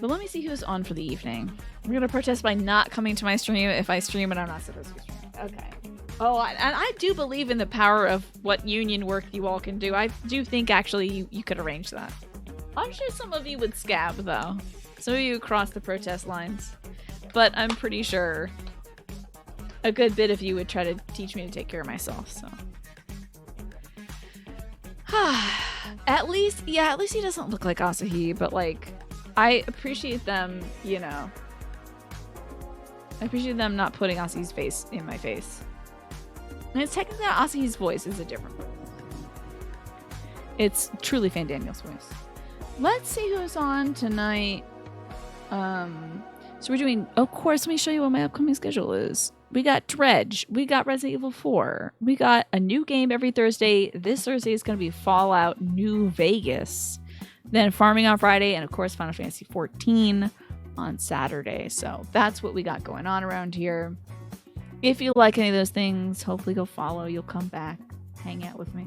But let me see who's on for the evening. We're going to protest by not coming to my stream if I stream and I'm not supposed to be streaming. Okay. Oh, and I do believe in the power of what union work you all can do. I do think, actually, you could arrange that. I'm sure some of you would scab, though. Some of you cross the protest lines. But I'm pretty sure a good bit of you would try to teach me to take care of myself, so. At least he doesn't look like Asahi, but, like, I appreciate them, I appreciate them not putting Asahi's face in my face. And it's technically not Asahi's voice, it's a different voice. It's truly Fan Daniel's voice. Let's see who's on tonight. So we're doing, of course, let me show you what my upcoming schedule is. We got Dredge. We got Resident Evil 4. We got a new game every Thursday. This Thursday is going to be Fallout New Vegas. Then Farming on Friday, and of course, Final Fantasy XIV on Saturday. So that's what we got going on around here. If you like any of those things, hopefully go follow. You'll come back, hang out with me.